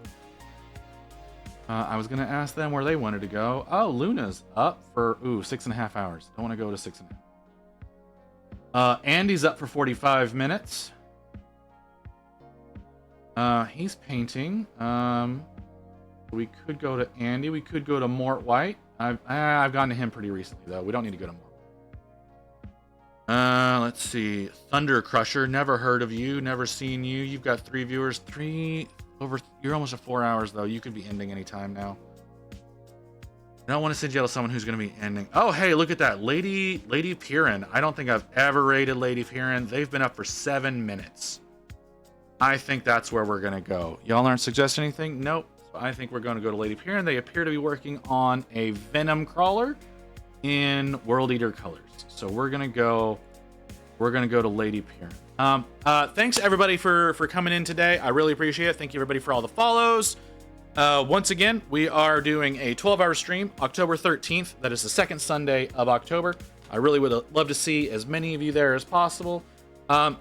I was going to ask them where they wanted to go. Oh, Luna's up for, 6.5 hours. Don't want to go to 6.5. Andy's up for 45 minutes. He's painting. We could go to Andy. We could go to Mort White. I've gone to him pretty recently, though. We don't need to go to Mort. Let's see. Thunder Crusher. Never heard of you. Never seen you. You've got 3 viewers. You're almost at 4 hours, though. You could be ending anytime now. I don't want to send you to someone who's going to be ending. Oh, hey, look at that. Lady Piran. I don't think I've ever rated Lady Piran. They've been up for 7 minutes. I think that's where we're going to go. Y'all aren't suggesting anything? Nope. So I think we're going to go to Lady Piran. They appear to be working on a Venom Crawler in World Eater colors. So we're going to go to Lady Piran. Thanks everybody for coming in today. I really appreciate it. Thank you everybody for all the follows. Once again, we are doing a 12-hour stream, October 13th. That is the second Sunday of October. I really would love to see as many of you there as possible.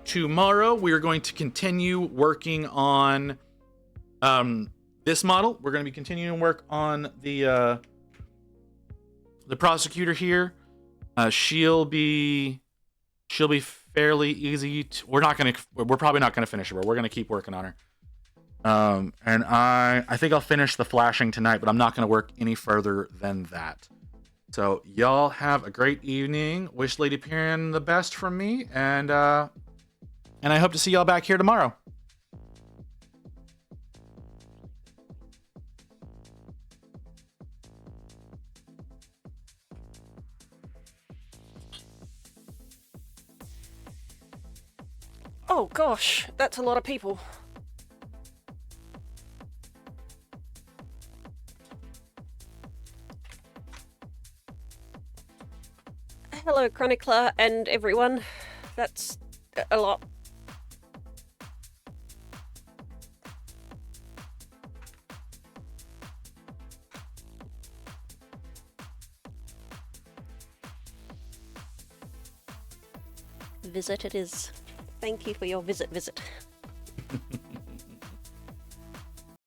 Tomorrow, we are going to continue working on this model. We're going to be continuing to work on the Prosecutor here. She'll be fairly easy. We're probably not going to finish her, but we're going to keep working on her. And I think I'll finish the flashing tonight, but I'm not going to work any further than that. So y'all have a great evening. Wish Lady Piran the best from me, and I hope to see y'all back here tomorrow. Oh gosh, that's a lot of people. Hello, Chronicler and everyone. That's a lot. Visit it is. Thank you for your visit.